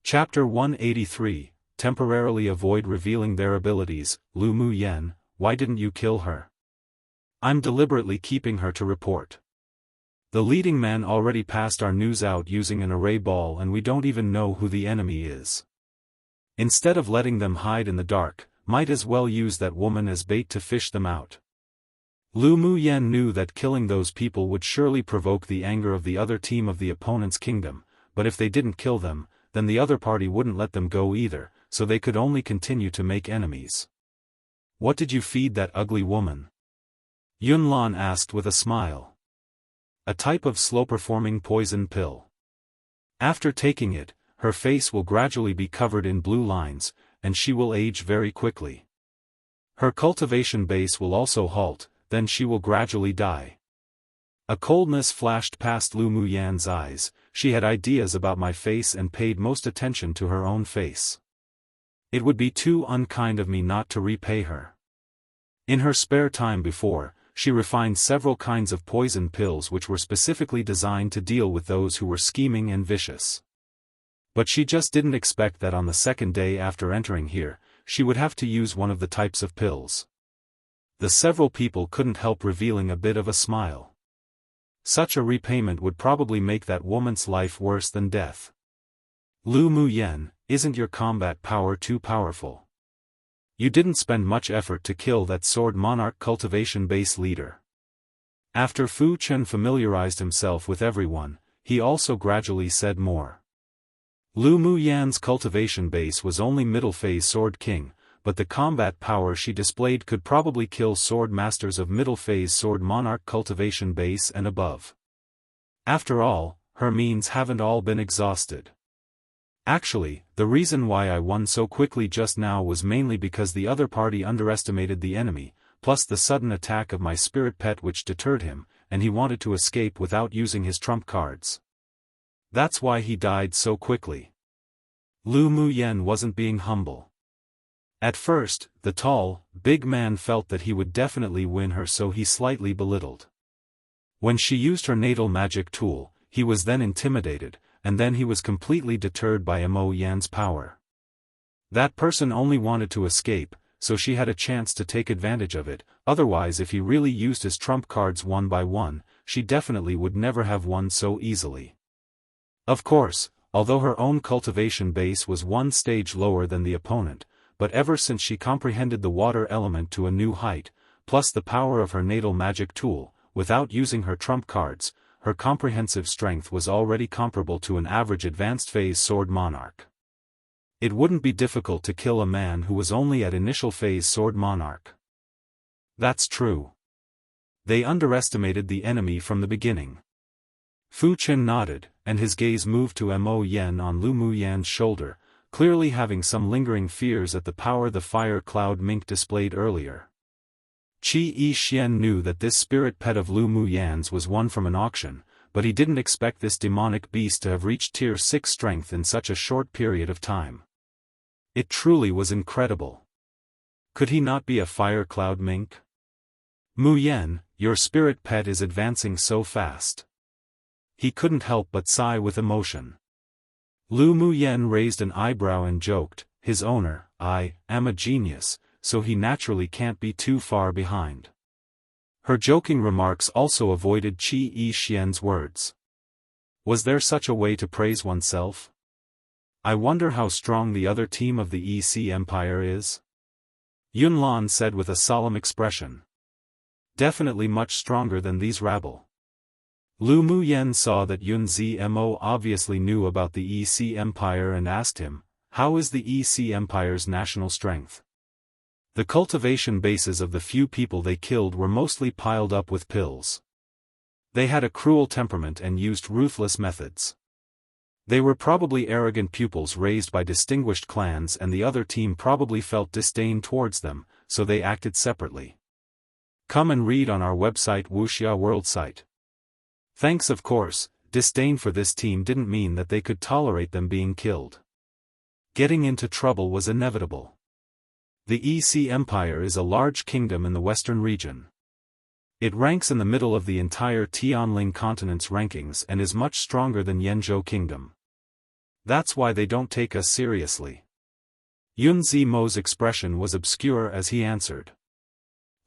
Chapter 183, Temporarily avoid revealing their abilities. Lu Mu Yen, why didn't you kill her? I'm deliberately keeping her to report. The leading man already passed our news out using an array ball and we don't even know who the enemy is. Instead of letting them hide in the dark, might as well use that woman as bait to fish them out. Lu Mu Yen knew that killing those people would surely provoke the anger of the other team of the opponent's kingdom, but if they didn't kill them, then the other party wouldn't let them go either, so they could only continue to make enemies. What did you feed that ugly woman? Yun Lan asked with a smile. A type of slow-performing poison pill. After taking it, her face will gradually be covered in blue lines, and she will age very quickly. Her cultivation base will also halt, then she will gradually die. A coldness flashed past Lu Mu Yan's eyes. She had ideas about my face and paid most attention to her own face. It would be too unkind of me not to repay her. In her spare time before, she refined several kinds of poison pills which were specifically designed to deal with those who were scheming and vicious. But she just didn't expect that on the second day after entering here, she would have to use one of the types of pills. The several people couldn't help revealing a bit of a smile. Such a repayment would probably make that woman's life worse than death. Lu Mu Yen, isn't your combat power too powerful? You didn't spend much effort to kill that sword monarch cultivation base leader. After Fu Chen familiarized himself with everyone, he also gradually said more. Lu Mu Yan's cultivation base was only middle phase sword king, but the combat power she displayed could probably kill sword masters of middle phase sword monarch cultivation base and above. After all, her means haven't all been exhausted. Actually, the reason why I won so quickly just now was mainly because the other party underestimated the enemy, plus the sudden attack of my spirit pet which deterred him, and he wanted to escape without using his trump cards. That's why he died so quickly. Lu Mu Yen wasn't being humble. At first, the tall, big man felt that he would definitely win her, so he slightly belittled. When she used her natal magic tool, he was then intimidated, and then he was completely deterred by Mo Yan's power. That person only wanted to escape, so she had a chance to take advantage of it, otherwise if he really used his trump cards one by one, she definitely would never have won so easily. Of course, although her own cultivation base was one stage lower than the opponent, but ever since she comprehended the water element to a new height, plus the power of her natal magic tool, without using her trump cards, her comprehensive strength was already comparable to an average advanced phase sword monarch. It wouldn't be difficult to kill a man who was only at initial phase sword monarch. That's true. They underestimated the enemy from the beginning. Fu Chen nodded, and his gaze moved to Mo Yen on Lu Mu Yan's shoulder, clearly having some lingering fears at the power the fire cloud mink displayed earlier. Qi Yi Xian knew that this spirit pet of Lu Mu Yan's was won from an auction, but he didn't expect this demonic beast to have reached tier 6 strength in such a short period of time. It truly was incredible. Could he not be a fire cloud mink? Mu Yen, your spirit pet is advancing so fast. He couldn't help but sigh with emotion. Lu Mu Yen raised an eyebrow and joked, his owner, I am a genius, so he naturally can't be too far behind. Her joking remarks also avoided Qi Yi Xian's words. Was there such a way to praise oneself? I wonder how strong the other team of the EC Empire is? Yun Lan said with a solemn expression. Definitely much stronger than these rabble. Lu Mu Yen saw that Yun Zmo obviously knew about the EC Empire and asked him, how is the EC Empire's national strength? The cultivation bases of the few people they killed were mostly piled up with pills. They had a cruel temperament and used ruthless methods. They were probably arrogant pupils raised by distinguished clans, and the other team probably felt disdain towards them, so they acted separately. Come and read on our website Wuxia World site. Thanks. Of course, disdain for this team didn't mean that they could tolerate them being killed. Getting into trouble was inevitable. The EC Empire is a large kingdom in the western region. It ranks in the middle of the entire Tianling continent's rankings and is much stronger than Yanzhou Kingdom. That's why they don't take us seriously. Yun Zimo's expression was obscure as he answered.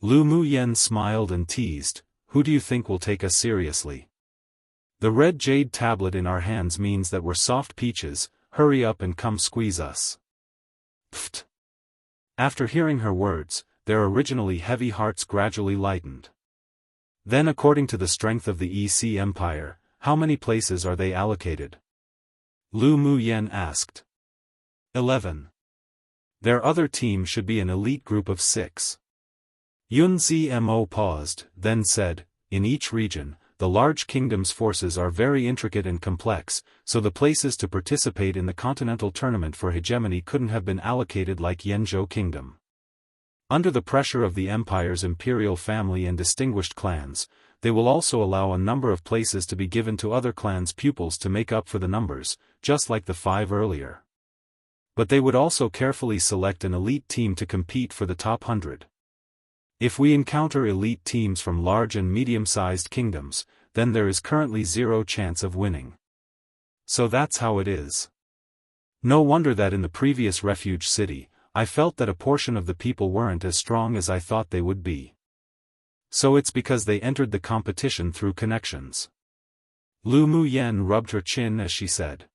Lu Muyen smiled and teased, who do you think will take us seriously? The red jade tablet in our hands means that we're soft peaches, hurry up and come squeeze us. Pfft. After hearing her words, their originally heavy hearts gradually lightened. Then according to the strength of the EC Empire, how many places are they allocated? Lu Muyen asked. 11. Their other team should be an elite group of 6. Yun Zmo paused, then said, in each region, the large kingdom's forces are very intricate and complex, so the places to participate in the continental tournament for hegemony couldn't have been allocated like Yanzhou Kingdom. Under the pressure of the empire's imperial family and distinguished clans, they will also allow a number of places to be given to other clans' pupils to make up for the numbers, just like the 5 earlier. But they would also carefully select an elite team to compete for the top 100. If we encounter elite teams from large and medium-sized kingdoms, then there is currently 0 chance of winning. So that's how it is. No wonder that in the previous refuge city, I felt that a portion of the people weren't as strong as I thought they would be. So it's because they entered the competition through connections. Lu Muyen rubbed her chin as she said.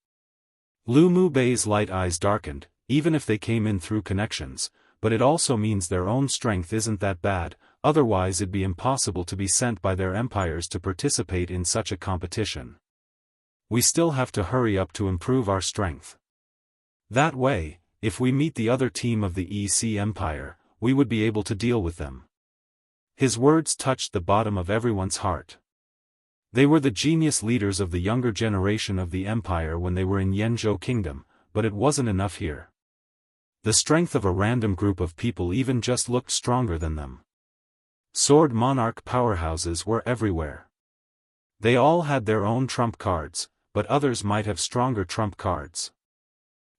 Lu Mubei's light eyes darkened, even if they came in through connections, but it also means their own strength isn't that bad, otherwise it'd be impossible to be sent by their empires to participate in such a competition. We still have to hurry up to improve our strength. That way, if we meet the other team of the EC Empire, we would be able to deal with them. His words touched the bottom of everyone's heart. They were the genius leaders of the younger generation of the empire when they were in Yanzhou Kingdom, but it wasn't enough here. The strength of a random group of people even just looked stronger than them. Sword monarch powerhouses were everywhere. They all had their own trump cards, but others might have stronger trump cards.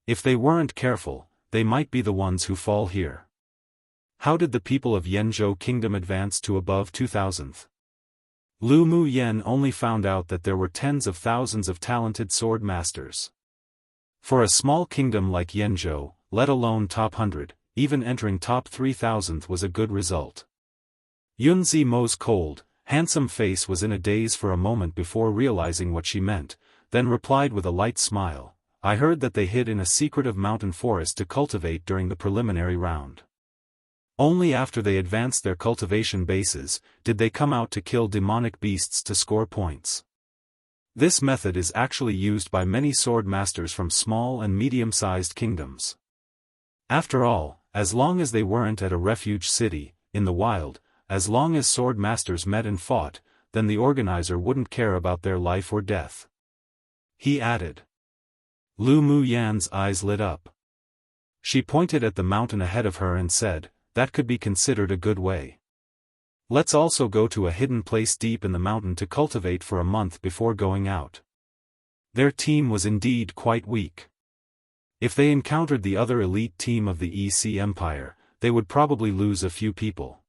If they weren't careful, they might be the ones who fall here. How did the people of Yanzhou Kingdom advance to above 2000th? Lu Muyen only found out that there were tens of thousands of talented sword masters. For a small kingdom like Yanzhou, let alone top 100, even entering top 3000th was a good result. Yun Zimo's cold, handsome face was in a daze for a moment before realizing what she meant, then replied with a light smile, I heard that they hid in a secretive mountain forest to cultivate during the preliminary round. Only after they advanced their cultivation bases, did they come out to kill demonic beasts to score points. This method is actually used by many sword masters from small and medium-sized kingdoms. After all, as long as they weren't at a refuge city, in the wild, as long as sword masters met and fought, then the organizer wouldn't care about their life or death. He added. Lu Muyen's eyes lit up. She pointed at the mountain ahead of her and said, that could be considered a good way. Let's also go to a hidden place deep in the mountain to cultivate for a month before going out. Their team was indeed quite weak. If they encountered the other elite team of the EC Empire, they would probably lose a few people.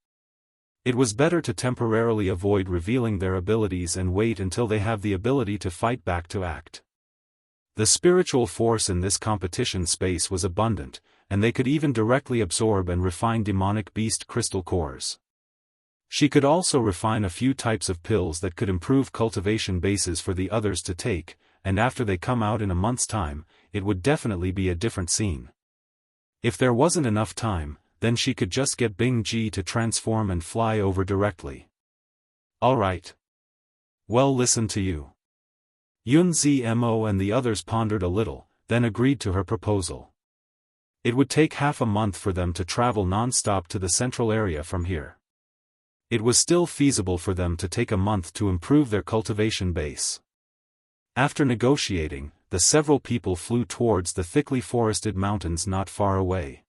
It was better to temporarily avoid revealing their abilities and wait until they have the ability to fight back to act. The spiritual force in this competition space was abundant, and they could even directly absorb and refine demonic beast crystal cores. She could also refine a few types of pills that could improve cultivation bases for the others to take, and after they come out in a month's time, it would definitely be a different scene. If there wasn't enough time, then she could just get Bing Ji to transform and fly over directly. Alright. Well, listen to you. Yun Zmo and the others pondered a little, then agreed to her proposal. It would take half a month for them to travel non-stop to the central area from here. It was still feasible for them to take a month to improve their cultivation base. After negotiating, the several people flew towards the thickly forested mountains not far away.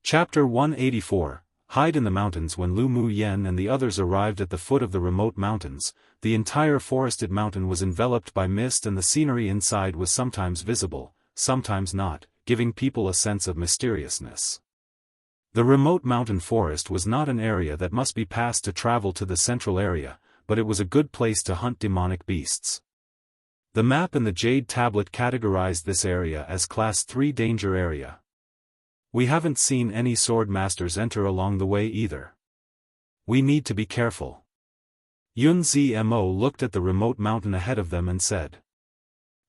Chapter 184, Hide in the Mountains. When Lu Muyen and the others arrived at the foot of the remote mountains, the entire forested mountain was enveloped by mist and the scenery inside was sometimes visible, sometimes not, giving people a sense of mysteriousness. The remote mountain forest was not an area that must be passed to travel to the central area, but it was a good place to hunt demonic beasts. The map and the Jade Tablet categorized this area as Class 3 Danger Area. We haven't seen any sword masters enter along the way either. We need to be careful. Yun Zmo looked at the remote mountain ahead of them and said.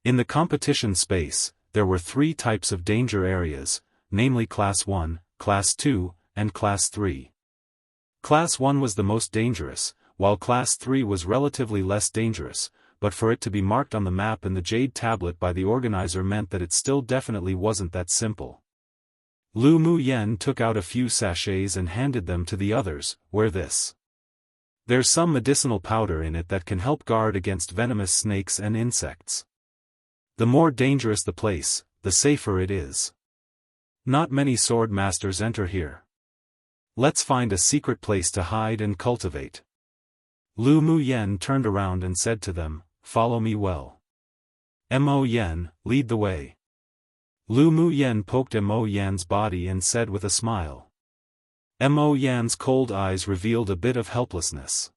In the competition space, there were 3 types of danger areas, namely Class 1, Class 2, and Class 3. Class 1 was the most dangerous, while Class 3 was relatively less dangerous, but for it to be marked on the map and the Jade Tablet by the organizer meant that it still definitely wasn't that simple. Lu Muyen took out a few sachets and handed them to the others. Wear this. There's some medicinal powder in it that can help guard against venomous snakes and insects. The more dangerous the place, the safer it is. Not many sword masters enter here. Let's find a secret place to hide and cultivate. Lu Muyen turned around and said to them, follow me well. Mo Yen, lead the way. Lu Muyen poked Mo Yan's body and said with a smile. Mo Yan's cold eyes revealed a bit of helplessness.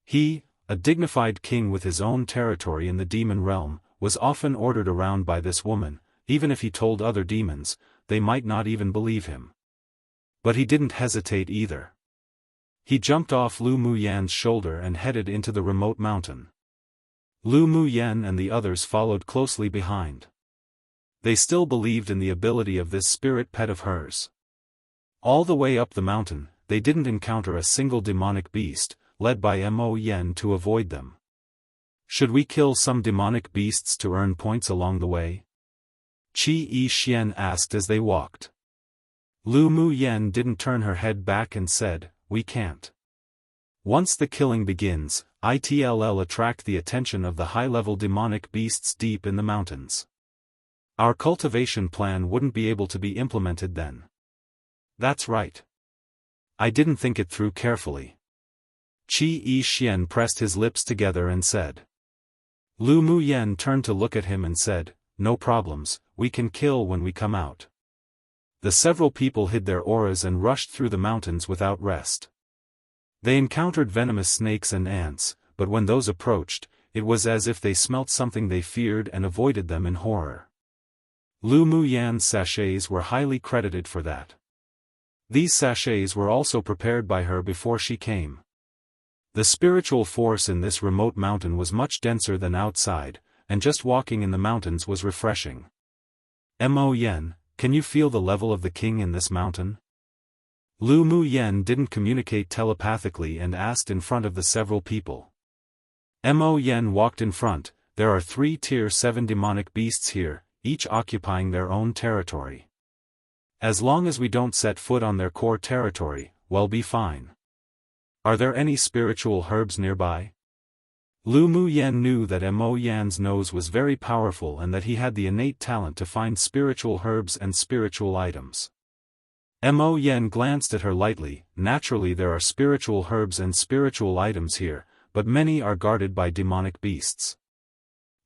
He, a dignified king with his own territory in the demon realm, was often ordered around by this woman. Even if he told other demons, they might not even believe him. But he didn't hesitate either. He jumped off Lu Muyen's shoulder and headed into the remote mountain. Lu Muyen and the others followed closely behind. They still believed in the ability of this spirit pet of hers. All the way up the mountain, they didn't encounter a single demonic beast, led by Mo Yen to avoid them. Should we kill some demonic beasts to earn points along the way? Qi Yi Xian asked as they walked. Lu Muyen didn't turn her head back and said, we can't. Once the killing begins, it'll attract the attention of the high-level demonic beasts deep in the mountains. Our cultivation plan wouldn't be able to be implemented then. That's right. I didn't think it through carefully. Qi Yi Xian pressed his lips together and said. Lu Muyen turned to look at him and said, no problems, we can kill when we come out. The several people hid their auras and rushed through the mountains without rest. They encountered venomous snakes and ants, but when those approached, it was as if they smelt something they feared and avoided them in horror. Lu Muyen's sachets were highly credited for that. These sachets were also prepared by her before she came. The spiritual force in this remote mountain was much denser than outside, and just walking in the mountains was refreshing. Mo Yen, can you feel the level of the king in this mountain? Lu Muyen didn't communicate telepathically and asked in front of the several people. Mo Yen walked in front. There are 3 tier 7 demonic beasts here, each occupying their own territory. As long as we don't set foot on their core territory, we'll be fine. Are there any spiritual herbs nearby? Lu Muyen knew that Mo Yan's nose was very powerful and that he had the innate talent to find spiritual herbs and spiritual items. Mo Yen glanced at her lightly. Naturally there are spiritual herbs and spiritual items here, but many are guarded by demonic beasts.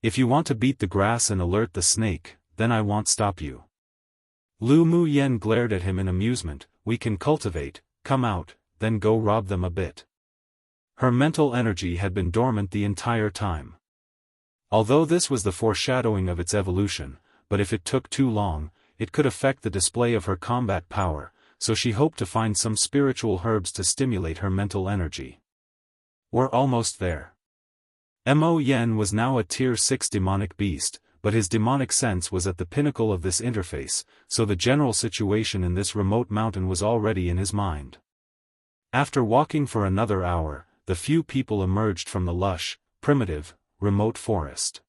If you want to beat the grass and alert the snake, then I won't stop you. Lu Muyen glared at him in amusement. We can cultivate, come out, then go rob them a bit. Her mental energy had been dormant the entire time. Although this was the foreshadowing of its evolution, but if it took too long, it could affect the display of her combat power, so she hoped to find some spiritual herbs to stimulate her mental energy. We're almost there. Mo Yen was now a tier 6 demonic beast, but his demonic sense was at the pinnacle of this interface, so the general situation in this remote mountain was already in his mind. After walking for another hour, the few people emerged from the lush, primitive, remote forest.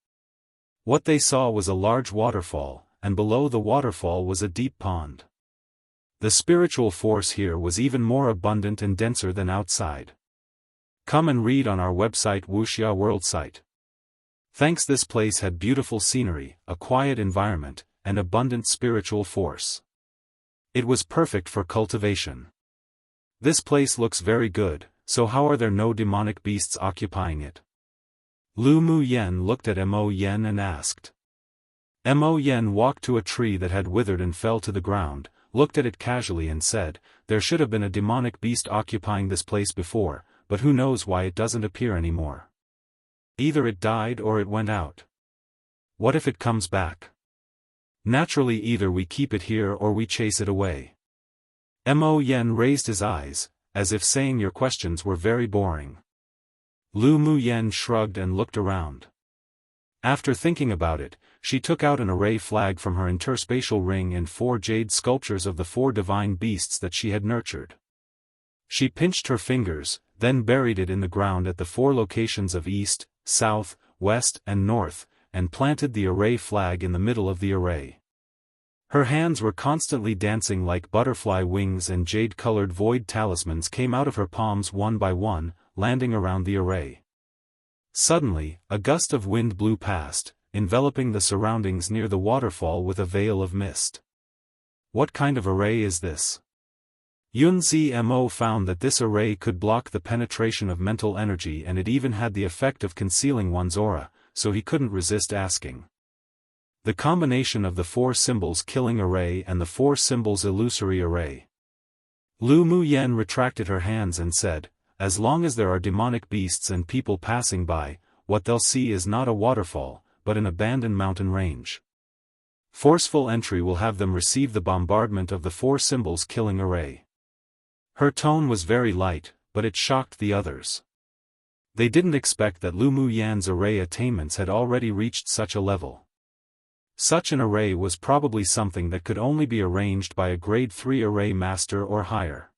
What they saw was a large waterfall, and below the waterfall was a deep pond. The spiritual force here was even more abundant and denser than outside. Come and read on our website Wuxia World site. Thanks. This place had beautiful scenery, a quiet environment, and abundant spiritual force. It was perfect for cultivation. This place looks very good, so how are there no demonic beasts occupying it? Lu Muyen looked at Mo Yen and asked. Mo Yen walked to a tree that had withered and fell to the ground, looked at it casually and said, there should have been a demonic beast occupying this place before, but who knows why it doesn't appear anymore. Either it died or it went out. What if it comes back? Naturally either we keep it here or we chase it away. Mo Yen raised his eyes, as if saying your questions were very boring. Lu Mu Yen shrugged and looked around. After thinking about it, she took out an array flag from her interspatial ring and 4 jade sculptures of the 4 divine beasts that she had nurtured. She pinched her fingers, then buried it in the ground at the 4 locations of east, south, west and north, and planted the array flag in the middle of the array. Her hands were constantly dancing like butterfly wings, and jade-colored void talismans came out of her palms one by one, landing around the array. Suddenly, a gust of wind blew past, enveloping the surroundings near the waterfall with a veil of mist. What kind of array is this? Yunzi Mo found that this array could block the penetration of mental energy, and it even had the effect of concealing one's aura, so he couldn't resist asking. The combination of the 4 symbols killing array and the 4 symbols illusory array. Lu Mu Yen retracted her hands and said, as long as there are demonic beasts and people passing by, what they'll see is not a waterfall, but an abandoned mountain range. Forceful entry will have them receive the bombardment of the 4 symbols killing array. Her tone was very light, but it shocked the others. They didn't expect that Lu Mu Yan's array attainments had already reached such a level. Such an array was probably something that could only be arranged by a grade 3 array master or higher.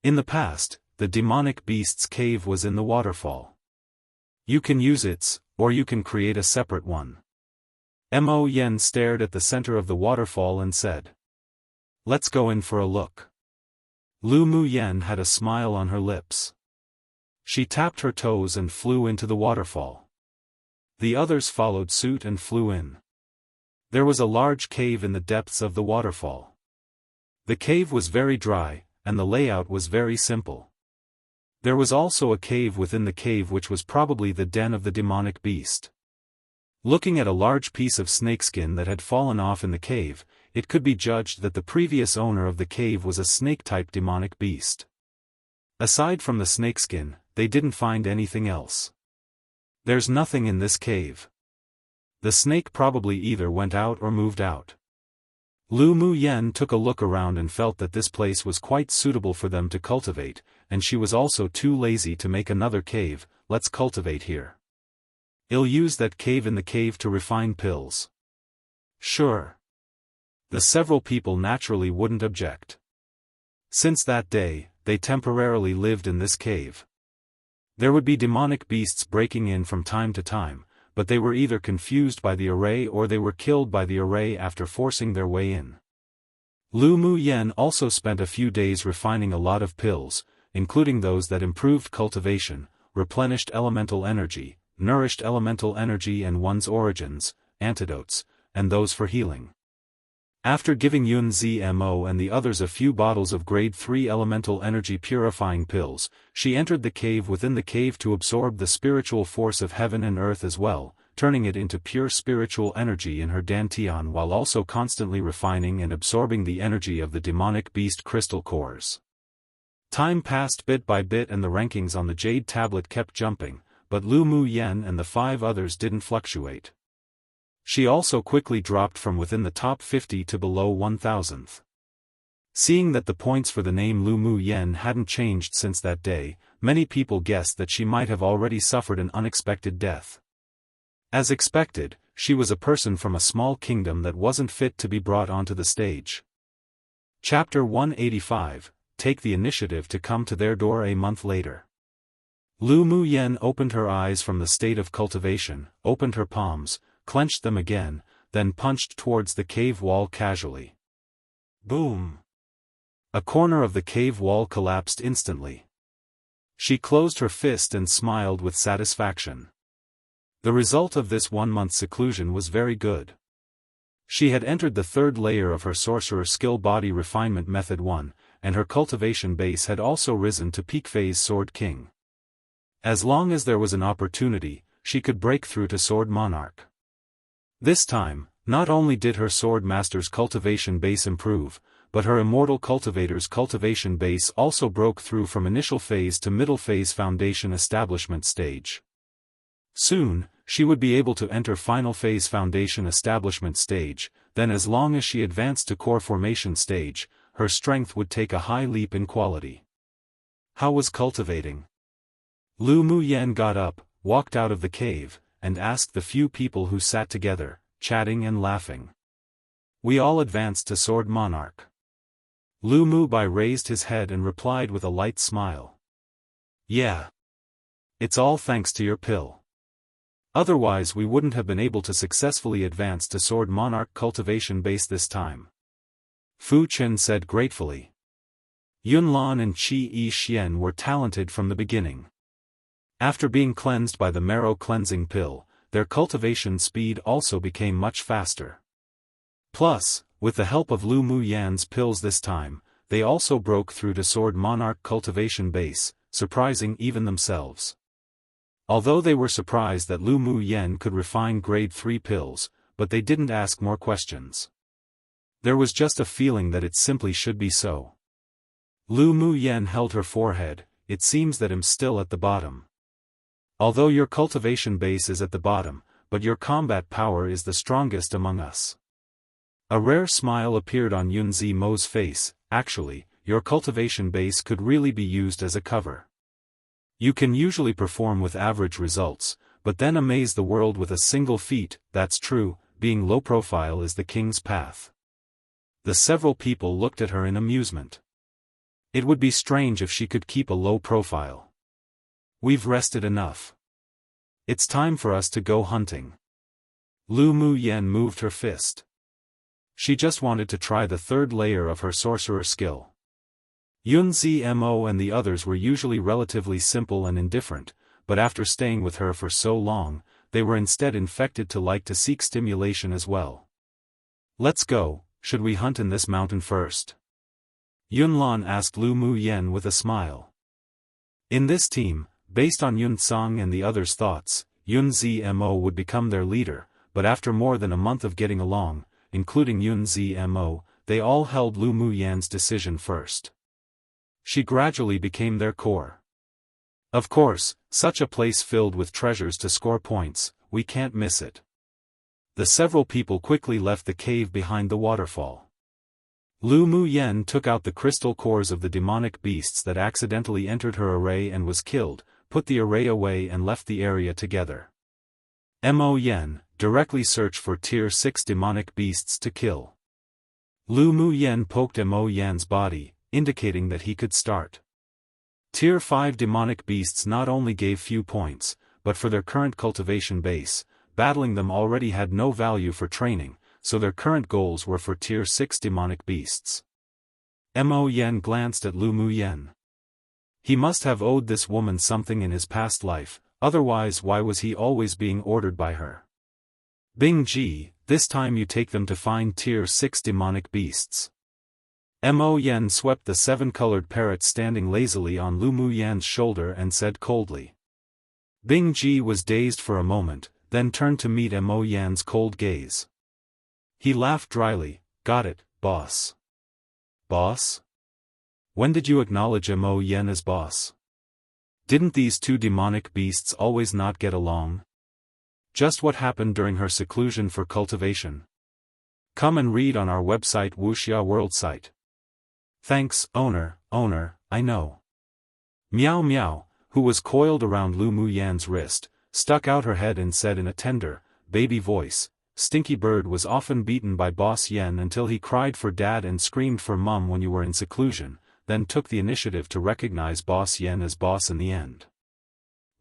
In the past, the demonic beast's cave was in the waterfall. You can use its, or you can create a separate one. Mo Yen stared at the center of the waterfall and said, let's go in for a look. Lu Mu Yen had a smile on her lips. She tapped her toes and flew into the waterfall. The others followed suit and flew in. There was a large cave in the depths of the waterfall. The cave was very dry, and the layout was very simple. There was also a cave within the cave, which was probably the den of the demonic beast. Looking at a large piece of snakeskin that had fallen off in the cave, it could be judged that the previous owner of the cave was a snake-type demonic beast. Aside from the snakeskin, they didn't find anything else. There's nothing in this cave. The snake probably either went out or moved out. Lu Mu Yen took a look around and felt that this place was quite suitable for them to cultivate, and she was also too lazy to make another cave. Let's cultivate here. I'll use that cave in the cave to refine pills. Sure. The several people naturally wouldn't object. Since that day, they temporarily lived in this cave. There would be demonic beasts breaking in from time to time, but they were either confused by the array or they were killed by the array after forcing their way in. Lu Mu Yen also spent a few days refining a lot of pills, including those that improved cultivation, replenished elemental energy, nourished elemental energy and one's origins, antidotes, and those for healing. After giving Yunzi Mo and the others a few bottles of grade 3 elemental energy purifying pills, she entered the cave within the cave to absorb the spiritual force of heaven and earth as well, turning it into pure spiritual energy in her dantian while also constantly refining and absorbing the energy of the demonic beast crystal cores. Time passed bit by bit and the rankings on the jade tablet kept jumping, but Lu Mu Yen and the 5 others didn't fluctuate. She also quickly dropped from within the top 50 to below 1000th. Seeing that the points for the name Lu Mu Yen hadn't changed since that day, many people guessed that she might have already suffered an unexpected death. As expected, she was a person from a small kingdom that wasn't fit to be brought onto the stage. Chapter 185, Take the initiative to come to their door. A month later. Lu Mu Yen opened her eyes from the state of cultivation, opened her palms, clenched them again, then punched towards the cave wall casually. Boom! A corner of the cave wall collapsed instantly. She closed her fist and smiled with satisfaction. The result of this 1-month seclusion was very good. She had entered the 3rd layer of her sorcerer skill body refinement method 1, and her cultivation base had also risen to peak phase Sword King. As long as there was an opportunity, she could break through to Sword Monarch. This time, not only did her Sword Master's cultivation base improve, but her Immortal Cultivator's cultivation base also broke through from initial phase to middle phase foundation establishment stage. Soon, she would be able to enter final phase foundation establishment stage, then as long as she advanced to core formation stage, her strength would take a high leap in quality. How was cultivating? Lu Muyan got up, walked out of the cave, and asked the few people who sat together, chatting and laughing. We all advanced to Sword Monarch. Lu Mubai raised his head and replied with a light smile. Yeah. It's all thanks to your pill. Otherwise we wouldn't have been able to successfully advance to Sword Monarch cultivation base this time. Fu Chen said gratefully. Yunlan and Qi Yi Xian were talented from the beginning. After being cleansed by the marrow cleansing pill, their cultivation speed also became much faster. Plus, with the help of Lu Muyan's pills this time, they also broke through to Sword Monarch cultivation base, surprising even themselves. Although they were surprised that Lu Muyan could refine grade 3 pills, but they didn't ask more questions. There was just a feeling that it simply should be so. Lu Muyan held her forehead. It seems that I'm still at the bottom. Although your cultivation base is at the bottom, but your combat power is the strongest among us. A rare smile appeared on Yun Zimo's face. Actually, your cultivation base could really be used as a cover. You can usually perform with average results, but then amaze the world with a single feat. That's true, being low profile is the king's path. The several people looked at her in amusement. It would be strange if she could keep a low profile. We've rested enough. It's time for us to go hunting. Lu Muyan moved her fist. She just wanted to try the third layer of her sorcerer skill. Yun Zmo and the others were usually relatively simple and indifferent, but after staying with her for so long, they were instead infected to seek stimulation as well. Let's go. Should we hunt in this mountain first? Yunlan asked Lu Muyan with a smile. In this team, based on Yun Tsang and the others' thoughts, Yun Zmo would become their leader, but after more than a month of getting along, including Yun Zmo, they all held Lu Muyan's decision first. She gradually became their core. Of course, such a place filled with treasures to score points, we can't miss it. The several people quickly left the cave behind the waterfall. Lu Muyan took out the crystal cores of the demonic beasts that accidentally entered her array and was killed, put the array away and left the area together. Mo Yen, directly search for tier 6 demonic beasts to kill. Lu Muyan poked Mo Yan's body, indicating that he could start. Tier 5 demonic beasts not only gave few points, but for their current cultivation base, battling them already had no value for training, so their current goals were for tier 6 demonic beasts. Mo Yen glanced at Lu Muyan. He must have owed this woman something in his past life, otherwise why was he always being ordered by her? Bing Ji, this time you take them to find tier 6 demonic beasts. Mo Yen swept the 7-colored parrot standing lazily on Lu Muyan's shoulder and said coldly. Bing Ji was dazed for a moment, then turned to meet Mo Yan's cold gaze. He laughed dryly. Got it, boss. Boss? When did you acknowledge Mo Yen as boss? Didn't these two demonic beasts always not get along? Just what happened during her seclusion for cultivation? Come and read on our website Wuxia World site. Thanks, owner, I know. Meow Meow, who was coiled around Lu Muyan's wrist, stuck out her head and said in a tender, baby voice, Stinky Bird was often beaten by Boss Yen until he cried for dad and screamed for mum when you were in seclusion, then took the initiative to recognize Boss Yen as boss in the end.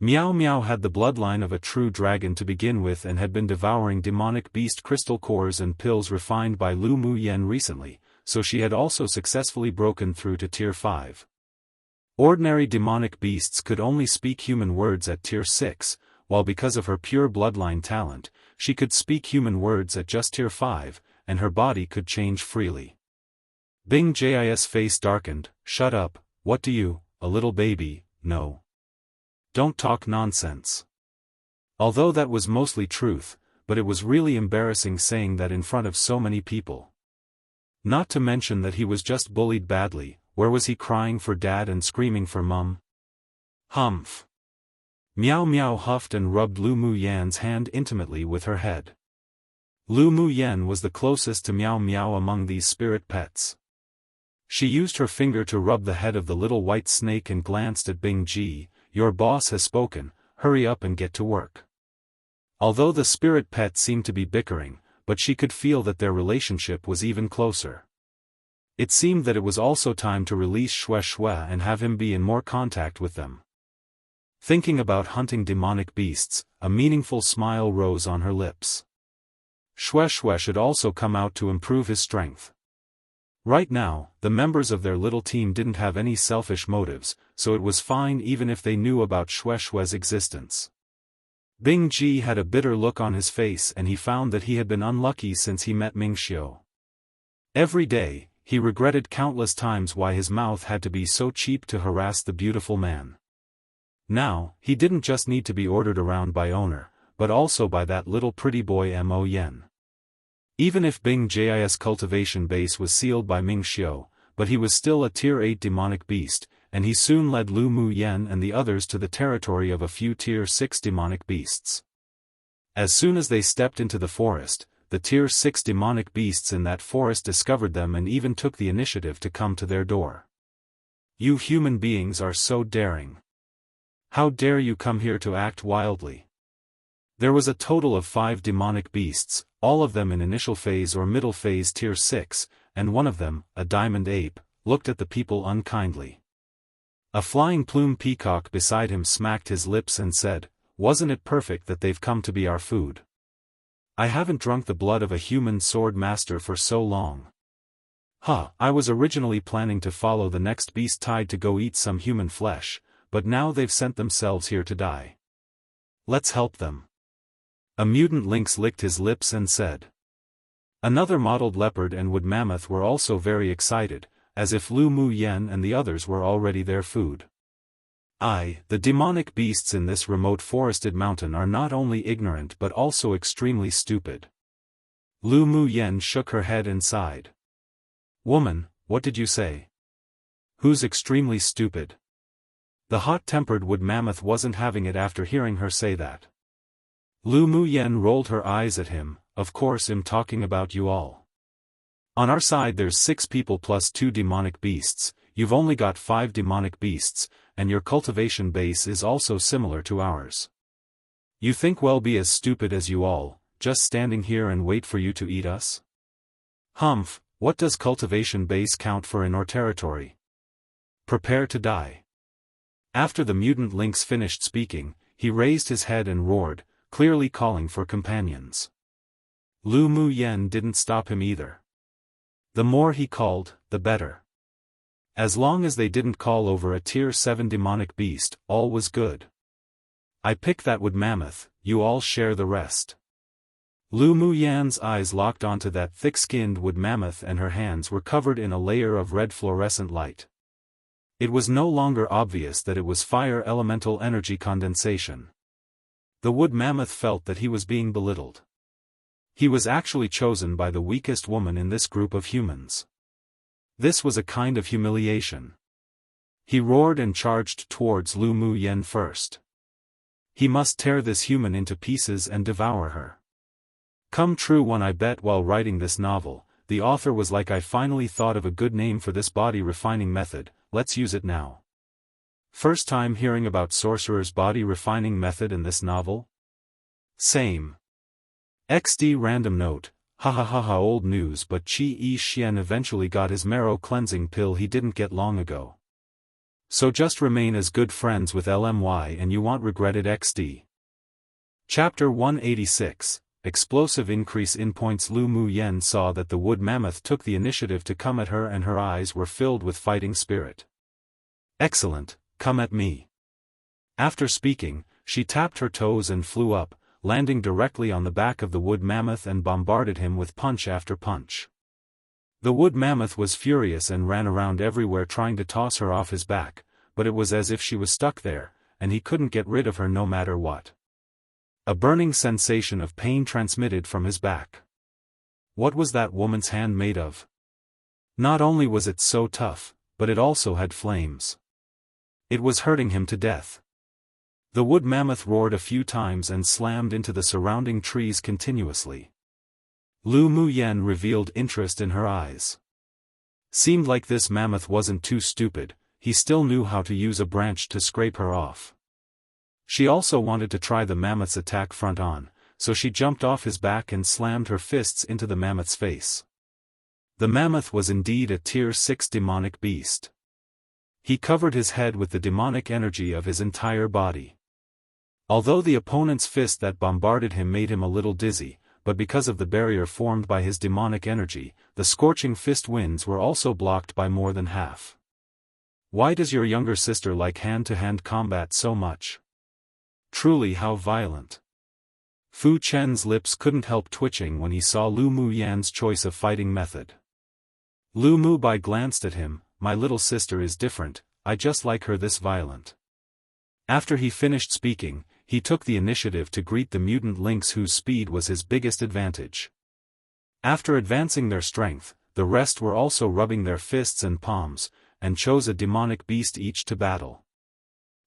Meow Meow had the bloodline of a true dragon to begin with and had been devouring demonic beast crystal cores and pills refined by Lu Muyan recently, so she had also successfully broken through to tier 5. Ordinary demonic beasts could only speak human words at tier 6, while because of her pure bloodline talent, she could speak human words at just tier 5, and her body could change freely. Bing Jis' face darkened. Shut up, what do you, a little baby, know? Don't talk nonsense. Although that was mostly truth, but it was really embarrassing saying that in front of so many people. Not to mention that he was just bullied badly. Where was he crying for dad and screaming for mum? Humph. Miao Miao huffed and rubbed Lu Mu Yan's hand intimately with her head. Lu Mu Yan was the closest to Miao Miao among these spirit pets. She used her finger to rub the head of the little white snake and glanced at Bing Ji. "Your boss has spoken, hurry up and get to work." Although the spirit pet seemed to be bickering, but she could feel that their relationship was even closer. It seemed that it was also time to release Xue Xue and have him be in more contact with them. Thinking about hunting demonic beasts, a meaningful smile rose on her lips. Xue Xue should also come out to improve his strength. Right now, the members of their little team didn't have any selfish motives, so it was fine even if they knew about Xue Xue's existence. Bing Ji had a bitter look on his face and he found that he had been unlucky since he met Ming Xiu. Every day, he regretted countless times why his mouth had to be so cheap to harass the beautiful man. Now, he didn't just need to be ordered around by owner, but also by that little pretty boy Mo Yen. Even if Bing Ji's cultivation base was sealed by Ming Xiu, but he was still a Tier 8 demonic beast, and he soon led Lu Mu Yan and the others to the territory of a few Tier 6 demonic beasts. As soon as they stepped into the forest, the Tier 6 demonic beasts in that forest discovered them and even took the initiative to come to their door. "You human beings are so daring. How dare you come here to act wildly?" There was a total of 5 demonic beasts, all of them in initial phase or middle phase Tier 6, and one of them, a diamond ape, looked at the people unkindly. A flying plume peacock beside him smacked his lips and said, "Wasn't it perfect that they've come to be our food? I haven't drunk the blood of a human sword master for so long. I was originally planning to follow the next beast tide to go eat some human flesh, but now they've sent themselves here to die. Let's help them." A mutant lynx licked his lips and said. Another mottled leopard and wood mammoth were also very excited, as if Lu Mu Yan and the others were already their food. The demonic beasts in this remote forested mountain are not only ignorant but also extremely stupid. Lu Mu Yan shook her head and sighed. "Woman, what did you say? Who's extremely stupid?" The hot-tempered wood mammoth wasn't having it after hearing her say that. Lu Mu Yan rolled her eyes at him. "Of course I'm talking about you all. On our side there's 6 people plus 2 demonic beasts, you've only got 5 demonic beasts, and your cultivation base is also similar to ours. You think we'll be as stupid as you all, just standing here and wait for you to eat us? Humph, what does cultivation base count for in our territory? Prepare to die." After the mutant lynx finished speaking, he raised his head and roared, clearly calling for companions. Lu Mu Yan didn't stop him either. The more he called, the better. As long as they didn't call over a Tier 7 demonic beast, all was good. "I pick that wood mammoth, you all share the rest." Lu Mu Yan's eyes locked onto that thick-skinned wood mammoth and her hands were covered in a layer of red fluorescent light. It was no longer obvious that it was fire elemental energy condensation. The wood mammoth felt that he was being belittled. He was actually chosen by the weakest woman in this group of humans. This was a kind of humiliation. He roared and charged towards Lu Mu Yan first. He must tear this human into pieces and devour her. Come true one. I bet while writing this novel, the author was like, "I finally thought of a good name for this body refining method, let's use it now." First time hearing about Sorcerer's body refining method in this novel? Same. XD random note, hahaha old news, but Qi Yi Xian eventually got his marrow cleansing pill he didn't get long ago. So just remain as good friends with LMY and you won't regret it. XD. Chapter 186, Explosive Increase in Points. Lu Mu Yan saw that the wood mammoth took the initiative to come at her and her eyes were filled with fighting spirit. "Excellent, come at me." After speaking, she tapped her toes and flew up, landing directly on the back of the wood mammoth and bombarded him with punch after punch. The wood mammoth was furious and ran around everywhere trying to toss her off his back, but it was as if she was stuck there, and he couldn't get rid of her no matter what. A burning sensation of pain transmitted from his back. What was that woman's hand made of? Not only was it so tough, but it also had flames. It was hurting him to death. The wood mammoth roared a few times and slammed into the surrounding trees continuously. Lu Muyen revealed interest in her eyes. Seemed like this mammoth wasn't too stupid, he still knew how to use a branch to scrape her off. She also wanted to try the mammoth's attack front on, so she jumped off his back and slammed her fists into the mammoth's face. The mammoth was indeed a Tier 6 demonic beast. He covered his head with the demonic energy of his entire body. Although the opponent's fist that bombarded him made him a little dizzy, but because of the barrier formed by his demonic energy, the scorching fist winds were also blocked by more than half. Why does your younger sister like hand-to-hand combat so much? Truly how violent. Fu Chen's lips couldn't help twitching when he saw Lu Muyan's choice of fighting method. Lu Mubai glanced at him. My little sister is different, I just like her this violent. After he finished speaking, he took the initiative to greet the mutant lynx whose speed was his biggest advantage. After advancing their strength, the rest were also rubbing their fists and palms, and chose a demonic beast each to battle.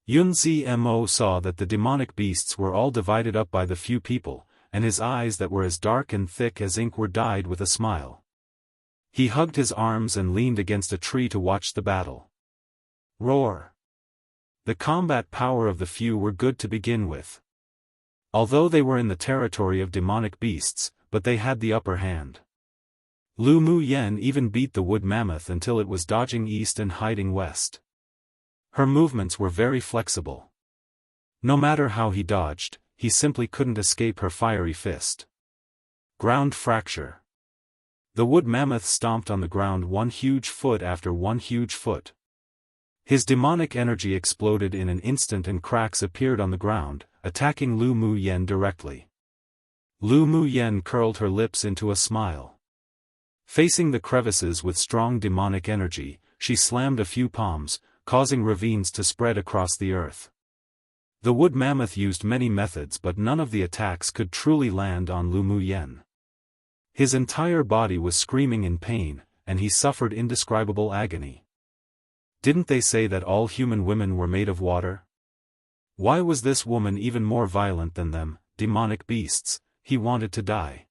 Yunzi Mo saw that the demonic beasts were all divided up by the few people, and his eyes that were as dark and thick as ink were dyed with a smile. He hugged his arms and leaned against a tree to watch the battle. Roar! The combat power of the few were good to begin with. Although they were in the territory of demonic beasts, but they had the upper hand. Lu Muyen even beat the wood mammoth until it was dodging east and hiding west. Her movements were very flexible. No matter how he dodged, he simply couldn't escape her fiery fist. Ground fracture. The wood mammoth stomped on the ground one huge foot after one huge foot. His demonic energy exploded in an instant and cracks appeared on the ground, attacking Lu Muyen directly. Lu Muyen curled her lips into a smile. Facing the crevices with strong demonic energy, she slammed a few palms, causing ravines to spread across the earth. The wood mammoth used many methods but none of the attacks could truly land on Lu Muyen. His entire body was screaming in pain, and he suffered indescribable agony. Didn't they say that all human women were made of water? Why was this woman even more violent than them, demonic beasts? He wanted to die.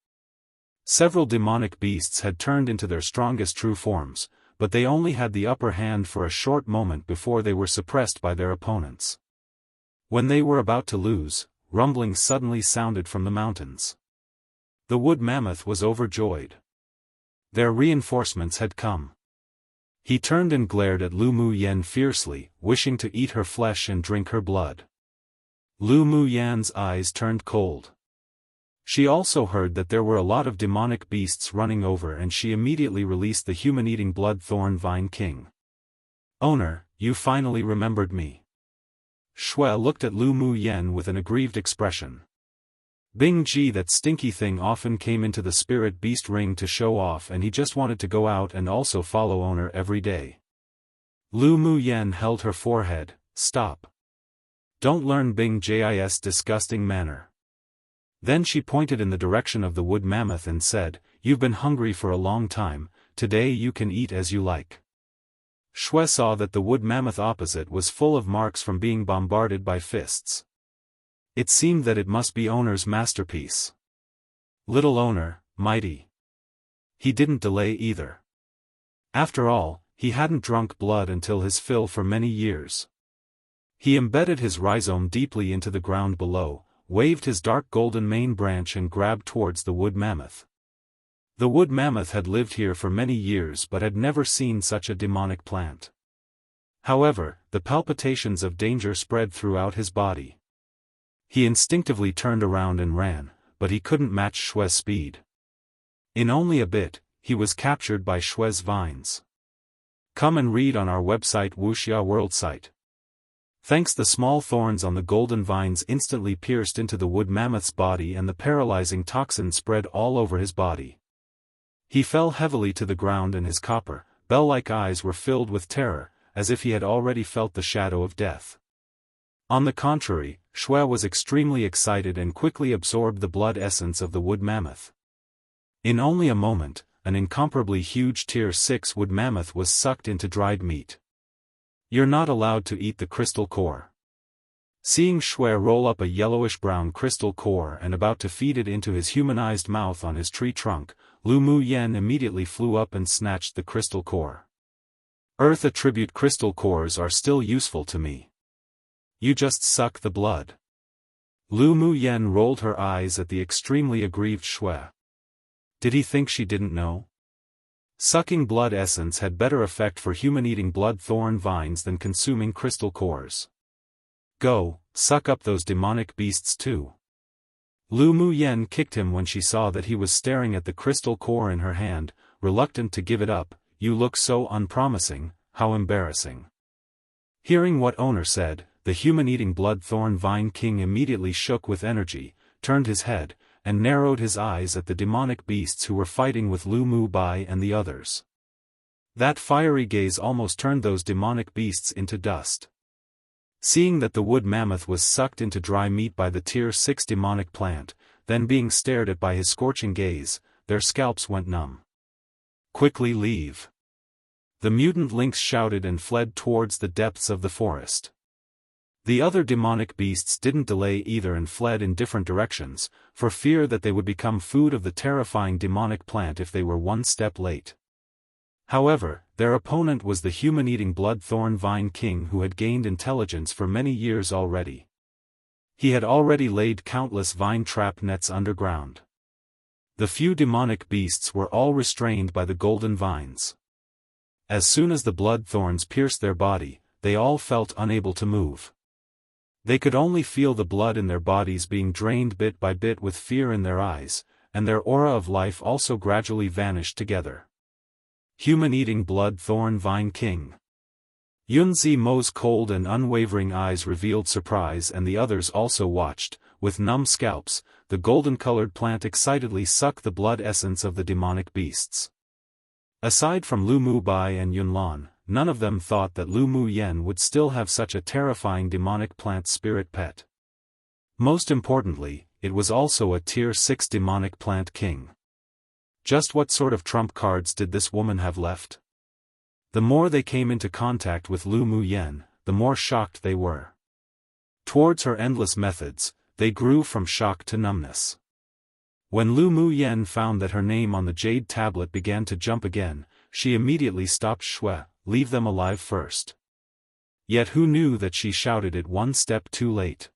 Several demonic beasts had turned into their strongest true forms, but they only had the upper hand for a short moment before they were suppressed by their opponents. When they were about to lose, rumbling suddenly sounded from the mountains. The wood mammoth was overjoyed. Their reinforcements had come. He turned and glared at Lu Muyen fiercely, wishing to eat her flesh and drink her blood. Lu Muyen's eyes turned cold. She also heard that there were a lot of demonic beasts running over and she immediately released the human-eating blood-thorn vine king. Owner, you finally remembered me. Shui looked at Lu Muyen with an aggrieved expression. Bing Ji, that stinky thing, often came into the spirit beast ring to show off and he just wanted to go out and also follow owner every day. Lu Muyen held her forehead. Stop. Don't learn Bing Ji's disgusting manner. Then she pointed in the direction of the wood mammoth and said, You've been hungry for a long time, today you can eat as you like. Shui saw that the wood mammoth opposite was full of marks from being bombarded by fists. It seemed that it must be owner's masterpiece. Little owner, mighty. He didn't delay either. After all, he hadn't drunk blood until his fill for many years. He embedded his rhizome deeply into the ground below, waved his dark golden main branch and grabbed towards the wood mammoth. The wood mammoth had lived here for many years but had never seen such a demonic plant. However, the palpitations of danger spread throughout his body. He instinctively turned around and ran, but he couldn't match Shui's speed. In only a bit, he was captured by Shui's vines. Come and read on our website Wuxia World site. Thanks, the small thorns on the golden vines instantly pierced into the wood mammoth's body and the paralyzing toxin spread all over his body. He fell heavily to the ground and his copper, bell-like eyes were filled with terror, as if he had already felt the shadow of death. On the contrary, Shui was extremely excited and quickly absorbed the blood essence of the wood mammoth. In only a moment, an incomparably huge Tier 6 wood mammoth was sucked into dried meat. You're not allowed to eat the crystal core. Seeing Shui roll up a yellowish-brown crystal core and about to feed it into his humanized mouth on his tree trunk, Lu Mu Yen immediately flew up and snatched the crystal core. Earth attribute crystal cores are still useful to me. You just suck the blood. Lu Mu Yen rolled her eyes at the extremely aggrieved Shui. Did he think she didn't know? Sucking blood essence had better effect for human-eating blood thorn vines than consuming crystal cores. Go, suck up those demonic beasts too. Lu Mu Yen kicked him when she saw that he was staring at the crystal core in her hand, reluctant to give it up. You look so unpromising, how embarrassing. Hearing what owner said, the human-eating blood thorn vine king immediately shook with energy, turned his head, and narrowed his eyes at the demonic beasts who were fighting with Lu Mu Bai and the others. That fiery gaze almost turned those demonic beasts into dust. Seeing that the wood mammoth was sucked into dry meat by the Tier 6 demonic plant, then being stared at by his scorching gaze, their scalps went numb. Quickly leave. The mutant lynx shouted and fled towards the depths of the forest. The other demonic beasts didn't delay either and fled in different directions, for fear that they would become food of the terrifying demonic plant if they were one step late. However, their opponent was the human-eating blood thorn vine king who had gained intelligence for many years already. He had already laid countless vine trap nets underground. The few demonic beasts were all restrained by the golden vines. As soon as the blood thorns pierced their body, they all felt unable to move. They could only feel the blood in their bodies being drained bit by bit with fear in their eyes, and their aura of life also gradually vanished together. Human-eating blood thorn vine king. Yunzi Mo's cold and unwavering eyes revealed surprise, and the others also watched, with numb scalps. The golden-colored plant excitedly sucked the blood essence of the demonic beasts. Aside from Lu Mu Bai and Yunlan, none of them thought that Lu Mu Yen would still have such a terrifying demonic plant spirit pet. Most importantly, it was also a Tier 6 demonic plant king. Just what sort of trump cards did this woman have left? The more they came into contact with Lu Mu Yen, the more shocked they were. Towards her endless methods, they grew from shock to numbness. When Lu Mu Yen found that her name on the jade tablet began to jump again, she immediately stopped Shui, leave them alive first. Yet who knew that she shouted it one step too late?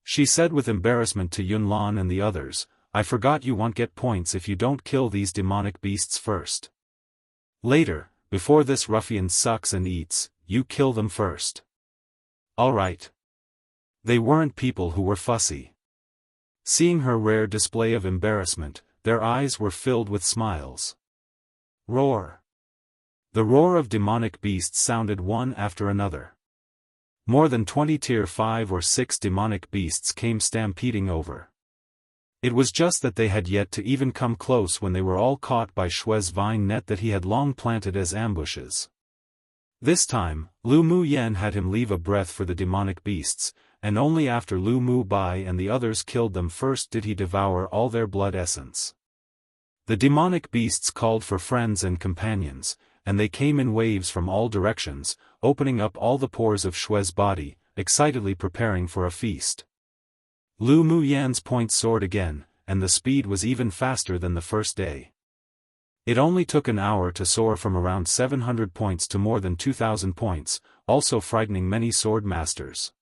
She said with embarrassment to Yunlan and the others, I forgot you won't get points if you don't kill these demonic beasts first. Later, before this ruffian sucks and eats, you kill them first. Alright. They weren't people who were fussy. Seeing her rare display of embarrassment, their eyes were filled with smiles. Roar. The roar of demonic beasts sounded one after another. More than 20 Tier 5 or 6 demonic beasts came stampeding over. It was just that they had yet to even come close when they were all caught by Shui's vine net that he had long planted as ambushes. This time, Lu Mu Yen had him leave a breath for the demonic beasts, and only after Lu Mu Bai and the others killed them first did he devour all their blood essence. The demonic beasts called for friends and companions, and they came in waves from all directions, opening up all the pores of Shui's body, excitedly preparing for a feast. Lu Mu Yan's point soared again, and the speed was even faster than the first day. It only took an hour to soar from around 700 points to more than 2,000 points, also frightening many sword masters.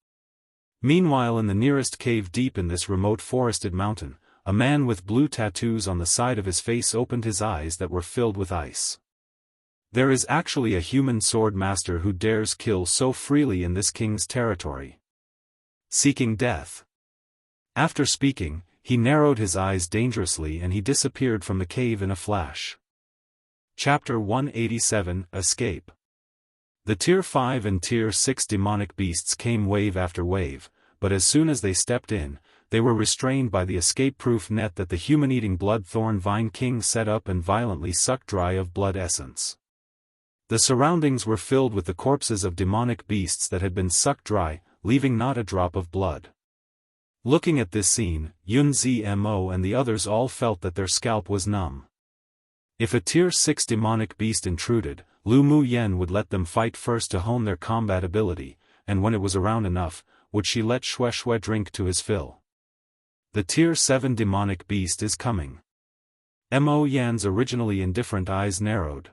Meanwhile, in the nearest cave deep in this remote forested mountain, a man with blue tattoos on the side of his face opened his eyes that were filled with ice. There is actually a human sword master who dares kill so freely in this king's territory. Seeking death. After speaking, he narrowed his eyes dangerously and he disappeared from the cave in a flash. Chapter 187, Escape. The Tier 5 and Tier 6 demonic beasts came wave after wave, but as soon as they stepped in, they were restrained by the escape-proof net that the human-eating blood thorn vine king set up and violently sucked dry of blood essence. The surroundings were filled with the corpses of demonic beasts that had been sucked dry, leaving not a drop of blood. Looking at this scene, Yunzi Mo and the others all felt that their scalp was numb. If a Tier 6 demonic beast intruded, Lu Mu Yen would let them fight first to hone their combat ability, and when it was around enough, would she let Shui drink to his fill? The Tier 7 demonic beast is coming. Mo Yan's originally indifferent eyes narrowed.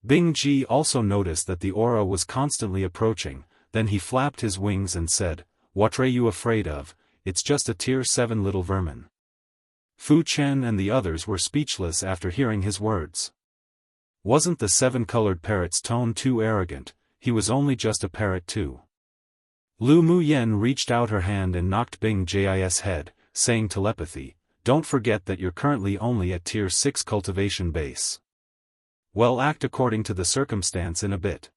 Bing Ji also noticed that the aura was constantly approaching, then he flapped his wings and said, "What are you afraid of? It's just a Tier 7 little vermin." Fu Chen and the others were speechless after hearing his words. Wasn't the seven-colored parrot's tone too arrogant? He was only just a parrot too. Lu Muyen reached out her hand and knocked Bing Ji's head, saying telepathy, "Don't forget that you're currently only at Tier 6 cultivation base. Well, act according to the circumstance in a bit.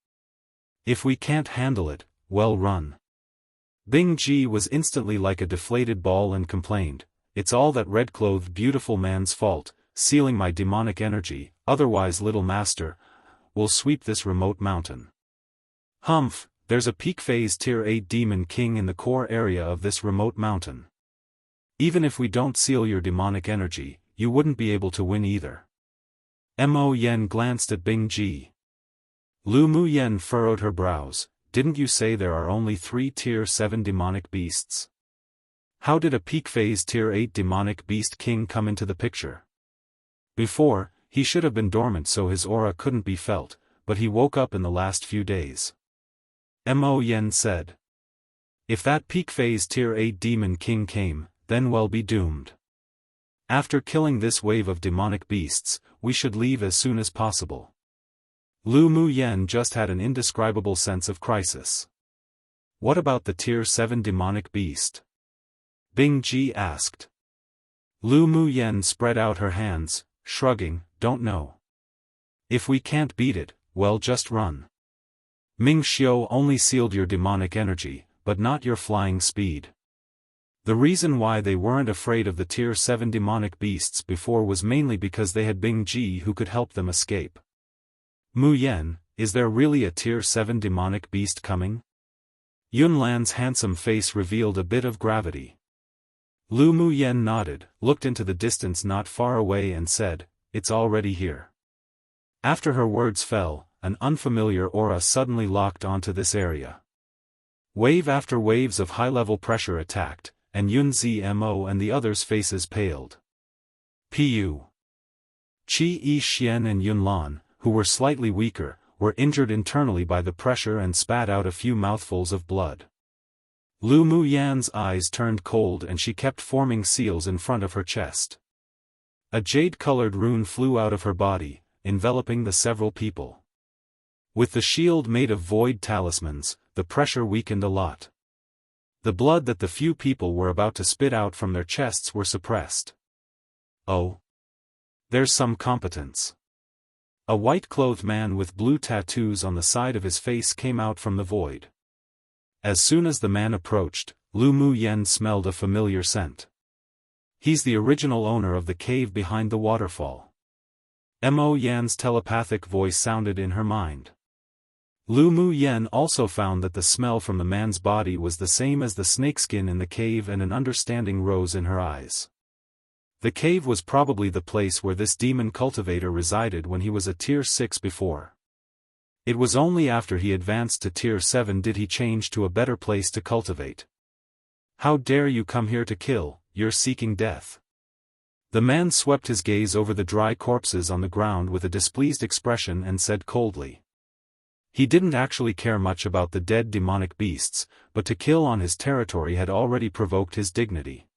If we can't handle it, well, run." Bing Ji was instantly like a deflated ball and complained, "It's all that red-clothed beautiful man's fault, sealing my demonic energy, otherwise little master, will sweep this remote mountain. Humph, there's a peak phase Tier 8 demon king in the core area of this remote mountain. Even if we don't seal your demonic energy, you wouldn't be able to win either." Mo Yen glanced at Bing Ji. Lu Muyen furrowed her brows. "Didn't you say there are only 3 Tier 7 demonic beasts? How did a peak phase Tier 8 demonic beast king come into the picture? Before, he should have been dormant so his aura couldn't be felt, but he woke up in the last few days." Mo Yen said. "If that peak phase Tier 8 demon king came, then we'll be doomed. After killing this wave of demonic beasts, we should leave as soon as possible." Lu Muyen just had an indescribable sense of crisis. "What about the Tier 7 demonic beast?" Bing Ji asked. Lu Muyen spread out her hands, shrugging, "Don't know. If we can't beat it, well, just run. Ming Xiu only sealed your demonic energy, but not your flying speed." The reason why they weren't afraid of the Tier 7 demonic beasts before was mainly because they had Bing Ji who could help them escape. "Muyen, is there really a Tier 7 demonic beast coming?" Yunlan's handsome face revealed a bit of gravity. Lu Muyen nodded, looked into the distance not far away and said, "It's already here." After her words fell, an unfamiliar aura suddenly locked onto this area. Wave after waves of high-level pressure attacked, and Yunzi Mo and the others' faces paled. Pu Qi Yi Xian and Yunlan, who were slightly weaker, were injured internally by the pressure and spat out a few mouthfuls of blood. Lu Muyan's eyes turned cold and she kept forming seals in front of her chest. A jade-colored rune flew out of her body, enveloping the several people. With the shield made of void talismans, the pressure weakened a lot. The blood that the few people were about to spit out from their chests were suppressed. "Oh. There's some competence." A white-clothed man with blue tattoos on the side of his face came out from the void. As soon as the man approached, Lu Muyen smelled a familiar scent. "He's the original owner of the cave behind the waterfall." Mo Yan's telepathic voice sounded in her mind. Lu Muyen also found that the smell from the man's body was the same as the snakeskin in the cave and an understanding rose in her eyes. The cave was probably the place where this demon cultivator resided when he was a Tier 6 before. It was only after he advanced to Tier 7 did he change to a better place to cultivate. "How dare you come here to kill, you're seeking death." The man swept his gaze over the dry corpses on the ground with a displeased expression and said coldly. He didn't actually care much about the dead demonic beasts, but to kill on his territory had already provoked his dignity.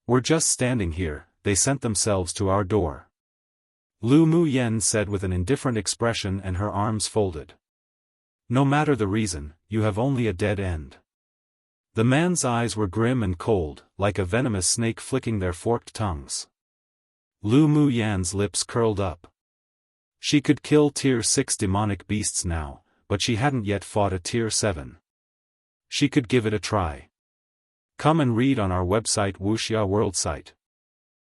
"We're just standing here, they sent themselves to our door." Lu Muyen said with an indifferent expression and her arms folded. "No matter the reason, you have only a dead end." The man's eyes were grim and cold, like a venomous snake flicking their forked tongues. Lu Muyen's lips curled up. She could kill Tier 6 demonic beasts now, but she hadn't yet fought a Tier 7. She could give it a try. Come and read on our website Wuxia World site.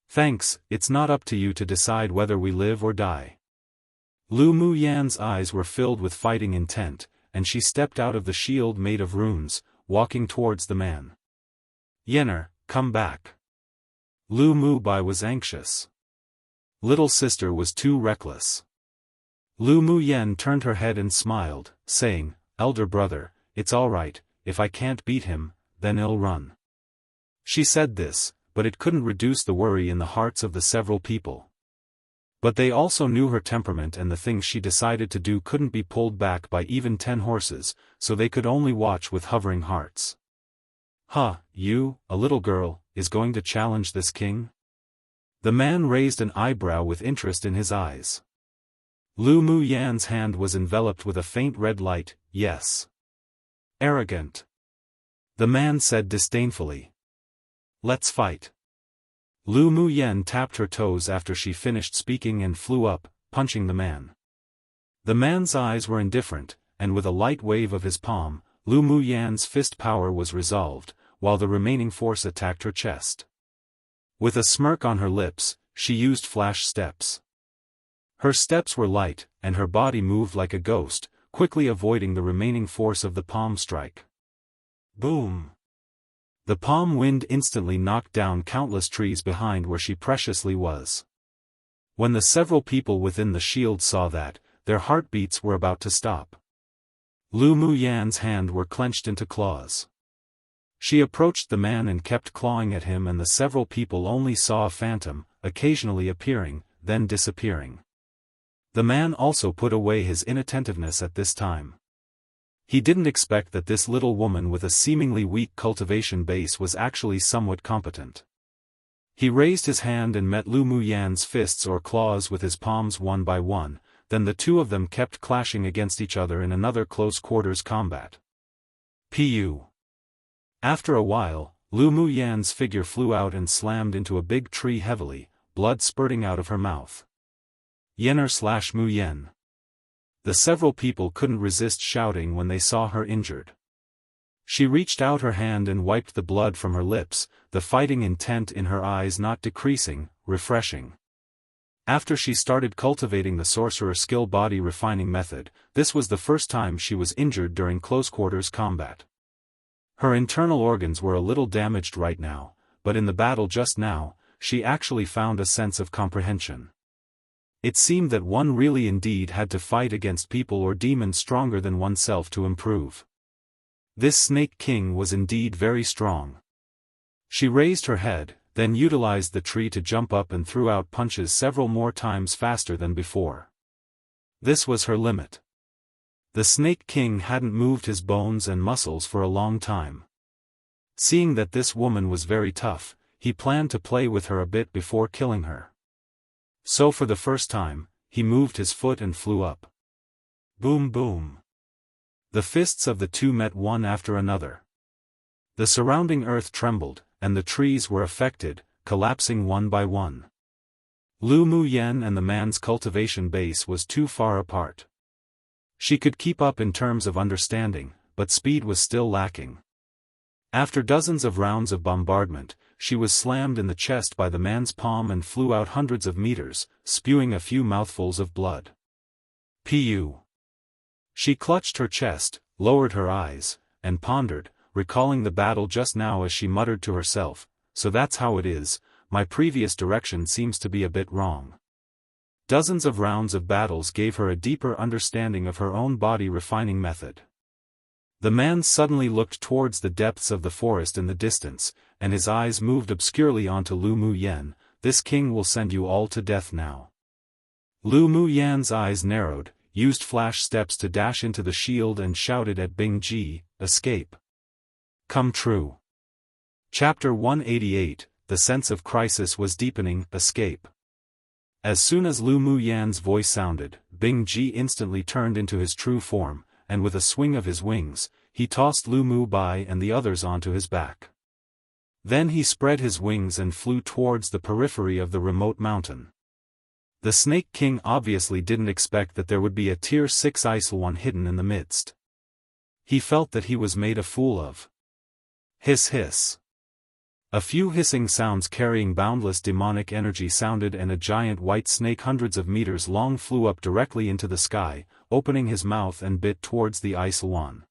Thanks, it's not up to you to decide whether we live or die. Lu Muyan's eyes were filled with fighting intent, and she stepped out of the shield made of runes, walking towards the man. "Yenner, come back." Lu Mubai was anxious. Little sister was too reckless. Lu Muyen turned her head and smiled, saying, "Elder brother, it's all right, if I can't beat him, then I'll run. She said this, but it couldn't reduce the worry in the hearts of the several people. But they also knew her temperament, and the things she decided to do couldn't be pulled back by even 10 horses, so they could only watch with hovering hearts. You, a little girl, is going to challenge this king? The man raised an eyebrow with interest in his eyes. Lu Mu Yan's hand was enveloped with a faint red light. Yes. Arrogant. The man said disdainfully. Let's fight. Lu Mu Yan tapped her toes after she finished speaking and flew up, punching the man. The man's eyes were indifferent, and with a light wave of his palm, Lu Mu Yan's fist power was resolved, while the remaining force attacked her chest. With a smirk on her lips, she used flash steps. Her steps were light, and her body moved like a ghost, quickly avoiding the remaining force of the palm strike. Boom! The palm wind instantly knocked down countless trees behind where she preciously was. When the several people within the shield saw that, their heartbeats were about to stop. Lu Mu Yan's hand were clenched into claws. She approached the man and kept clawing at him, and the several people only saw a phantom, occasionally appearing, then disappearing. The man also put away his inattentiveness at this time. He didn't expect that this little woman with a seemingly weak cultivation base was actually somewhat competent. He raised his hand and met Lu Mu Yan's fists or claws with his palms one by one, then the two of them kept clashing against each other in another close-quarters combat. Pu. After a while, Lu Mu Yan's figure flew out and slammed into a big tree heavily, blood spurting out of her mouth. Yener/Mu Yan. The several people couldn't resist shouting when they saw her injured. She reached out her hand and wiped the blood from her lips, the fighting intent in her eyes not decreasing, refreshing. After she started cultivating the sorcerer skill body refining method, this was the first time she was injured during close-quarters combat. Her internal organs were a little damaged right now, but in the battle just now, she actually found a sense of comprehension. It seemed that one really indeed had to fight against people or demons stronger than oneself to improve. This Snake King was indeed very strong. She raised her head, then utilized the tree to jump up and threw out punches several more times faster than before. This was her limit. The Snake King hadn't moved his bones and muscles for a long time. Seeing that this woman was very tough, he planned to play with her a bit before killing her. So for the first time, he moved his foot and flew up. Boom boom. The fists of the two met one after another. The surrounding earth trembled, and the trees were affected, collapsing one by one. Lu Mu Yan and the man's cultivation base was too far apart. She could keep up in terms of understanding, but speed was still lacking. After dozens of rounds of bombardment, she was slammed in the chest by the man's palm and flew out hundreds of meters, spewing a few mouthfuls of blood. Pu. She clutched her chest, lowered her eyes, and pondered, recalling the battle just now as she muttered to herself, "So that's how it is, my previous direction seems to be a bit wrong." Dozens of rounds of battles gave her a deeper understanding of her own body refining method. The man suddenly looked towards the depths of the forest in the distance, and his eyes moved obscurely onto Lu Mu Yan. "This king will send you all to death now." Lu Mu Yan's eyes narrowed, used flash steps to dash into the shield and shouted at Bing Ji, "Escape." Come true. Chapter 188, the sense of crisis was deepening. Escape. As soon as Lu Mu Yan's voice sounded, Bing Ji instantly turned into his true form, and with a swing of his wings, he tossed Lu Mu Bai and the others onto his back. Then he spread his wings and flew towards the periphery of the remote mountain. The Snake King obviously didn't expect that there would be a Tier 6 Ice-1 hidden in the midst. He felt that he was made a fool of. Hiss hiss. A few hissing sounds carrying boundless demonic energy sounded, and a giant white snake hundreds of meters long flew up directly into the sky, opening his mouth and bit towards the Ice-1.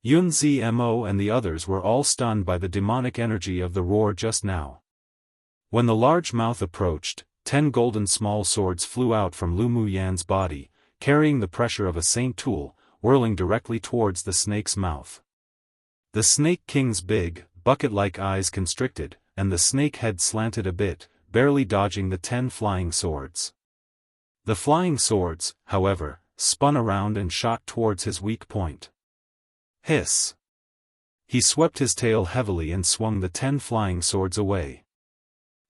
Yun Zmo and the others were all stunned by the demonic energy of the roar just now. When the large mouth approached, 10 golden small swords flew out from Lu Mu Yan's body, carrying the pressure of a saint tool, whirling directly towards the snake's mouth. The Snake King's big, bucket-like eyes constricted, and the snake head slanted a bit, barely dodging the 10 flying swords. The flying swords, however, spun around and shot towards his weak point. Hiss! He swept his tail heavily and swung the 10 flying swords away.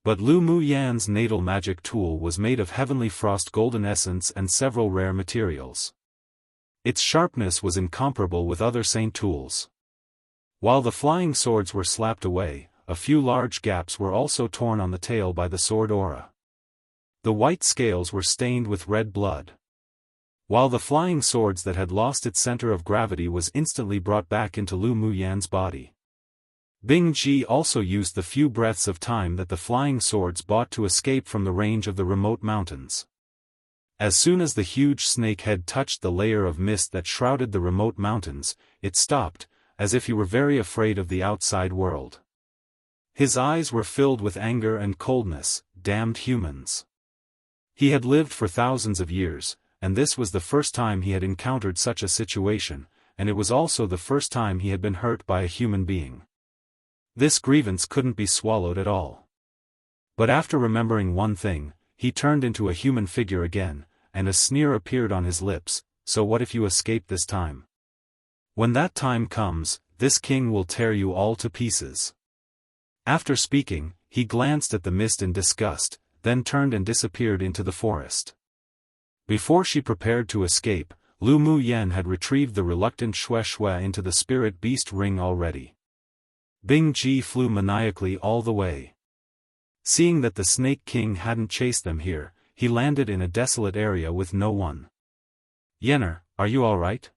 But Lu Mu Yan's natal magic tool was made of heavenly frost golden essence and several rare materials. Its sharpness was incomparable with other saint tools. While the flying swords were slapped away, a few large gaps were also torn on the tail by the sword aura. The white scales were stained with red blood. While the flying swords that had lost its center of gravity was instantly brought back into Lu Mu Yan's body. Bing Ji also used the few breaths of time that the flying swords bought to escape from the range of the remote mountains. As soon as the huge snake head touched the layer of mist that shrouded the remote mountains, it stopped, as if he were very afraid of the outside world. His eyes were filled with anger and coldness. Damned humans. He had lived for thousands of years, and this was the first time he had encountered such a situation, and it was also the first time he had been hurt by a human being. This grievance couldn't be swallowed at all. But after remembering one thing, he turned into a human figure again, and a sneer appeared on his lips. So what if you escape this time? When that time comes, this king will tear you all to pieces. After speaking, he glanced at the mist in disgust, then turned and disappeared into the forest. Before she prepared to escape, Lu Mu Yan had retrieved the reluctant Xue Xue into the spirit beast ring already. Bing Ji flew maniacally all the way. Seeing that the Snake King hadn't chased them here, he landed in a desolate area with no one. "Yenner, are you alright?"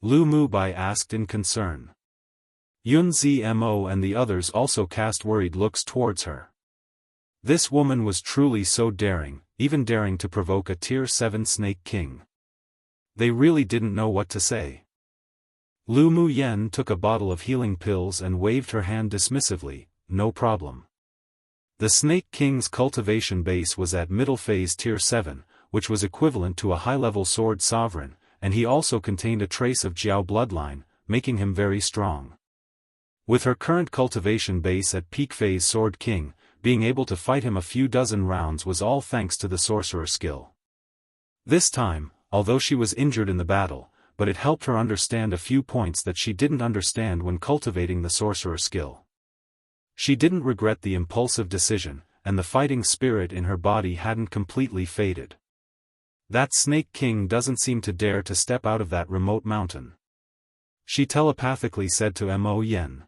Lu Mu Bai asked in concern. Yun Zmo and the others also cast worried looks towards her. This woman was truly so daring, even daring to provoke a Tier 7 Snake King. They really didn't know what to say. Lu Mu Yan took a bottle of healing pills and waved her hand dismissively. No problem. The Snake King's cultivation base was at middle phase Tier 7, which was equivalent to a high-level sword sovereign, and he also contained a trace of Jiao bloodline, making him very strong. With her current cultivation base at peak phase Sword King, being able to fight him a few dozen rounds was all thanks to the sorcerer skill. This time, although she was injured in the battle, but it helped her understand a few points that she didn't understand when cultivating the sorcerer skill. She didn't regret the impulsive decision, and the fighting spirit in her body hadn't completely faded. That Snake King doesn't seem to dare to step out of that remote mountain. She telepathically said to Mo Yan.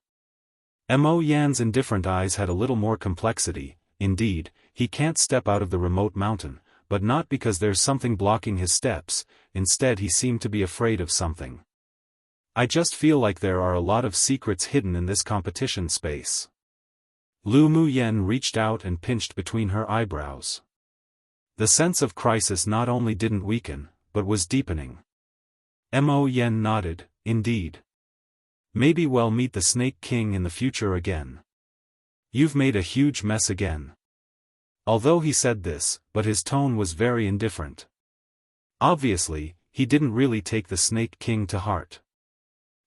Mo Yan's indifferent eyes had a little more complexity. Indeed, he can't step out of the remote mountain, but not because there's something blocking his steps. Instead he seemed to be afraid of something. I just feel like there are a lot of secrets hidden in this competition space. Lu Mu Yan reached out and pinched between her eyebrows. The sense of crisis not only didn't weaken, but was deepening. Mo Yan nodded. Indeed. Maybe we'll meet the Snake King in the future again. You've made a huge mess again. Although he said this, but his tone was very indifferent. Obviously, he didn't really take the Snake King to heart.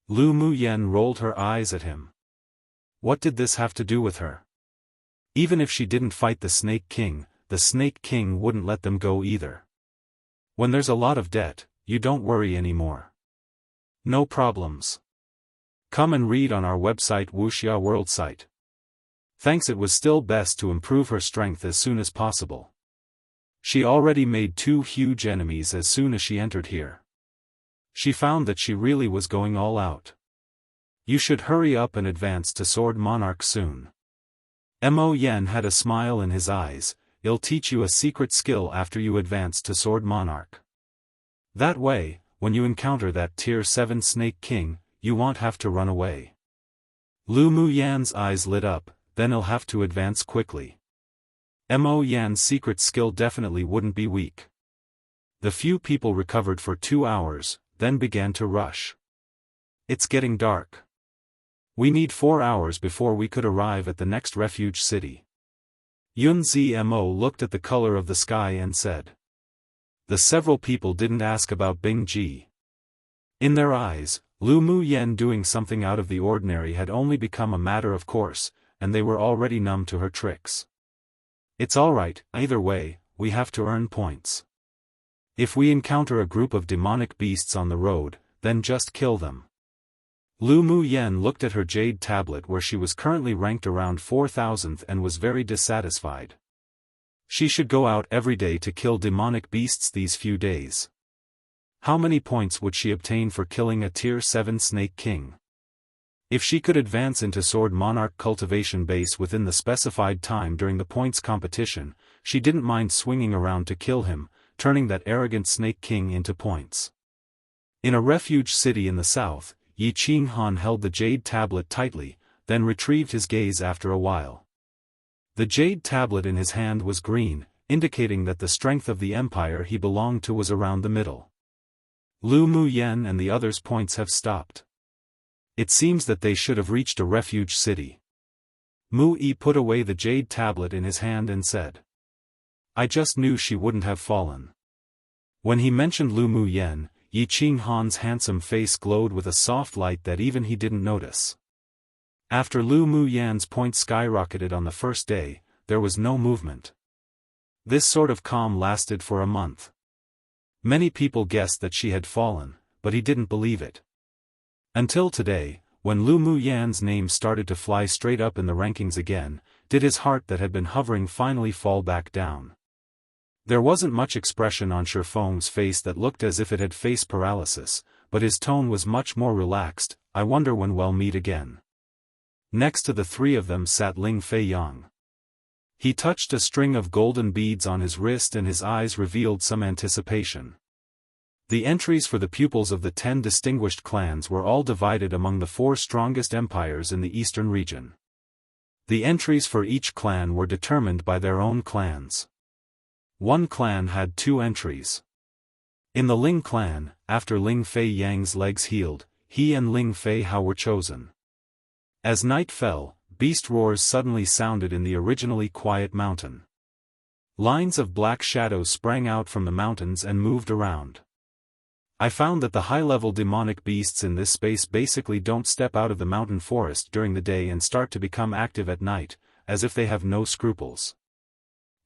Lu Mu Yan rolled her eyes at him. What did this have to do with her? Even if she didn't fight the Snake King wouldn't let them go either. When there's a lot of debt, you don't worry anymore. No problems. Come and read on our website Wuxia World site. Thanks. It was still best to improve her strength as soon as possible. She already made 2 huge enemies as soon as she entered here. She found that she really was going all out. You should hurry up and advance to Sword Monarch soon. Mo Yan had a smile in his eyes. It'll teach you a secret skill after you advance to Sword Monarch. That way, when you encounter that Tier 7 Snake King, you won't have to run away. Lu Mu Yan's eyes lit up. Then he'll have to advance quickly. Mo Yan's secret skill definitely wouldn't be weak. The few people recovered for 2 hours, then began to rush. It's getting dark. We need 4 hours before we could arrive at the next refuge city. Yun Zmo looked at the color of the sky and said. The several people didn't ask about Bing Ji. In their eyes, Lu Mu Yen doing something out of the ordinary had only become a matter of course, and they were already numb to her tricks. It's alright, either way, we have to earn points. If we encounter a group of demonic beasts on the road, then just kill them. Lu Mu Yen looked at her jade tablet where she was currently ranked around 4,000th and was very dissatisfied. She should go out every day to kill demonic beasts these few days. How many points would she obtain for killing a Tier 7 Snake King? If she could advance into Sword Monarch cultivation base within the specified time during the points competition, she didn't mind swinging around to kill him, turning that arrogant Snake King into points. In a refuge city in the south, Yi Qinghan held the jade tablet tightly, then retrieved his gaze after a while. The jade tablet in his hand was green, indicating that the strength of the empire he belonged to was around the middle. Lu Mu Yen and the others' points have stopped. It seems that they should have reached a refuge city. Mu Yi put away the jade tablet in his hand and said, I just knew she wouldn't have fallen. When he mentioned Lu Mu Yen, Yi Qinghan's handsome face glowed with a soft light that even he didn't notice. After Lu Mu Yan's points skyrocketed on the first day, there was no movement. This sort of calm lasted for a month. Many people guessed that she had fallen, but he didn't believe it. Until today, when Lu Mu Yan's name started to fly straight up in the rankings again, did his heart that had been hovering finally fall back down. There wasn't much expression on Xiaofan's face that looked as if it had face paralysis, but his tone was much more relaxed. I wonder when we'll meet again. Next to the three of them sat Ling Fei Yang. He touched a string of golden beads on his wrist and his eyes revealed some anticipation. The entries for the pupils of the 10 distinguished clans were all divided among the 4 strongest empires in the eastern region. The entries for each clan were determined by their own clans. One clan had 2 entries. In the Ling clan, after Ling Fei Yang's legs healed, he and Ling Fei Hao were chosen. As night fell, beast roars suddenly sounded in the originally quiet mountain. Lines of black shadows sprang out from the mountains and moved around. I found that the high-level demonic beasts in this space basically don't step out of the mountain forest during the day and start to become active at night, as if they have no scruples.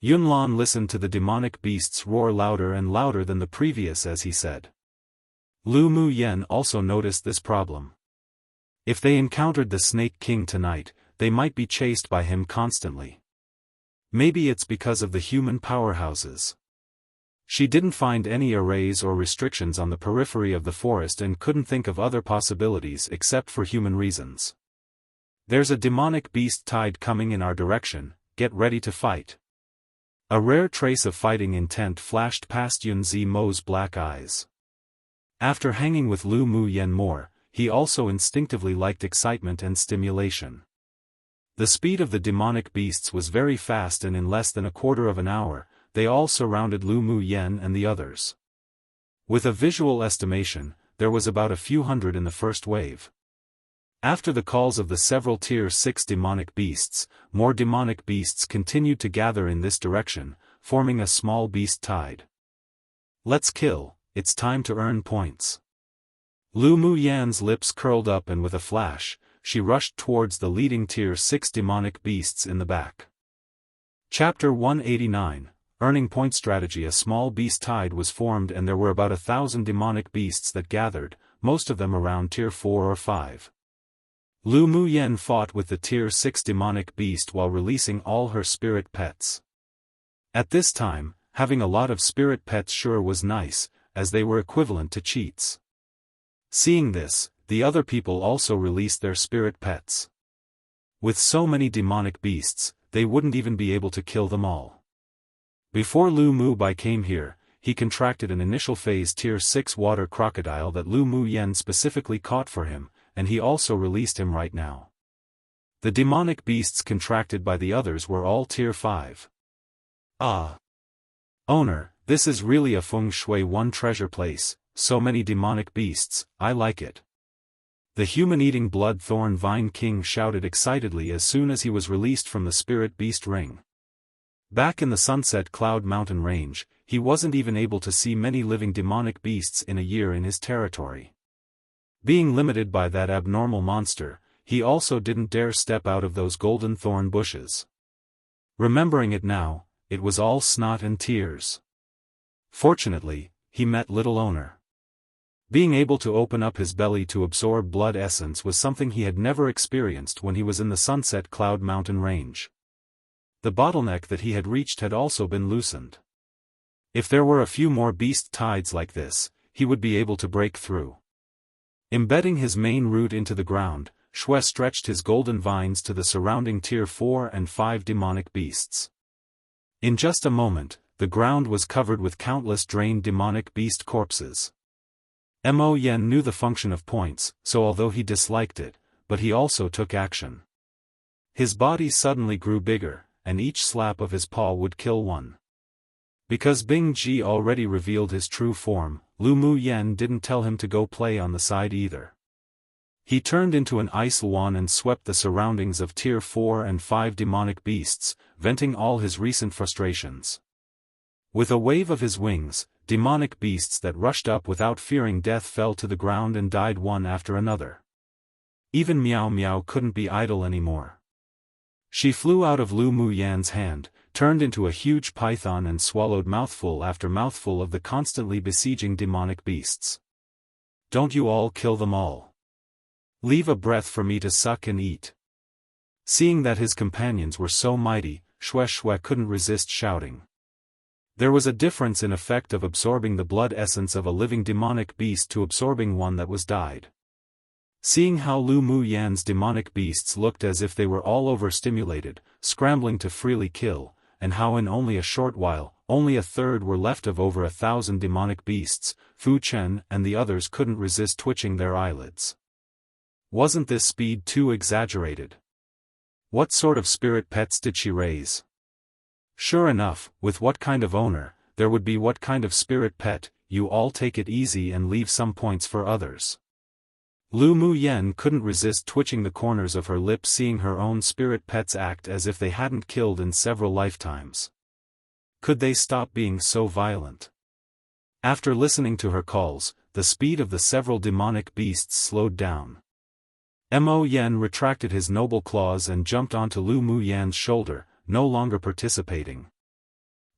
Yunlan listened to the demonic beasts roar louder and louder than the previous as he said. Lu Mu Yen also noticed this problem. If they encountered the Snake King tonight, they might be chased by him constantly. Maybe it's because of the human powerhouses. She didn't find any arrays or restrictions on the periphery of the forest and couldn't think of other possibilities except for human reasons. There's a demonic beast tide coming in our direction, get ready to fight. A rare trace of fighting intent flashed past Yun Zimo's black eyes. After hanging with Lu Mu Yen more, he also instinctively liked excitement and stimulation. The speed of the demonic beasts was very fast and in less than a quarter of an hour, they all surrounded Lu Mu Yen and the others. With a visual estimation, there was about a few hundred in the first wave. After the calls of the several Tier 6 demonic beasts, more demonic beasts continued to gather in this direction, forming a small beast tide. Let's kill, it's time to earn points. Lu Mu Yan's lips curled up and with a flash, she rushed towards the leading Tier 6 demonic beasts in the back. Chapter 189, Earning Point Strategy. A small beast tide was formed and there were about 1,000 demonic beasts that gathered, most of them around Tier 4 or 5. Lu Mu Yen fought with the Tier 6 demonic beast while releasing all her spirit pets. At this time, having a lot of spirit pets sure was nice, as they were equivalent to cheats. Seeing this, the other people also released their spirit pets. With so many demonic beasts, they wouldn't even be able to kill them all. Before Lu Mu Bai came here, he contracted an initial phase Tier 6 water crocodile that Lu Mu Yen specifically caught for him, and he also released him right now. The demonic beasts contracted by the others were all Tier 5. Ah! Owner, this is really a Feng Shui 1 treasure place, so many demonic beasts, I like it. The human-eating blood thorn vine king shouted excitedly as soon as he was released from the spirit beast ring. Back in the Sunset Cloud Mountain range, he wasn't even able to see many living demonic beasts in a year in his territory. Being limited by that abnormal monster, he also didn't dare step out of those golden thorn bushes. Remembering it now, it was all snot and tears. Fortunately, he met Little Owner. Being able to open up his belly to absorb blood essence was something he had never experienced when he was in the Sunset Cloud Mountain range. The bottleneck that he had reached had also been loosened. If there were a few more beast tides like this, he would be able to break through. Embedding his main root into the ground, Xue stretched his golden vines to the surrounding Tier 4 and 5 demonic beasts. In just a moment, the ground was covered with countless drained demonic beast corpses. Mo Yen knew the function of points, so although he disliked it, but he also took action. His body suddenly grew bigger, and each slap of his paw would kill one. Because Bing Ji already revealed his true form, Lu Mu Yen didn't tell him to go play on the side either. He turned into an ice swan and swept the surroundings of Tier 4 and 5 demonic beasts, venting all his recent frustrations. With a wave of his wings, demonic beasts that rushed up without fearing death fell to the ground and died one after another. Even Meow Meow couldn't be idle anymore. She flew out of Lu Mu Yan's hand, turned into a huge python and swallowed mouthful after mouthful of the constantly besieging demonic beasts. Don't you all kill them all. Leave a breath for me to suck and eat. Seeing that his companions were so mighty, Xue couldn't resist shouting. There was a difference in effect of absorbing the blood essence of a living demonic beast to absorbing one that was died. Seeing how Lu Mu Yan's demonic beasts looked as if they were all overstimulated, scrambling to freely kill, and how in only a short while, only a third were left of over 1,000 demonic beasts, Fu Chen and the others couldn't resist twitching their eyelids. Wasn't this speed too exaggerated? What sort of spirit pets did she raise? Sure enough, with what kind of owner, there would be what kind of spirit pet. You all take it easy and leave some points for others. Lu Mu Yen couldn't resist twitching the corners of her lips seeing her own spirit pets act as if they hadn't killed in several lifetimes. Could they stop being so violent? After listening to her calls, the speed of the several demonic beasts slowed down. Mo Yen retracted his noble claws and jumped onto Lu Mu Yan's shoulder, no longer participating.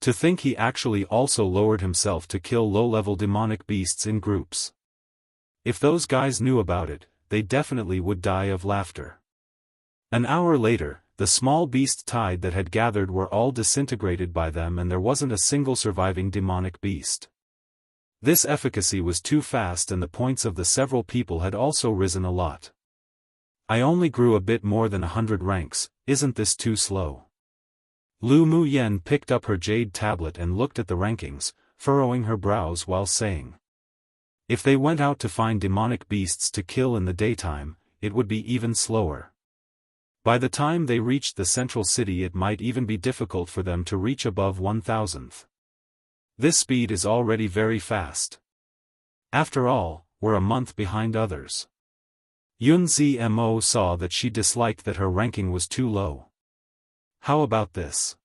To think he actually also lowered himself to kill low-level demonic beasts in groups. If those guys knew about it, they definitely would die of laughter. An hour later, the small beast tide that had gathered were all disintegrated by them and there wasn't a single surviving demonic beast. This efficacy was too fast and the points of the several people had also risen a lot. I only grew a bit more than 100 ranks, isn't this too slow? Lu Mu Yen picked up her jade tablet and looked at the rankings, furrowing her brows while saying. If they went out to find demonic beasts to kill in the daytime, it would be even slower. By the time they reached the central city it might even be difficult for them to reach above 1,000th. This speed is already very fast. After all, we're a month behind others. Yun Zmo saw that she disliked that her ranking was too low. How about this?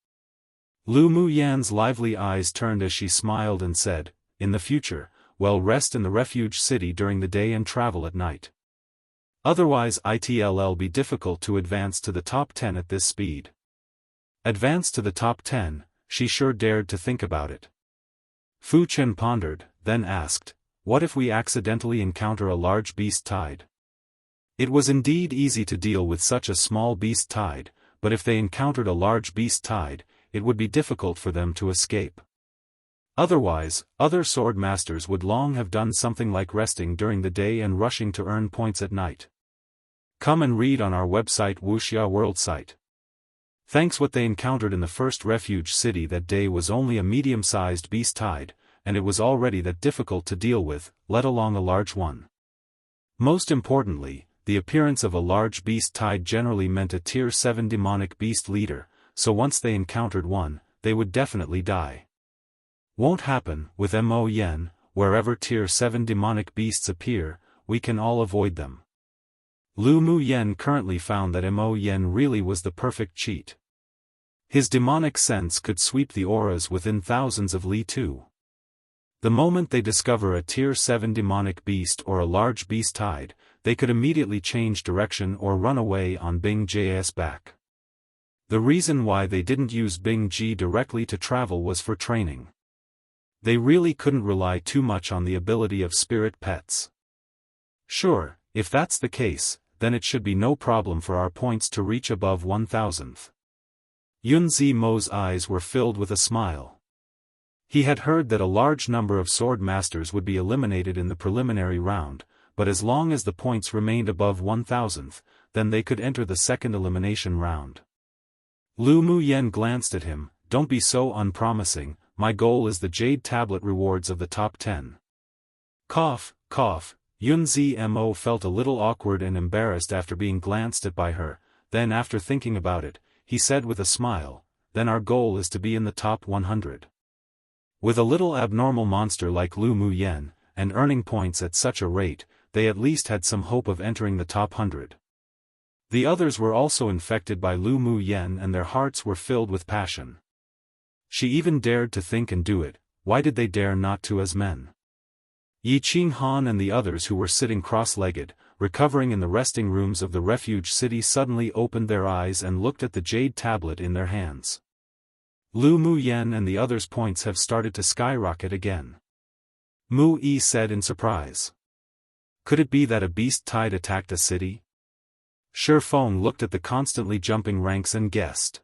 Lu Mu Yan's lively eyes turned as she smiled and said, in the future, well, rest in the refuge city during the day and travel at night. Otherwise it'll be difficult to advance to the top 10 at this speed. Advance to the top 10, she sure dared to think about it. Fu Chen pondered, then asked, what if we accidentally encounter a large beast tide? It was indeed easy to deal with such a small beast tide, but if they encountered a large beast tide, it would be difficult for them to escape. Otherwise, other sword masters would long have done something like resting during the day and rushing to earn points at night. Come and read on our website Wuxia World site. Thanks. What they encountered in the first refuge city that day was only a medium-sized beast tide, and it was already that difficult to deal with, let alone a large one. Most importantly, the appearance of a large beast tide generally meant a Tier 7 demonic beast leader, so once they encountered one, they would definitely die. Won't happen with Mo Yen. Wherever Tier 7 demonic beasts appear, we can all avoid them. Lu Mu Yen currently found that Mo Yen really was the perfect cheat. His demonic sense could sweep the auras within thousands of li too. The moment they discover a Tier 7 demonic beast or a large beast tide, they could immediately change direction or run away on Bing J's back. The reason why they didn't use Bing Ji directly to travel was for training. They really couldn't rely too much on the ability of spirit pets. Sure, if that's the case, then it should be no problem for our points to reach above 1000th. Yun Zimo's eyes were filled with a smile. He had heard that a large number of sword masters would be eliminated in the preliminary round, but as long as the points remained above 1000th, then they could enter the second elimination round. Lu Muyen glanced at him. Don't be so unpromising, my goal is the Jade Tablet rewards of the top 10. Cough, cough, Yun Zmo felt a little awkward and embarrassed after being glanced at by her, then after thinking about it, he said with a smile, then our goal is to be in the top 100. With a little abnormal monster like Lu Muyen, and earning points at such a rate, they at least had some hope of entering the top 100. The others were also infected by Lu Muyen and their hearts were filled with passion. She even dared to think and do it. Why did they dare not to as men? Yi Qinghan and the others who were sitting cross-legged, recovering in the resting rooms of the refuge city suddenly opened their eyes and looked at the jade tablet in their hands. Lu Muyen and the others' points have started to skyrocket again. Mu Yi said in surprise. Could it be that a beast tide attacked a city? Xiaofan looked at the constantly jumping ranks and guessed.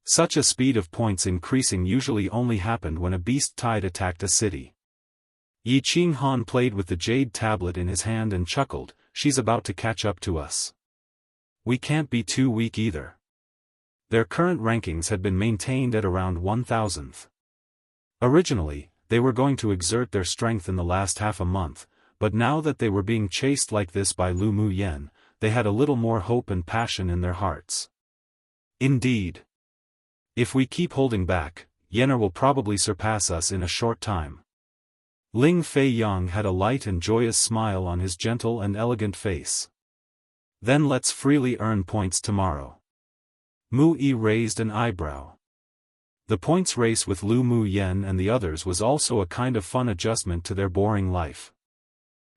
Such a speed of points increasing usually only happened when a beast tide attacked a city. Yi Qinghan played with the jade tablet in his hand and chuckled, she's about to catch up to us. We can't be too weak either. Their current rankings had been maintained at around 1000th. Originally, they were going to exert their strength in the last half a month, but now that they were being chased like this by Lu Muyen, they had a little more hope and passion in their hearts. Indeed. If we keep holding back, Yenner will probably surpass us in a short time. Ling Fei Yang had a light and joyous smile on his gentle and elegant face. Then let's freely earn points tomorrow. Mu Yi raised an eyebrow. The points race with Lu Muyen and the others was also a kind of fun adjustment to their boring life.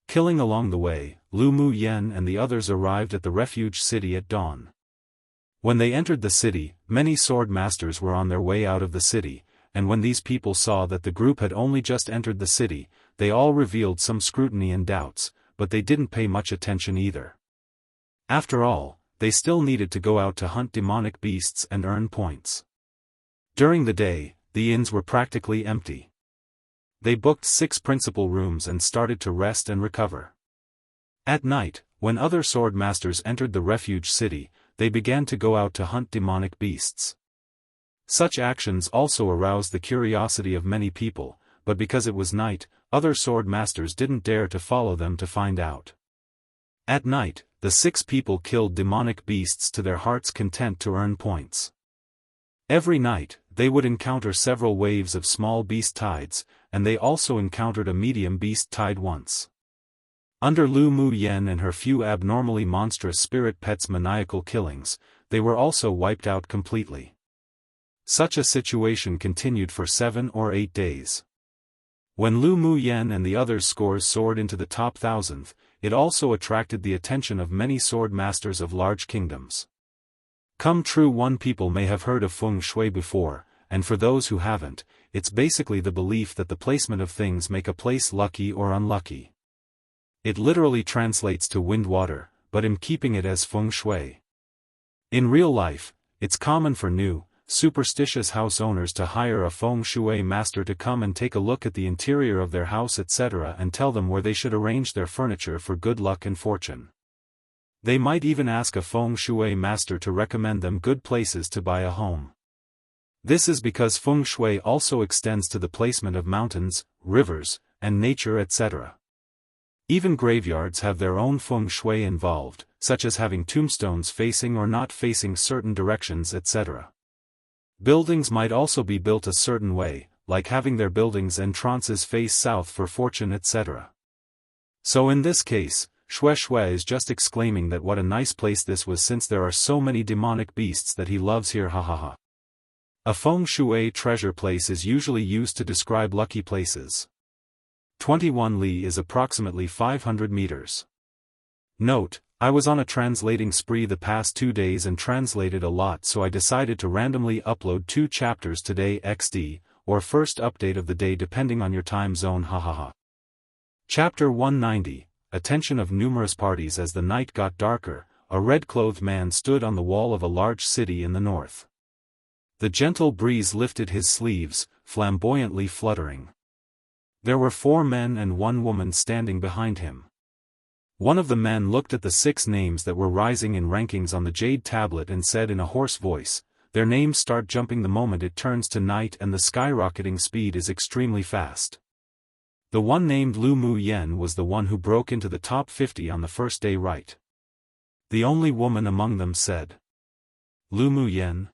Killing along the way, Lu Muyen and the others arrived at the refuge city at dawn. When they entered the city, many sword masters were on their way out of the city, and when these people saw that the group had only just entered the city, they all revealed some scrutiny and doubts, but they didn't pay much attention either. After all, they still needed to go out to hunt demonic beasts and earn points. During the day, the inns were practically empty. They booked 6 principal rooms and started to rest and recover. At night, when other sword masters entered the refuge city, they began to go out to hunt demonic beasts. Such actions also aroused the curiosity of many people, but because it was night, other sword masters didn't dare to follow them to find out. At night, the 6 people killed demonic beasts to their heart's content to earn points. Every night, they would encounter several waves of small beast tides, and they also encountered a medium beast tide once. Under Lu Muyen and her few abnormally monstrous spirit pets' maniacal killings, they were also wiped out completely. Such a situation continued for 7 or 8 days. When Lu Muyen and the others' scores soared into the top 1000th, it also attracted the attention of many sword masters of large kingdoms. Come true, one people may have heard of feng shui before, and for those who haven't, it's basically the belief that the placement of things make a place lucky or unlucky. It literally translates to wind-water, but I'm keeping it as feng shui. In real life, it's common for new, superstitious house owners to hire a feng shui master to come and take a look at the interior of their house etc. and tell them where they should arrange their furniture for good luck and fortune. They might even ask a feng shui master to recommend them good places to buy a home. This is because feng shui also extends to the placement of mountains, rivers, and nature etc. Even graveyards have their own feng shui involved, such as having tombstones facing or not facing certain directions etc. Buildings might also be built a certain way, like having their buildings' entrances face south for fortune etc. So in this case, Xue Xue is just exclaiming that what a nice place this was since there are so many demonic beasts that he loves here, ha ha ha. A feng shui treasure place is usually used to describe lucky places. 21 li is approximately 500 meters. Note, I was on a translating spree the past 2 days and translated a lot, so I decided to randomly upload 2 chapters today XD, or first update of the day depending on your time zone, hahaha. Chapter 190, Attention of numerous parties. As the night got darker, a red-clothed man stood on the wall of a large city in the north. The gentle breeze lifted his sleeves, flamboyantly fluttering. There were 4 men and 1 woman standing behind him. One of the men looked at the 6 names that were rising in rankings on the jade tablet and said in a hoarse voice, "Their names start jumping the moment it turns to night, and the skyrocketing speed is extremely fast." The one named Lu Mu Yen was the one who broke into the top 50 on the first day, right? The only woman among them said, "Lu Mu Yen?"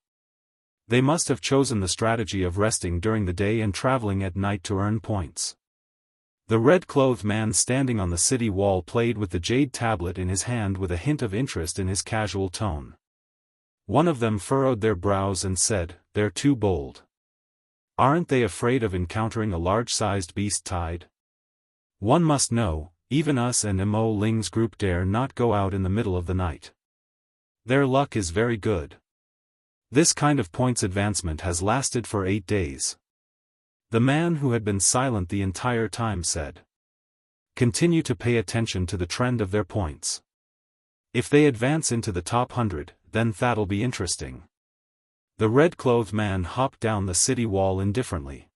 They must have chosen the strategy of resting during the day and traveling at night to earn points. The red-clothed man standing on the city wall played with the jade tablet in his hand with a hint of interest in his casual tone. One of them furrowed their brows and said, "They're too bold. Aren't they afraid of encountering a large-sized beast tide? One must know, even us and Mo Ling's group dare not go out in the middle of the night. Their luck is very good. This kind of points advancement has lasted for 8 days. The man who had been silent the entire time said, "Continue to pay attention to the trend of their points. If they advance into the top 100, then that'll be interesting." The red-clothed man hopped down the city wall indifferently.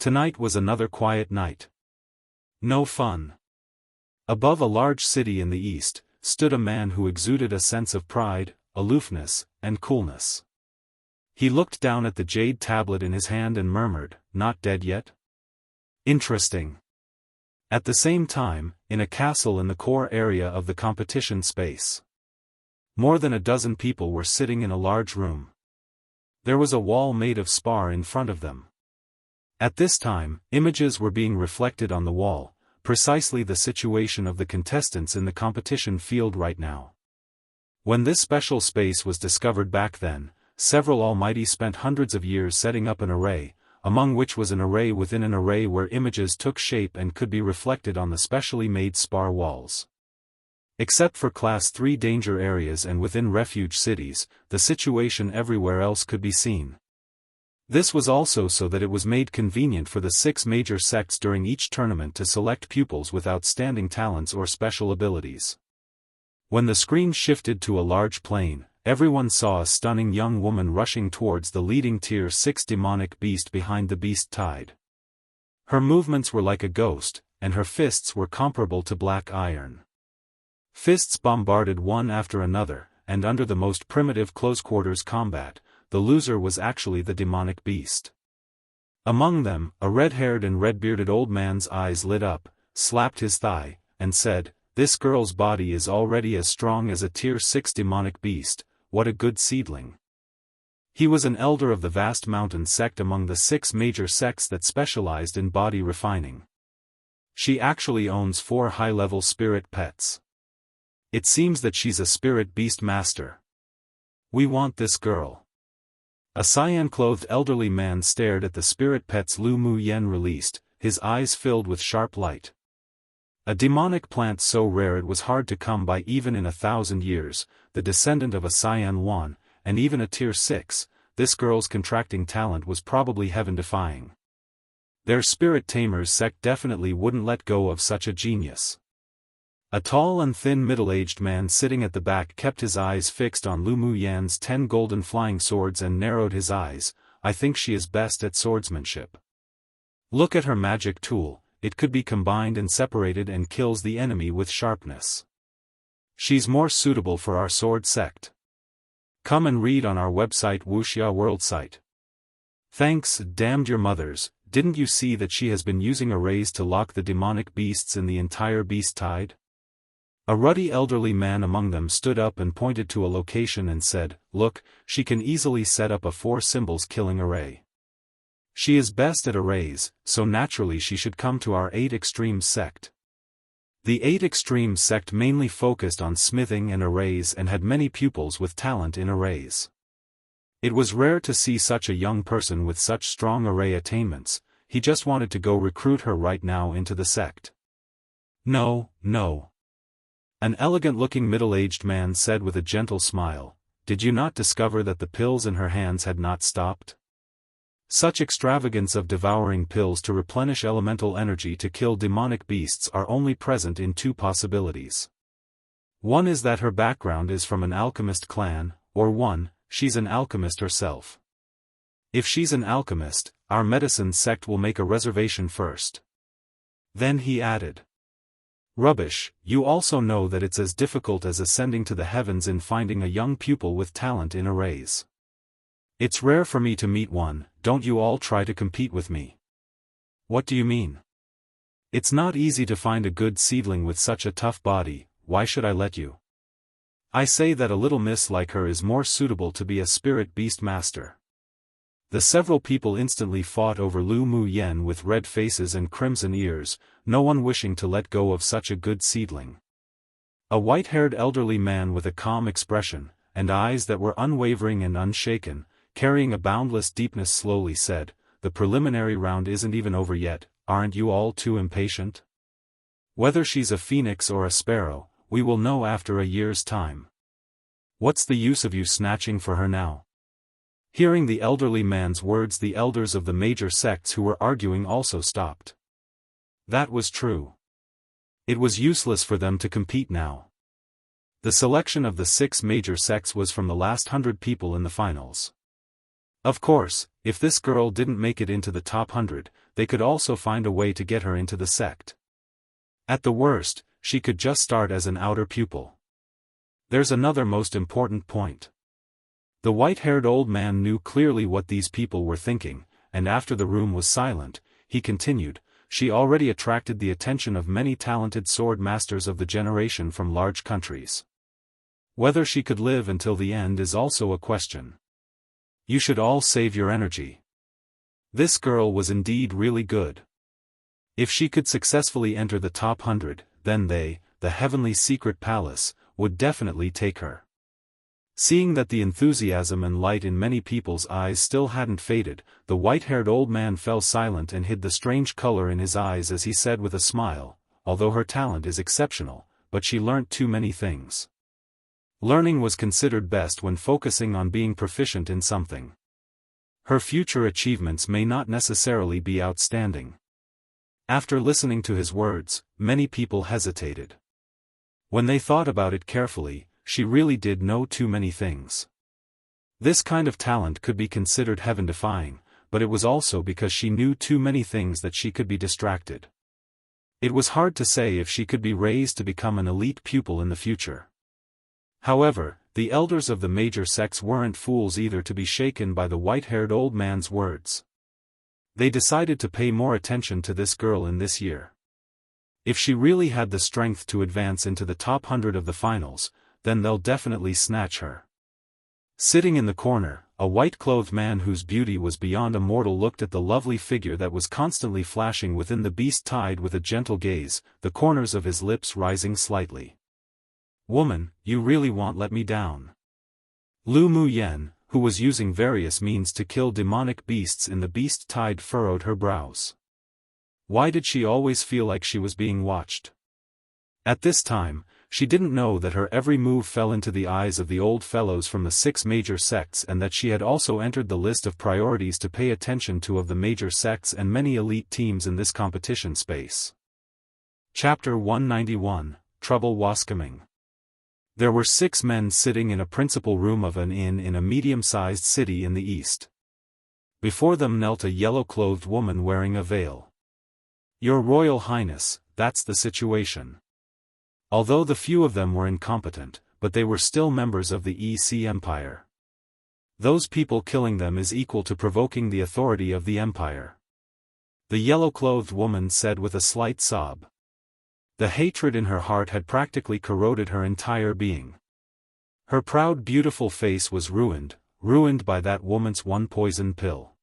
Tonight was another quiet night. No fun. Above a large city in the east, stood a man who exuded a sense of pride, aloofness, and coolness. He looked down at the jade tablet in his hand and murmured, "Not dead yet? Interesting." At the same time, in a castle in the core area of the competition space, more than a dozen people were sitting in a large room. There was a wall made of spar in front of them. At this time, images were being reflected on the wall, precisely the situation of the contestants in the competition field right now. When this special space was discovered back then, several almighty spent hundreds of years setting up an array, among which was an array within an array where images took shape and could be reflected on the specially made spar walls. Except for Class 3 danger areas and within refuge cities, the situation everywhere else could be seen. This was also so that it was made convenient for the 6 major sects during each tournament to select pupils with outstanding talents or special abilities. When the screen shifted to a large plain, everyone saw a stunning young woman rushing towards the leading Tier 6 demonic beast behind the beast tide. Her movements were like a ghost, and her fists were comparable to black iron. Fists bombarded one after another, and under the most primitive close-quarters combat, the loser was actually the demonic beast. Among them, a red-haired and red-bearded old man's eyes lit up, slapped his thigh, and said, "This girl's body is already as strong as a Tier 6 demonic beast. What a good seedling." He was an elder of the vast mountain sect among the 6 major sects that specialized in body refining. She actually owns 4 high-level spirit pets. It seems that she's a spirit beast master. We want this girl. A cyan-clothed elderly man stared at the spirit pets Lu Mu Yen released, his eyes filled with sharp light. A demonic plant so rare it was hard to come by even in 1,000 years, the descendant of a Cyan Wan, and even a Tier 6, this girl's contracting talent was probably heaven-defying. Their spirit tamers sect definitely wouldn't let go of such a genius. A tall and thin middle-aged man sitting at the back kept his eyes fixed on Lu Mu Yan's 10 golden flying swords and narrowed his eyes. "I think she is best at swordsmanship. Look at her magic tool. It could be combined and separated and kills the enemy with sharpness. She's more suitable for our sword sect. Come and read on our website Wuxia World site." "Thanks, damned your mothers, didn't you see that she has been using arrays to lock the demonic beasts in the entire beast tide?" A ruddy elderly man among them stood up and pointed to a location and said, "Look, she can easily set up a 4 symbols killing array. She is best at arrays, so naturally she should come to our 8 Extremes sect." The 8 Extremes sect mainly focused on smithing and arrays and had many pupils with talent in arrays. It was rare to see such a young person with such strong array attainments. he just wanted to go recruit her right now into the sect. No, no. An elegant-looking middle-aged man said with a gentle smile, "Did you not discover that the pills in her hands had not stopped? Such extravagance of devouring pills to replenish elemental energy to kill demonic beasts are only present in two possibilities. One is that her background is from an alchemist clan, or one, she's an alchemist herself. If she's an alchemist, our medicine sect will make a reservation first." Then he added, "Rubbish, you also know that it's as difficult as ascending to the heavens in finding a young pupil with talent in arrays. It's rare for me to meet one, don't you all try to compete with me." "What do you mean? It's not easy to find a good seedling with such a tough body, why should I let you? I say that a little miss like her is more suitable to be a spirit beast master." The several people instantly fought over Lu Mu Yen with red faces and crimson ears, no one wishing to let go of such a good seedling. A white-haired elderly man with a calm expression, and eyes that were unwavering and unshaken, carrying a boundless deepness slowly said, "The preliminary round isn't even over yet, aren't you all too impatient? Whether she's a phoenix or a sparrow, we will know after a year's time. What's the use of you snatching for her now?" Hearing the elderly man's words, the elders of the major sects who were arguing also stopped. That was true. It was useless for them to compete now. The selection of the 6 major sects was from the last 100 people in the finals. Of course, if this girl didn't make it into the top 100, they could also find a way to get her into the sect. At the worst, she could just start as an outer pupil. There's another most important point. The white-haired old man knew clearly what these people were thinking, and after the room was silent, he continued, "She already attracted the attention of many talented sword masters of the generation from large countries. Whether she could live until the end is also a question. You should all save your energy. This girl was indeed really good. If she could successfully enter the top 100, then they, the Heavenly Secret Palace, would definitely take her." Seeing that the enthusiasm and light in many people's eyes still hadn't faded, the white-haired old man fell silent and hid the strange color in his eyes as he said with a smile, "Although her talent is exceptional, but she learnt too many things. Learning was considered best when focusing on being proficient in something. Her future achievements may not necessarily be outstanding." After listening to his words, many people hesitated. When they thought about it carefully, she really did know too many things. This kind of talent could be considered heaven-defying, but it was also because she knew too many things that she could be distracted. It was hard to say if she could be raised to become an elite pupil in the future. However, the elders of the major sects weren't fools either to be shaken by the white-haired old man's words. They decided to pay more attention to this girl in this year. If she really had the strength to advance into the top 100 of the finals, then they'll definitely snatch her. Sitting in the corner, a white-clothed man whose beauty was beyond a mortal looked at the lovely figure that was constantly flashing within the beast tide with a gentle gaze, the corners of his lips rising slightly. "Woman, you really won't let me down." Lu Mu Yen, who was using various means to kill demonic beasts in the beast tide, furrowed her brows. Why did she always feel like she was being watched? At this time, she didn't know that her every move fell into the eyes of the old fellows from the 6 major sects and that she had also entered the list of priorities to pay attention to of the major sects and many elite teams in this competition space. Chapter 191, Trouble Was Coming. There were 6 men sitting in a principal room of an inn in a medium-sized city in the east. Before them knelt a yellow-clothed woman wearing a veil. "Your Royal Highness, that's the situation." Although the few of them were incompetent, but they were still members of the EC Empire. Those people killing them is equal to provoking the authority of the Empire. The yellow-clothed woman said with a slight sob. The hatred in her heart had practically corroded her entire being. Her proud beautiful face was ruined by that woman's one poison pill.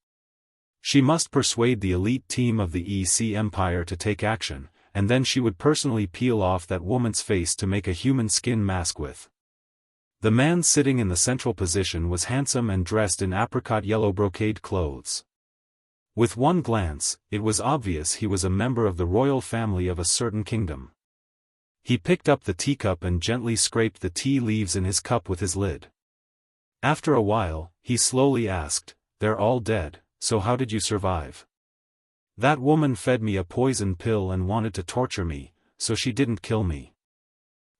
She must persuade the elite team of the EC Empire to take action, and then she would personally peel off that woman's face to make a human skin mask with. The man sitting in the central position was handsome and dressed in apricot yellow brocade clothes. With one glance, it was obvious he was a member of the royal family of a certain kingdom. He picked up the teacup and gently scraped the tea leaves in his cup with his lid. After a while, he slowly asked, "They're all dead, so how did you survive?" "That woman fed me a poison pill and wanted to torture me, so she didn't kill me."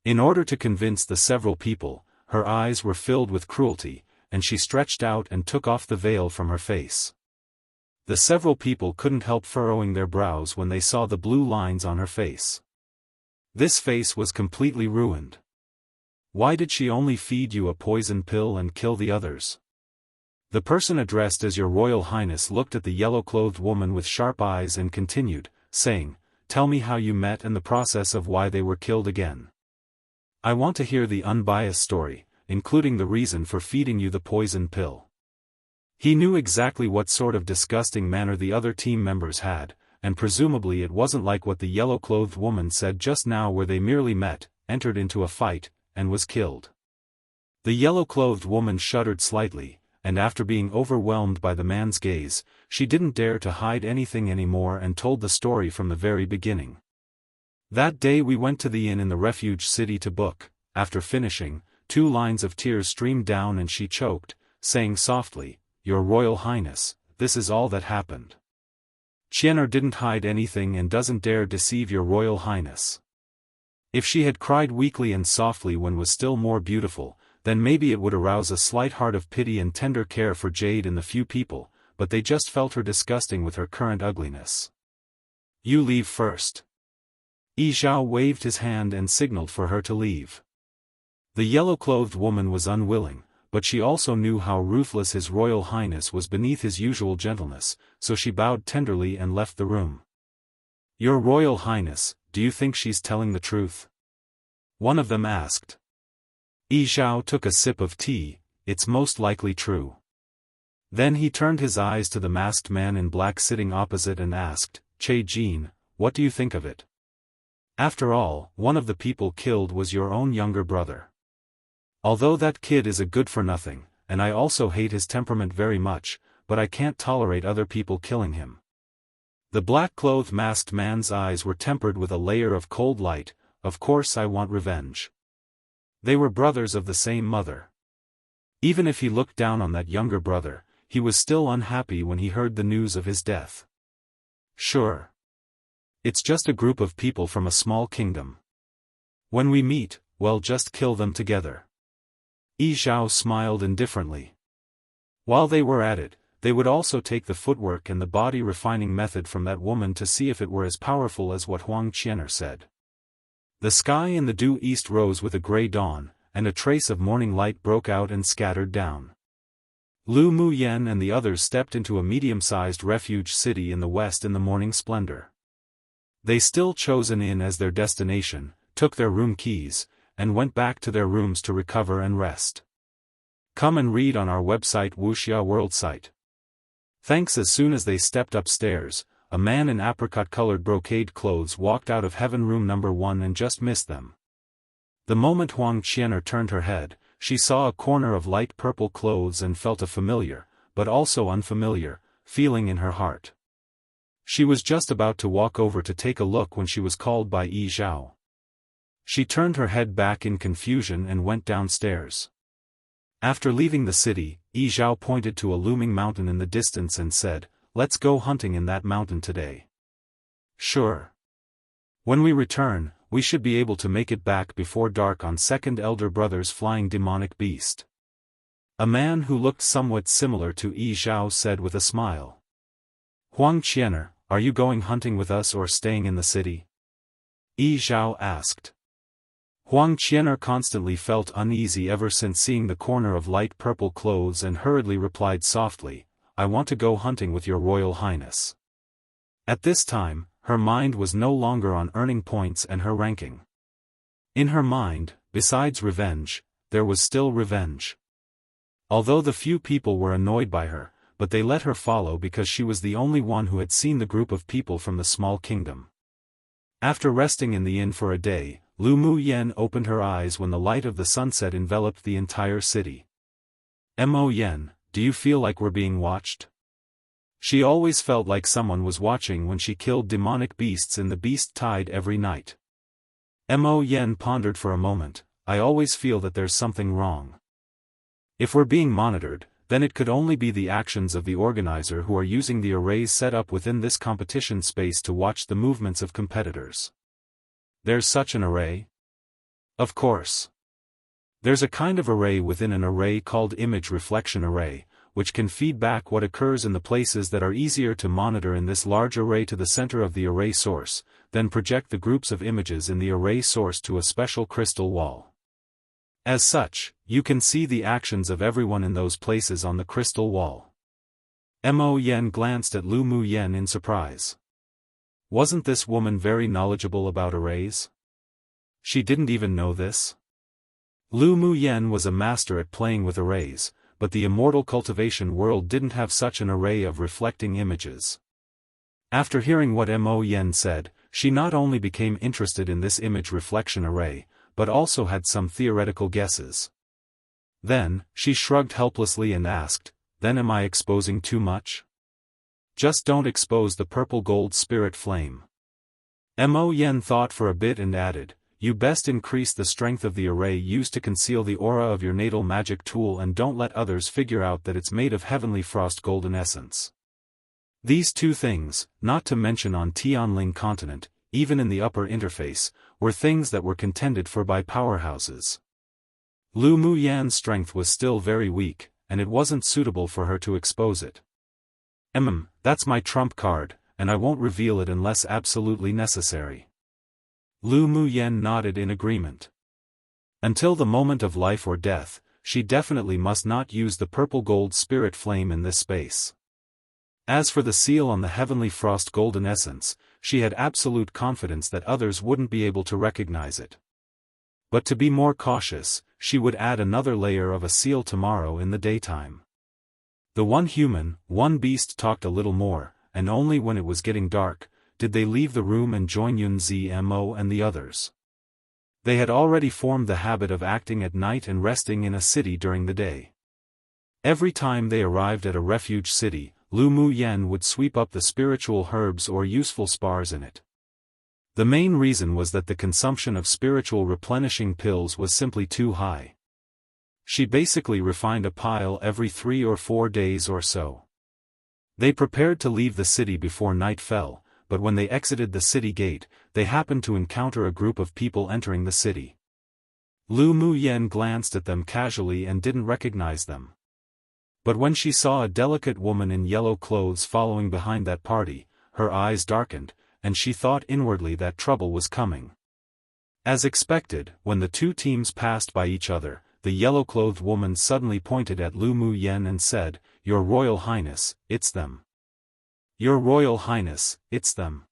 In order to convince the several people, her eyes were filled with cruelty, and she stretched out and took off the veil from her face. The several people couldn't help furrowing their brows when they saw the blue lines on her face. This face was completely ruined. Why did she only feed you a poison pill and kill the others? The person addressed as Your Royal Highness looked at the yellow-clothed woman with sharp eyes and continued, saying, "Tell me how you met and the process of why they were killed again. I want to hear the unbiased story, including the reason for feeding you the poison pill." He knew exactly what sort of disgusting manner the other team members had, and presumably it wasn't like what the yellow-clothed woman said just now where they merely met, entered into a fight, and was killed. The yellow-clothed woman shuddered slightly, and after being overwhelmed by the man's gaze, she didn't dare to hide anything anymore and told the story from the very beginning. "That day we went to the inn in the refuge city to book. After finishing, 2 lines of tears streamed down and she choked, saying softly, 'Your Royal Highness, this is all that happened. Qianer didn't hide anything and doesn't dare deceive Your Royal Highness.' If she had cried weakly and softly when was still more beautiful, then maybe it would arouse a slight heart of pity and tender care for Jade and the few people, but they just felt her disgusting with her current ugliness. 'You leave first.' Yi Zhao waved his hand and signaled for her to leave. The yellow-clothed woman was unwilling, but she also knew how ruthless His Royal Highness was beneath his usual gentleness, so she bowed tenderly and left the room. "Your Royal Highness, do you think she's telling the truth?" one of them asked. Yi Zhao took a sip of tea. "It's most likely true." Then he turned his eyes to the masked man in black sitting opposite and asked, "Che Jin, what do you think of it? After all, one of the people killed was your own younger brother. Although that kid is a good-for-nothing, and I also hate his temperament very much, but I can't tolerate other people killing him." The black-clothed masked man's eyes were tempered with a layer of cold light. "Of course I want revenge. They were brothers of the same mother. Even if he looked down on that younger brother, he was still unhappy when he heard the news of his death. Sure. It's just a group of people from a small kingdom. When we meet, well, just kill them together." Yi Zhao smiled indifferently. While they were at it, they would also take the footwork and the body refining method from that woman to see if it were as powerful as what Huang Qianer said. The sky in the due east rose with a gray dawn, and a trace of morning light broke out and scattered down. Lu Muyen and the others stepped into a medium-sized refuge city in the west in the morning splendor. They still chose an inn as their destination, took their room keys, and went back to their rooms to recover and rest. Come and read on our website Wuxia World site. Thanks. As soon as they stepped upstairs, a man in apricot-colored brocade clothes walked out of Heaven Room number 1 and just missed them. The moment Huang Qianer turned her head, she saw a corner of light purple clothes and felt a familiar, but also unfamiliar, feeling in her heart. She was just about to walk over to take a look when she was called by Yi Zhao. She turned her head back in confusion and went downstairs. After leaving the city, Yi Zhao pointed to a looming mountain in the distance and said, "Let's go hunting in that mountain today." "Sure. When we return, we should be able to make it back before dark on second elder brother's flying demonic beast." A man who looked somewhat similar to Yi Zhao said with a smile. "Huang Qianer, are you going hunting with us or staying in the city?" Yi Zhao asked. Huang Qianer constantly felt uneasy ever since seeing the corner of light purple clothes and hurriedly replied softly, "I want to go hunting with Your Royal Highness." At this time, her mind was no longer on earning points and her ranking. In her mind, besides revenge, there was still revenge. Although the few people were annoyed by her, but they let her follow because she was the only one who had seen the group of people from the small kingdom. After resting in the inn for a day, Lu Muyen opened her eyes when the light of the sunset enveloped the entire city. "Mo Yen, do you feel like we're being watched?" She always felt like someone was watching when she killed demonic beasts in the beast tide every night. Mo Yen pondered for a moment. I always feel that there's something wrong. If we're being monitored, then it could only be the actions of the organizer who are using the arrays set up within this competition space to watch the movements of competitors. There's such an array? Of course. There's a kind of array within an array called image reflection array, which can feed back what occurs in the places that are easier to monitor in this large array to the center of the array source, then project the groups of images in the array source to a special crystal wall. As such, you can see the actions of everyone in those places on the crystal wall. Mo Yen glanced at Lu Mu Yen in surprise. Wasn't this woman very knowledgeable about arrays? She didn't even know this? Lu Mu Yen was a master at playing with arrays, but the immortal cultivation world didn't have such an array of reflecting images. After hearing what Mo Yen said, she not only became interested in this image reflection array, but also had some theoretical guesses. Then, she shrugged helplessly and asked, then am I exposing too much? Just don't expose the purple gold spirit flame. Mo Yen thought for a bit and added, you best increase the strength of the array used to conceal the aura of your natal magic tool and don't let others figure out that it's made of heavenly frost golden essence. These two things, not to mention on Tianling continent, even in the upper interface, were things that were contended for by powerhouses. Lu Mu Yan's strength was still very weak, and it wasn't suitable for her to expose it. That's my trump card, and I won't reveal it unless absolutely necessary. Lu Mu Yen nodded in agreement. Until the moment of life or death, she definitely must not use the purple gold spirit flame in this space. As for the seal on the heavenly frost golden essence, she had absolute confidence that others wouldn't be able to recognize it. But to be more cautious, she would add another layer of a seal tomorrow in the daytime. The one human, one beast talked a little more, and only when it was getting dark, did they leave the room and join Yun Zmo and the others. They had already formed the habit of acting at night and resting in a city during the day. Every time they arrived at a refuge city, Lu Mu Yen would sweep up the spiritual herbs or useful spars in it. The main reason was that the consumption of spiritual replenishing pills was simply too high. She basically refined a pile every 3 or 4 days or so. They prepared to leave the city before night fell, but when they exited the city gate, they happened to encounter a group of people entering the city. Lu Mu Yen glanced at them casually and didn't recognize them. But when she saw a delicate woman in yellow clothes following behind that party, her eyes darkened, and she thought inwardly that trouble was coming. As expected, when the two teams passed by each other, the yellow-clothed woman suddenly pointed at Lu Mu Yen and said, "Your Royal Highness, it's them. Your Royal Highness, it's them."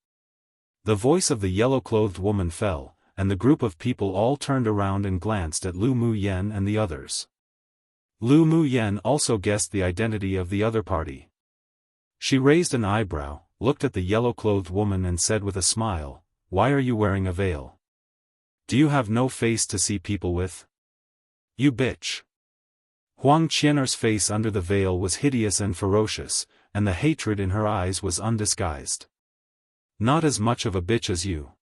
The voice of the yellow-clothed woman fell, and the group of people all turned around and glanced at Lu Mu Yen and the others. Lu Mu Yen also guessed the identity of the other party. She raised an eyebrow, looked at the yellow-clothed woman and said with a smile, "Why are you wearing a veil? Do you have no face to see people with? You bitch." Huang Qian'er's face under the veil was hideous and ferocious, and the hatred in her eyes was undisguised. "Not as much of a bitch as you."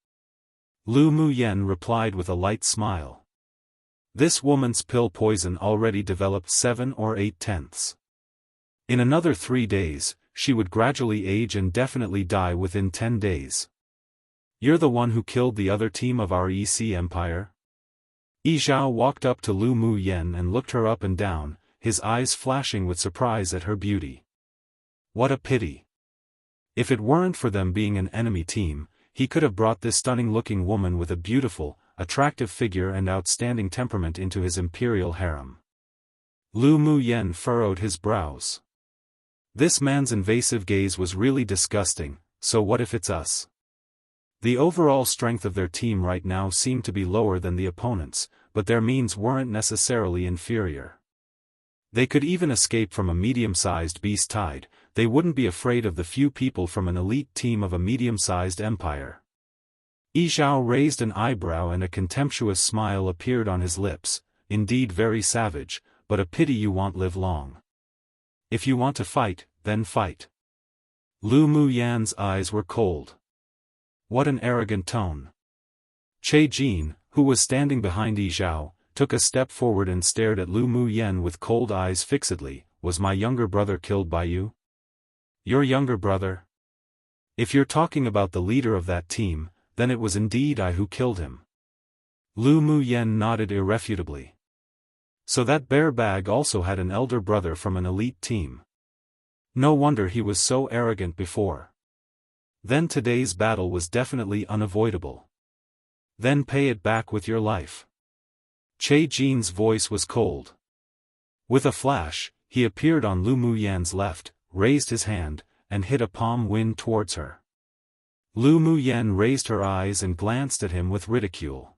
Lu Mu Yen replied with a light smile. This woman's pill poison already developed 7 or 8/10. In another 3 days, she would gradually age and definitely die within 10 days. "You're the one who killed the other team of our EC Empire?" Yi Zhao walked up to Lu Mu Yen and looked her up and down, his eyes flashing with surprise at her beauty. What a pity. If it weren't for them being an enemy team, he could have brought this stunning-looking woman with a beautiful, attractive figure and outstanding temperament into his imperial harem. Lu Mu Yen furrowed his brows. This man's invasive gaze was really disgusting. So what if it's us? The overall strength of their team right now seemed to be lower than the opponents, but their means weren't necessarily inferior. They could even escape from a medium-sized beast tide. They wouldn't be afraid of the few people from an elite team of a medium-sized empire. Yi Zhao raised an eyebrow and a contemptuous smile appeared on his lips, indeed very savage, but a pity you won't live long. If you want to fight, then fight. Lu Muyan's eyes were cold. What an arrogant tone. Che Jin, who was standing behind Yi Zhao, took a step forward and stared at Lu Muyan with cold eyes fixedly. Was my younger brother killed by you? Your younger brother? If you're talking about the leader of that team, then it was indeed I who killed him. Lu Muyan nodded irrefutably. So that bear bag also had an elder brother from an elite team. No wonder he was so arrogant before. Then today's battle was definitely unavoidable. Then pay it back with your life. Che Jin's voice was cold. With a flash, he appeared on Lu Muyan's left, raised his hand, and hit a palm wind towards her. Lu Muyan raised her eyes and glanced at him with ridicule.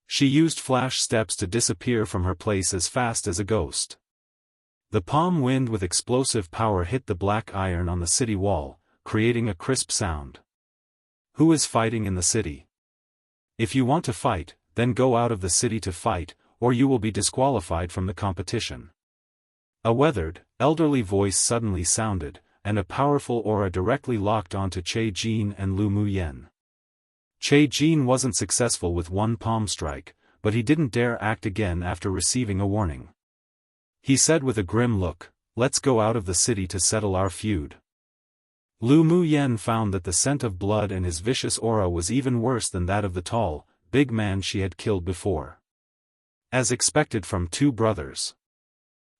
She used flash steps to disappear from her place as fast as a ghost. The palm wind with explosive power hit the black iron on the city wall, creating a crisp sound. Who is fighting in the city? If you want to fight, then go out of the city to fight, or you will be disqualified from the competition. A weathered, elderly voice suddenly sounded, and a powerful aura directly locked onto Che Jin and Lu Muyan. Che Jin wasn't successful with one palm strike, but he didn't dare act again after receiving a warning. He said with a grim look, "Let's go out of the city to settle our feud." Lu Muyan found that the scent of blood and his vicious aura was even worse than that of the tall, big man she had killed before. As expected from two brothers.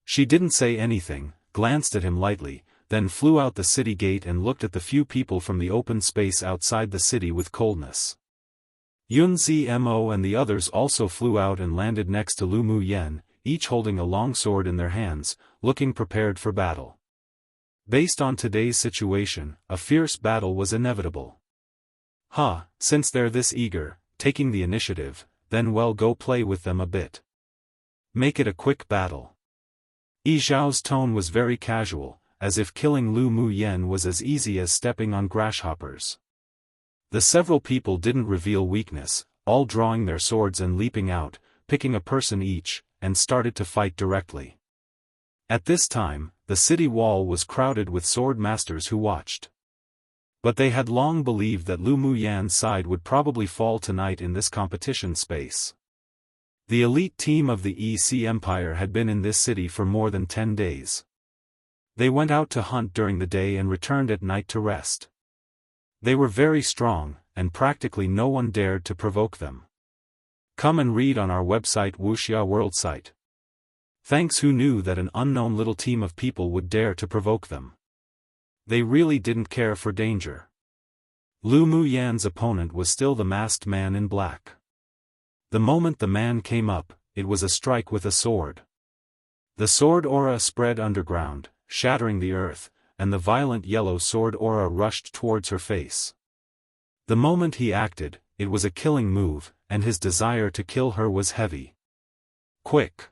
She didn't say anything, glanced at him lightly, then flew out the city gate and looked at the few people from the open space outside the city with coldness. Yun Zmo and the others also flew out and landed next to Lu Muyan, each holding a long sword in their hands, looking prepared for battle. Based on today's situation, a fierce battle was inevitable. Since they're this eager, taking the initiative, then well, go play with them a bit. Make it a quick battle. Yi Zhao's tone was very casual, as if killing Lu Muyan was as easy as stepping on grasshoppers. The several people didn't reveal weakness, all drawing their swords and leaping out, picking a person each, and started to fight directly. At this time, the city wall was crowded with sword masters who watched. But they had long believed that Lu Muyan's side would probably fall tonight in this competition space. The elite team of the EC Empire had been in this city for more than 10 days. They went out to hunt during the day and returned at night to rest. They were very strong, and practically no one dared to provoke them. Come and read on our website Wuxia World Site. Thanks. Who knew that an unknown little team of people would dare to provoke them? They really didn't care for danger. Lu Muyan's opponent was still the masked man in black. The moment the man came up, it was a strike with a sword. The sword aura spread underground, shattering the earth, and the violent yellow sword aura rushed towards her face. The moment he acted, it was a killing move, and his desire to kill her was heavy. Quick!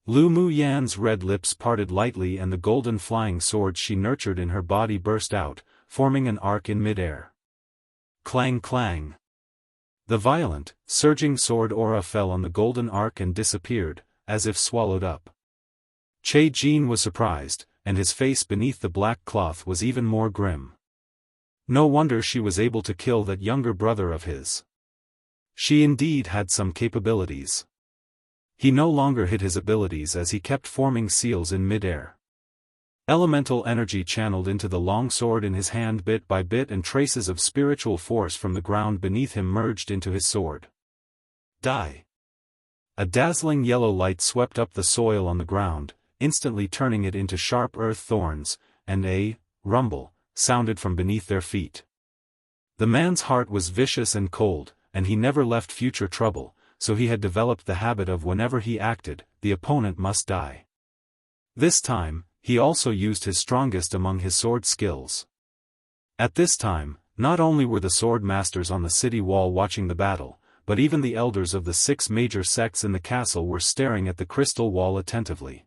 Lu Muyan's red lips parted lightly and the golden flying sword she nurtured in her body burst out, forming an arc in midair. Clang clang! The violent, surging sword aura fell on the golden arc and disappeared, as if swallowed up. Che Jin was surprised, and his face beneath the black cloth was even more grim. No wonder she was able to kill that younger brother of his. She indeed had some capabilities. He no longer hid his abilities as he kept forming seals in midair. Elemental energy channeled into the long sword in his hand bit by bit, and traces of spiritual force from the ground beneath him merged into his sword. Die! A dazzling yellow light swept up the soil on the ground, instantly turning it into sharp earth thorns, and a rumble sounded from beneath their feet. The man's heart was vicious and cold, and he never left future trouble, so he had developed the habit of whenever he acted, the opponent must die. This time, he also used his strongest among his sword skills. At this time, not only were the sword masters on the city wall watching the battle, but even the elders of the 6 major sects in the castle were staring at the crystal wall attentively.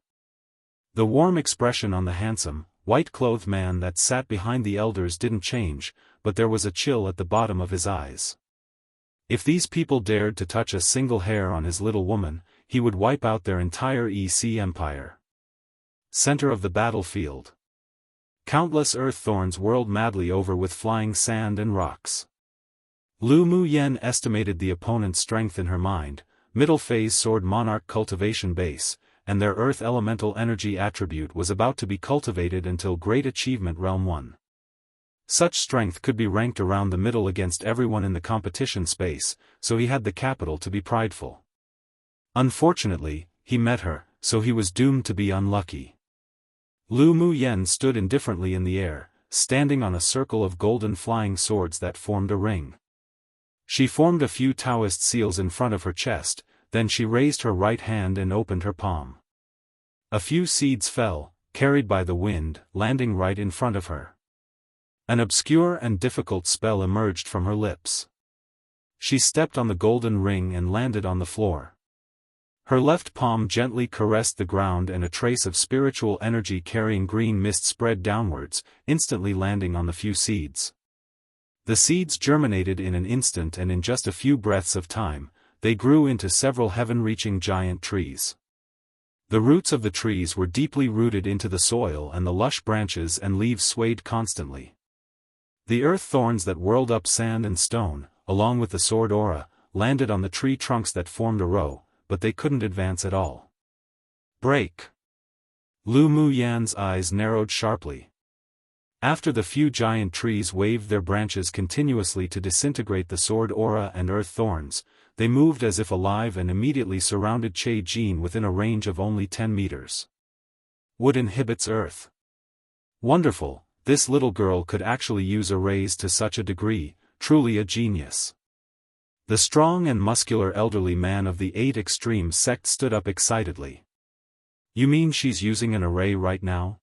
The warm expression on the handsome, white-clothed man that sat behind the elders didn't change, but there was a chill at the bottom of his eyes. If these people dared to touch a single hair on his little woman, he would wipe out their entire EC empire. Center of the battlefield. Countless earth thorns whirled madly over with flying sand and rocks. Lu Mu Yen estimated the opponent's strength in her mind, middle phase sword monarch cultivation base, and their earth elemental energy attribute was about to be cultivated until Great Achievement Realm 1. Such strength could be ranked around the middle against everyone in the competition space, so he had the capital to be prideful. Unfortunately, he met her, so he was doomed to be unlucky. Lu Mu Yen stood indifferently in the air, standing on a circle of golden flying swords that formed a ring. She formed a few Taoist seals in front of her chest, then she raised her right hand and opened her palm. A few seeds fell, carried by the wind, landing right in front of her. An obscure and difficult spell emerged from her lips. She stepped on the golden ring and landed on the floor. Her left palm gently caressed the ground and a trace of spiritual energy carrying green mist spread downwards, instantly landing on the few seeds. The seeds germinated in an instant and in just a few breaths of time, they grew into several heaven-reaching giant trees. The roots of the trees were deeply rooted into the soil and the lush branches and leaves swayed constantly. The earth thorns that whirled up sand and stone, along with the sword aura, landed on the tree trunks that formed a row, but they couldn't advance at all. Break! Lu Mu Yan's eyes narrowed sharply. After the few giant trees waved their branches continuously to disintegrate the sword aura and earth thorns, they moved as if alive and immediately surrounded Che Jin within a range of only 10 meters. Wood inhibits earth. Wonderful, this little girl could actually use arrays to such a degree, truly a genius. The strong and muscular elderly man of the 8 Extreme sect stood up excitedly. You mean she's using an array right now?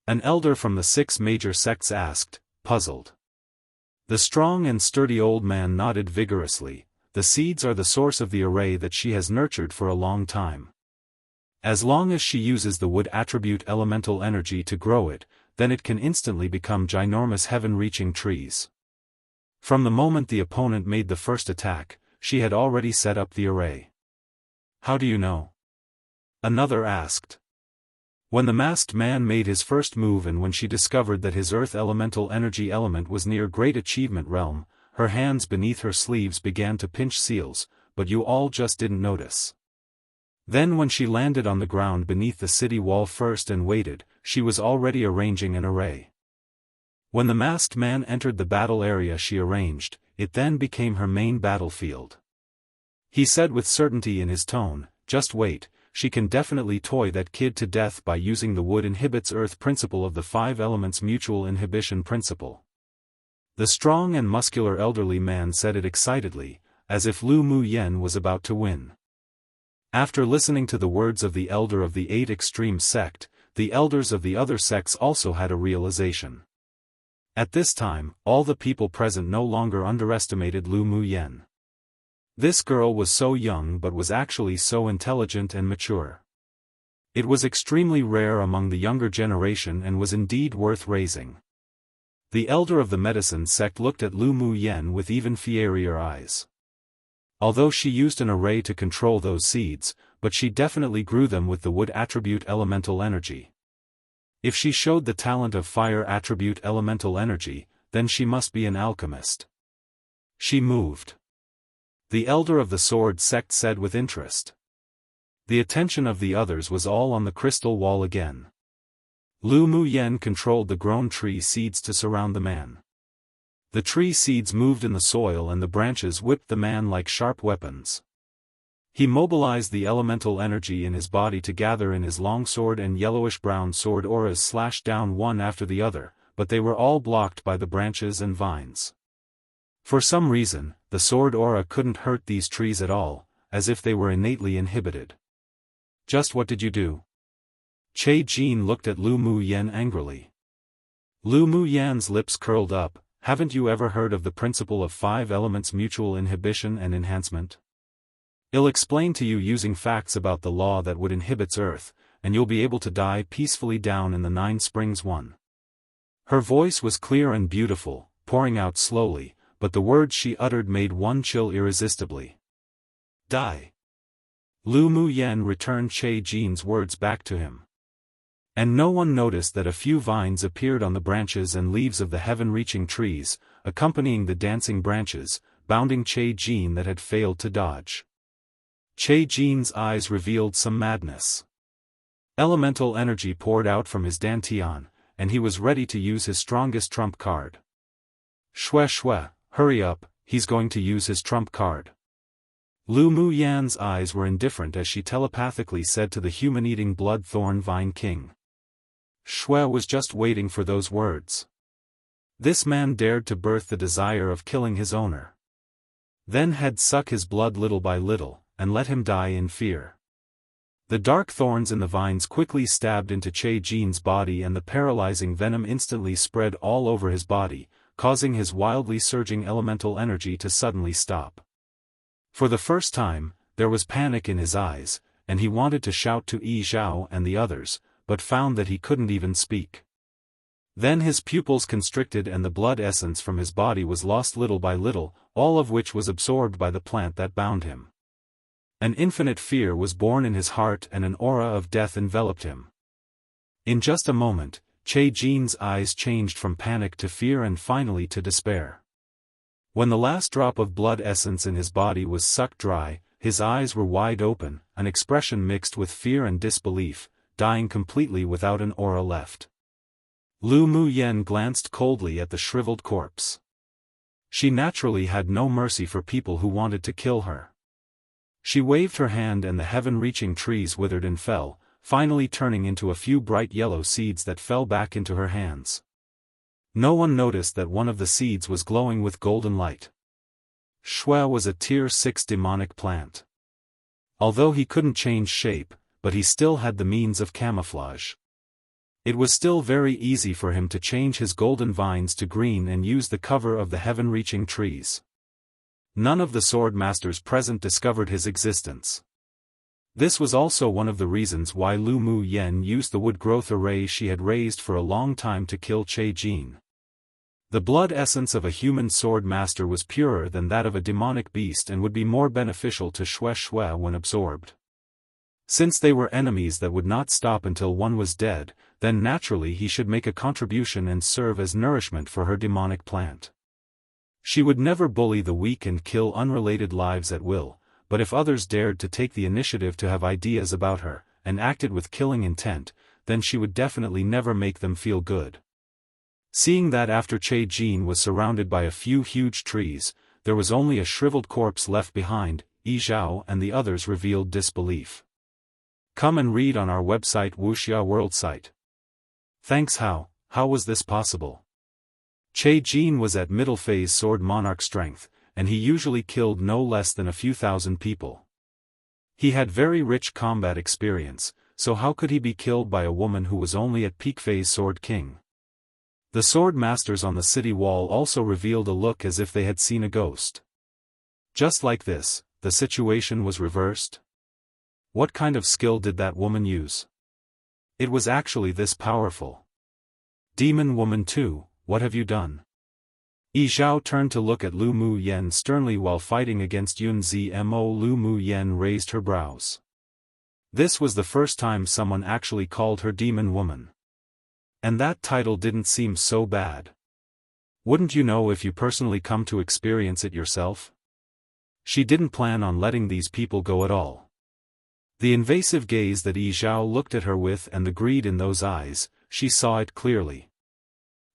An elder from the 6 major sects asked, puzzled. The strong and sturdy old man nodded vigorously. The seeds are the source of the array that she has nurtured for a long time. As long as she uses the wood attribute elemental energy to grow it, then it can instantly become ginormous heaven-reaching trees. From the moment the opponent made the first attack, she had already set up the array. How do you know? Another asked. When the masked man made his first move and when she discovered that his earth elemental energy element was near Great Achievement Realm, her hands beneath her sleeves began to pinch seals, but you all just didn't notice. Then when she landed on the ground beneath the city wall first and waited, she was already arranging an array. When the masked man entered the battle area she arranged, it then became her main battlefield. He said with certainty in his tone, just wait, she can definitely toy that kid to death by using the wood inhibits earth principle of the 5 elements mutual inhibition principle. The strong and muscular elderly man said it excitedly, as if Lu Mu Yen was about to win. After listening to the words of the elder of the 8 Extreme sect, the elders of the other sects also had a realization. At this time, all the people present no longer underestimated Lu Mu Yen. This girl was so young but was actually so intelligent and mature. It was extremely rare among the younger generation and was indeed worth raising. The elder of the medicine sect looked at Lu Mu Yen with even fierier eyes. Although she used an array to control those seeds, but she definitely grew them with the wood attribute elemental energy. If she showed the talent of fire attribute elemental energy, then she must be an alchemist. She moved. The elder of the sword sect said with interest. The attention of the others was all on the crystal wall again. Lu Mu Yen controlled the grown tree seeds to surround the man. The tree seeds moved in the soil and the branches whipped the man like sharp weapons. He mobilized the elemental energy in his body to gather in his long sword and yellowish-brown sword auras slashed down one after the other, but they were all blocked by the branches and vines. For some reason, the sword aura couldn't hurt these trees at all, as if they were innately inhibited. Just what did you do? Che Jin looked at Lu Mu Yen angrily. Lu Mu Yan's lips curled up. Haven't you ever heard of the principle of 5 elements mutual inhibition and enhancement? I'll explain to you using facts about the law that would inhibits earth, and you'll be able to die peacefully down in the 9 springs 1. Her voice was clear and beautiful, pouring out slowly, but the words she uttered made one chill irresistibly. Die. Lu Mu Yen returned Che Jin's words back to him. And no one noticed that a few vines appeared on the branches and leaves of the heaven-reaching trees, accompanying the dancing branches, bounding Che Jin that had failed to dodge. Che Jin's eyes revealed some madness. Elemental energy poured out from his dantian, and he was ready to use his strongest trump card. Shue shue, hurry up, he's going to use his trump card. Lu Mu Yan's eyes were indifferent as she telepathically said to the human-eating blood-thorn vine king. Shue was just waiting for those words. This man dared to birth the desire of killing his owner. Then had suck his blood little by little, and let him die in fear. The dark thorns in the vines quickly stabbed into Che Jin's body and the paralyzing venom instantly spread all over his body, causing his wildly surging elemental energy to suddenly stop. For the first time, there was panic in his eyes, and he wanted to shout to Yi Zhao and the others, but found that he couldn't even speak. Then his pupils constricted and the blood essence from his body was lost little by little, all of which was absorbed by the plant that bound him. An infinite fear was born in his heart and an aura of death enveloped him. In just a moment, Che Jin's eyes changed from panic to fear and finally to despair. When the last drop of blood essence in his body was sucked dry, his eyes were wide open, an expression mixed with fear and disbelief, dying completely without an aura left. Lu Mu Yan glanced coldly at the shriveled corpse. She naturally had no mercy for people who wanted to kill her. She waved her hand and the heaven-reaching trees withered and fell, finally turning into a few bright yellow seeds that fell back into her hands. No one noticed that one of the seeds was glowing with golden light. Shue was a Tier 6 demonic plant. Although he couldn't change shape, but he still had the means of camouflage. It was still very easy for him to change his golden vines to green and use the cover of the heaven-reaching trees. None of the sword masters present discovered his existence. This was also one of the reasons why Lu Mu Yan used the wood growth array she had raised for a long time to kill Che Jin. The blood essence of a human sword master was purer than that of a demonic beast and would be more beneficial to Shue Shue when absorbed. Since they were enemies that would not stop until one was dead, then naturally he should make a contribution and serve as nourishment for her demonic plant. She would never bully the weak and kill unrelated lives at will, but if others dared to take the initiative to have ideas about her, and acted with killing intent, then she would definitely never make them feel good. Seeing that after Che Jin was surrounded by a few huge trees, there was only a shriveled corpse left behind, Yi Zhao and the others revealed disbelief. Come and read on our website Wuxia World Site. Thanks. How was this possible? Che Jin was at middle phase sword monarch strength, and he usually killed no less than a few thousand people. He had very rich combat experience, so how could he be killed by a woman who was only at peak phase sword king? The sword masters on the city wall also revealed a look as if they had seen a ghost. Just like this, the situation was reversed. What kind of skill did that woman use? It was actually this powerful. Demon woman too, what have you done? Yi Zhao turned to look at Lu Mu Yan sternly while fighting against Yun Zmo. Lu Mu Yan raised her brows. This was the first time someone actually called her demon woman. And that title didn't seem so bad. Wouldn't you know if you personally come to experience it yourself? She didn't plan on letting these people go at all. The invasive gaze that Yi Zhao looked at her with and the greed in those eyes, she saw it clearly.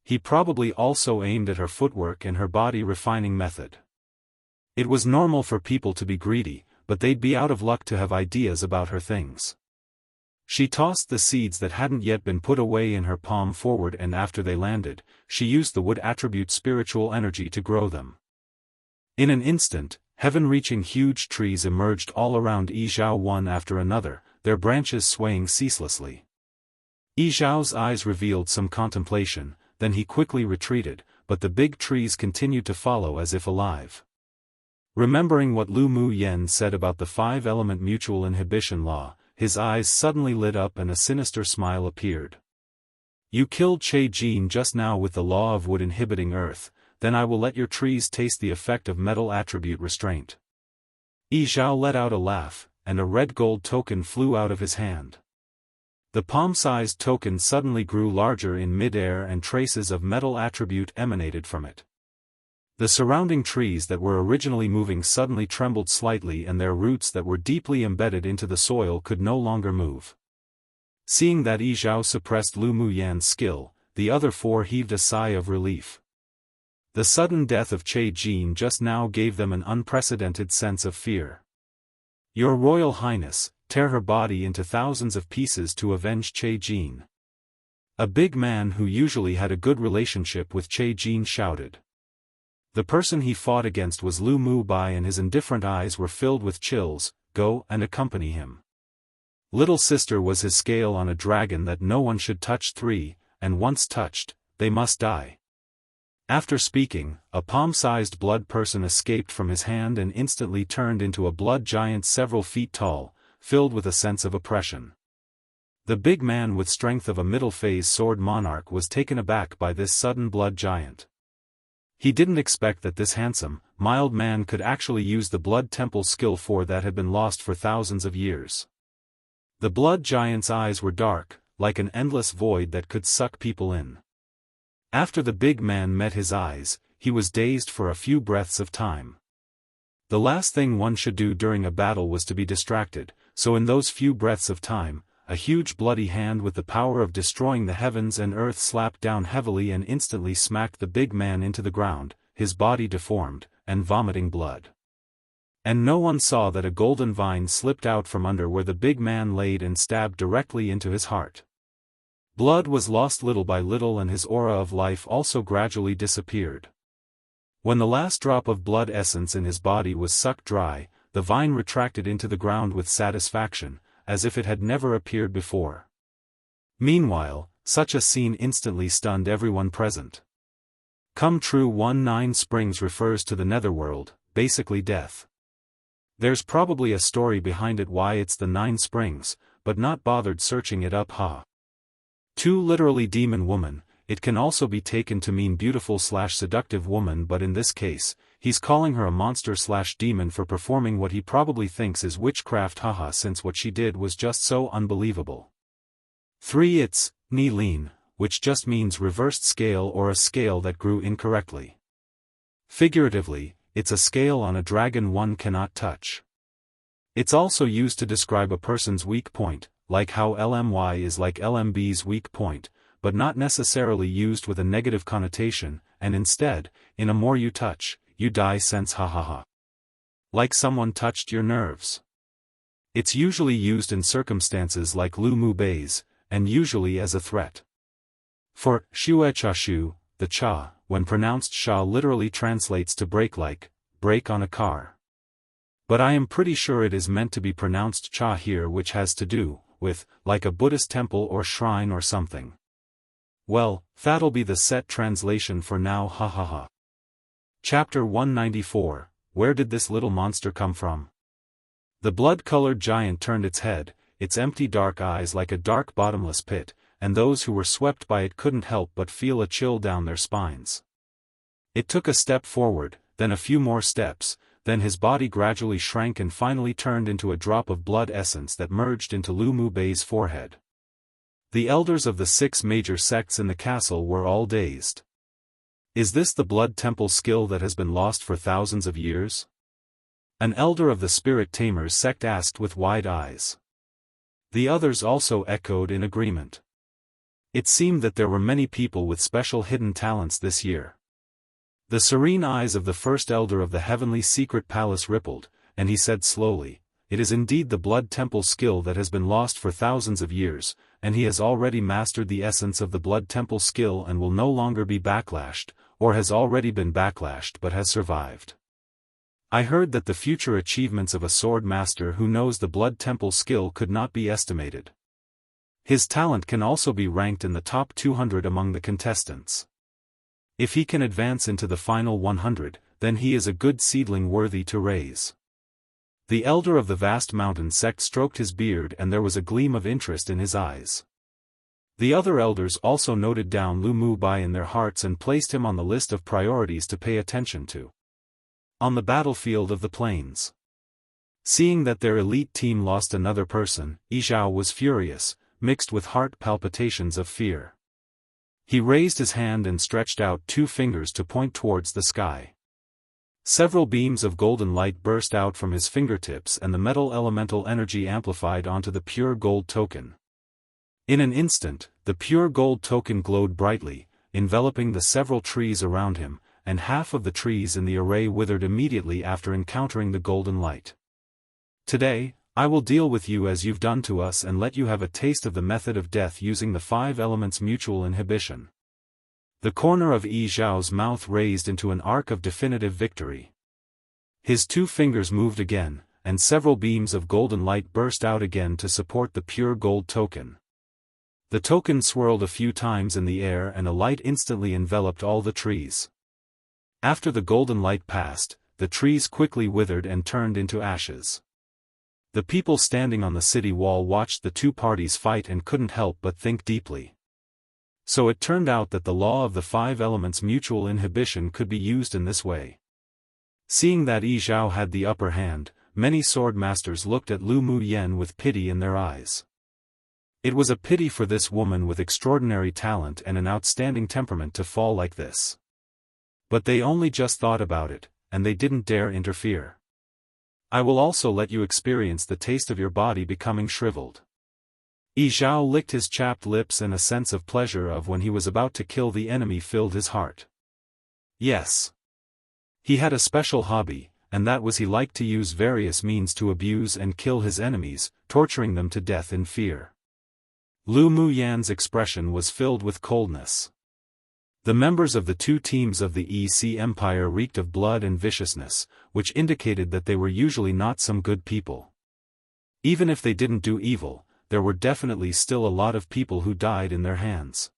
He probably also aimed at her footwork and her body refining method. It was normal for people to be greedy, but they'd be out of luck to have ideas about her things. She tossed the seeds that hadn't yet been put away in her palm forward, and after they landed, she used the wood attribute spiritual energy to grow them. In an instant, heaven-reaching huge trees emerged all around Yi Zhao one after another, their branches swaying ceaselessly. Yi Zhao's eyes revealed some contemplation, then he quickly retreated, but the big trees continued to follow as if alive. Remembering what Lu Mu Yan said about the 5-element mutual inhibition law, his eyes suddenly lit up and a sinister smile appeared. You killed Che Jin just now with the law of wood inhibiting earth, then I will let your trees taste the effect of metal attribute restraint. Yi Zhao let out a laugh, and a red gold token flew out of his hand. The palm-sized token suddenly grew larger in mid-air and traces of metal attribute emanated from it. The surrounding trees that were originally moving suddenly trembled slightly, and their roots that were deeply embedded into the soil could no longer move. Seeing that Yi Zhao suppressed Lu Muyan's skill, the other four heaved a sigh of relief. The sudden death of Che Jin just now gave them an unprecedented sense of fear. "Your Royal Highness, tear her body into thousands of pieces to avenge Che Jin." A big man who usually had a good relationship with Che Jin shouted. The person he fought against was Lu Mu Bai, and his indifferent eyes were filled with chills. "Go and accompany him. Little sister was his scale on a dragon that no one should touch. 3, and once touched, they must die." After speaking, a palm-sized blood person escaped from his hand and instantly turned into a blood giant several feet tall, filled with a sense of oppression. The big man with strength of a middle-phase sword monarch was taken aback by this sudden blood giant. He didn't expect that this handsome, mild man could actually use the blood temple skill that had been lost for thousands of years. The blood giant's eyes were dark, like an endless void that could suck people in. After the big man met his eyes, he was dazed for a few breaths of time. The last thing one should do during a battle was to be distracted, so in those few breaths of time, a huge bloody hand with the power of destroying the heavens and earth slapped down heavily and instantly smacked the big man into the ground, his body deformed, and vomiting blood. And no one saw that a golden vine slipped out from under where the big man laid and stabbed directly into his heart. Blood was lost little by little, and his aura of life also gradually disappeared. When the last drop of blood essence in his body was sucked dry, the vine retracted into the ground with satisfaction, as if it had never appeared before. Meanwhile, such a scene instantly stunned everyone present. Come True 19 Springs refers to the netherworld, basically death. There's probably a story behind it why it's the 9 springs, but not bothered searching it up. 2 literally demon woman. It can also be taken to mean beautiful/seductive woman, but in this case, he's calling her a monster/demon for performing what he probably thinks is witchcraft, since what she did was just so unbelievable. 3 It's Ni Lin, which just means reversed scale or a scale that grew incorrectly. Figuratively, it's a scale on a dragon one cannot touch. It's also used to describe a person's weak point, like how LMY is like LMB's weak point, but not necessarily used with a negative connotation, and instead, in a more you touch, you die sense. Like someone touched your nerves. It's usually used in circumstances like Lu Mu Bei's, and usually as a threat. For Xue Cha Shu, the cha, when pronounced sha, literally translates to break, like break on a car. But I am pretty sure it is meant to be pronounced cha here, which has to do with like a Buddhist temple or shrine or something. Well, that'll be the set translation for now. Chapter 194, Where did this little monster come from? The blood-colored giant turned its head, its empty dark eyes like a dark bottomless pit, and those who were swept by it couldn't help but feel a chill down their spines. It took a step forward, then a few more steps, then his body gradually shrank and finally turned into a drop of blood essence that merged into Lu Mu Bei's forehead. The elders of the 6 major sects in the castle were all dazed. Is this the blood temple skill that has been lost for thousands of years? An elder of the Spirit Tamers sect asked with wide eyes. The others also echoed in agreement. It seemed that there were many people with special hidden talents this year. The serene eyes of the first elder of the heavenly secret palace rippled, and he said slowly, "It is indeed the blood temple skill that has been lost for thousands of years, and he has already mastered the essence of the blood temple skill and will no longer be backlashed, or has already been backlashed but has survived. I heard that the future achievements of a sword master who knows the blood temple skill could not be estimated. His talent can also be ranked in the top 200 among the contestants. If he can advance into the final 100, then he is a good seedling worthy to raise." The elder of the vast mountain sect stroked his beard and there was a gleam of interest in his eyes. The other elders also noted down Lu Mu Bai in their hearts and placed him on the list of priorities to pay attention to. On the battlefield of the plains. Seeing that their elite team lost another person, Yi Zhao was furious, mixed with heart palpitations of fear. He raised his hand and stretched out 2 fingers to point towards the sky. Several beams of golden light burst out from his fingertips and the metal elemental energy amplified onto the pure gold token. In an instant, the pure gold token glowed brightly, enveloping the several trees around him, and half of the trees in the array withered immediately after encountering the golden light. Today, I will deal with you as you've done to us and let you have a taste of the method of death using the 5 elements mutual inhibition. The corner of Yi Zhao's mouth raised into an arc of definitive victory. His 2 fingers moved again, and several beams of golden light burst out again to support the pure gold token. The token swirled a few times in the air and a light instantly enveloped all the trees. After the golden light passed, the trees quickly withered and turned into ashes. The people standing on the city wall watched the 2 parties fight and couldn't help but think deeply. So it turned out that the law of the 5 elements mutual inhibition could be used in this way. Seeing that Yi Zhao had the upper hand, many sword masters looked at Lu Mu Yen with pity in their eyes. It was a pity for this woman with extraordinary talent and an outstanding temperament to fall like this. But they only just thought about it, and they didn't dare interfere. I will also let you experience the taste of your body becoming shriveled. Yi Zhao licked his chapped lips and a sense of pleasure of when he was about to kill the enemy filled his heart. Yes. He had a special hobby, and that was he liked to use various means to abuse and kill his enemies, torturing them to death in fear. Lu Mu Yan's expression was filled with coldness. The members of the 2 teams of the EC Empire reeked of blood and viciousness, which indicated that they were usually not some good people. Even if they didn't do evil, there were definitely still a lot of people who died in their hands.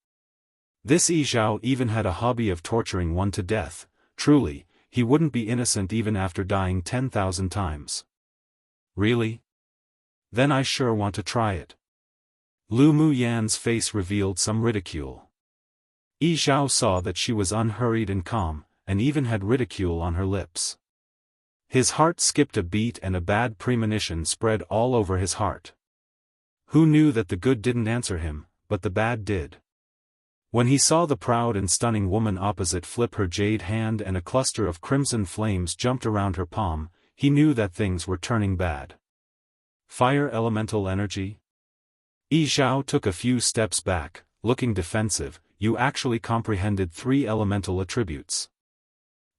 This Yi Zhao even had a hobby of torturing one to death. Truly, he wouldn't be innocent even after dying 10,000 times. Really? Then I sure want to try it. Lu Mu Yan's face revealed some ridicule. Yi Zhao saw that she was unhurried and calm, and even had ridicule on her lips. His heart skipped a beat and a bad premonition spread all over his heart. Who knew that the good didn't answer him, but the bad did? When he saw the proud and stunning woman opposite flip her jade hand and a cluster of crimson flames jumped around her palm, he knew that things were turning bad. Fire elemental energy? Yi Zhao took a few steps back, looking defensive. You actually comprehended 3 elemental attributes.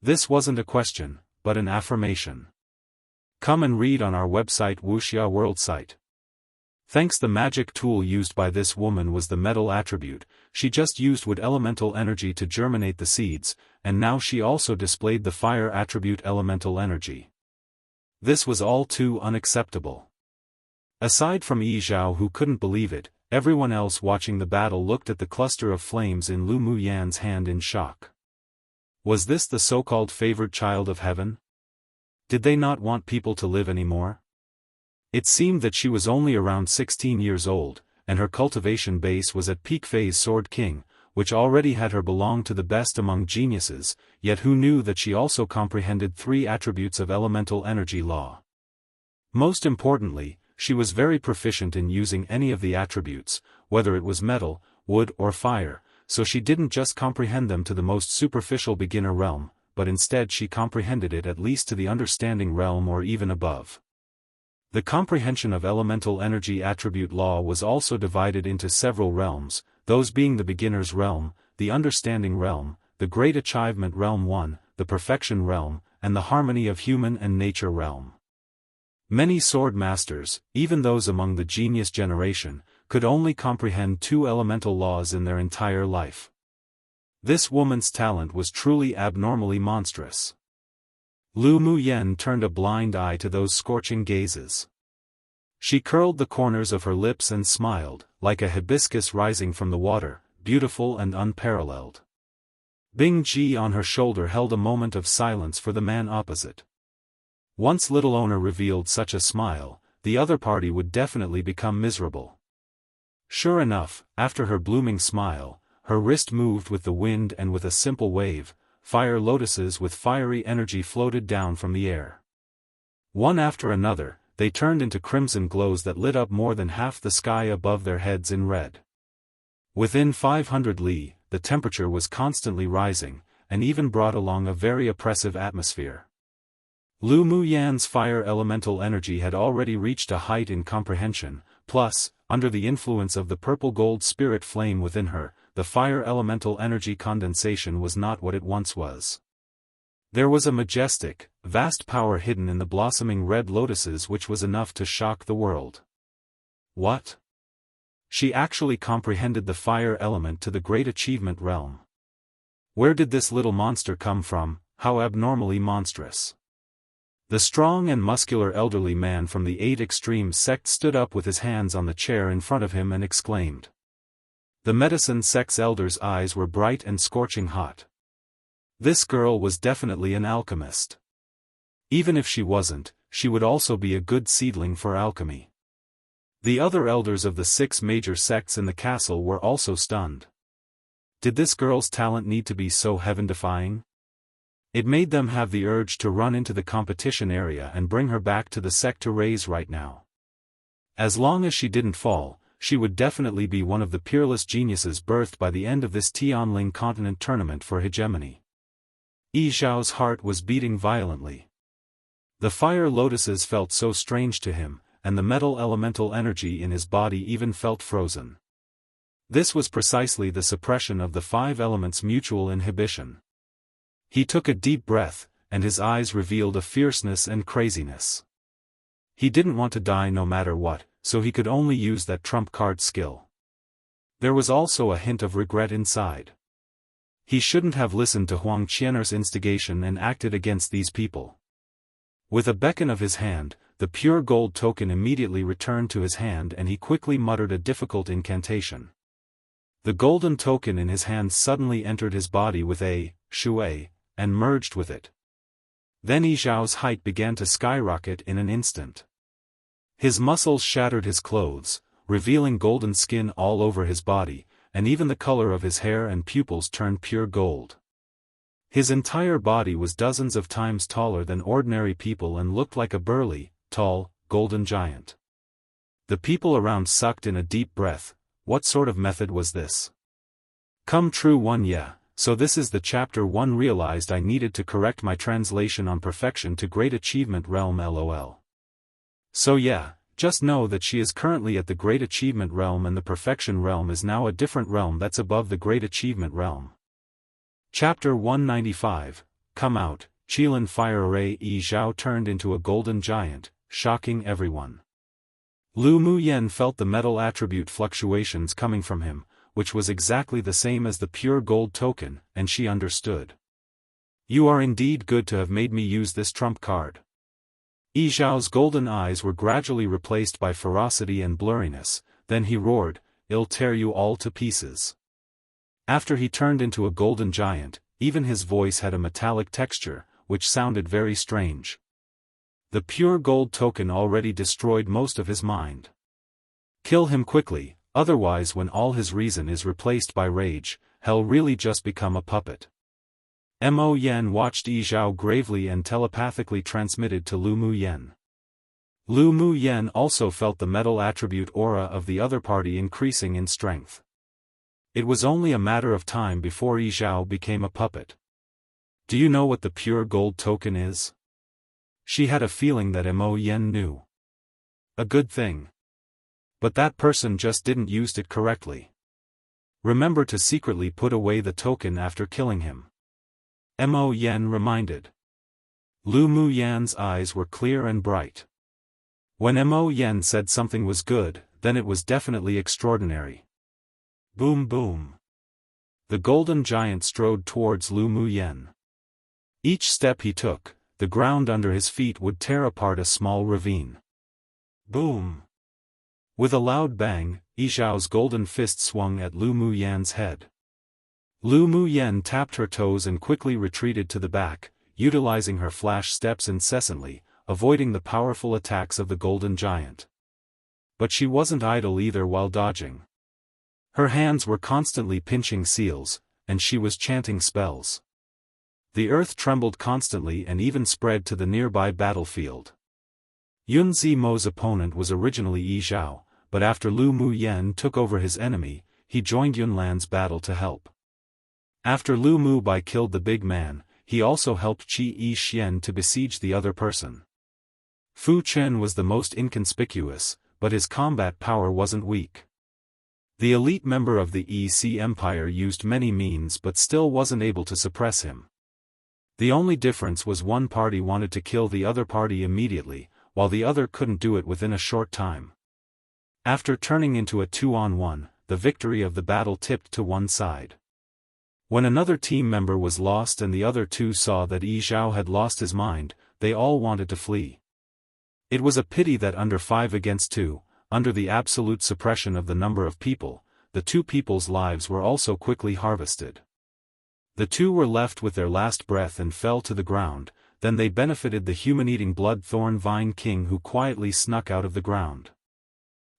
This wasn't a question, but an affirmation. Come and read on our website Wuxia World site. Thanks. The magic tool used by this woman was the metal attribute. She just used wood elemental energy to germinate the seeds, and now she also displayed the fire attribute elemental energy. This was all too unacceptable. Aside from Yi Zhao, who couldn't believe it, everyone else watching the battle looked at the cluster of flames in Lu Mu Yan's hand in shock. Was this the so-called favored child of heaven? Did they not want people to live anymore? It seemed that she was only around 16 years old, and her cultivation base was at peak phase Sword King, which already had her belong to the best among geniuses, yet who knew that she also comprehended 3 attributes of elemental energy law. Most importantly, she was very proficient in using any of the attributes, whether it was metal, wood or fire, so she didn't just comprehend them to the most superficial beginner realm, but instead she comprehended it at least to the understanding realm or even above. The comprehension of elemental energy attribute law was also divided into several realms, those being the beginner's realm, the understanding realm, the great achievement realm 1, the perfection realm, and the harmony of human and nature realm. Many sword masters, even those among the genius generation, could only comprehend 2 elemental laws in their entire life. This woman's talent was truly abnormally monstrous. Lu Mu Yen turned a blind eye to those scorching gazes. She curled the corners of her lips and smiled, like a hibiscus rising from the water, beautiful and unparalleled. Bing Ji on her shoulder held a moment of silence for the man opposite. Once Little Owner revealed such a smile, the other party would definitely become miserable. Sure enough, after her blooming smile, her wrist moved with the wind and with a simple wave, fire lotuses with fiery energy floated down from the air. One after another, they turned into crimson glows that lit up more than half the sky above their heads in red. Within 500 li, the temperature was constantly rising, and even brought along a very oppressive atmosphere. Lu Muyan's fire elemental energy had already reached a height incomprehension, plus, under the influence of the purple-gold spirit flame within her, the fire elemental energy condensation was not what it once was. There was a majestic, vast power hidden in the blossoming red lotuses which was enough to shock the world. What? She actually comprehended the fire element to the great achievement realm. Where did this little monster come from, how abnormally monstrous? The strong and muscular elderly man from the 8 Extreme sect stood up with his hands on the chair in front of him and exclaimed. The medicine sect's elder's eyes were bright and scorching hot. This girl was definitely an alchemist. Even if she wasn't, she would also be a good seedling for alchemy. The other elders of the 6 major sects in the castle were also stunned. Did this girl's talent need to be so heaven-defying? It made them have the urge to run into the competition area and bring her back to the sect to raise right now. As long as she didn't fall, she would definitely be one of the peerless geniuses birthed by the end of this Tianling continent tournament for hegemony. Yi Zhao's heart was beating violently. The fire lotuses felt so strange to him, and the metal elemental energy in his body even felt frozen. This was precisely the suppression of the 5 elements' mutual inhibition. He took a deep breath, and his eyes revealed a fierceness and craziness. He didn't want to die no matter what, so he could only use that trump card skill. There was also a hint of regret inside. He shouldn't have listened to Huang Qian'er's instigation and acted against these people. With a beckon of his hand, the pure gold token immediately returned to his hand and he quickly muttered a difficult incantation. The golden token in his hand suddenly entered his body with a shui, and merged with it. Then Yi Zhao's height began to skyrocket in an instant. His muscles shattered his clothes, revealing golden skin all over his body, and even the color of his hair and pupils turned pure gold. His entire body was dozens of times taller than ordinary people and looked like a burly, tall, golden giant. The people around sucked in a deep breath. What sort of method was this? Come true one. Yeah, so this is the chapter 1. Realized I needed to correct my translation on perfection to great achievement realm lol. So yeah, just know that she is currently at the great achievement realm and the perfection realm is now a different realm that's above the great achievement realm. Chapter 195, Come Out, Qilin Fire Array. Yi Zhao turned into a golden giant, shocking everyone. Lu Muyan felt the metal attribute fluctuations coming from him, which was exactly the same as the pure gold token, and she understood. You are indeed good to have made me use this trump card. Yi Zhao's golden eyes were gradually replaced by ferocity and blurriness, then he roared, I'll tear you all to pieces. After he turned into a golden giant, even his voice had a metallic texture, which sounded very strange. The pure gold token already destroyed most of his mind. Kill him quickly, otherwise when all his reason is replaced by rage, he'll really just become a puppet. Mo Yan watched Yi Zhao gravely and telepathically transmitted to Lu Muyan. Lu Muyan also felt the metal attribute aura of the other party increasing in strength. It was only a matter of time before Yi Zhao became a puppet. Do you know what the pure gold token is? She had a feeling that Mo Yan knew. A good thing. But that person just didn't use it correctly. Remember to secretly put away the token after killing him. Mo Yan reminded. Lu Muyan's eyes were clear and bright. When Mo Yan said something was good, then it was definitely extraordinary. Boom boom. The golden giant strode towards Lu Muyan. Each step he took, the ground under his feet would tear apart a small ravine. Boom. With a loud bang, Yi Zhao's golden fist swung at Lu Muyan's head. Lu Muyan tapped her toes and quickly retreated to the back, utilizing her flash steps incessantly, avoiding the powerful attacks of the golden giant. But she wasn't idle either while dodging. Her hands were constantly pinching seals, and she was chanting spells. The earth trembled constantly and even spread to the nearby battlefield. Yun Zimo's opponent was originally Yi Zhao, but after Lu Muyen took over his enemy, he joined Yunlan's battle to help. After Lu Mubai killed the big man, he also helped Qi Yi Xian to besiege the other person. Fu Chen was the most inconspicuous, but his combat power wasn't weak. The elite member of the EC Empire used many means but still wasn't able to suppress him. The only difference was one party wanted to kill the other party immediately, while the other couldn't do it within a short time. After turning into a 2-on-1, the victory of the battle tipped to one side. When another team member was lost and the other two saw that Yi Zhao had lost his mind, they all wanted to flee. It was a pity that under 5 against 2, under the absolute suppression of the number of people, the two people's lives were also quickly harvested. The two were left with their last breath and fell to the ground, then they benefited the human-eating blood-thorn vine king who quietly snuck out of the ground.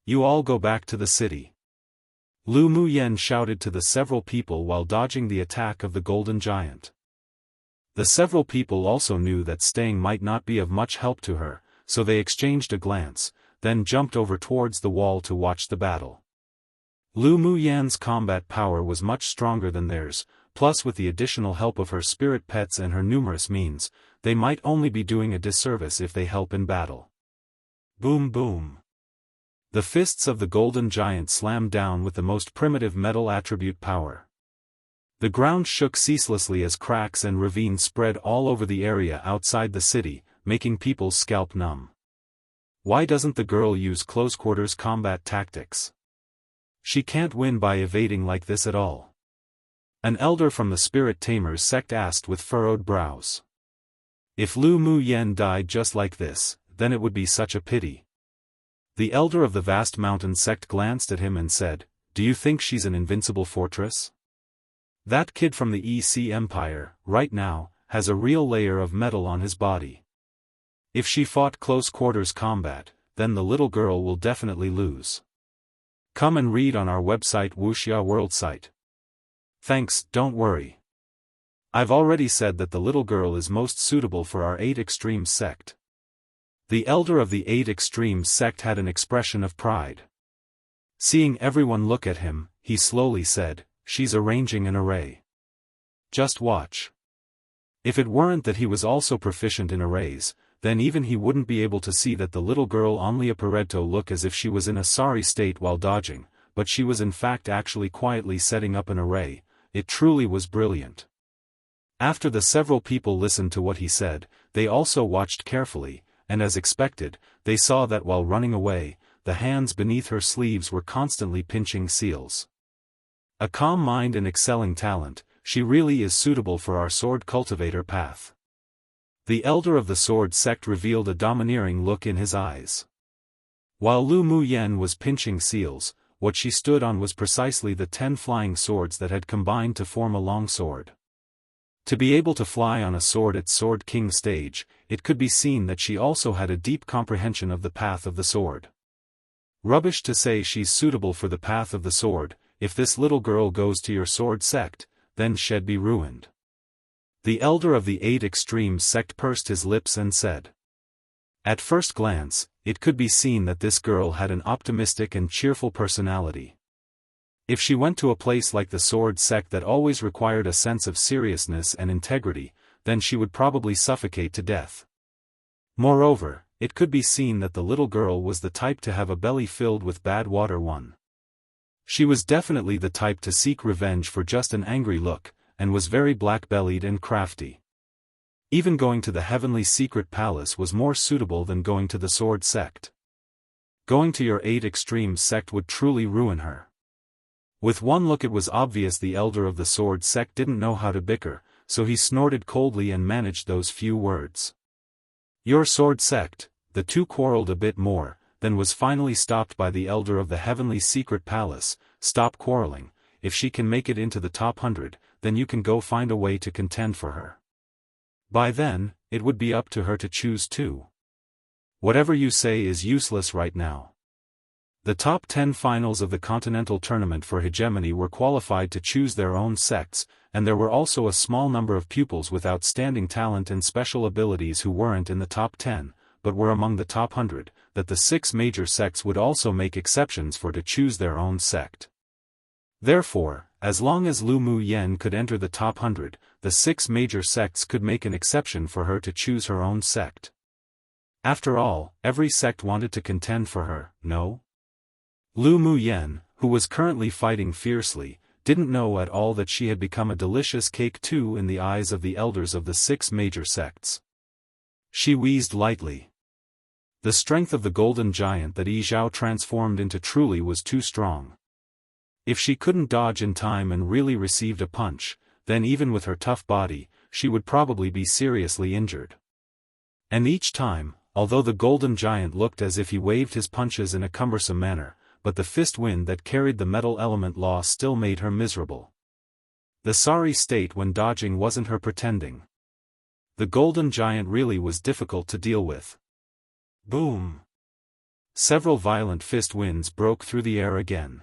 You all go back to the city. Lu Muyen shouted to the several people while dodging the attack of the golden giant. The several people also knew that staying might not be of much help to her, so they exchanged a glance, then jumped over towards the wall to watch the battle. Lu Muyen's combat power was much stronger than theirs, plus with the additional help of her spirit pets and her numerous means, they might only be doing a disservice if they help in battle. Boom boom. The fists of the golden giant slammed down with the most primitive metal attribute power. The ground shook ceaselessly as cracks and ravines spread all over the area outside the city, making people's scalp numb. Why doesn't the girl use close-quarters combat tactics? She can't win by evading like this at all. An elder from the Spirit Tamers sect asked with furrowed brows. If Lu Muyen died just like this, then it would be such a pity. The elder of the vast mountain sect glanced at him and said, "Do you think she's an invincible fortress? That kid from the EC Empire, right now, has a real layer of metal on his body. If she fought close-quarters combat, then the little girl will definitely lose. Come and read on our website Wuxia World site. Thanks, don't worry. I've already said that the little girl is most suitable for our 8 Extremes sect." The elder of the 8 Extremes sect had an expression of pride. Seeing everyone look at him, he slowly said, "She's arranging an array. Just watch." If it weren't that he was also proficient in arrays, then even he wouldn't be able to see that the little girl only appeared to look as if she was in a sorry state while dodging, but she was in fact actually quietly setting up an array. It truly was brilliant. After the several people listened to what he said, they also watched carefully, and as expected, they saw that while running away, the hands beneath her sleeves were constantly pinching seals. A calm mind and excelling talent, she really is suitable for our sword cultivator path. The elder of the sword sect revealed a domineering look in his eyes. While Lu Muyen was pinching seals, what she stood on was precisely the 10 flying swords that had combined to form a long sword. To be able to fly on a sword at Sword King stage, it could be seen that she also had a deep comprehension of the path of the sword. Rubbish to say she's suitable for the path of the sword. If this little girl goes to your sword sect, then she'd be ruined. The elder of the 8 Extremes sect pursed his lips and said. At first glance, it could be seen that this girl had an optimistic and cheerful personality. If she went to a place like the sword sect that always required a sense of seriousness and integrity, then she would probably suffocate to death. Moreover, it could be seen that the little girl was the type to have a belly filled with bad water. She was definitely the type to seek revenge for just an angry look, and was very black-bellied and crafty. Even going to the heavenly secret palace was more suitable than going to the sword sect. Going to your 8 Extremes sect would truly ruin her. With one look it was obvious the elder of the sword sect didn't know how to bicker, so he snorted coldly and managed those few words. Your sword sect. The two quarreled a bit more, then was finally stopped by the elder of the heavenly secret palace. Stop quarreling. If she can make it into the top 100, then you can go find a way to contend for her. By then, it would be up to her to choose too. Whatever you say is useless right now. The top 10 finals of the continental tournament for hegemony were qualified to choose their own sects, and there were also a small number of pupils with outstanding talent and special abilities who weren't in the top 10, but were among the top 100, that the 6 major sects would also make exceptions for to choose their own sect. Therefore, as long as Lu Mu Yen could enter the top 100, the 6 major sects could make an exception for her to choose her own sect. After all, every sect wanted to contend for her, no? Lu Mu Yen, who was currently fighting fiercely, didn't know at all that she had become a delicious cake too in the eyes of the elders of the 6 major sects. She wheezed lightly. The strength of the golden giant that Yi Zhao transformed into truly was too strong. If she couldn't dodge in time and really received a punch, then even with her tough body, she would probably be seriously injured. And each time, although the golden giant looked as if he waved his punches in a cumbersome manner, but the fist wind that carried the metal element law still made her miserable. The sorry state when dodging wasn't her pretending. The golden giant really was difficult to deal with. Boom! Several violent fist winds broke through the air again.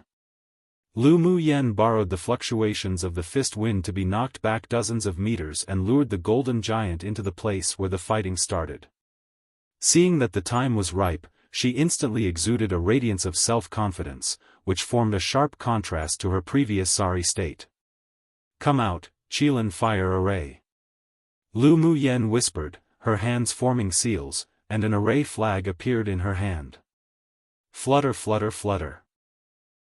Lu Mu Yen borrowed the fluctuations of the fist wind to be knocked back dozens of meters and lured the golden giant into the place where the fighting started. Seeing that the time was ripe, she instantly exuded a radiance of self-confidence, which formed a sharp contrast to her previous sorry state. "Come out, Qilin Fire Array." Lu Mu Yen whispered, her hands forming seals, and an array flag appeared in her hand. Flutter flutter flutter.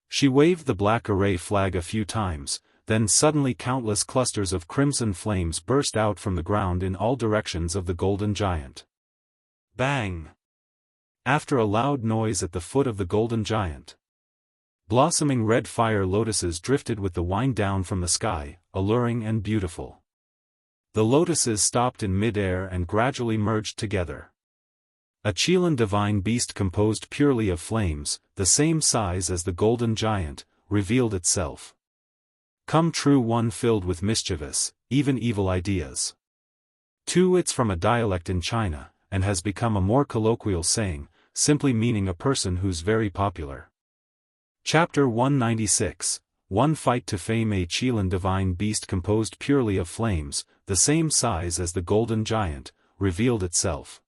She waved the black array flag a few times, then suddenly countless clusters of crimson flames burst out from the ground in all directions of the golden giant. Bang! After a loud noise at the foot of the golden giant, blossoming red fire lotuses drifted with the wind down from the sky, alluring and beautiful. The lotuses stopped in mid-air and gradually merged together. A Qilin divine beast composed purely of flames, the same size as the golden giant, revealed itself. Come true, one filled with mischievous, even evil ideas. 2. It's from a dialect in China, and has become a more colloquial saying, simply meaning a person who's very popular. Chapter 196, One Fight to Fame. A Qilin divine beast composed purely of flames, the same size as the golden giant, revealed itself.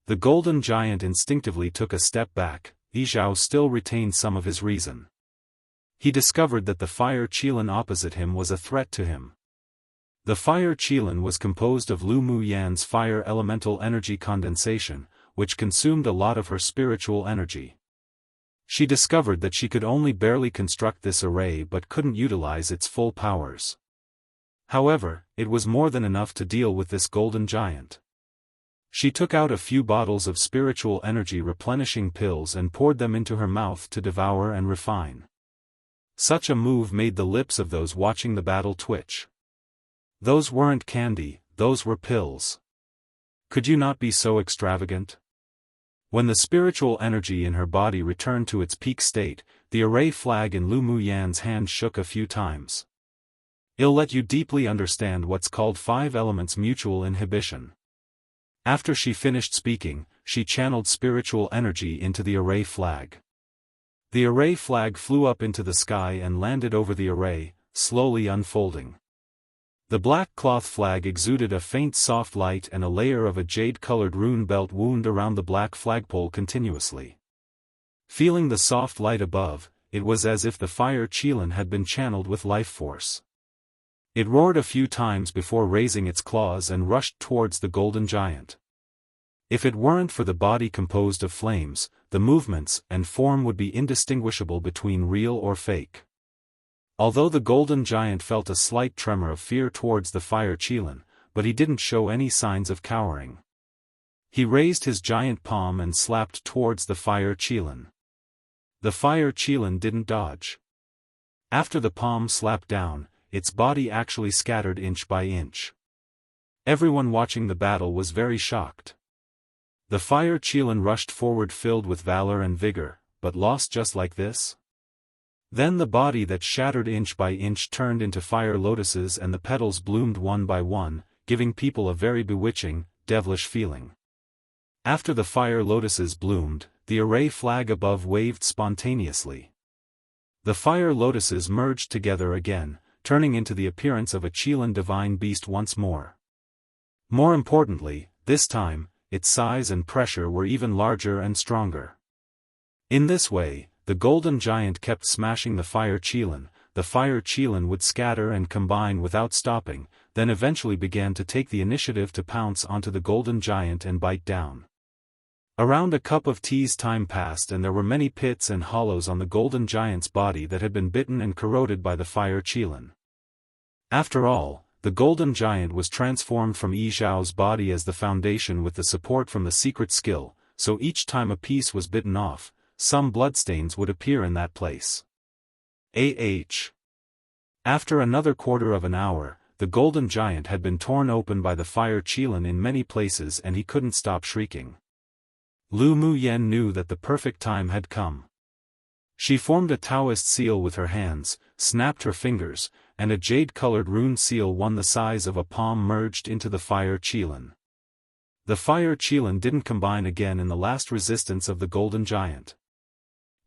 The golden giant instinctively took a step back. Yi Zhao still retained some of his reason. He discovered that the fire Qilin opposite him was a threat to him. The fire Qilin was composed of Lu Mu Yan's fire elemental energy condensation, which consumed a lot of her spiritual energy. She discovered that she could only barely construct this array but couldn't utilize its full powers. However, it was more than enough to deal with this golden giant. She took out a few bottles of spiritual energy replenishing pills and poured them into her mouth to devour and refine. Such a move made the lips of those watching the battle twitch. Those weren't candy, those were pills. Could you not be so extravagant? When the spiritual energy in her body returned to its peak state, the array flag in Lu Mu Yan's hand shook a few times. It'll let you deeply understand what's called 5 elements mutual inhibition. After she finished speaking, she channeled spiritual energy into the array flag. The array flag flew up into the sky and landed over the array, slowly unfolding. The black cloth flag exuded a faint soft light, and a layer of a jade-colored rune belt wound around the black flagpole continuously. Feeling the soft light above, it was as if the fire Qilin had been channeled with life force. It roared a few times before raising its claws and rushed towards the golden giant. If it weren't for the body composed of flames, the movements and form would be indistinguishable between real or fake. Although the golden giant felt a slight tremor of fear towards the fire Qilin, but he didn't show any signs of cowering. He raised his giant palm and slapped towards the fire Qilin. The fire Qilin didn't dodge. After the palm slapped down, its body actually scattered inch by inch. Everyone watching the battle was very shocked. The fire Qilin rushed forward filled with valor and vigor, but lost just like this? Then the body that shattered inch by inch turned into fire lotuses and the petals bloomed one by one, giving people a very bewitching, devilish feeling. After the fire lotuses bloomed, the array flag above waved spontaneously. The fire lotuses merged together again, turning into the appearance of a Qilin divine beast once more. More importantly, this time, its size and pressure were even larger and stronger. In this way, the golden giant kept smashing the fire qilin. The fire qilin would scatter and combine without stopping, then eventually began to take the initiative to pounce onto the golden giant and bite down. Around a cup of tea's time passed and there were many pits and hollows on the golden giant's body that had been bitten and corroded by the fire qilin. After all, the golden giant was transformed from Yi Zhao's body as the foundation with the support from the secret skill, so each time a piece was bitten off, some bloodstains would appear in that place. After another quarter of an hour, the golden giant had been torn open by the fire qilin in many places and he couldn't stop shrieking. Lu Muyen knew that the perfect time had come. She formed a Taoist seal with her hands, snapped her fingers, and a jade-colored rune seal one the size of a palm merged into the fire qilin. The fire qilin didn't combine again in the last resistance of the golden giant.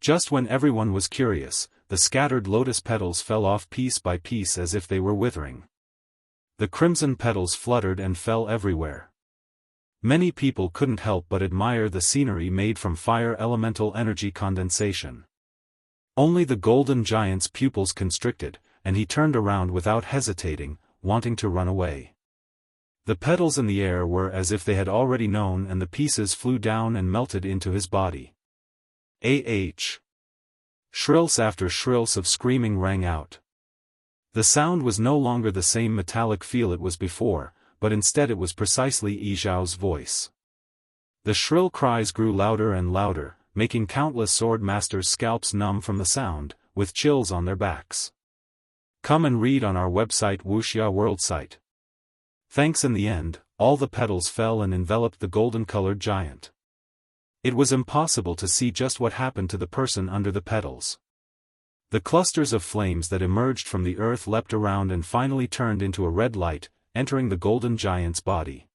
Just when everyone was curious, the scattered lotus petals fell off piece by piece as if they were withering. The crimson petals fluttered and fell everywhere. Many people couldn't help but admire the scenery made from fire elemental energy condensation. Only the golden giant's pupils constricted, and he turned around without hesitating, wanting to run away. The petals in the air were as if they had already known and the pieces flew down and melted into his body. Shrills after shrills of screaming rang out. The sound was no longer the same metallic feel it was before, but instead it was precisely Yi Zhao's voice. The shrill cries grew louder and louder, making countless sword masters' scalps numb from the sound, with chills on their backs. Come and read on our website Wuxia World Site. Thanks. In the end, all the petals fell and enveloped the golden-colored giant. It was impossible to see just what happened to the person under the petals. The clusters of flames that emerged from the earth leapt around and finally turned into a red light, entering the golden giant's body.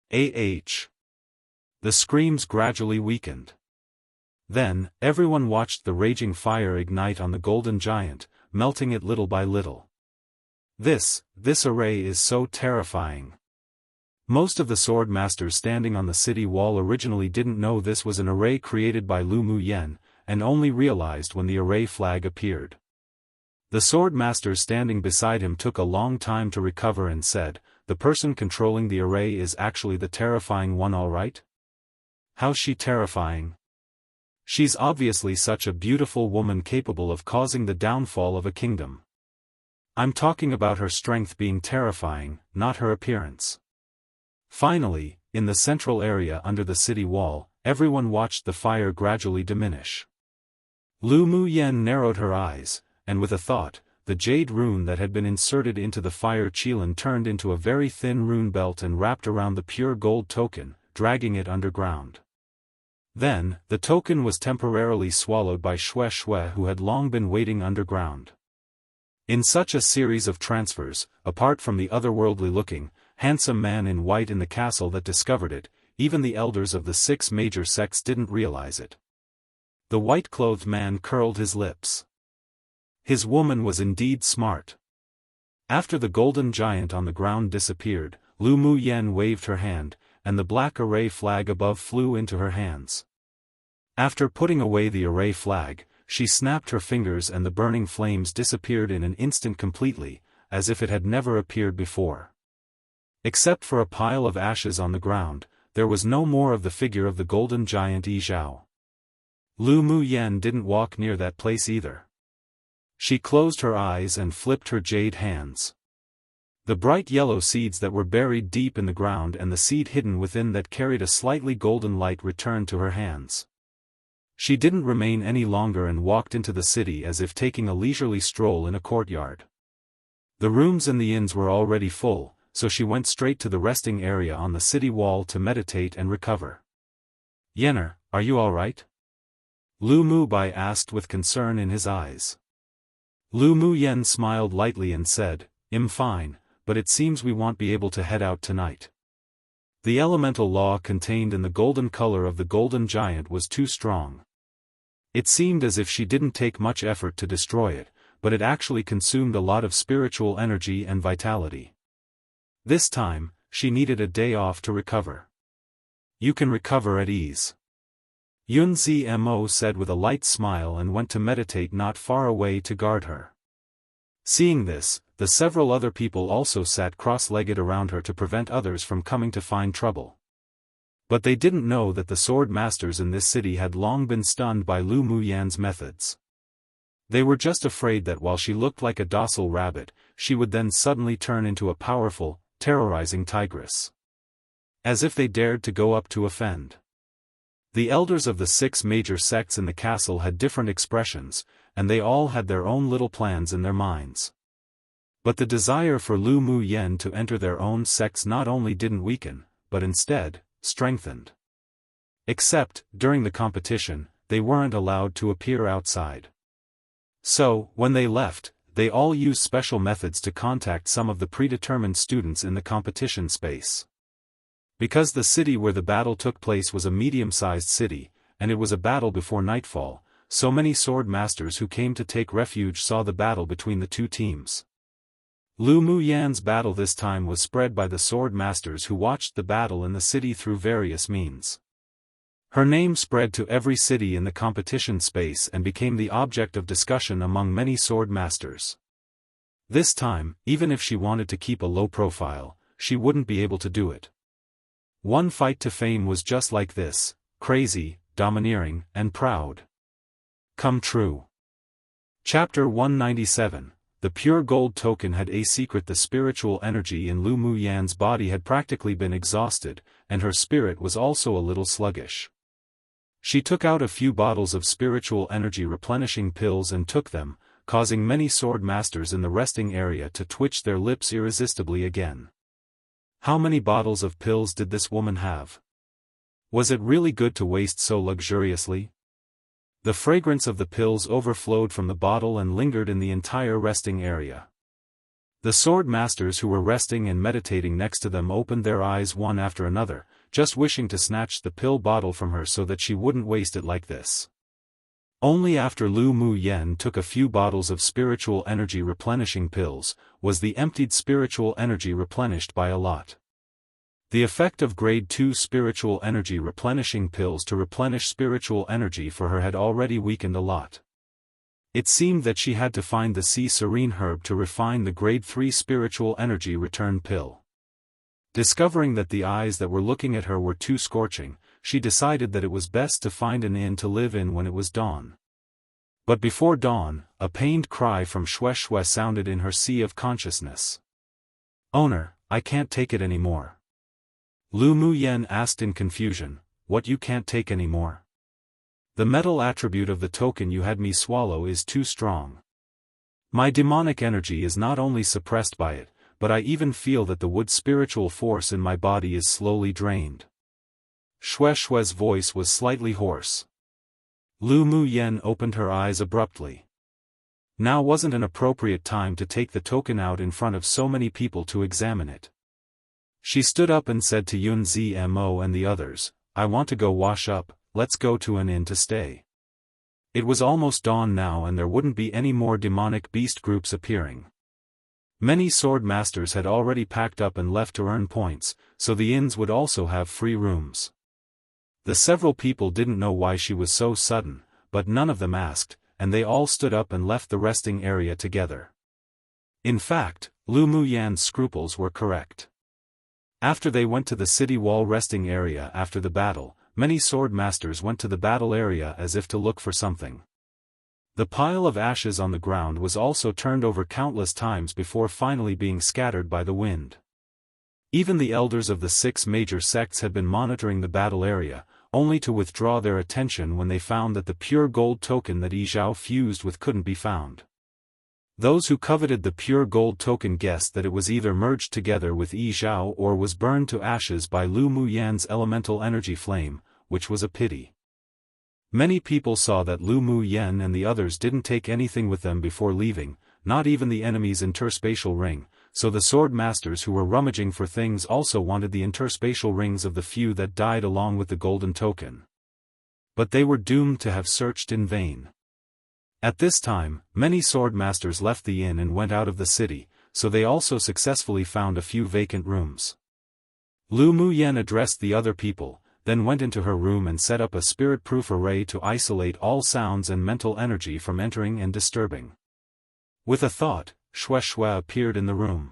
The screams gradually weakened. Then, everyone watched the raging fire ignite on the golden giant, melting it little by little. This array is so terrifying. Most of the sword masters standing on the city wall originally didn't know this was an array created by Lu Muyen, and only realized when the array flag appeared. The sword master standing beside him took a long time to recover and said, "The person controlling the array is actually the terrifying one, all right? How's she terrifying? She's obviously such a beautiful woman capable of causing the downfall of a kingdom. I'm talking about her strength being terrifying, not her appearance." Finally, in the central area under the city wall, everyone watched the fire gradually diminish. Lu Muyen narrowed her eyes, and with a thought, the jade rune that had been inserted into the fire qilin turned into a very thin rune belt and wrapped around the pure gold token, dragging it underground. Then, the token was temporarily swallowed by Xue, who had long been waiting underground. In such a series of transfers, apart from the otherworldly-looking, handsome man in white in the castle that discovered it, even the elders of the 6 major sects didn't realize it. The white-clothed man curled his lips. His woman was indeed smart. After the golden giant on the ground disappeared, Lu Muyen waved her hand, and the black array flag above flew into her hands. After putting away the array flag, she snapped her fingers and the burning flames disappeared in an instant completely, as if it had never appeared before. Except for a pile of ashes on the ground, there was no more of the figure of the golden giant Yi Zhao. Lu Muyen didn't walk near that place either. She closed her eyes and flipped her jade hands. The bright yellow seeds that were buried deep in the ground and the seed hidden within that carried a slightly golden light returned to her hands. She didn't remain any longer and walked into the city as if taking a leisurely stroll in a courtyard. The rooms in the inns were already full, so she went straight to the resting area on the city wall to meditate and recover. "Yenner, are you all right?" Lu Mubai asked with concern in his eyes. Lu Muyen smiled lightly and said, "I'm fine, but it seems we won't be able to head out tonight." The elemental law contained in the golden color of the golden giant was too strong. It seemed as if she didn't take much effort to destroy it, but it actually consumed a lot of spiritual energy and vitality. This time, she needed a day off to recover. You can recover at ease. Yun Zmo said with a light smile and went to meditate not far away to guard her. Seeing this, the several other people also sat cross-legged around her to prevent others from coming to find trouble. But they didn't know that the sword masters in this city had long been stunned by Lu Muyan's methods. They were just afraid that while she looked like a docile rabbit, she would then suddenly turn into a powerful, terrorizing tigress. As if they dared to go up to offend. The elders of the 6 major sects in the castle had different expressions, and they all had their own little plans in their minds. But the desire for Lu Muyan to enter their own sects not only didn't weaken, but instead, strengthened. Except, during the competition, they weren't allowed to appear outside. So, when they left, they all used special methods to contact some of the predetermined students in the competition space. Because the city where the battle took place was a medium-sized city, and it was a battle before nightfall, so many sword masters who came to take refuge saw the battle between the two teams. Lu Muyan's battle this time was spread by the sword masters who watched the battle in the city through various means. Her name spread to every city in the competition space and became the object of discussion among many sword masters. This time, even if she wanted to keep a low profile, she wouldn't be able to do it. One fight to fame was just like this, crazy, domineering, and proud. Come true. Chapter 197. The pure gold token had a secret. The spiritual energy in Lu Muyan's body had practically been exhausted, and her spirit was also a little sluggish. She took out a few bottles of spiritual energy replenishing pills and took them, causing many sword masters in the resting area to twitch their lips irresistibly again. How many bottles of pills did this woman have? Was it really good to waste so luxuriously? The fragrance of the pills overflowed from the bottle and lingered in the entire resting area. The sword masters who were resting and meditating next to them opened their eyes one after another, just wishing to snatch the pill bottle from her so that she wouldn't waste it like this. Only after Lu Muyan took a few bottles of spiritual energy replenishing pills, was the emptied spiritual energy replenished by a lot. The effect of grade 2 spiritual energy replenishing pills to replenish spiritual energy for her had already weakened a lot. It seemed that she had to find the sea serene herb to refine the grade 3 spiritual energy return pill. Discovering that the eyes that were looking at her were too scorching, she decided that it was best to find an inn to live in when it was dawn. But before dawn, a pained cry from Shui sounded in her sea of consciousness. "Owner, I can't take it anymore." Lu Muyan asked in confusion, "What, you can't take anymore?" "The metal attribute of the token you had me swallow is too strong. My demonic energy is not only suppressed by it, but I even feel that the wood spiritual force in my body is slowly drained." Shui's voice was slightly hoarse. Lu Muyan opened her eyes abruptly. Now wasn't an appropriate time to take the token out in front of so many people to examine it. She stood up and said to Yun Zmo and the others, "I want to go wash up, let's go to an inn to stay." It was almost dawn now and there wouldn't be any more demonic beast groups appearing. Many sword masters had already packed up and left to earn points, so the inns would also have free rooms. The several people didn't know why she was so sudden, but none of them asked, and they all stood up and left the resting area together. In fact, Lu Muyan's scruples were correct. After they went to the city wall resting area after the battle, many sword masters went to the battle area as if to look for something. The pile of ashes on the ground was also turned over countless times before finally being scattered by the wind. Even the elders of the 6 major sects had been monitoring the battle area, only to withdraw their attention when they found that the pure gold token that Yi Zhao fused with couldn't be found. Those who coveted the pure gold token guessed that it was either merged together with Yi Zhao or was burned to ashes by Lu Muyan's elemental energy flame, which was a pity. Many people saw that Lu Muyan and the others didn't take anything with them before leaving, not even the enemy's interspatial ring, so the sword masters who were rummaging for things also wanted the interspatial rings of the few that died along with the golden token. But they were doomed to have searched in vain. At this time, many sword masters left the inn and went out of the city, so they also successfully found a few vacant rooms. Lu Muyan addressed the other people, then went into her room and set up a spirit-proof array to isolate all sounds and mental energy from entering and disturbing. With a thought, Xiaofan appeared in the room.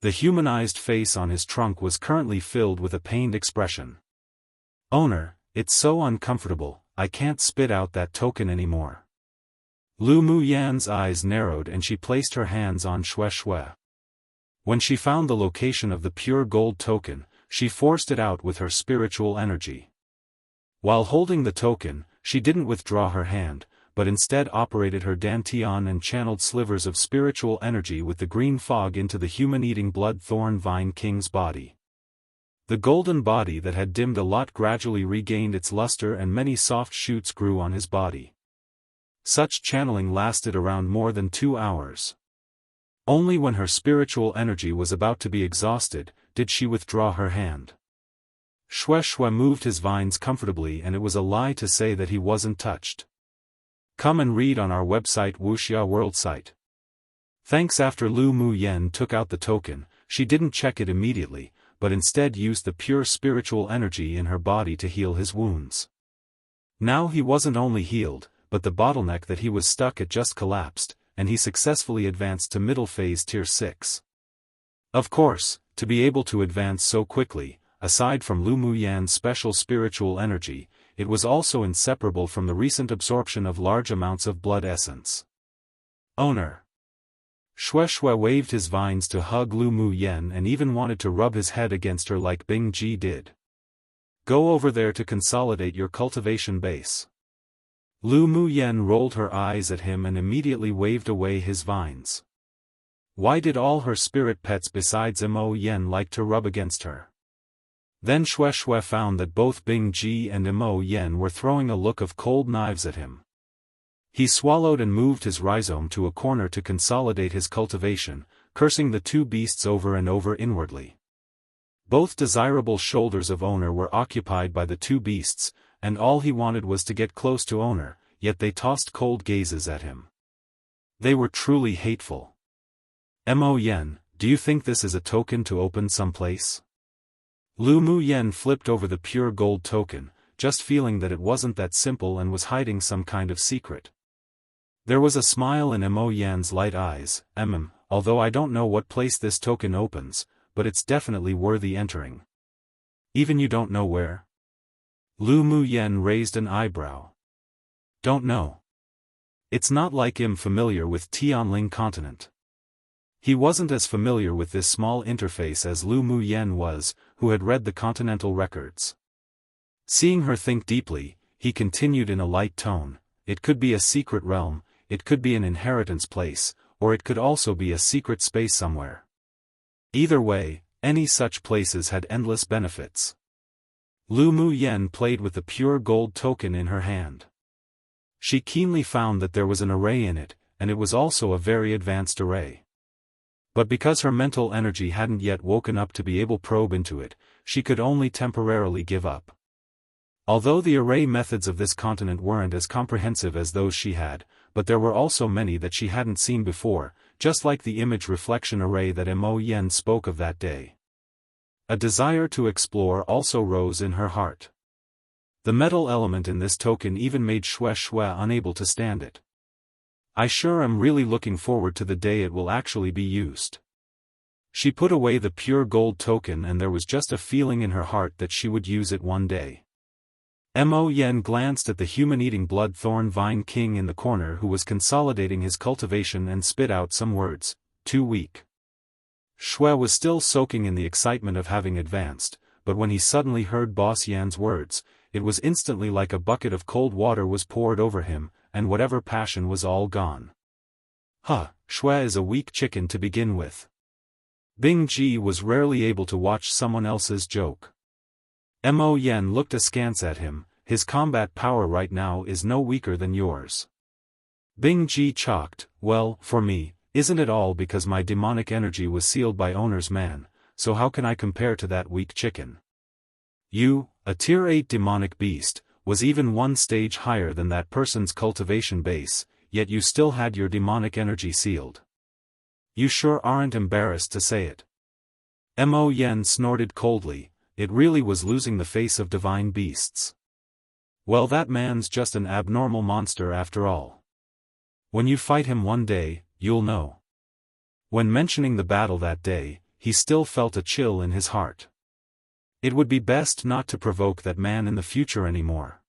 The humanized face on his trunk was currently filled with a pained expression. "Owner, it's so uncomfortable, I can't spit out that token anymore." Lu Muyan's eyes narrowed and she placed her hands on Xiaofan. When she found the location of the pure gold token, she forced it out with her spiritual energy. While holding the token, she didn't withdraw her hand, but instead operated her dantian and channeled slivers of spiritual energy with the green fog into the human-eating blood thorn vine king's body. The golden body that had dimmed a lot gradually regained its luster and many soft shoots grew on his body. Such channeling lasted around more than 2 hours. Only when her spiritual energy was about to be exhausted, did she withdraw her hand. Xiaofan moved his vines comfortably and it was a lie to say that he wasn't touched. Come and read on our website Wuxia World site. Thanks. After Lu Muyan took out the token, she didn't check it immediately, but instead used the pure spiritual energy in her body to heal his wounds. Now he wasn't only healed, but the bottleneck that he was stuck at just collapsed, and he successfully advanced to middle phase tier 6. Of course, to be able to advance so quickly, aside from Lu Muyan's special spiritual energy, it was also inseparable from the recent absorption of large amounts of blood essence. Owner. Xiaofan waved his vines to hug Lu Muyan and even wanted to rub his head against her like Bing Ji did. Go over there to consolidate your cultivation base. Lu Muyan rolled her eyes at him and immediately waved away his vines. Why did all her spirit pets besides Mo Yen like to rub against her? Then Xiaofan found that both Bing Ji and Mo Yen were throwing a look of cold knives at him. He swallowed and moved his rhizome to a corner to consolidate his cultivation, cursing the two beasts over and over inwardly. Both desirable shoulders of Owner were occupied by the two beasts, and all he wanted was to get close to Owner, yet they tossed cold gazes at him. They were truly hateful. Mo Yen, do you think this is a token to open someplace? Lu Muyan flipped over the pure gold token, just feeling that it wasn't that simple and was hiding some kind of secret. There was a smile in Mo Yan's light eyes. Although I don't know what place this token opens, but it's definitely worthy entering. Even you don't know where? Lu Muyan raised an eyebrow. Don't know. It's not like I'm familiar with Tianling continent. He wasn't as familiar with this small interface as Lu Muyan was, who had read the continental records. Seeing her think deeply, he continued in a light tone, it could be a secret realm, it could be an inheritance place, or it could also be a secret space somewhere. Either way, any such places had endless benefits. Lu Muyan played with the pure gold token in her hand. She keenly found that there was an array in it, and it was also a very advanced array. But because her mental energy hadn't yet woken up to be able to probe into it, she could only temporarily give up. Although the array methods of this continent weren't as comprehensive as those she had, but there were also many that she hadn't seen before, just like the image reflection array that Mo Yen spoke of that day. A desire to explore also rose in her heart. The metal element in this token even made Xiaofan unable to stand it. I sure am really looking forward to the day it will actually be used. She put away the pure gold token and there was just a feeling in her heart that she would use it one day. Mo Yen glanced at the human-eating blood thorn vine king in the corner who was consolidating his cultivation and spit out some words, too weak. Xiaofan was still soaking in the excitement of having advanced, but when he suddenly heard Boss Yan's words, it was instantly like a bucket of cold water was poured over him, and whatever passion was all gone. Xiaofan is a weak chicken to begin with. Bing Ji was rarely able to watch someone else's joke. Mo Yen looked askance at him, his combat power right now is no weaker than yours. Bing Ji chalked, well, for me, isn't it all because my demonic energy was sealed by Owner's man, so how can I compare to that weak chicken? You, a tier 8 demonic beast, was even one stage higher than that person's cultivation base, yet you still had your demonic energy sealed. You sure aren't embarrassed to say it. Mo Yen snorted coldly, it really was losing the face of divine beasts. Well, that man's just an abnormal monster after all. When you fight him one day, you'll know. When mentioning the battle that day, he still felt a chill in his heart. It would be best not to provoke that man in the future anymore.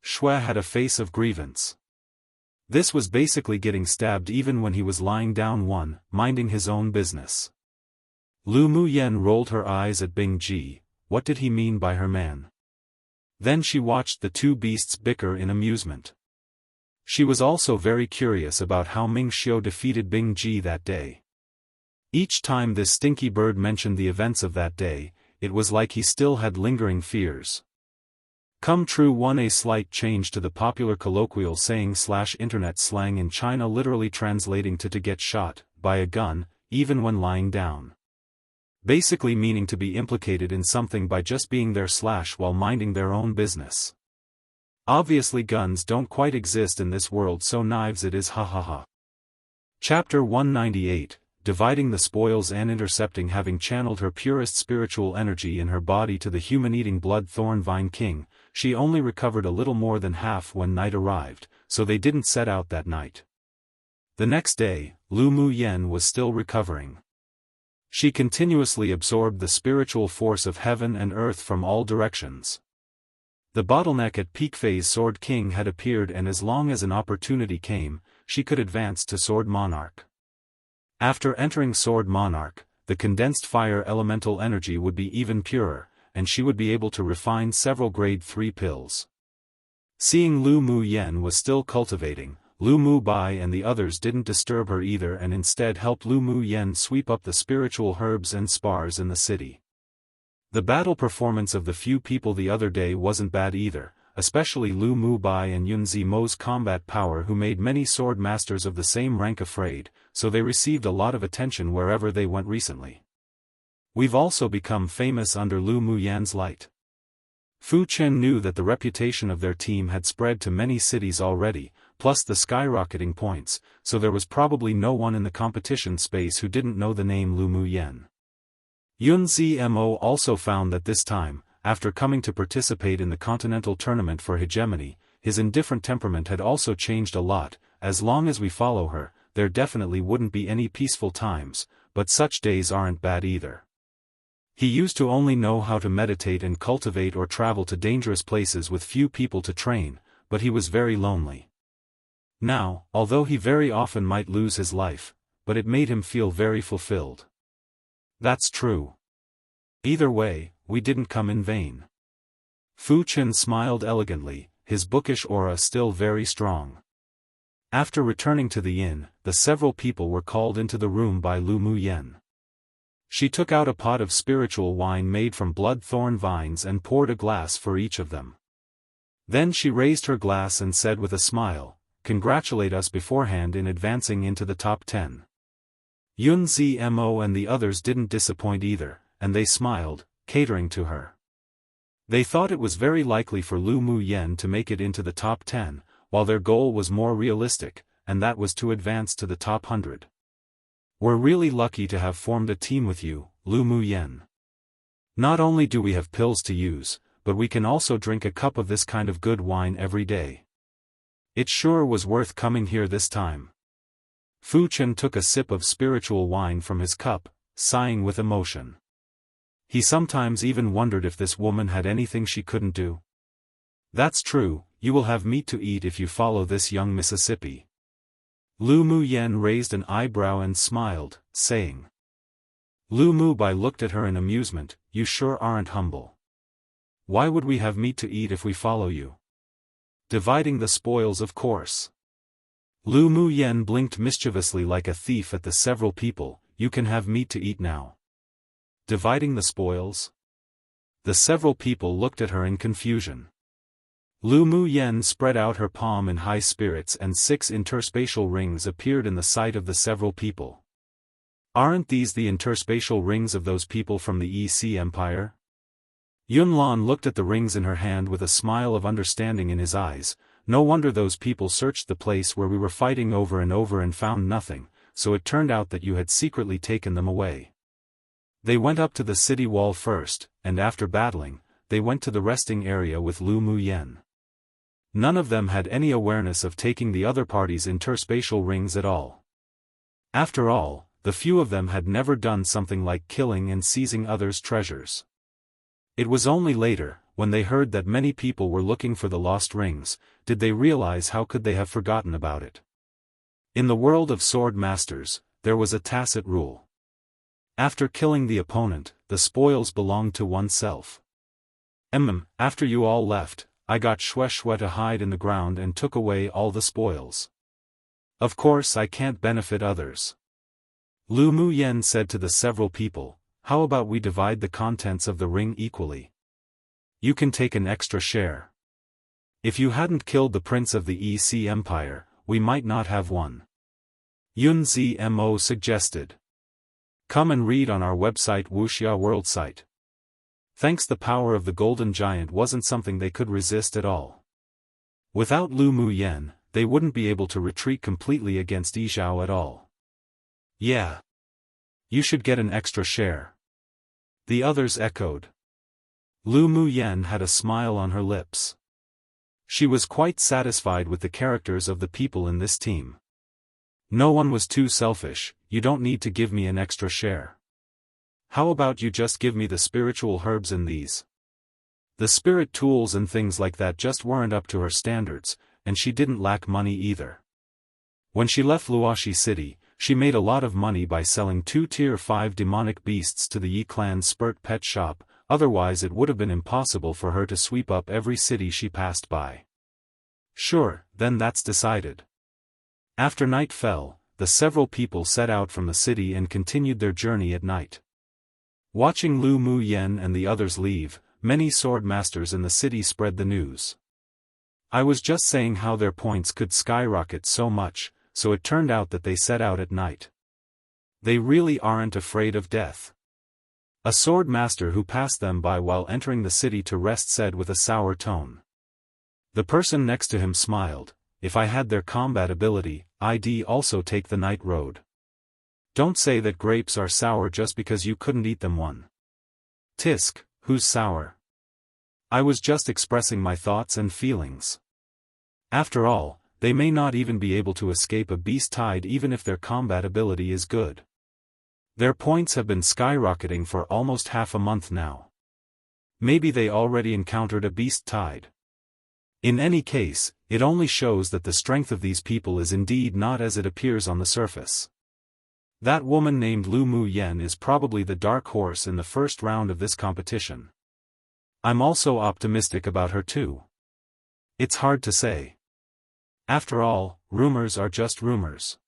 Shui had a face of grievance. This was basically getting stabbed even when he was lying down minding his own business. Lu Muyen rolled her eyes at Bing Ji. What did he mean by her man? Then she watched the two beasts bicker in amusement. She was also very curious about how Ming Xiu defeated Bing Ji that day. Each time this stinky bird mentioned the events of that day, it was like he still had lingering fears. Come true. A slight change to the popular colloquial saying/internet slang in China, literally translating to get shot by a gun, even when lying down. Basically meaning to be implicated in something by just being there while minding their own business. Obviously guns don't quite exist in this world, so knives it is, ha ha ha. Chapter 198, Dividing the Spoils and Intercepting. Having channeled her purest spiritual energy in her body to the human-eating blood-thorn vine king, she only recovered a little more than half when night arrived, so they didn't set out that night. The next day, Lu Muyen was still recovering. She continuously absorbed the spiritual force of heaven and earth from all directions. The bottleneck at peak phase Sword King had appeared, and as long as an opportunity came, she could advance to Sword Monarch. After entering Sword Monarch, the condensed fire elemental energy would be even purer, and she would be able to refine several grade 3 pills. Seeing Lu Muyen was still cultivating, Lu Mu Bai and the others didn't disturb her either, and instead helped Lu Muyen sweep up the spiritual herbs and spars in the city. The battle performance of the few people the other day wasn't bad either, especially Lu Mu Bai and Yun Zimo's combat power, who made many sword masters of the same rank afraid, so they received a lot of attention wherever they went recently. We've also become famous under Lu Muyen's light. Fu Chen knew that the reputation of their team had spread to many cities already, plus the skyrocketing points, so there was probably no one in the competition space who didn't know the name Lu Muyen. Yun Zimo also found that this time, after coming to participate in the continental tournament for hegemony, his indifferent temperament had also changed a lot. As long as we follow her, there definitely wouldn't be any peaceful times, but such days aren't bad either. He used to only know how to meditate and cultivate or travel to dangerous places with few people to train, but he was very lonely. Now, although he very often might lose his life, but it made him feel very fulfilled. That's true. Either way, we didn't come in vain. Fu Chen smiled elegantly, his bookish aura still very strong. After returning to the inn, the several people were called into the room by Lu Muyen. She took out a pot of spiritual wine made from blood-thorn vines and poured a glass for each of them. Then she raised her glass and said with a smile, "Congratulate us beforehand in advancing into the top 10. Yun Zimo and the others didn't disappoint either, and they smiled, catering to her. They thought it was very likely for Lu Muyen to make it into the top 10, while their goal was more realistic, and that was to advance to the top 100. We're really lucky to have formed a team with you, Lu Muyen. Not only do we have pills to use, but we can also drink a cup of this kind of good wine every day. It sure was worth coming here this time." Fu Chen took a sip of spiritual wine from his cup, sighing with emotion. He sometimes even wondered if this woman had anything she couldn't do. "That's true, you will have meat to eat if you follow this young Mississippi." Lu Muyen raised an eyebrow and smiled, saying. Lu Mu Bai looked at her in amusement, "You sure aren't humble. Why would we have meat to eat if we follow you?" "Dividing the spoils, of course." Lu Muyen blinked mischievously like a thief at the several people. "You can have meat to eat now." "Dividing the spoils?" The several people looked at her in confusion. Lu Muyen spread out her palm in high spirits, and 6 interspatial rings appeared in the sight of the several people. "Aren't these the interspatial rings of those people from the EC Empire?" Yun Lan looked at the rings in her hand with a smile of understanding in his eyes. "No wonder those people searched the place where we were fighting over and found nothing, so it turned out that you had secretly taken them away." They went up to the city wall first, and after battling, they went to the resting area with Lu Muyen. None of them had any awareness of taking the other party's interspatial rings at all. After all, the few of them had never done something like killing and seizing others' treasures. It was only later, when they heard that many people were looking for the lost rings, did they realize how could they have forgotten about it. In the world of sword masters, there was a tacit rule. After killing the opponent, the spoils belonged to oneself. After you all left, I got Xue to hide in the ground and took away all the spoils. Of course I can't benefit others. Lu Muyen said to the several people, how about we divide the contents of the ring equally? You can take an extra share. If you hadn't killed the prince of the EC Empire, we might not have won. Yun Zmo suggested. Come and read on our website Wuxia World Site. Thanks, the power of the Golden Giant wasn't something they could resist at all. Without Lu Muyen, they wouldn't be able to retreat completely against Yizhao at all. Yeah. You should get an extra share. The others echoed. Lu Muyen had a smile on her lips. She was quite satisfied with the characters of the people in this team. No one was too selfish. You don't need to give me an extra share. How about you just give me the spiritual herbs in these? The spirit tools and things like that just weren't up to her standards, and she didn't lack money either. When she left Luoshi City, she made a lot of money by selling 2 Tier 5 demonic beasts to the Yi Clan Spurt pet shop, otherwise it would have been impossible for her to sweep up every city she passed by. Sure, then that's decided. After night fell, the several people set out from the city and continued their journey at night. Watching Lu Muyen and the others leave, many sword masters in the city spread the news. I was just saying how their points could skyrocket so much, so it turned out that they set out at night. They really aren't afraid of death. A sword master who passed them by while entering the city to rest said with a sour tone. The person next to him smiled. If I had their combat ability, I'd also take the night road. Don't say that grapes are sour just because you couldn't eat them one. Tisk, who's sour? I was just expressing my thoughts and feelings. After all, they may not even be able to escape a beast tide even if their combat ability is good. Their points have been skyrocketing for almost half a month now. Maybe they already encountered a beast tide. In any case, it only shows that the strength of these people is indeed not as it appears on the surface. That woman named Lu Muyen is probably the dark horse in the first round of this competition. I'm also optimistic about her too. It's hard to say. After all, rumors are just rumors.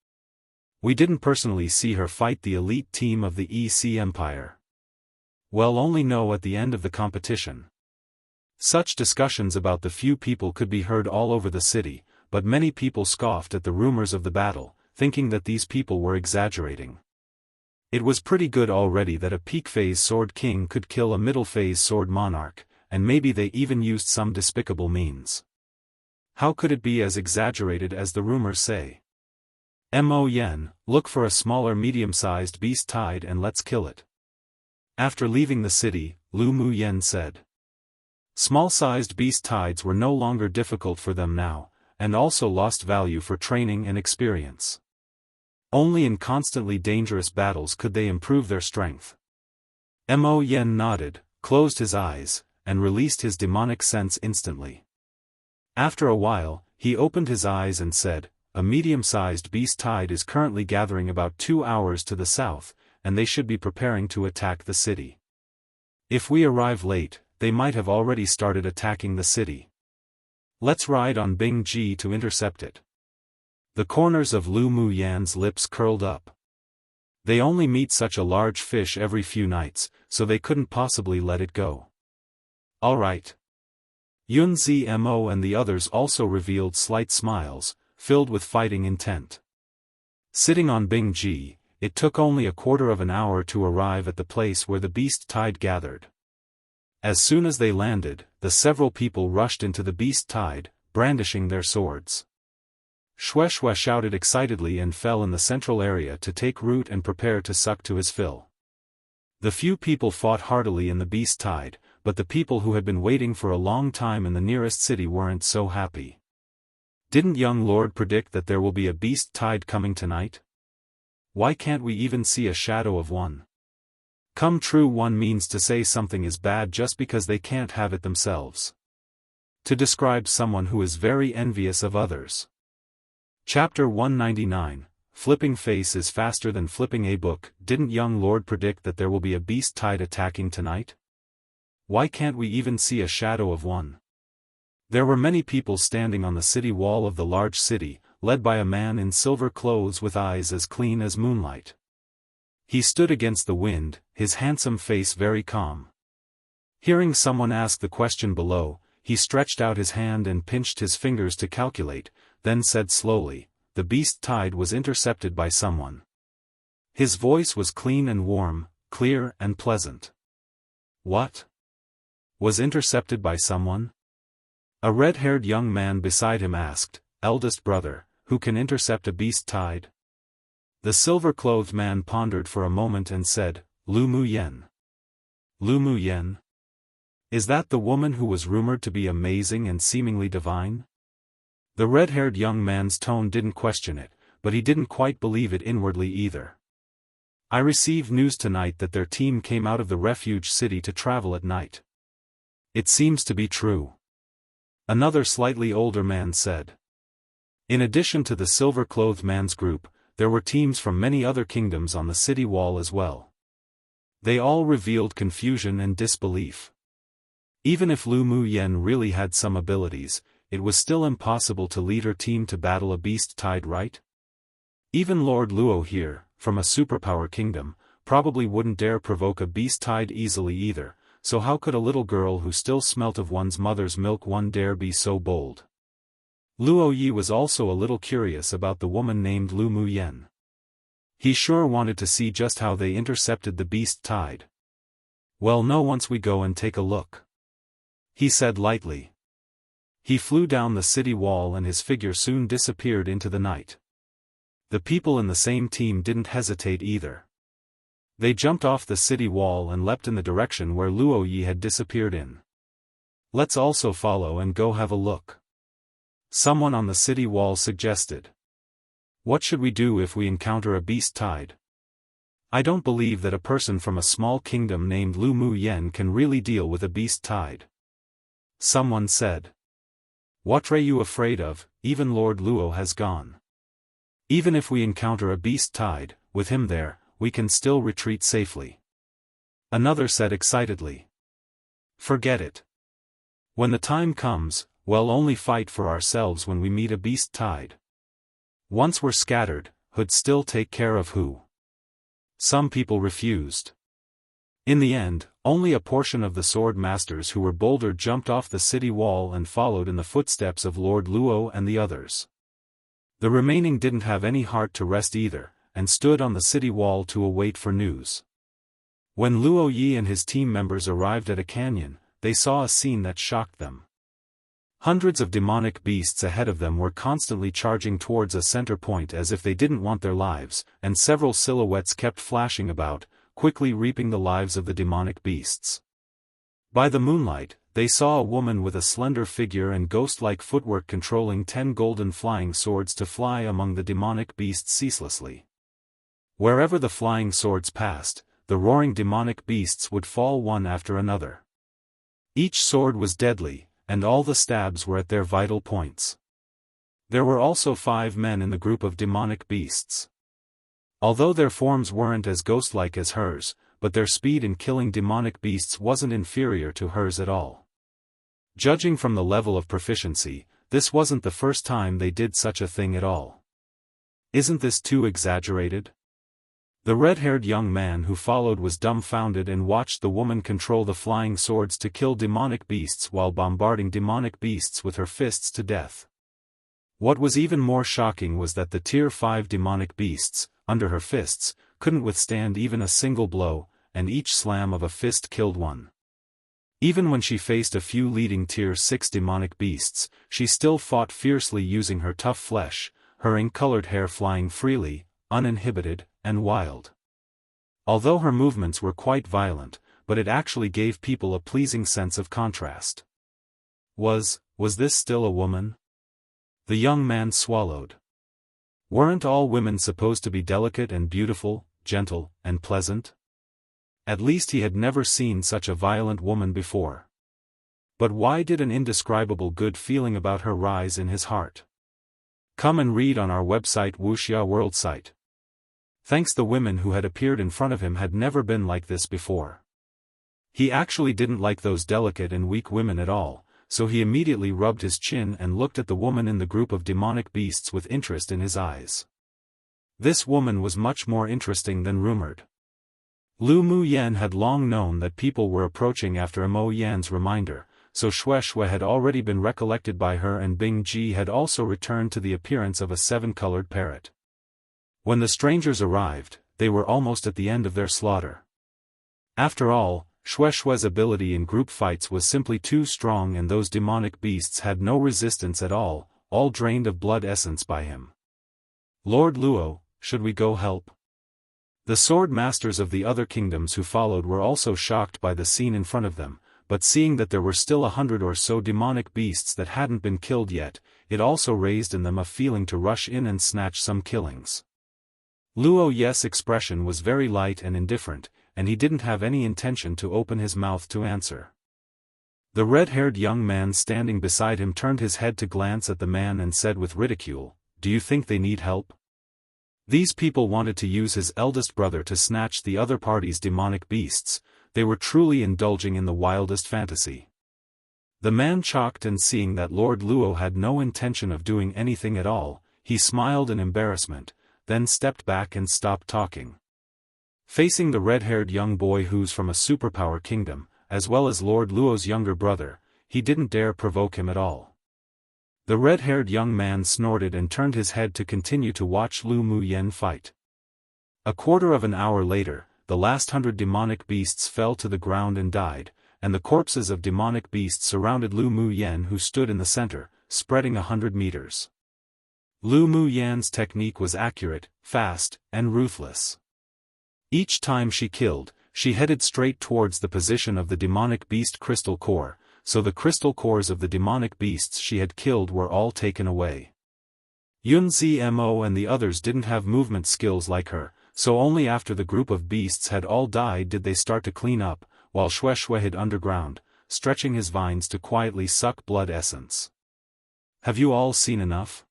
We didn't personally see her fight the elite team of the EC Empire. We'll only know at the end of the competition. Such discussions about the few people could be heard all over the city, but many people scoffed at the rumors of the battle, thinking that these people were exaggerating. It was pretty good already that a peak phase sword king could kill a middle phase sword monarch, and maybe they even used some despicable means. How could it be as exaggerated as the rumors say? Mo Yen, look for a smaller medium-sized beast tide and let's kill it. After leaving the city, Lu Muyen said. Small-sized beast tides were no longer difficult for them now, and also lost value for training and experience. Only in constantly dangerous battles could they improve their strength. Mo Yen nodded, closed his eyes, and released his demonic sense instantly. After a while, he opened his eyes and said, a medium-sized beast tide is currently gathering about 2 hours to the south, and they should be preparing to attack the city. If we arrive late, they might have already started attacking the city. Let's ride on Bing Ji to intercept it. The corners of Lu Muyen's lips curled up. They only meet such a large fish every few nights, so they couldn't possibly let it go. All right. Yun Zmo and the others also revealed slight smiles, filled with fighting intent. Sitting on Bing Ji, it took only a quarter of an hour to arrive at the place where the beast tide gathered. As soon as they landed, the several people rushed into the beast tide, brandishing their swords. Xue shouted excitedly and fell in the central area to take root and prepare to suck to his fill. The few people fought heartily in the beast tide, but the people who had been waiting for a long time in the nearest city weren't so happy. Didn't young Lord predict that there will be a beast tide coming tonight? Why can't we even see a shadow of one? Come true one means to say something is bad just because they can't have it themselves. To describe someone who is very envious of others. Chapter 199, Flipping Face is faster than flipping a book. Didn't young Lord predict that there will be a beast tide attacking tonight? Why can't we even see a shadow of one? There were many people standing on the city wall of the large city, led by a man in silver clothes with eyes as clean as moonlight. He stood against the wind, his handsome face very calm. Hearing someone ask the question below, he stretched out his hand and pinched his fingers to calculate, then said slowly, "The beast tide was intercepted by someone." His voice was clean and warm, clear and pleasant. What? Was intercepted by someone? A red-haired young man beside him asked, "Eldest brother, who can intercept a beast tide?" The silver-clothed man pondered for a moment and said, "Lu Mu Yen." Lu Mu Yen? Is that the woman who was rumored to be amazing and seemingly divine? The red-haired young man's tone didn't question it, but he didn't quite believe it inwardly either. "I received news tonight that their team came out of the refuge city to travel at night. It seems to be true," another slightly older man said. In addition to the silver-clothed man's group, there were teams from many other kingdoms on the city wall as well. They all revealed confusion and disbelief. Even if Lu Mu Yen really had some abilities, it was still impossible to lead her team to battle a beast tide, right? Even Lord Luo here, from a superpower kingdom, probably wouldn't dare provoke a beast tide easily either, so how could a little girl who still smelt of one's mother's milk dare be so bold? Luo Yi was also a little curious about the woman named Lu Mu Yen. He sure wanted to see just how they intercepted the beast tide. "Well, no, once we go and take a look," he said lightly. He flew down the city wall and his figure soon disappeared into the night. The people in the same team didn't hesitate either. They jumped off the city wall and leapt in the direction where Luo Yi had disappeared in. "Let's also follow and go have a look," someone on the city wall suggested. "What should we do if we encounter a beast tide? I don't believe that a person from a small kingdom named Lu Mu Yen can really deal with a beast tide," someone said. "What are you afraid of? Even Lord Luo has gone. Even if we encounter a beast tide, with him there, we can still retreat safely," another said excitedly. "Forget it. When the time comes, we'll only fight for ourselves when we meet a beast tide. Once we're scattered, who'd still take care of who?" Some people refused. In the end, only a portion of the sword masters who were bolder jumped off the city wall and followed in the footsteps of Lord Luo and the others. The remaining didn't have any heart to rest either, and stood on the city wall to await for news. When Luo Yi and his team members arrived at a canyon, they saw a scene that shocked them. Hundreds of demonic beasts ahead of them were constantly charging towards a center point as if they didn't want their lives, and several silhouettes kept flashing about, quickly reaping the lives of the demonic beasts. By the moonlight, they saw a woman with a slender figure and ghost-like footwork controlling 10 golden flying swords to fly among the demonic beasts ceaselessly. Wherever the flying swords passed, the roaring demonic beasts would fall one after another. Each sword was deadly, and all the stabs were at their vital points. There were also 5 men in the group of demonic beasts. Although their forms weren't as ghost-like as hers, but their speed in killing demonic beasts wasn't inferior to hers at all. Judging from the level of proficiency, this wasn't the first time they did such a thing at all. Isn't this too exaggerated? The red-haired young man who followed was dumbfounded and watched the woman control the flying swords to kill demonic beasts while bombarding demonic beasts with her fists to death. What was even more shocking was that the Tier 5 demonic beasts, under her fists, couldn't withstand even a single blow, and each slam of a fist killed one. Even when she faced a few leading Tier 6 demonic beasts, she still fought fiercely using her tough flesh, her ink-colored hair flying freely, uninhibited, and wild. Although her movements were quite violent, but it actually gave people a pleasing sense of contrast. Was this still a woman? The young man swallowed. Weren't all women supposed to be delicate and beautiful, gentle, and pleasant? At least he had never seen such a violent woman before. But why did an indescribable good feeling about her rise in his heart? Come and read on our website Wuxia World site. Thanks, the women who had appeared in front of him had never been like this before. He actually didn't like those delicate and weak women at all, so he immediately rubbed his chin and looked at the woman in the group of demonic beasts with interest in his eyes. This woman was much more interesting than rumored. Lu Mu Yan had long known that people were approaching after Mo Yan's reminder, so Xue Xue had already been recollected by her, and Bing Ji had also returned to the appearance of a seven-colored parrot. When the strangers arrived, they were almost at the end of their slaughter. After all, Xue Xue's ability in group fights was simply too strong, and those demonic beasts had no resistance at all drained of blood essence by him. Lord Luo, should we go help? The sword masters of the other kingdoms who followed were also shocked by the scene in front of them, but seeing that there were still 100 or so demonic beasts that hadn't been killed yet, it also raised in them a feeling to rush in and snatch some killings. Luo Ye's expression was very light and indifferent, and he didn't have any intention to open his mouth to answer. The red-haired young man standing beside him turned his head to glance at the man and said with ridicule, "Do you think they need help?" These people wanted to use his eldest brother to snatch the other party's demonic beasts. They were truly indulging in the wildest fantasy. The man chocked, and seeing that Lord Luo had no intention of doing anything at all, he smiled in embarrassment, then stepped back and stopped talking. Facing the red-haired young boy who's from a superpower kingdom, as well as Lord Luo's younger brother, he didn't dare provoke him at all. The red-haired young man snorted and turned his head to continue to watch Lu Mu Yan fight. A quarter of an hour later, the last 100 demonic beasts fell to the ground and died, and the corpses of demonic beasts surrounded Lu Mu Yan, who stood in the center, spreading 100 meters. Lu Mu Yan's technique was accurate, fast, and ruthless. Each time she killed, she headed straight towards the position of the demonic beast crystal core, so the crystal cores of the demonic beasts she had killed were all taken away. Yun Zmo and the others didn't have movement skills like her, so only after the group of beasts had all died did they start to clean up, while Xue Xue hid underground, stretching his vines to quietly suck blood essence. "Have you all seen enough?"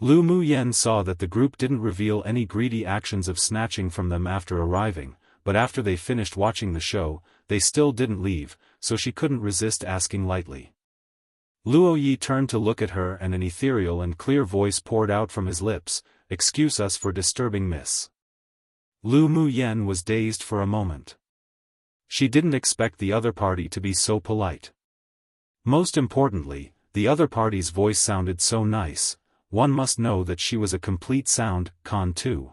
Lu Mu Yan saw that the group didn't reveal any greedy actions of snatching from them after arriving, but after they finished watching the show, they still didn't leave, so she couldn't resist asking lightly. Luo Yi turned to look at her, and an ethereal and clear voice poured out from his lips, "Excuse us for disturbing, miss." Lu Mu Yan was dazed for a moment. She didn't expect the other party to be so polite. Most importantly, the other party's voice sounded so nice. One must know that she was a complete sound con too.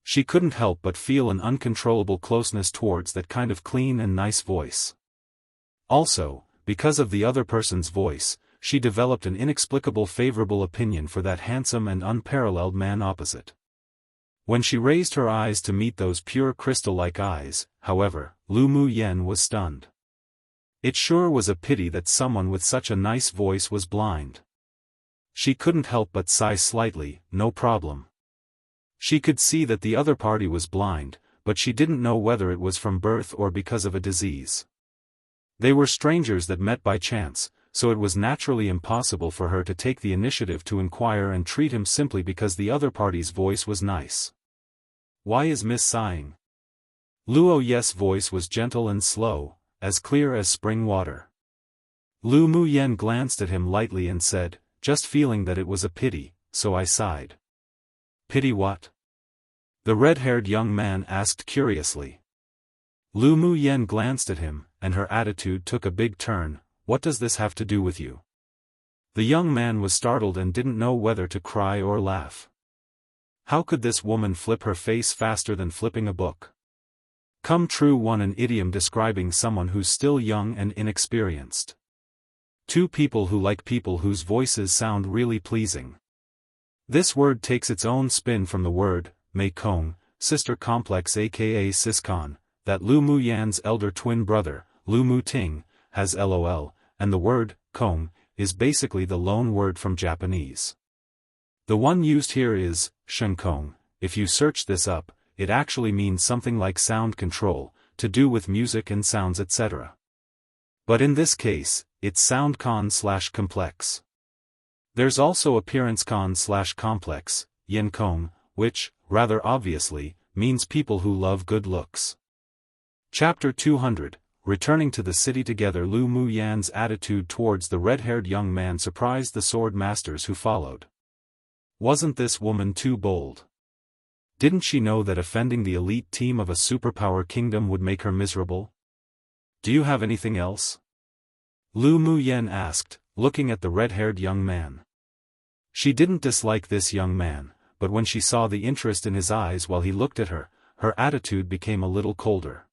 She couldn't help but feel an uncontrollable closeness towards that kind of clean and nice voice. Also, because of the other person's voice, she developed an inexplicable favorable opinion for that handsome and unparalleled man opposite. When she raised her eyes to meet those pure crystal-like eyes, however, Lu Mu Yan was stunned. It sure was a pity that someone with such a nice voice was blind. She couldn't help but sigh slightly. No problem. She could see that the other party was blind, but she didn't know whether it was from birth or because of a disease. They were strangers that met by chance, so it was naturally impossible for her to take the initiative to inquire and treat him simply because the other party's voice was nice. "Why is Miss sighing?" Luo Ye's voice was gentle and slow, as clear as spring water. Lu Mu Yan glanced at him lightly and said, "Just feeling that it was a pity, so I sighed." "Pity what?" the red-haired young man asked curiously. Lu Mu Yan glanced at him, and her attitude took a big turn. "What does this have to do with you?" The young man was startled and didn't know whether to cry or laugh. How could this woman flip her face faster than flipping a book? Come true, an idiom describing someone who's still young and inexperienced. Two people who like people whose voices sound really pleasing. This word takes its own spin from the word, mei kong, sister complex aka Siscon, that Lu Muyan's elder twin brother, Lu Muting, has LOL, and the word, kong, is basically the loan word from Japanese. The one used here is, shenkong. If you search this up, it actually means something like sound control, to do with music and sounds etc. But in this case, it's sound con/complex. There's also appearance con/complex, yin kong, which, rather obviously, means people who love good looks. Chapter 200, Returning to the city together. Lu Muyan's attitude towards the red-haired young man surprised the sword masters who followed. Wasn't this woman too bold? Didn't she know that offending the elite team of a superpower kingdom would make her miserable? Do you have anything else? Lu Muyan asked, looking at the red-haired young man. She didn't dislike this young man, but when she saw the interest in his eyes while he looked at her, her attitude became a little colder.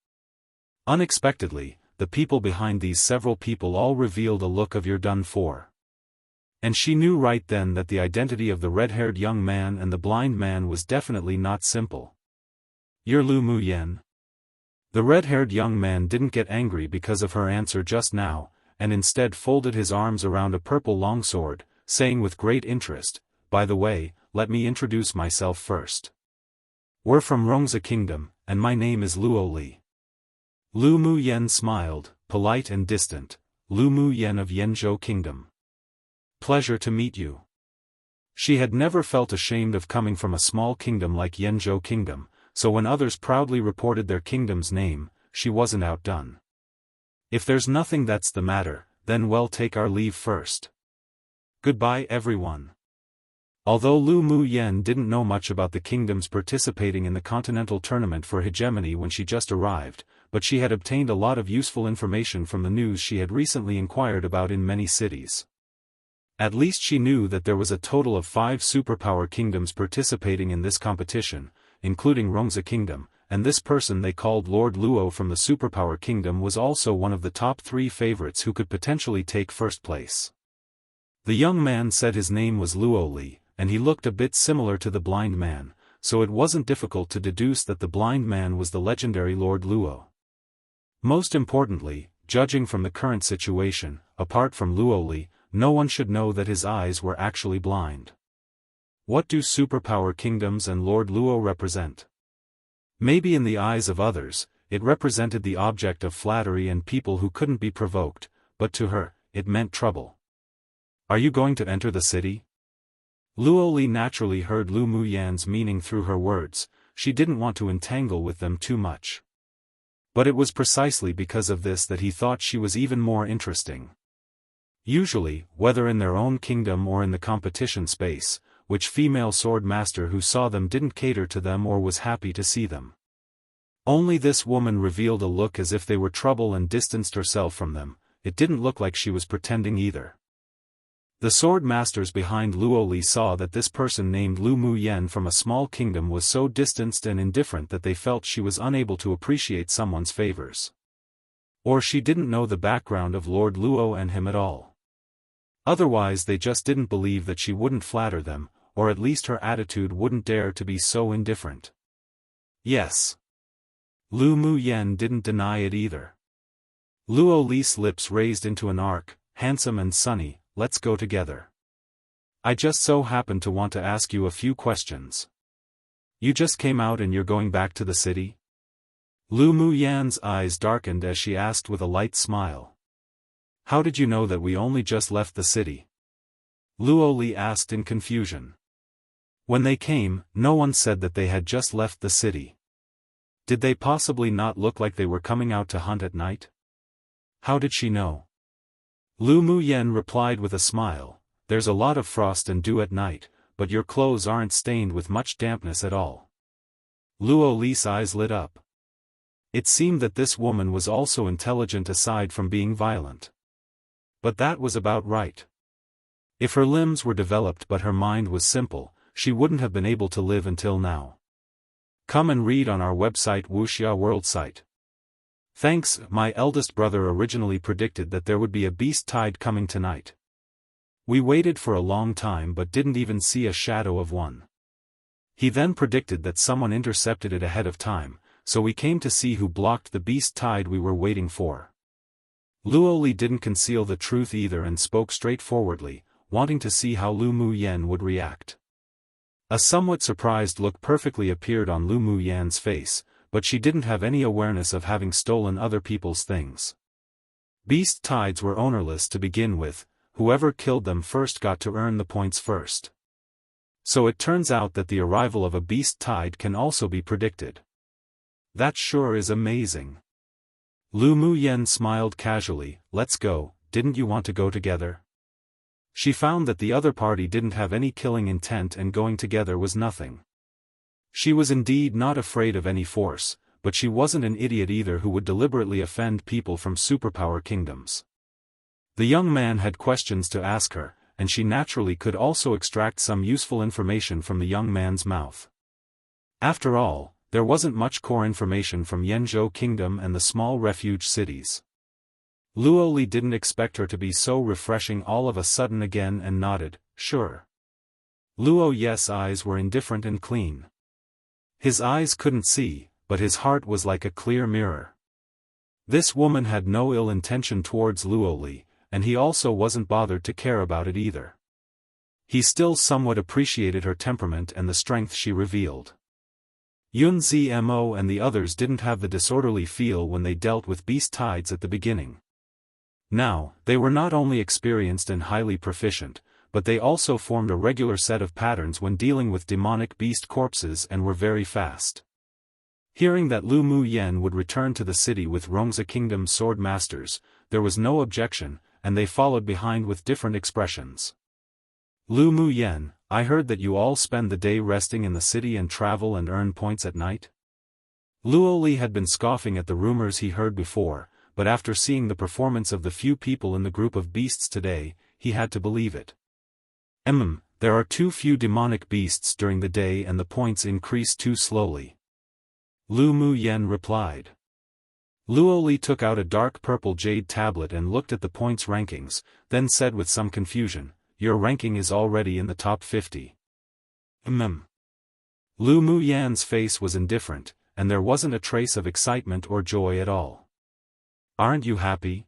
Unexpectedly, the people behind these several people all revealed a look of "you're done for." And she knew right then that the identity of the red-haired young man and the blind man was definitely not simple. "You're Lu Muyan?" The red-haired young man didn't get angry because of her answer just now, and instead folded his arms around a purple longsword, saying with great interest, "By the way, let me introduce myself first. We're from Wuxia Kingdom, and my name is Luo Li." Lu Muyan smiled, polite and distant. "Lu Muyan of Yanzhou Kingdom. Pleasure to meet you." She had never felt ashamed of coming from a small kingdom like Yanzhou Kingdom, so when others proudly reported their kingdom's name, she wasn't outdone. "If there's nothing that's the matter, then we'll take our leave first. Goodbye everyone." Although Lu Muyan didn't know much about the kingdoms participating in the continental tournament for hegemony when she just arrived, but she had obtained a lot of useful information from the news she had recently inquired about in many cities. At least she knew that there was a total of 5 superpower kingdoms participating in this competition, including Wuxia Kingdom, and this person they called Lord Luo from the superpower kingdom was also one of the top 3 favorites who could potentially take first place. The young man said his name was Luo Li, and he looked a bit similar to the blind man, so it wasn't difficult to deduce that the blind man was the legendary Lord Luo. Most importantly, judging from the current situation, apart from Luo Li, no one should know that his eyes were actually blind. What do superpower kingdoms and Lord Luo represent? Maybe in the eyes of others, it represented the object of flattery and people who couldn't be provoked, but to her, it meant trouble. "Are you going to enter the city?" Luo Li naturally heard Lu Muyan's meaning through her words. She didn't want to entangle with them too much. But it was precisely because of this that he thought she was even more interesting. Usually, whether in their own kingdom or in the competition space, which female sword master who saw them didn't cater to them or was happy to see them. Only this woman revealed a look as if they were trouble and distanced herself from them. It didn't look like she was pretending either. The sword masters behind Luo Li saw that this person named Lu Muyan from a small kingdom was so distanced and indifferent that they felt she was unable to appreciate someone's favors. Or she didn't know the background of Lord Luo and him at all. Otherwise they just didn't believe that she wouldn't flatter them, or at least her attitude wouldn't dare to be so indifferent. Yes. Lu Muyan didn't deny it either. Luo Li's lips raised into an arc, handsome and sunny. "Let's go together. I just so happen to want to ask you a few questions. You just came out and you're going back to the city?" Lu Muyan's eyes darkened as she asked with a light smile. "How did you know that we only just left the city?" Luo Li asked in confusion. When they came, no one said that they had just left the city. Did they possibly not look like they were coming out to hunt at night? How did she know? Lu Muyan replied with a smile, "There's a lot of frost and dew at night, but your clothes aren't stained with much dampness at all." Luo Li's eyes lit up. It seemed that this woman was also intelligent aside from being violent. But that was about right. If her limbs were developed but her mind was simple, she wouldn't have been able to live until now. Come and read on our website Wuxia World site. Thanks, my eldest brother originally predicted that there would be a beast tide coming tonight. We waited for a long time but didn't even see a shadow of one. He then predicted that someone intercepted it ahead of time, so we came to see who blocked the beast tide we were waiting for. Luo Li didn't conceal the truth either and spoke straightforwardly, wanting to see how Lu Mu Yan would react. A somewhat surprised look perfectly appeared on Lu Mu Yan's face, but she didn't have any awareness of having stolen other people's things. Beast tides were ownerless to begin with, whoever killed them first got to earn the points first. So it turns out that the arrival of a beast tide can also be predicted. That sure is amazing. Lu Mu Yan smiled casually. Let's go, didn't you want to go together? She found that the other party didn't have any killing intent and going together was nothing. She was indeed not afraid of any force, but she wasn't an idiot either who would deliberately offend people from superpower kingdoms. The young man had questions to ask her, and she naturally could also extract some useful information from the young man's mouth. After all, there wasn't much core information from Yanzhou Kingdom and the small refuge cities. Luo Li didn't expect her to be so refreshing all of a sudden again and nodded, sure. Luo Ye's eyes were indifferent and clean. His eyes couldn't see, but his heart was like a clear mirror. This woman had no ill intention towards Luo Li, and he also wasn't bothered to care about it either. He still somewhat appreciated her temperament and the strength she revealed. Yun Zmo and the others didn't have the disorderly feel when they dealt with beast tides at the beginning. Now, they were not only experienced and highly proficient, but they also formed a regular set of patterns when dealing with demonic beast corpses and were very fast. Hearing that Lu Mu Yan would return to the city with Rongzi Kingdom sword masters, there was no objection, and they followed behind with different expressions. Lu Mu Yan, I heard that you all spend the day resting in the city and travel and earn points at night? Luo Li had been scoffing at the rumors he heard before, but after seeing the performance of the few people in the group of beasts today, he had to believe it. There are too few demonic beasts during the day and the points increase too slowly. Lu Mu Yan replied. Luo Li took out a dark purple jade tablet and looked at the points rankings, then said with some confusion, your ranking is already in the top 50. Lu Mu Yan's face was indifferent, and there wasn't a trace of excitement or joy at all. Aren't you happy?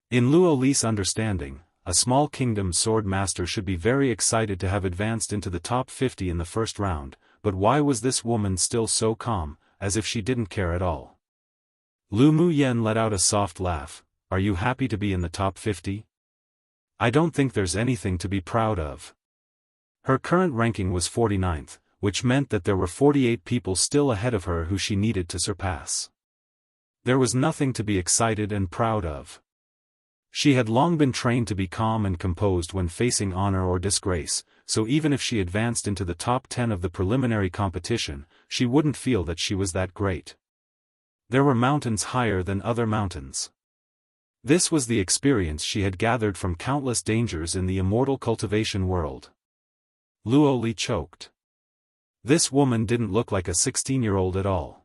In Luo Li's understanding, a small kingdom sword master should be very excited to have advanced into the top 50 in the first round, but why was this woman still so calm, as if she didn't care at all? Lu Mu Yan let out a soft laugh. Are you happy to be in the top 50? I don't think there's anything to be proud of. Her current ranking was 49th, which meant that there were 48 people still ahead of her who she needed to surpass. There was nothing to be excited and proud of. She had long been trained to be calm and composed when facing honor or disgrace, so even if she advanced into the top 10 of the preliminary competition, she wouldn't feel that she was that great. There were mountains higher than other mountains. This was the experience she had gathered from countless dangers in the immortal cultivation world. Luo Li choked. This woman didn't look like a 16-year-old at all.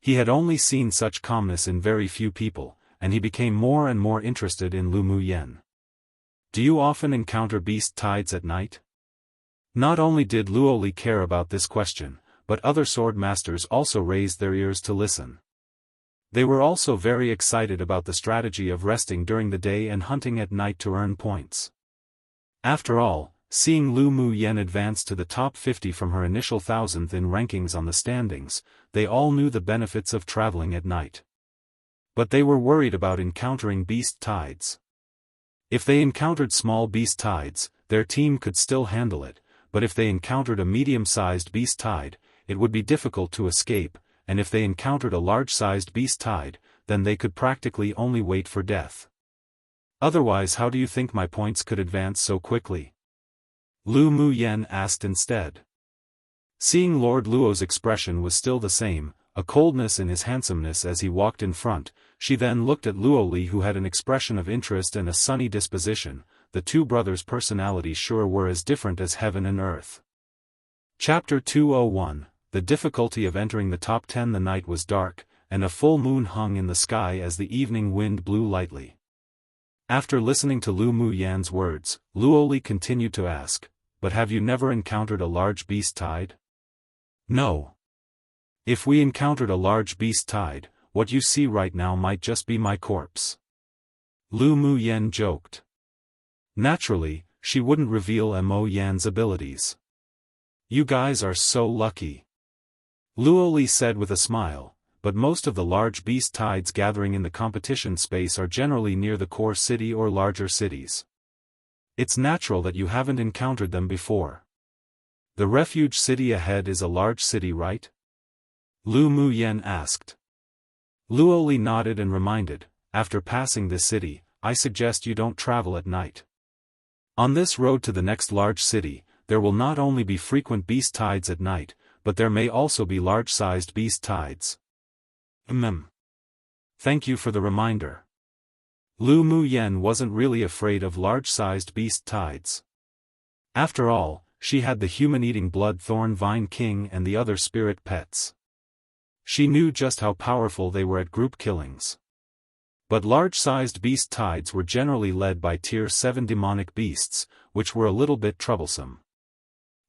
He had only seen such calmness in very few people, and he became more and more interested in Lu Mu Yan. Do you often encounter beast tides at night? Not only did Luo Li care about this question, but other sword masters also raised their ears to listen. They were also very excited about the strategy of resting during the day and hunting at night to earn points. After all, seeing Lu Mu Yan advance to the top 50 from her initial 1000th in rankings on the standings, they all knew the benefits of traveling at night. But they were worried about encountering beast tides. If they encountered small beast tides, their team could still handle it, but if they encountered a medium-sized beast tide, it would be difficult to escape, and if they encountered a large-sized beast tide, then they could practically only wait for death. Otherwise, how do you think my points could advance so quickly? Lu Mu Yan asked instead. Seeing Lord Luo's expression was still the same, a coldness in his handsomeness as he walked in front, she then looked at Luo Li who had an expression of interest and a sunny disposition. The two brothers' personalities sure were as different as heaven and earth. Chapter 201. The difficulty of entering the top 10. The night was dark, and a full moon hung in the sky as the evening wind blew lightly. After listening to Lu Mu Yan's words, Luo Li continued to ask, but have you never encountered a large beast tide? No. If we encountered a large beast tide, what you see right now might just be my corpse. Lu Mu Yen joked. Naturally, she wouldn't reveal Mo Yan's abilities. You guys are so lucky. Luoli said with a smile, but most of the large beast tides gathering in the competition space are generally near the core city or larger cities. It's natural that you haven't encountered them before. The refuge city ahead is a large city, right? Lu Mu Yen asked. Luoli nodded and reminded, after passing this city, I suggest you don't travel at night. On this road to the next large city, there will not only be frequent beast tides at night, but there may also be large-sized beast tides. Thank you for the reminder. Lu Mu Yen wasn't really afraid of large-sized beast tides. After all, she had the human-eating blood thorn vine king and the other spirit pets. She knew just how powerful they were at group killings. But large-sized beast tides were generally led by Tier 7 demonic beasts, which were a little bit troublesome.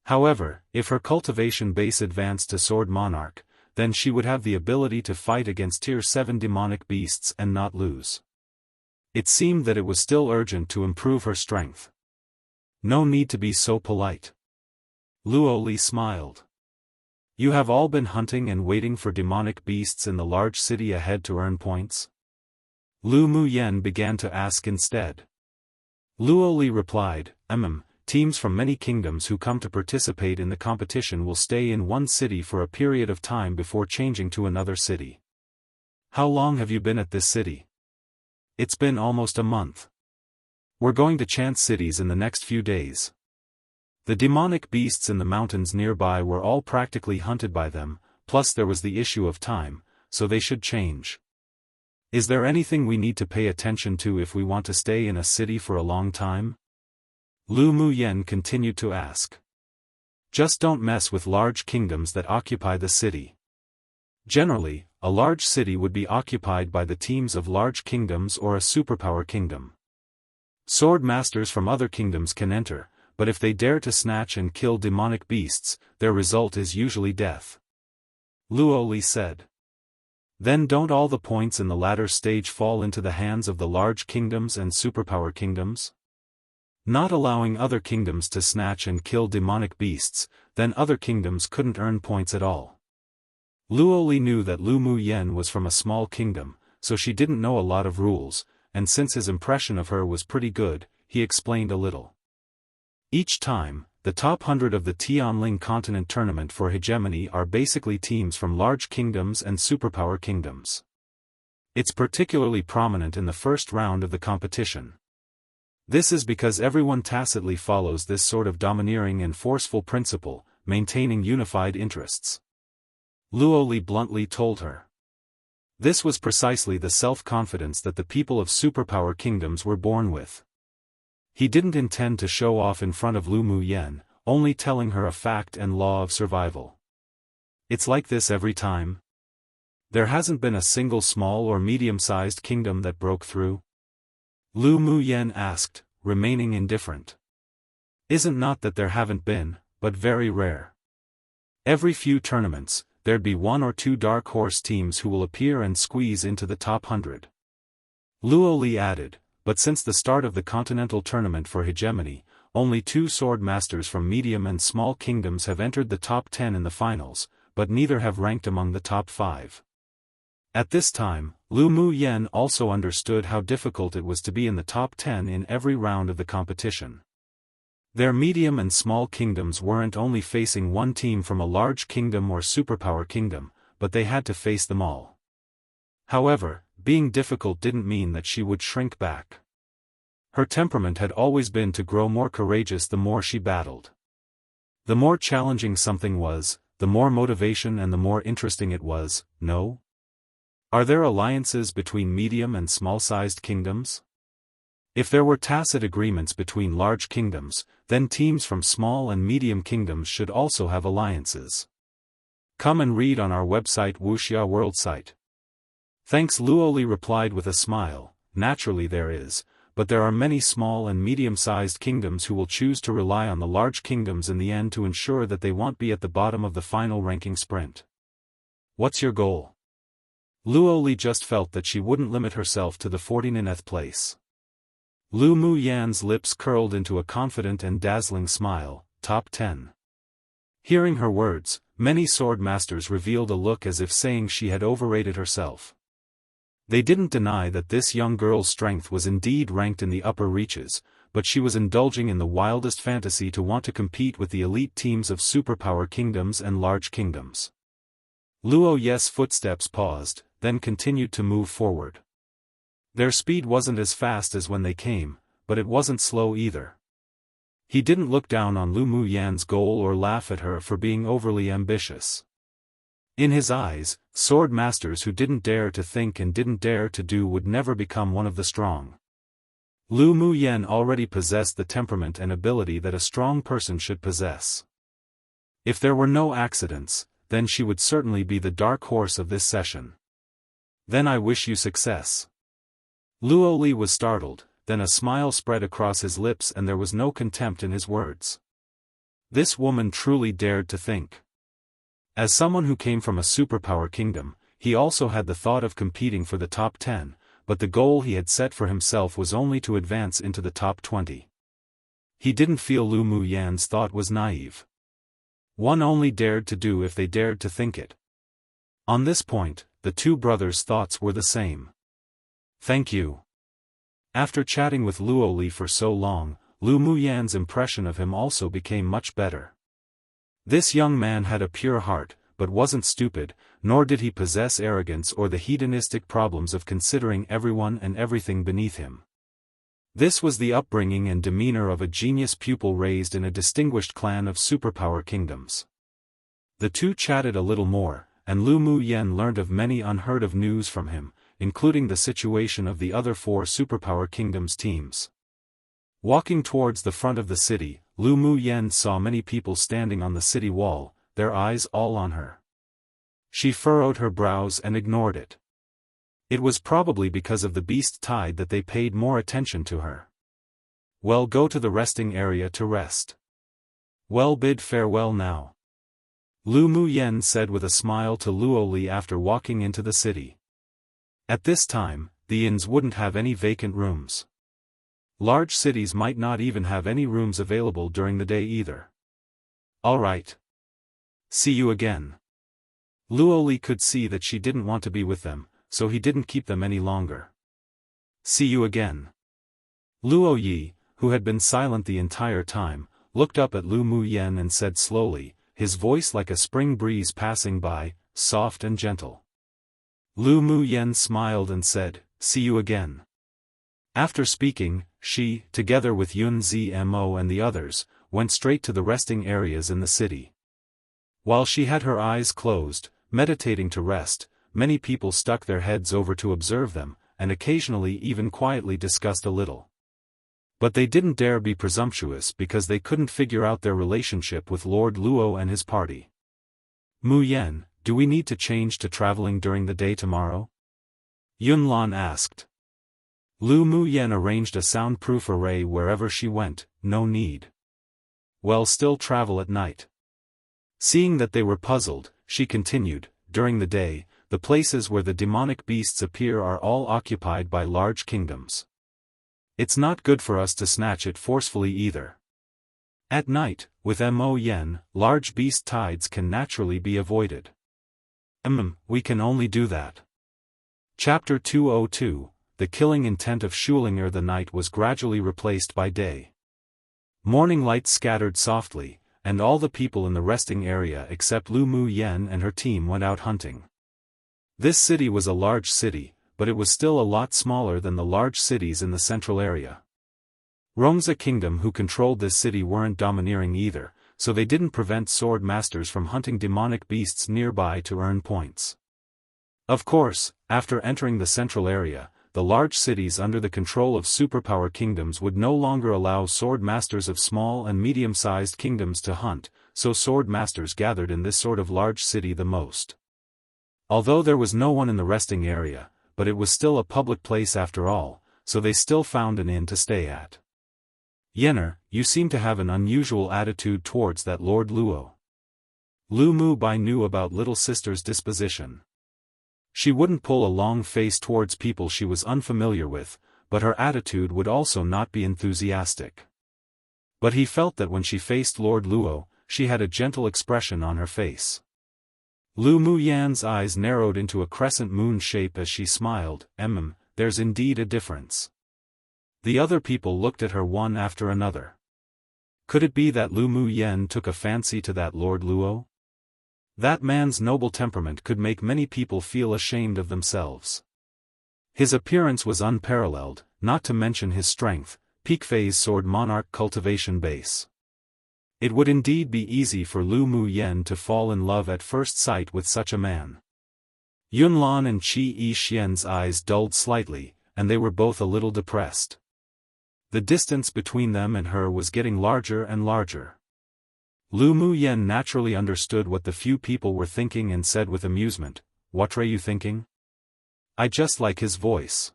However, if her cultivation base advanced to Sword Monarch, then she would have the ability to fight against Tier 7 demonic beasts and not lose. It seemed that it was still urgent to improve her strength. No need to be so polite. Luoli smiled. You have all been hunting and waiting for demonic beasts in the large city ahead to earn points? Lu Mu Yen began to ask instead. Luoli replied, teams from many kingdoms who come to participate in the competition will stay in one city for a period of time before changing to another city. How long have you been at this city? It's been almost a month. We're going to chance cities in the next few days. The demonic beasts in the mountains nearby were all practically hunted by them, plus there was the issue of time, so they should change. Is there anything we need to pay attention to if we want to stay in a city for a long time? Lu Mu Yen continued to ask. Just don't mess with large kingdoms that occupy the city. Generally, a large city would be occupied by the teams of large kingdoms or a superpower kingdom. Sword masters from other kingdoms can enter, but if they dare to snatch and kill demonic beasts, their result is usually death. Luoli said. Then don't all the points in the latter stage fall into the hands of the large kingdoms and superpower kingdoms? Not allowing other kingdoms to snatch and kill demonic beasts, then other kingdoms couldn't earn points at all. Luoli knew that Lu Mu Yen was from a small kingdom, so she didn't know a lot of rules, and since his impression of her was pretty good, he explained a little. Each time, the top 100 of the Tianling Continent Tournament for Hegemony are basically teams from large kingdoms and superpower kingdoms. It's particularly prominent in the first round of the competition. This is because everyone tacitly follows this sort of domineering and forceful principle, maintaining unified interests. Luoli bluntly told her. This was precisely the self-confidence that the people of superpower kingdoms were born with. He didn't intend to show off in front of Lu Mu Yen, only telling her a fact and law of survival. It's like this every time. There hasn't been a single small or medium-sized kingdom that broke through? Lu Mu Yen asked, remaining indifferent. Isn't not that there haven't been, but very rare. Every few tournaments, there'd be one or two dark horse teams who will appear and squeeze into the top 100. Luoli added, but since the start of the continental tournament for hegemony, only 2 sword masters from medium and small kingdoms have entered the top 10 in the finals, but neither have ranked among the top 5. At this time, Lu Mu Yen also understood how difficult it was to be in the top 10 in every round of the competition. Their medium and small kingdoms weren't only facing one team from a large kingdom or superpower kingdom, but they had to face them all. However, being difficult didn't mean that she would shrink back. Her temperament had always been to grow more courageous the more she battled. The more challenging something was, the more motivation and the more interesting it was, no? Are there alliances between medium and small-sized kingdoms? If there were tacit agreements between large kingdoms, then teams from small and medium kingdoms should also have alliances. Come and read on our website Wuxia World Site. Thanks, Luoli replied with a smile. Naturally there is, but there are many small and medium-sized kingdoms who will choose to rely on the large kingdoms in the end to ensure that they won't be at the bottom of the final ranking sprint. What's your goal? Luo Li just felt that she wouldn't limit herself to the 49th place. Lu Mu Yan's lips curled into a confident and dazzling smile, top 10. Hearing her words, many sword masters revealed a look as if saying she had overrated herself. They didn't deny that this young girl's strength was indeed ranked in the upper reaches, but she was indulging in the wildest fantasy to want to compete with the elite teams of superpower kingdoms and large kingdoms. Luo Ye's footsteps paused, then continued to move forward. Their speed wasn't as fast as when they came, but it wasn't slow either. He didn't look down on Lu Mu Yan's goal or laugh at her for being overly ambitious. In his eyes, sword masters who didn't dare to think and didn't dare to do would never become one of the strong. Lu Mu Yan already possessed the temperament and ability that a strong person should possess. If there were no accidents, then she would certainly be the dark horse of this session. Then I wish you success. Luo Li was startled, then a smile spread across his lips and there was no contempt in his words. This woman truly dared to think. As someone who came from a superpower kingdom, he also had the thought of competing for the top 10, but the goal he had set for himself was only to advance into the top 20. He didn't feel Lu Mu Yan's thought was naive. One only dared to do if they dared to think it. On this point, the two brothers' thoughts were the same. Thank you. After chatting with Luo Li for so long, Lu Mu Yan's impression of him also became much better. This young man had a pure heart, but wasn't stupid, nor did he possess arrogance or the hedonistic problems of considering everyone and everything beneath him. This was the upbringing and demeanor of a genius pupil raised in a distinguished clan of superpower kingdoms. The two chatted a little more, and Lu Mu Yan learned of many unheard-of news from him, including the situation of the other 4 superpower kingdoms teams. Walking towards the front of the city, Lu Mu Yan saw many people standing on the city wall, their eyes all on her. She furrowed her brows and ignored it. It was probably because of the beast tide that they paid more attention to her. Well, go to the resting area to rest. Well, bid farewell now. Lu Mu Yan said with a smile to Luo Li after walking into the city. At this time, the inns wouldn't have any vacant rooms. Large cities might not even have any rooms available during the day either. All right. See you again. Luo Li could see that she didn't want to be with them, so he didn't keep them any longer. See you again. Luo Yi, who had been silent the entire time, looked up at Lu Mu Yan and said slowly, his voice like a spring breeze passing by, soft and gentle. Lu Mu Yan smiled and said, see you again. After speaking, she, together with Yun Zmo and the others, went straight to the resting areas in the city. While she had her eyes closed, meditating to rest, many people stuck their heads over to observe them, and occasionally even quietly discussed a little. But they didn't dare be presumptuous because they couldn't figure out their relationship with Lord Luo and his party. Mu Yan, do we need to change to traveling during the day tomorrow? Yun Lan asked. Lu Mu Yan arranged a soundproof array wherever she went, no need. Well, still travel at night. Seeing that they were puzzled, she continued, during the day, the places where the demonic beasts appear are all occupied by large kingdoms. It's not good for us to snatch it forcefully either. At night, with Mo Yen, large beast tides can naturally be avoided. We can only do that. Chapter 202, The Killing Intent of Schulinger. The night was gradually replaced by day. Morning light scattered softly, and all the people in the resting area except Lu Mu Yan and her team went out hunting. This city was a large city, but it was still a lot smaller than the large cities in the central area. Rongza Kingdom, who controlled this city, weren't domineering either, so they didn't prevent sword masters from hunting demonic beasts nearby to earn points. Of course, after entering the central area, the large cities under the control of superpower kingdoms would no longer allow sword masters of small and medium-sized kingdoms to hunt, so sword masters gathered in this sort of large city the most. Although there was no one in the resting area, but it was still a public place after all, so they still found an inn to stay at. "Yenner, you seem to have an unusual attitude towards that Lord Luo." Lu Mubai knew about little sister's disposition. She wouldn't pull a long face towards people she was unfamiliar with, but her attitude would also not be enthusiastic. But he felt that when she faced Lord Luo, she had a gentle expression on her face. Lu Muyan's eyes narrowed into a crescent moon shape as she smiled. There's indeed a difference." The other people looked at her one after another. Could it be that Lu Muyan took a fancy to that Lord Luo? That man's noble temperament could make many people feel ashamed of themselves. His appearance was unparalleled, not to mention his strength, peak phase sword monarch cultivation base. It would indeed be easy for Lu Muyan to fall in love at first sight with such a man. Yunlan and Qi Yixian's eyes dulled slightly, and they were both a little depressed. The distance between them and her was getting larger and larger. Lu Muyan naturally understood what the few people were thinking and said with amusement, "What are you thinking?" "I just like his voice."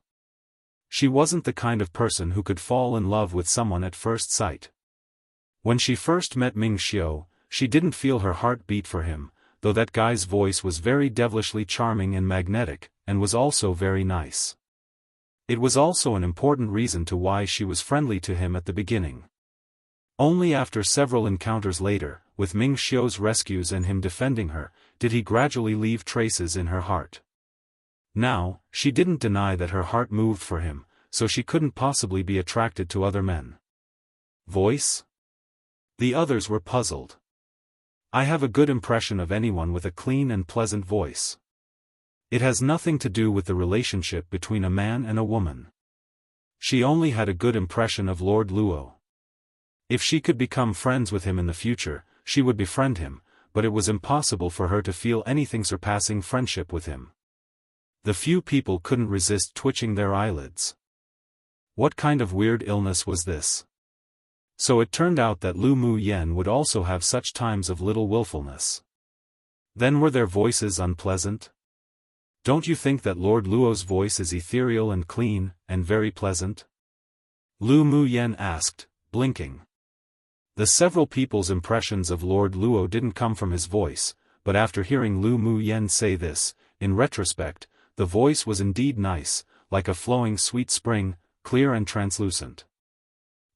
She wasn't the kind of person who could fall in love with someone at first sight. When she first met Ming Xiao, she didn't feel her heart beat for him, though that guy's voice was very devilishly charming and magnetic, and was also very nice. It was also an important reason to why she was friendly to him at the beginning. Only after several encounters later, with Ming Xiao's rescues and him defending her, did he gradually leave traces in her heart. Now, she didn't deny that her heart moved for him, so she couldn't possibly be attracted to other men. Voice? The others were puzzled. "I have a good impression of anyone with a clean and pleasant voice. It has nothing to do with the relationship between a man and a woman." She only had a good impression of Lord Luo. If she could become friends with him in the future, she would befriend him, but it was impossible for her to feel anything surpassing friendship with him. The few people couldn't resist twitching their eyelids. What kind of weird illness was this? So it turned out that Lu Muyan would also have such times of little willfulness. Then were their voices unpleasant? Don't you think that Lord Luo's voice is ethereal and clean, and very pleasant? Lu Muyan asked, blinking. The several people's impressions of Lord Luo didn't come from his voice, but after hearing Lu Muyan say this, in retrospect, the voice was indeed nice, like a flowing sweet spring, clear and translucent.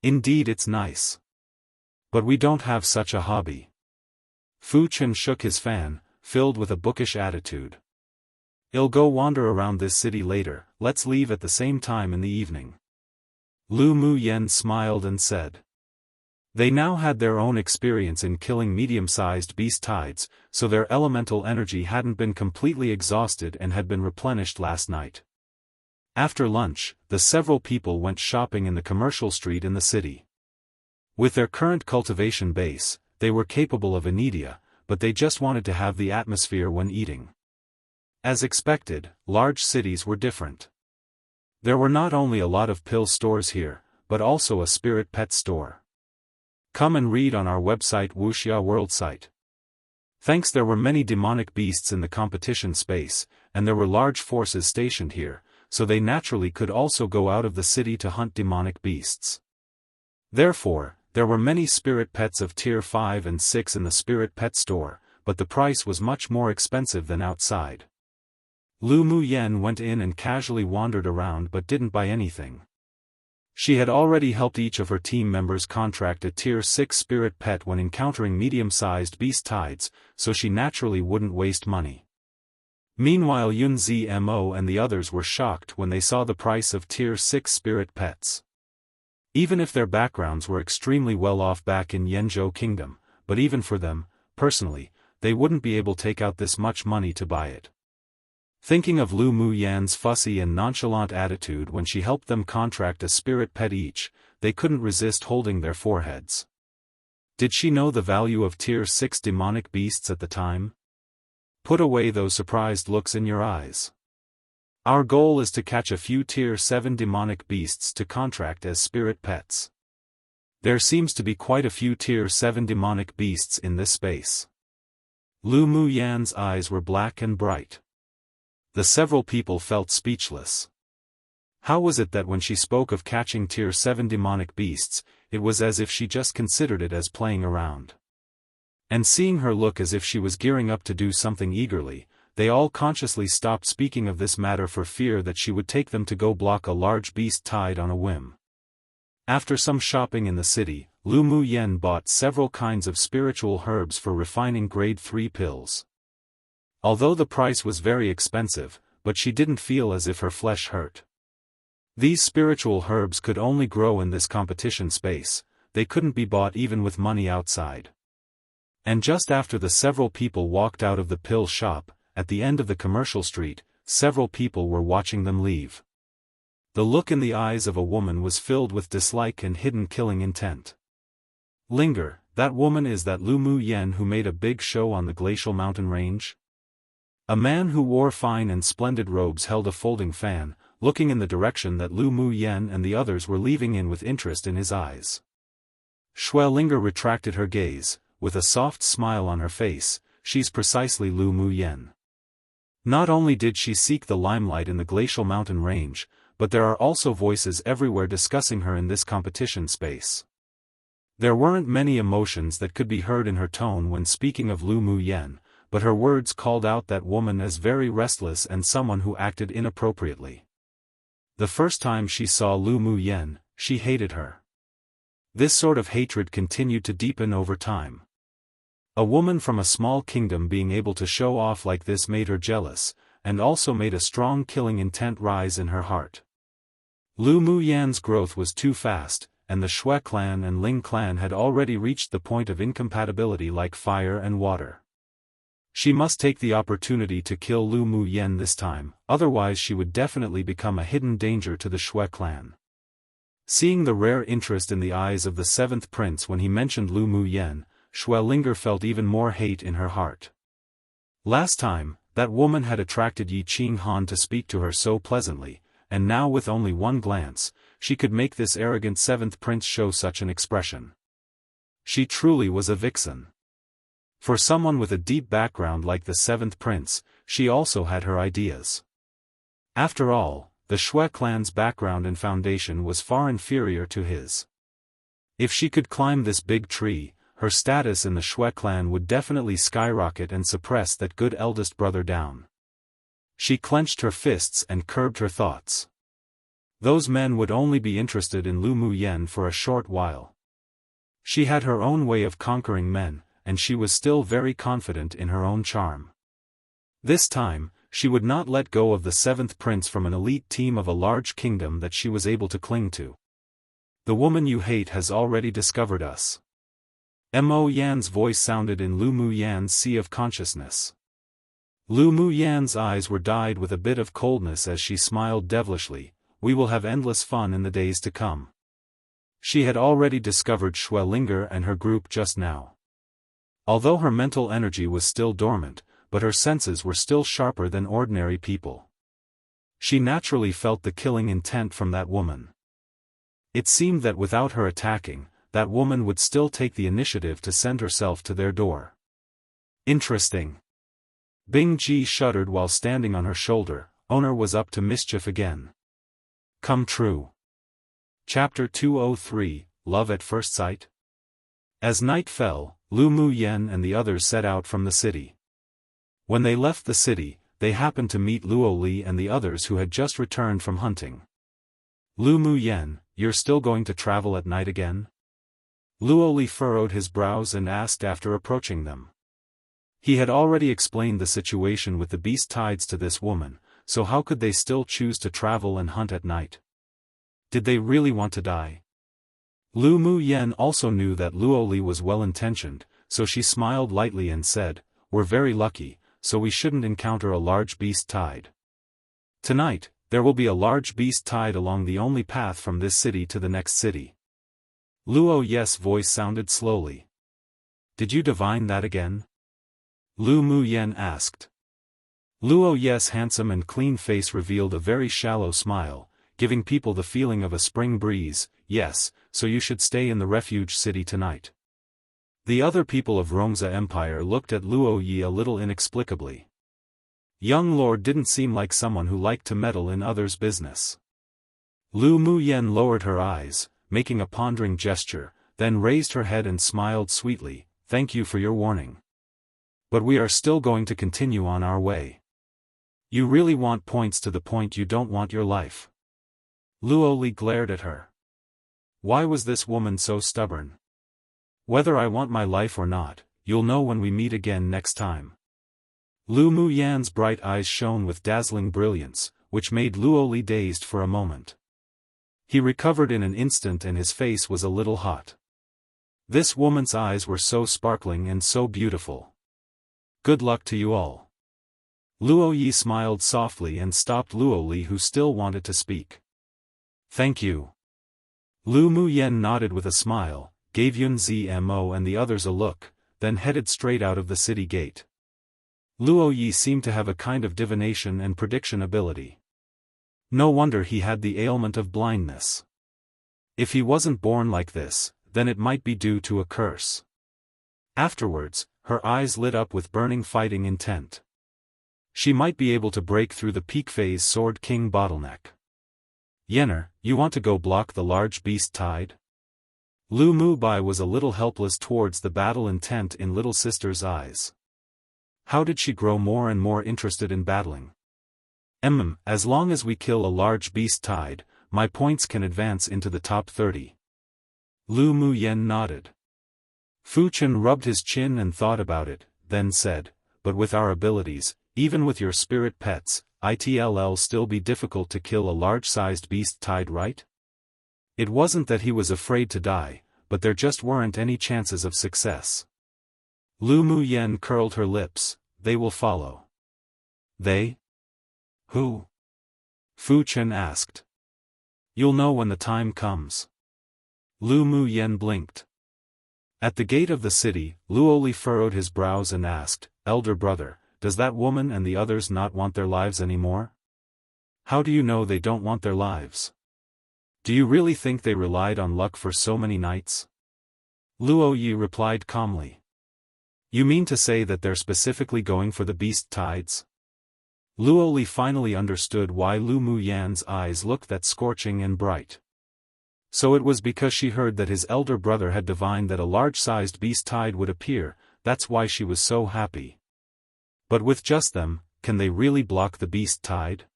Indeed it's nice. But we don't have such a hobby. Fu Chen shook his fan, filled with a bookish attitude. "I'll go wander around this city later, let's leave at the same time in the evening." Lu Muyan smiled and said. They now had their own experience in killing medium-sized beast tides, so their elemental energy hadn't been completely exhausted and had been replenished last night. After lunch, the several people went shopping in the commercial street in the city. With their current cultivation base, they were capable of inedia, but they just wanted to have the atmosphere when eating. As expected, large cities were different. There were not only a lot of pill stores here, but also a spirit pet store. Come and read on our website Wuxia World site. Thanks, there were many demonic beasts in the competition space, and there were large forces stationed here, so they naturally could also go out of the city to hunt demonic beasts. Therefore, there were many spirit pets of tier 5 and 6 in the spirit pet store, but the price was much more expensive than outside. Lu Muyan went in and casually wandered around but didn't buy anything. She had already helped each of her team members contract a tier 6 spirit pet when encountering medium-sized beast tides, so she naturally wouldn't waste money. Meanwhile, Yun Zmo and the others were shocked when they saw the price of tier 6 spirit pets. Even if their backgrounds were extremely well off back in Yanzhou Kingdom, but even for them, personally, they wouldn't be able to take out this much money to buy it. Thinking of Lu Muyan's fussy and nonchalant attitude when she helped them contract a spirit pet each, they couldn't resist holding their foreheads. Did she know the value of tier 6 demonic beasts at the time? Put away those surprised looks in your eyes. Our goal is to catch a few tier 7 demonic beasts to contract as spirit pets. There seems to be quite a few tier 7 demonic beasts in this space. Lu Muyan's eyes were black and bright. The several people felt speechless. How was it that when she spoke of catching Tier 7 demonic beasts, it was as if she just considered it as playing around? And seeing her look as if she was gearing up to do something eagerly, they all consciously stopped speaking of this matter for fear that she would take them to go block a large beast tide on a whim. After some shopping in the city, Lu Mu Yen bought several kinds of spiritual herbs for refining grade 3 pills. Although the price was very expensive, but she didn't feel as if her flesh hurt. These spiritual herbs could only grow in this competition space, they couldn't be bought even with money outside. And just after the several people walked out of the pill shop, at the end of the commercial street, several people were watching them leave. The look in the eyes of a woman was filled with dislike and hidden killing intent. Linger, that woman is that Lu Mu Yen who made a big show on the glacial mountain range? A man who wore fine and splendid robes held a folding fan, looking in the direction that Lu Mu Yen and the others were leaving in with interest in his eyes. Xue Linger retracted her gaze, with a soft smile on her face. She's precisely Lu Mu Yen. Not only did she seek the limelight in the glacial mountain range, but there are also voices everywhere discussing her in this competition space. There weren't many emotions that could be heard in her tone when speaking of Lu Mu Yen, but her words called out that woman as very restless and someone who acted inappropriately. The first time she saw Lu Mu Yen, she hated her. This sort of hatred continued to deepen over time. A woman from a small kingdom being able to show off like this made her jealous, and also made a strong killing intent rise in her heart. Lu Mu Yan's growth was too fast, and the Xue clan and Ling clan had already reached the point of incompatibility like fire and water. She must take the opportunity to kill Lu Mu Yen this time, otherwise she would definitely become a hidden danger to the Xue clan. Seeing the rare interest in the eyes of the 7th prince when he mentioned Lu Mu Yen, Xue Linger felt even more hate in her heart. Last time, that woman had attracted Yi Qing Han to speak to her so pleasantly, and now with only one glance, she could make this arrogant 7th prince show such an expression. She truly was a vixen. For someone with a deep background like the 7th prince, she also had her ideas. After all, the Xue clan's background and foundation was far inferior to his. If she could climb this big tree, her status in the Xue clan would definitely skyrocket and suppress that good eldest brother down. She clenched her fists and curbed her thoughts. Those men would only be interested in Lu Mu Yen for a short while. She had her own way of conquering men, and she was still very confident in her own charm. This time, she would not let go of the 7th prince from an elite team of a large kingdom that she was able to cling to. The woman you hate has already discovered us. Mo Yan's voice sounded in Lu Mu Yan's sea of consciousness. Lu Mu Yan's eyes were dyed with a bit of coldness as she smiled devilishly. We will have endless fun in the days to come. She had already discovered Xue Linger and her group just now. Although her mental energy was still dormant, but her senses were still sharper than ordinary people. She naturally felt the killing intent from that woman. It seemed that without her attacking, that woman would still take the initiative to send herself to their door. Interesting. Bing Ji shuddered while standing on her shoulder. Owner was up to mischief again. Come true. Chapter 203, Love at First Sight? As night fell, Lu Mu Yen and the others set out from the city. When they left the city, they happened to meet Luo Li and the others who had just returned from hunting. Lu Mu Yen, you're still going to travel at night again? Luo Li furrowed his brows and asked after approaching them. He had already explained the situation with the beast tides to this woman, so how could they still choose to travel and hunt at night? Did they really want to die? Lu Mu Yen also knew that Luo Li was well-intentioned, so she smiled lightly and said, We're very lucky, so we shouldn't encounter a large beast tide. Tonight, there will be a large beast tide along the only path from this city to the next city. Luo Ye's voice sounded slowly. Did you divine that again? Lu Mu Yen asked. Luo Ye's handsome and clean face revealed a very shallow smile, giving people the feeling of a spring breeze. Yes, so you should stay in the refuge city tonight. The other people of Rongza Empire looked at Luo Yi a little inexplicably. Young Lord didn't seem like someone who liked to meddle in others' business. Lu Muyen lowered her eyes, making a pondering gesture, then raised her head and smiled sweetly, "Thank you for your warning. But we are still going to continue on our way. You really want points to the point you don't want your life." Luoli glared at her. Why was this woman so stubborn? "Whether I want my life or not, you'll know when we meet again next time." Lu Muyan's bright eyes shone with dazzling brilliance, which made Luoli dazed for a moment. He recovered in an instant and his face was a little hot. This woman's eyes were so sparkling and so beautiful. "Good luck to you all." Luoyi smiled softly and stopped Luoli, who still wanted to speak. "Thank you." Lu Muyen nodded with a smile, gave Yun Zmo and the others a look, then headed straight out of the city gate. Luoyi seemed to have a kind of divination and prediction ability. No wonder he had the ailment of blindness. If he wasn't born like this, then it might be due to a curse. Afterwards, her eyes lit up with burning fighting intent. She might be able to break through the peak phase Sword King bottleneck. "Yenner, you want to go block the large beast tide?" Lu Mubai was a little helpless towards the battle intent in little sister's eyes. How did she grow more and more interested in battling? As long as we kill a large beast tide, my points can advance into the top 30. Lu Muyen nodded. Fu Chen rubbed his chin and thought about it, then said, "But with our abilities, even with your spirit pets, it'll still be difficult to kill a large-sized beast tide, right?" It wasn't that he was afraid to die, but there just weren't any chances of success. Lu Muyen curled her lips. "They will follow." "They? Who?" Fu Chen asked. "You'll know when the time comes." Lu Muyen blinked. At the gate of the city, Luoli furrowed his brows and asked, "Elder brother, does that woman and the others not want their lives anymore?" "How do you know they don't want their lives? Do you really think they relied on luck for so many nights?" Luoyi replied calmly. "You mean to say that they're specifically going for the beast tides?" Luoli finally understood why Lu Muyan's eyes looked that scorching and bright. So it was because she heard that his elder brother had divined that a large-sized beast tide would appear, that's why she was so happy. But with just them, can they really block the beast tide?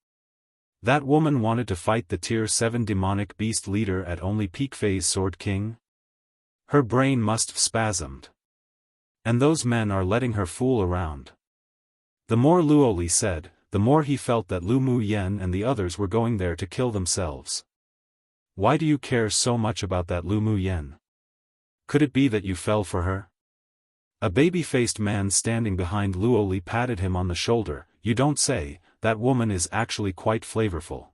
That woman wanted to fight the Tier 7 demonic beast leader at only peak phase Sword King? Her brain must have spasmed. And those men are letting her fool around. The more Luoli said, the more he felt that Lu Muyen and the others were going there to kill themselves. "Why do you care so much about that Lu Muyen? Could it be that you fell for her?" A baby-faced man standing behind Luoli patted him on the shoulder. "You don't say, that woman is actually quite flavorful."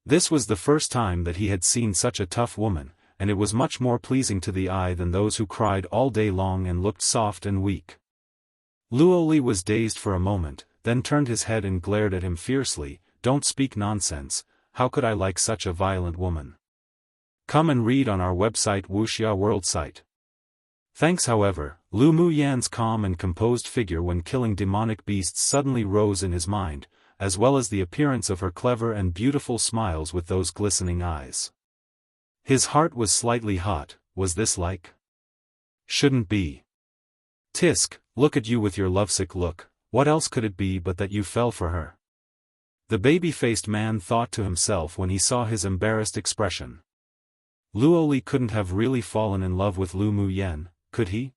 This was the first time that he had seen such a tough woman, and it was much more pleasing to the eye than those who cried all day long and looked soft and weak. Luoli was dazed for a moment, then turned his head and glared at him fiercely. "Don't speak nonsense, how could I like such a violent woman? Come and read on our website Wuxia World site." Thanks. However, Lu Muyan's calm and composed figure when killing demonic beasts suddenly rose in his mind, as well as the appearance of her clever and beautiful smiles with those glistening eyes. His heart was slightly hot. Was this like? Shouldn't be. "Tisk, look at you with your lovesick look, what else could it be but that you fell for her?" The baby-faced man thought to himself when he saw his embarrassed expression. Luoli couldn't have really fallen in love with Lu Muyen, could he?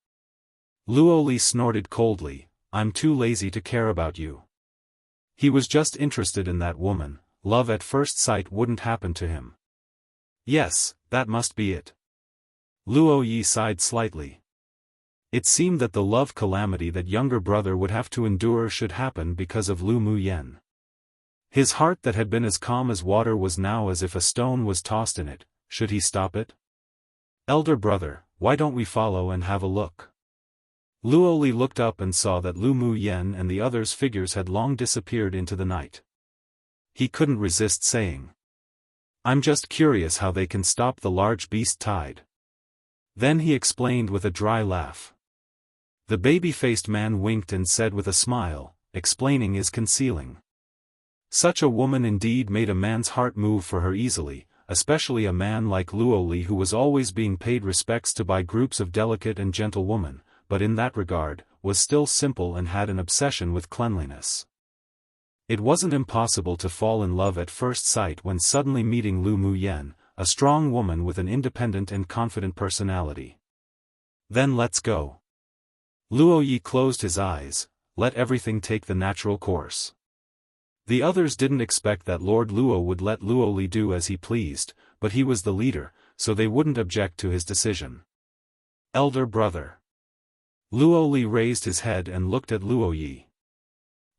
Luoli snorted coldly, "I'm too lazy to care about you." He was just interested in that woman. Love at first sight wouldn't happen to him. Yes, that must be it. Luoyi sighed slightly. It seemed that the love calamity that younger brother would have to endure should happen because of Lu Muyen. His heart that had been as calm as water was now as if a stone was tossed in it. Should he stop it? "Elder brother, why don't we follow and have a look?" Luoli looked up and saw that Lu Muyen and the others' figures had long disappeared into the night. He couldn't resist saying, "I'm just curious how they can stop the large beast tide." Then he explained with a dry laugh. The baby-faced man winked and said with a smile, "Explaining is concealing." Such a woman indeed made a man's heart move for her easily. especially a man like Luo Li who was always being paid respects to by groups of delicate and gentle women, but in that regard, was still simple and had an obsession with cleanliness. It wasn't impossible to fall in love at first sight when suddenly meeting Lu Muyen, a strong woman with an independent and confident personality. Then let's go. Luo Yi closed his eyes, let everything take the natural course. The others didn't expect that Lord Luo would let Luo Li do as he pleased, but he was the leader, so they wouldn't object to his decision. Elder brother. Luo Li raised his head and looked at Luo Yi.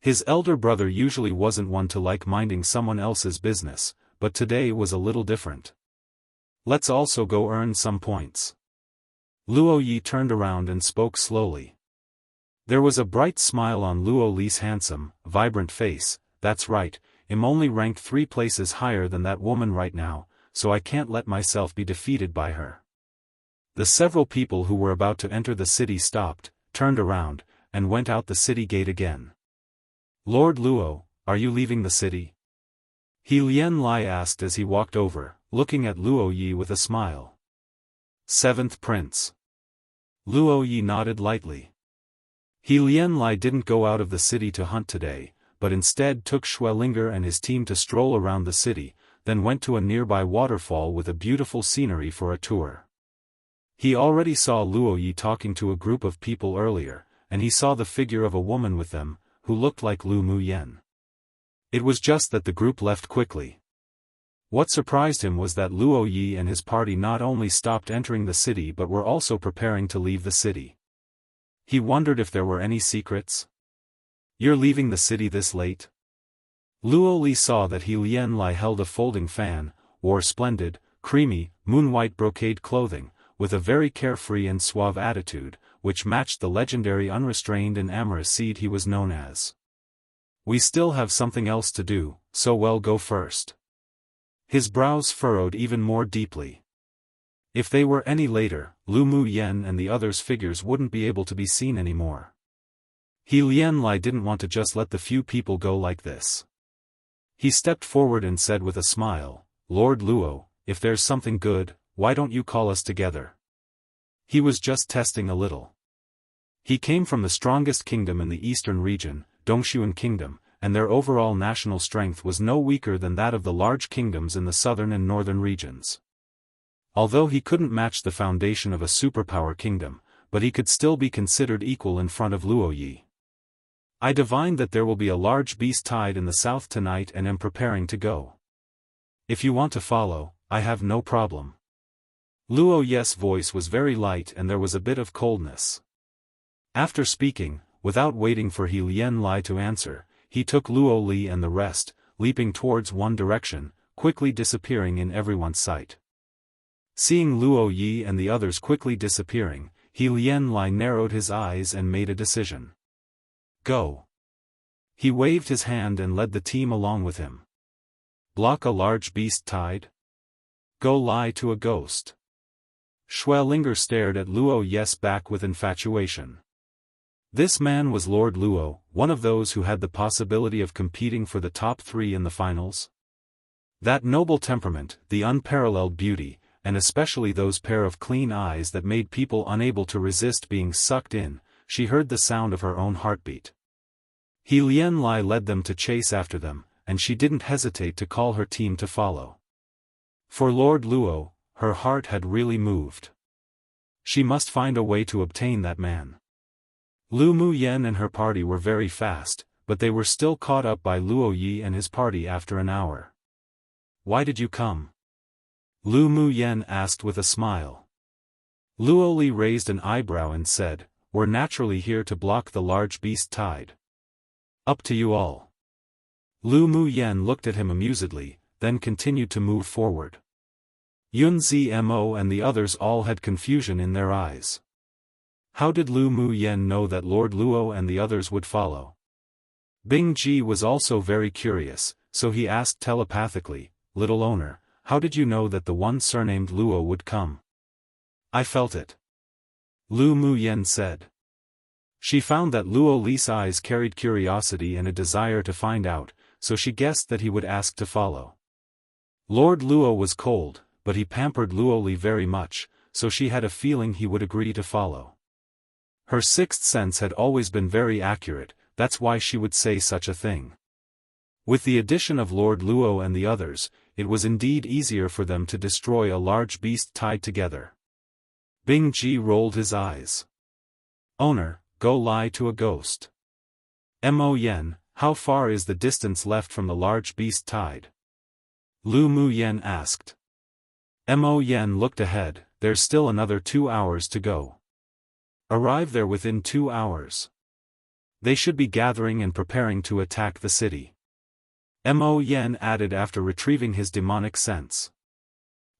His elder brother usually wasn't one to like minding someone else's business, but today was a little different. Let's also go earn some points. Luo Yi turned around and spoke slowly. There was a bright smile on Luo Li's handsome, vibrant face. That's right, I'm only ranked 3 places higher than that woman right now, so I can't let myself be defeated by her. The several people who were about to enter the city stopped, turned around, and went out the city gate again. Lord Luo, are you leaving the city? He Lian Lai asked as he walked over, looking at Luo Yi with a smile. 7th Prince. Luo Yi nodded lightly. He Lian Lai didn't go out of the city to hunt today, but instead took Schwellinger and his team to stroll around the city, then went to a nearby waterfall with a beautiful scenery for a tour. He already saw Luo Yi talking to a group of people earlier, and he saw the figure of a woman with them, who looked like Lu Muyen. It was just that the group left quickly. What surprised him was that Luo Yi and his party not only stopped entering the city but were also preparing to leave the city. He wondered if there were any secrets. You're leaving the city this late? Luo Li saw that He Lian Lai held a folding fan, wore splendid, creamy, moon-white brocade clothing, with a very carefree and suave attitude, which matched the legendary unrestrained and amorous seed he was known as. We still have something else to do, so well go first. His brows furrowed even more deeply. If they were any later, Lu Muyen and the others' figures wouldn't be able to be seen anymore. He Lian Lai didn't want to just let the few people go like this. He stepped forward and said with a smile, Lord Luo, if there's something good, why don't you call us together? He was just testing a little. He came from the strongest kingdom in the eastern region, Dongshuan Kingdom, and their overall national strength was no weaker than that of the large kingdoms in the southern and northern regions. Although he couldn't match the foundation of a superpower kingdom, but he could still be considered equal in front of Luo Yi. I divined that there will be a large beast tide in the south tonight and am preparing to go. If you want to follow, I have no problem. Luo Yi's voice was very light and there was a bit of coldness. After speaking, without waiting for He Lian Lai to answer, he took Luo Li and the rest, leaping towards one direction, quickly disappearing in everyone's sight. Seeing Luo Yi and the others quickly disappearing, He Lian Lai narrowed his eyes and made a decision. Go. He waved his hand and led the team along with him. Block a large beast tide? Go lie to a ghost. Schwellinger stared at Luo Yi's back with infatuation. This man was Lord Luo, one of those who had the possibility of competing for the top 3 in the finals. That noble temperament, the unparalleled beauty, and especially those pair of clean eyes that made people unable to resist being sucked in, she heard the sound of her own heartbeat. He Lian Lai led them to chase after them, and she didn't hesitate to call her team to follow. For Lord Luo, her heart had really moved. She must find a way to obtain that man. Lu Muyen and her party were very fast, but they were still caught up by Luo Yi and his party after an hour. Why did you come? Lu Muyen asked with a smile. Luo Li raised an eyebrow and said, We're naturally here to block the large beast tide. Up to you all. Lu Muyen looked at him amusedly, then continued to move forward. Yun Zmo and the others all had confusion in their eyes. How did Lu Muyen know that Lord Luo and the others would follow? Bing Ji was also very curious, so he asked telepathically, Little owner, how did you know that the one surnamed Luo would come? I felt it. Lu Muyen said. She found that Luo Li's eyes carried curiosity and a desire to find out, so she guessed that he would ask to follow. Lord Luo was cold, but he pampered Luoli very much, so she had a feeling he would agree to follow. Her sixth sense had always been very accurate, that's why she would say such a thing. With the addition of Lord Luo and the others, it was indeed easier for them to destroy a large beast tied together. Bing Ji rolled his eyes. Owner, go lie to a ghost. Mo Yen, how far is the distance left from the large beast tied? Lu Mu Yen asked. Mo Yen looked ahead, there's still another 2 hours to go. Arrive there within 2 hours. They should be gathering and preparing to attack the city. Mo Yen added after retrieving his demonic sense.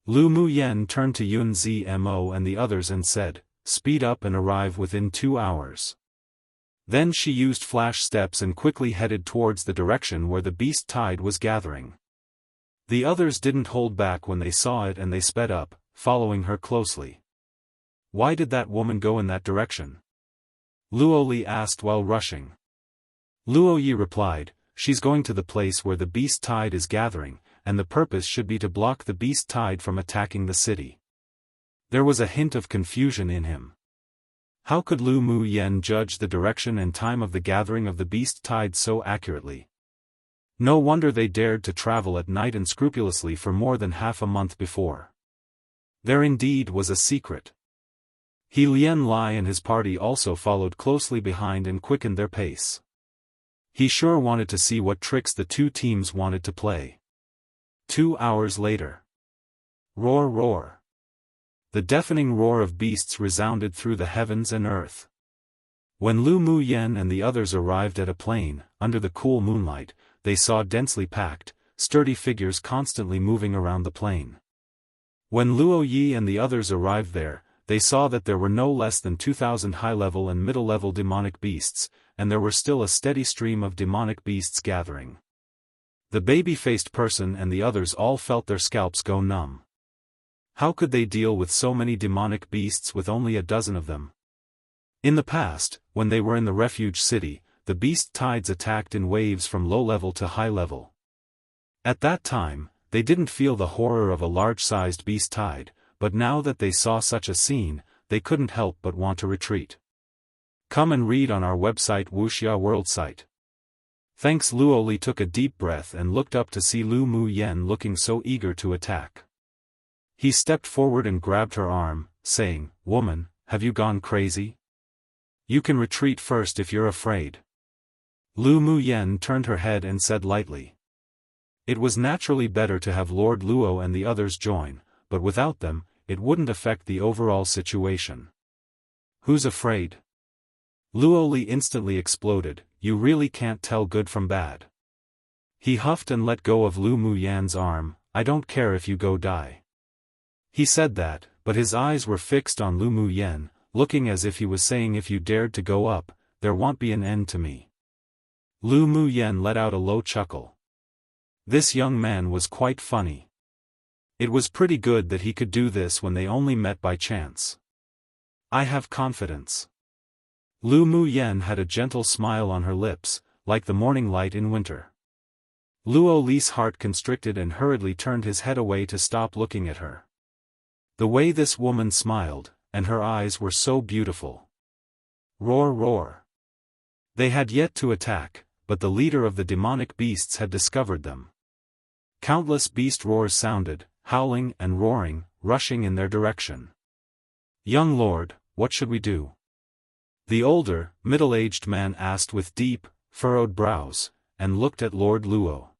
Lu Mu Yen turned to Yun Zmo and the others and said, speed up and arrive within 2 hours. Then she used flash steps and quickly headed towards the direction where the beast tide was gathering. The others didn't hold back when they saw it and they sped up, following her closely. Why did that woman go in that direction? Luoli asked while rushing. Luoyi replied, she's going to the place where the beast tide is gathering, and the purpose should be to block the beast tide from attacking the city. There was a hint of confusion in him. How could Lu Mu Yen judge the direction and time of the gathering of the beast tide so accurately? No wonder they dared to travel at night and scrupulously for more than half a month before. There indeed was a secret. He Lien Lai and his party also followed closely behind and quickened their pace. He sure wanted to see what tricks the two teams wanted to play. 2 hours later. Roar roar. The deafening roar of beasts resounded through the heavens and earth. When Lu Mu Yen and the others arrived at a plain, under the cool moonlight, they saw densely packed, sturdy figures constantly moving around the plain. When Luo Yi and the others arrived there, they saw that there were no less than 2,000 high-level and middle-level demonic beasts, and there were still a steady stream of demonic beasts gathering. The baby-faced person and the others all felt their scalps go numb. How could they deal with so many demonic beasts with only a dozen of them? In the past, when they were in the refuge city, the beast tides attacked in waves from low level to high level. At that time, they didn't feel the horror of a large-sized beast tide, but now that they saw such a scene, they couldn't help but want to retreat. Come and read on our website Wuxia World site. Thanks. Luoli took a deep breath and looked up to see Lu Mu Yen looking so eager to attack. He stepped forward and grabbed her arm, saying, "Woman, have you gone crazy? You can retreat first if you're afraid." Lu Mu Yen turned her head and said lightly. It was naturally better to have Lord Luo and the others join, but without them, it wouldn't affect the overall situation. Who's afraid? Luoli instantly exploded, you really can't tell good from bad. He huffed and let go of Lu Mu Yan's arm, I don't care if you go die. He said that, but his eyes were fixed on Lu Mu Yen, looking as if he was saying if you dared to go up, there won't be an end to me. Lu Mu Yen let out a low chuckle. This young man was quite funny. It was pretty good that he could do this when they only met by chance. I have confidence. Lu Mu Yen had a gentle smile on her lips, like the morning light in winter. Luo Li's heart constricted and hurriedly turned his head away to stop looking at her. The way this woman smiled, and her eyes were so beautiful. Roar roar. They had yet to attack, but the leader of the demonic beasts had discovered them. Countless beast roars sounded, howling and roaring, rushing in their direction. Young lord, what should we do? The older, middle-aged man asked with deep, furrowed brows, and looked at Lord Luo.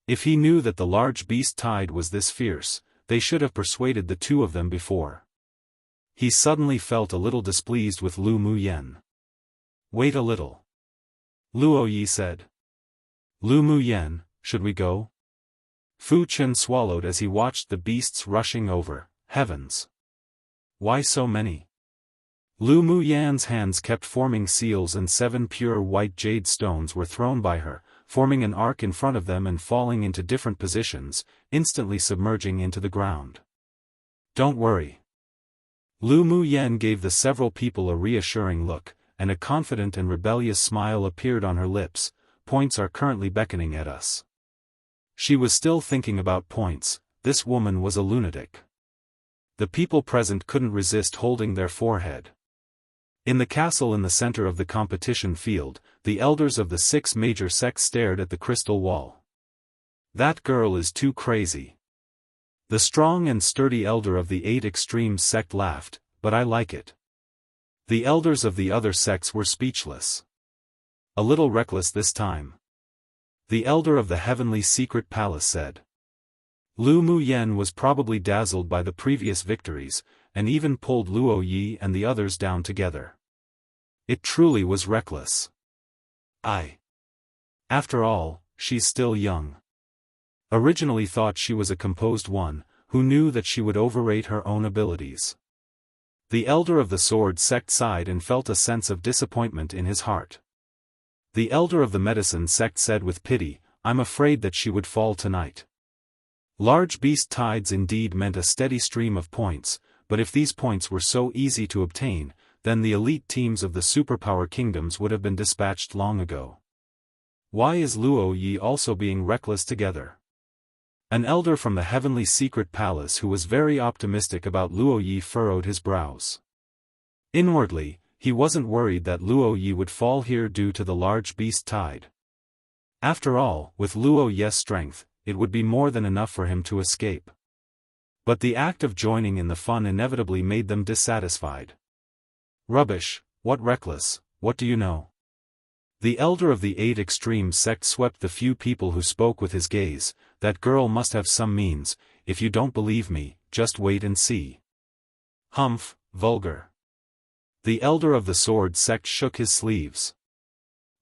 If he knew that the large beast tide was this fierce, they should have persuaded the two of them before. He suddenly felt a little displeased with Lu Mu Yen. Wait a little. Luo Yi said. Lu Mu Yen, should we go? Fu Chen swallowed as he watched the beasts rushing over. Heavens! Why so many? Lu Mu Yan's hands kept forming seals and 7 pure white jade stones were thrown by her, forming an arc in front of them and falling into different positions, instantly submerging into the ground. Don't worry. Lu Mu Yen gave the several people a reassuring look, and a confident and rebellious smile appeared on her lips. Points are currently beckoning at us. She was still thinking about points. This woman was a lunatic. The people present couldn't resist holding their forehead. In the castle in the center of the competition field, the elders of the 6 major sects stared at the crystal wall. That girl is too crazy. The strong and sturdy elder of the 8 extremes sect laughed, but I like it. The elders of the other sects were speechless. A little reckless this time. The elder of the heavenly secret palace said. Lu Muyen was probably dazzled by the previous victories, and even pulled Luo Yi and the others down together. It truly was reckless. After all, she's still young. Originally thought she was a composed one, who knew that she would overrate her own abilities. The elder of the sword sect sighed and felt a sense of disappointment in his heart. The elder of the medicine sect said with pity, I'm afraid that she would fall tonight. Large beast tides indeed meant a steady stream of points, but if these points were so easy to obtain, then the elite teams of the superpower kingdoms would have been dispatched long ago. Why is Luo Yi also being reckless together? An elder from the heavenly secret palace who was very optimistic about Luo Yi furrowed his brows. Inwardly, he wasn't worried that Luo Yi would fall here due to the large beast tide. After all, with Luo Yi's strength, it would be more than enough for him to escape. But the act of joining in the fun inevitably made them dissatisfied. Rubbish, what reckless, what do you know? The elder of the 8 extremes sect swept the few people who spoke with his gaze. That girl must have some means. If you don't believe me, just wait and see. Humph, vulgar. The elder of the sword sect shook his sleeves.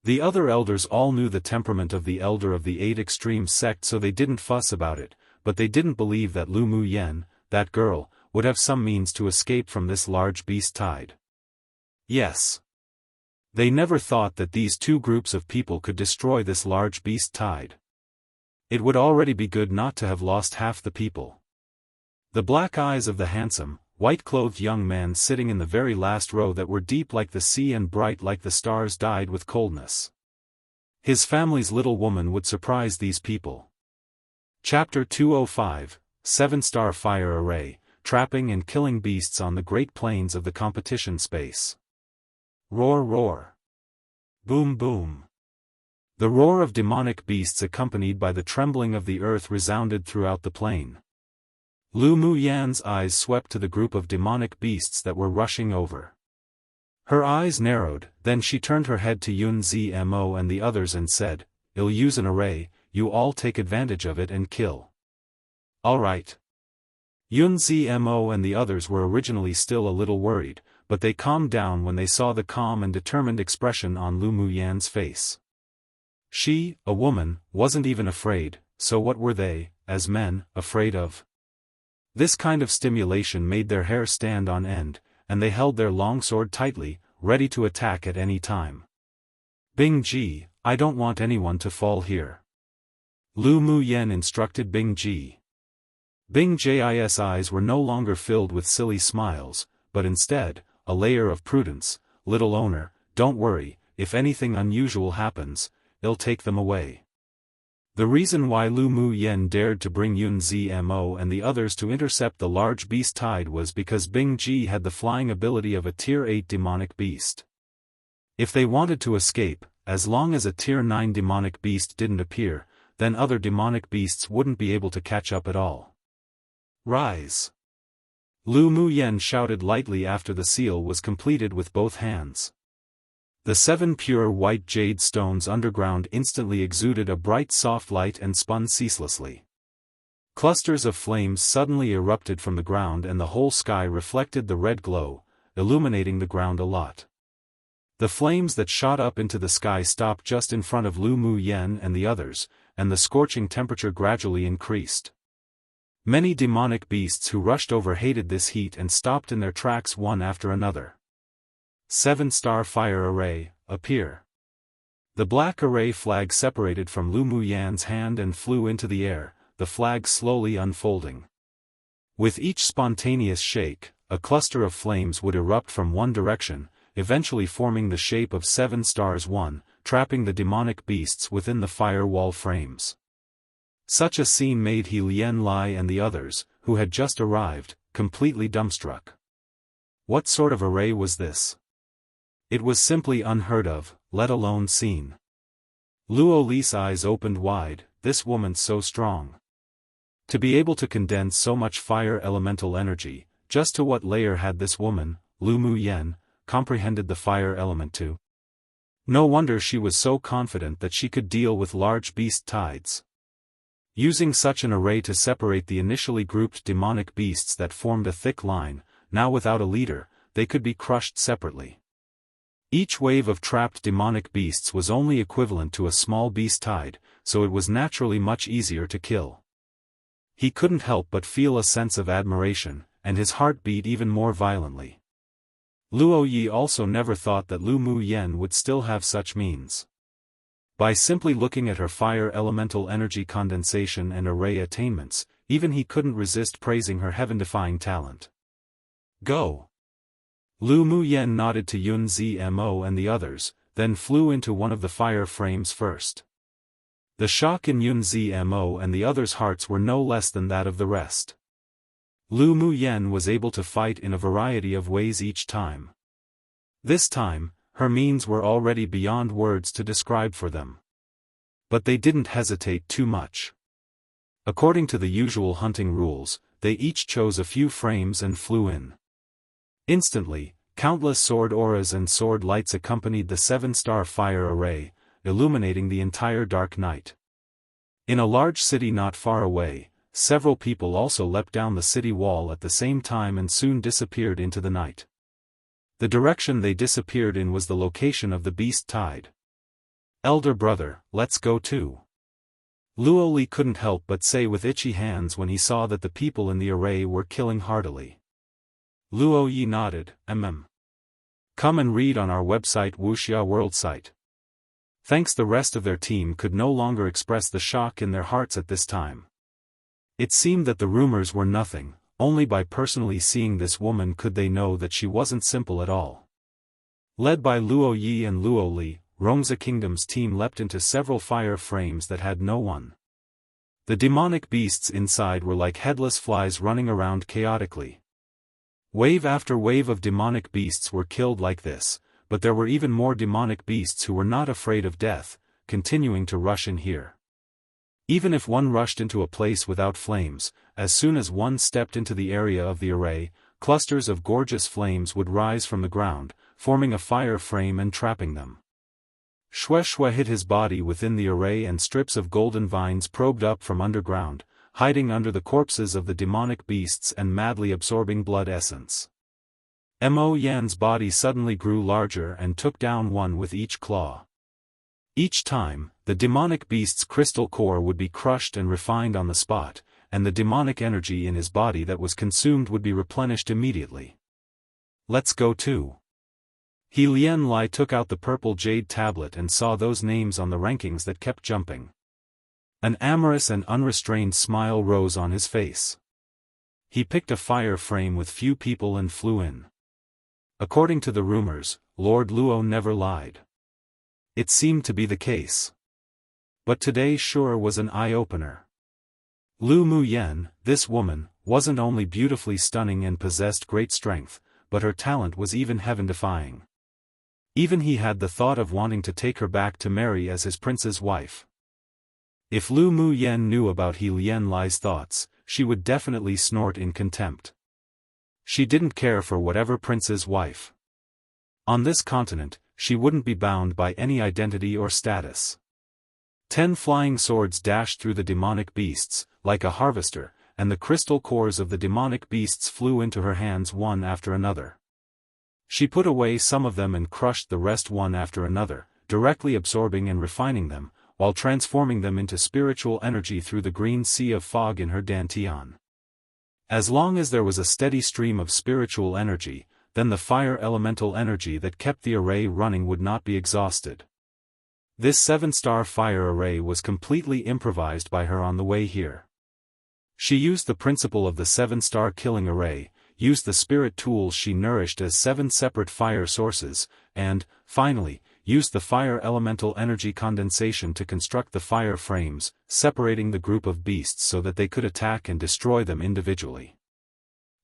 The other elders all knew the temperament of the elder of the 8 extremes sect, so they didn't fuss about it, but they didn't believe that Lu Muyen, that girl, would have some means to escape from this large beast tide. Yes. They never thought that these 2 groups of people could destroy this large beast tide. It would already be good not to have lost half the people. The black eyes of the handsome, white-clothed young man sitting in the very last row that were deep like the sea and bright like the stars died with coldness. His family's little woman would surprise these people. Chapter 205, 7-Star Fire Array, Trapping and Killing Beasts on the Great Plains of the Competition Space. Roar roar. Boom boom. The roar of demonic beasts accompanied by the trembling of the earth resounded throughout the plain. Lu Muyan's eyes swept to the group of demonic beasts that were rushing over. Her eyes narrowed, then she turned her head to Yun Zmo and the others and said, I'll use an array, you all take advantage of it and kill. Alright. Yun Zmo and the others were originally still a little worried, but they calmed down when they saw the calm and determined expression on Lu Muyan's face. She, a woman, wasn't even afraid, so what were they, as men, afraid of? This kind of stimulation made their hair stand on end, and they held their longsword tightly, ready to attack at any time. Bing Ji, I don't want anyone to fall here. Lu Muyen instructed Bing Ji. Bing Ji's eyes were no longer filled with silly smiles, but instead, a layer of prudence. Little owner, don't worry, if anything unusual happens, I'll take them away. The reason why Lu Muyen dared to bring Yun Zmo and the others to intercept the large beast tide was because Bing Ji had the flying ability of a Tier 8 demonic beast. If they wanted to escape, as long as a Tier 9 demonic beast didn't appear, then other demonic beasts wouldn't be able to catch up at all. Rise! Lu Muyen shouted lightly after the seal was completed with both hands. The 7 pure white jade stones underground instantly exuded a bright soft light and spun ceaselessly. Clusters of flames suddenly erupted from the ground and the whole sky reflected the red glow, illuminating the ground a lot. The flames that shot up into the sky stopped just in front of Lu Muyen and the others, and the scorching temperature gradually increased. Many demonic beasts who rushed over hated this heat and stopped in their tracks one after another. 7-Star Fire Array, appear. The black array flag separated from Lu Muyan's hand and flew into the air, the flag slowly unfolding. With each spontaneous shake, a cluster of flames would erupt from one direction, eventually forming the shape of 7 stars, trapping the demonic beasts within the firewall frames. Such a scene made He Lian Lai and the others, who had just arrived, completely dumbstruck. What sort of array was this? It was simply unheard of, let alone seen. Luo Li's eyes opened wide, this woman's so strong. To be able to condense so much fire elemental energy, just to what layer had this woman, Lu Mu Yen, comprehended the fire element to? No wonder she was so confident that she could deal with large beast tides. Using such an array to separate the initially grouped demonic beasts that formed a thick line, now without a leader, they could be crushed separately. Each wave of trapped demonic beasts was only equivalent to a small beast tide, so it was naturally much easier to kill. He couldn't help but feel a sense of admiration, and his heart beat even more violently. Luo Yi also never thought that Lu Mu Yen would still have such means. By simply looking at her fire elemental energy condensation and array attainments, even he couldn't resist praising her heaven-defying talent. Go! Lu Mu Yen nodded to Yun Zmo and the others, then flew into one of the fire frames first. The shock in Yun Zmo and the others' hearts were no less than that of the rest. Lu Mu Yen was able to fight in a variety of ways each time. This time, her means were already beyond words to describe for them. But they didn't hesitate too much. According to the usual hunting rules, they each chose a few frames and flew in. Instantly, countless sword auras and sword lights accompanied the 7-star fire array, illuminating the entire dark night. In a large city not far away, several people also leapt down the city wall at the same time and soon disappeared into the night. The direction they disappeared in was the location of the beast tide. Elder brother, let's go too. Luo Li couldn't help but say with itchy hands when he saw that the people in the array were killing heartily. Luo Yi nodded, Come and read on our website Wuxia World site. Thanks. The rest of their team could no longer express the shock in their hearts at this time. It seemed that the rumors were nothing, only by personally seeing this woman could they know that she wasn't simple at all. Led by Luo Yi and Luo Li, Rongza Kingdom's team leapt into several fire frames that had no one. The demonic beasts inside were like headless flies running around chaotically. Wave after wave of demonic beasts were killed like this, but there were even more demonic beasts who were not afraid of death, continuing to rush in here. Even if one rushed into a place without flames, as soon as one stepped into the area of the array, clusters of gorgeous flames would rise from the ground, forming a fire frame and trapping them. Shue Shue hid his body within the array and strips of golden vines probed up from underground, hiding under the corpses of the demonic beasts and madly absorbing blood essence. Mo Yan's body suddenly grew larger and took down one with each claw. Each time, the demonic beast's crystal core would be crushed and refined on the spot, and the demonic energy in his body that was consumed would be replenished immediately. Let's go too. He Lian Lai took out the purple jade tablet and saw those names on the rankings that kept jumping. An amorous and unrestrained smile rose on his face. He picked a fire frame with few people and flew in. According to the rumors, Lord Luo never lied. It seemed to be the case. But today sure was an eye-opener. Lu Mu Yen, this woman, wasn't only beautifully stunning and possessed great strength, but her talent was even heaven-defying. Even he had the thought of wanting to take her back to marry as his prince's wife. If Lu Mu Yen knew about He Lian Lai's thoughts, she would definitely snort in contempt. She didn't care for whatever prince's wife. On this continent, she wouldn't be bound by any identity or status. 10 flying swords dashed through the demonic beasts, like a harvester, and the crystal cores of the demonic beasts flew into her hands one after another. She put away some of them and crushed the rest one after another, directly absorbing and refining them, while transforming them into spiritual energy through the green sea of fog in her dantian. As long as there was a steady stream of spiritual energy, then the fire elemental energy that kept the array running would not be exhausted. This 7-star fire array was completely improvised by her on the way here. She used the principle of the 7-star killing array, used the spirit tools she nourished as 7 separate fire sources, and, finally, used the fire elemental energy condensation to construct the fire frames, separating the group of beasts so that they could attack and destroy them individually.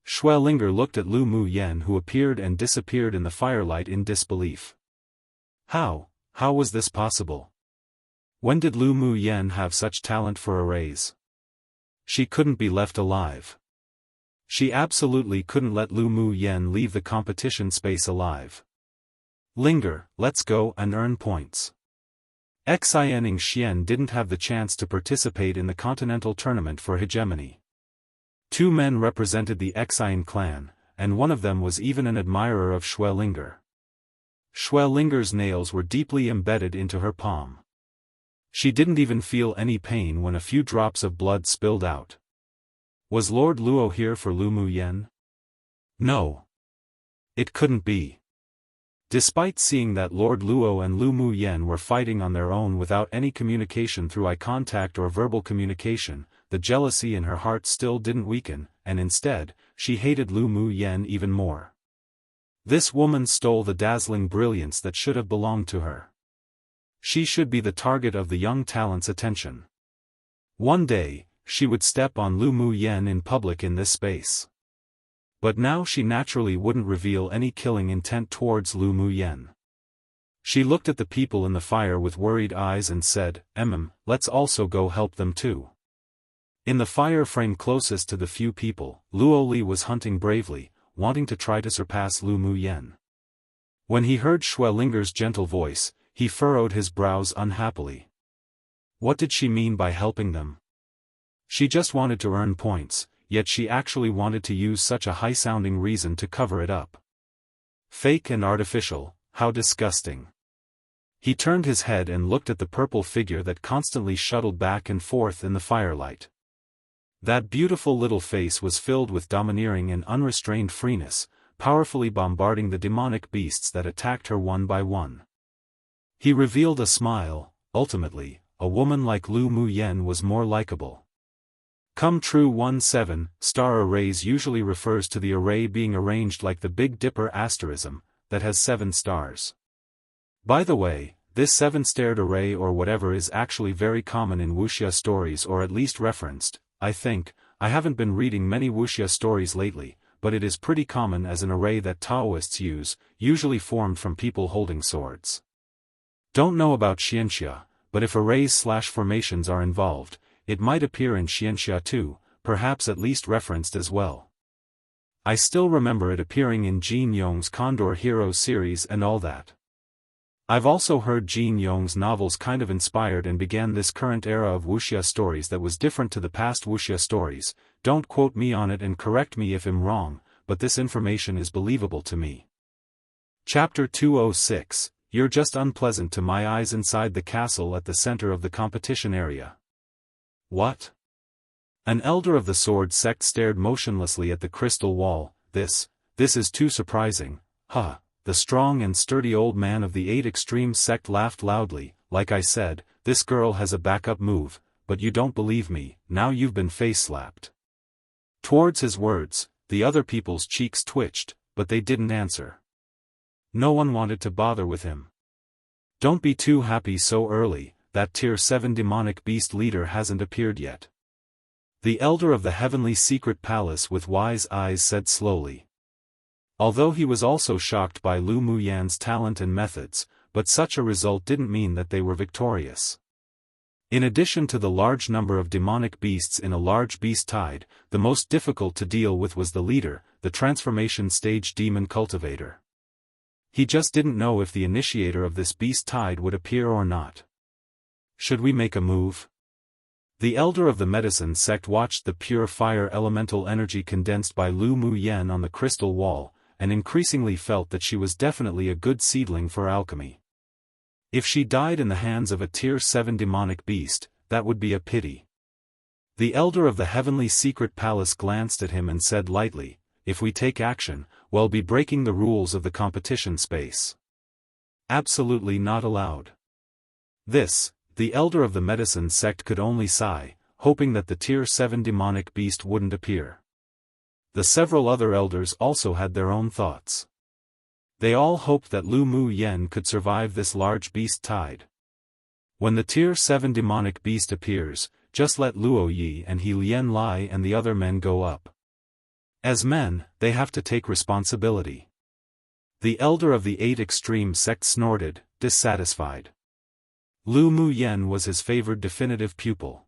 Schwellinger looked at Lu Mu Yen, who appeared and disappeared in the firelight, in disbelief. How was this possible? When did Lu Mu Yen have such talent for arrays? She couldn't be left alive. She absolutely couldn't let Lu Mu Yen leave the competition space alive. Linger, let's go and earn points. Xianing Xian didn't have the chance to participate in the continental tournament for hegemony. 2 men represented the Xian clan, and one of them was even an admirer of Schwellinger. Schwellinger's nails were deeply embedded into her palm. She didn't even feel any pain when a few drops of blood spilled out. Was Lord Luo here for Lu Mu Yen? No. It couldn't be. Despite seeing that Lord Luo and Lu Mu Yen were fighting on their own without any communication through eye contact or verbal communication, the jealousy in her heart still didn't weaken, and instead, she hated Lu Mu Yen even more. This woman stole the dazzling brilliance that should have belonged to her. She should be the target of the young talent's attention. One day, she would step on Lu Mu Yen in public in this space. But now she naturally wouldn't reveal any killing intent towards Lu Mu Yen. She looked at the people in the fire with worried eyes and said, let's also go help them too. In the fire frame closest to the few people, Luo Li was hunting bravely, wanting to try to surpass Lu Mu Yen. When he heard Schwellinger's gentle voice, he furrowed his brows unhappily. What did she mean by helping them? She just wanted to earn points, yet she actually wanted to use such a high-sounding reason to cover it up. Fake and artificial, how disgusting. He turned his head and looked at the purple figure that constantly shuttled back and forth in the firelight. That beautiful little face was filled with domineering and unrestrained freeness, powerfully bombarding the demonic beasts that attacked her one by one. He revealed a smile. Ultimately, a woman like Lu Mu Yen was more likable. Come true 17-star arrays usually refers to the array being arranged like the Big Dipper asterism, that has 7 stars. By the way, this 7-starred array or whatever is actually very common in Wuxia stories, or at least referenced, I think. I haven't been reading many Wuxia stories lately, but it is pretty common as an array that Taoists use, usually formed from people holding swords. Don't know about Xianxia, but if arrays/formations are involved, it might appear in Xianxia too, perhaps at least referenced as well. I still remember it appearing in Jin Yong's Condor Heroes series and all that. I've also heard Jin Yong's novels kind of inspired and began this current era of Wuxia stories that was different to the past Wuxia stories. Don't quote me on it and correct me if I'm wrong, but this information is believable to me. Chapter 206, You're just unpleasant to my eyes. Inside the castle at the center of the competition area. What? An elder of the sword sect stared motionlessly at the crystal wall. This is too surprising, huh? The strong and sturdy old man of the 8 Extreme sect laughed loudly. Like I said, this girl has a backup move, but you don't believe me, now you've been face-slapped. Towards his words, the other people's cheeks twitched, but they didn't answer. No one wanted to bother with him. Don't be too happy so early, that Tier 7 demonic beast leader hasn't appeared yet. The elder of the heavenly secret palace with wise eyes said slowly. Although he was also shocked by Lu Mu Yan's talent and methods, but such a result didn't mean that they were victorious. In addition to the large number of demonic beasts in a large beast tide, the most difficult to deal with was the leader, the transformation stage demon cultivator. He just didn't know if the initiator of this beast tide would appear or not. Should we make a move? The elder of the medicine sect watched the pure fire elemental energy condensed by Lu Mu Yen on the crystal wall, and increasingly felt that she was definitely a good seedling for alchemy. If she died in the hands of a Tier 7 demonic beast, that would be a pity. The elder of the heavenly secret palace glanced at him and said lightly, if we take action, we'll be breaking the rules of the competition space. Absolutely not allowed. This, the elder of the medicine sect could only sigh, hoping that the Tier 7 demonic beast wouldn't appear. The several other elders also had their own thoughts. They all hoped that Lu Mu Yen could survive this large beast tide. When the Tier 7 demonic beast appears, just let Luo Yi and He Lien Lai and the other men go up. As men, they have to take responsibility. The elder of the 8 extreme sect snorted, dissatisfied. Lu Mu Yen was his favored definitive pupil.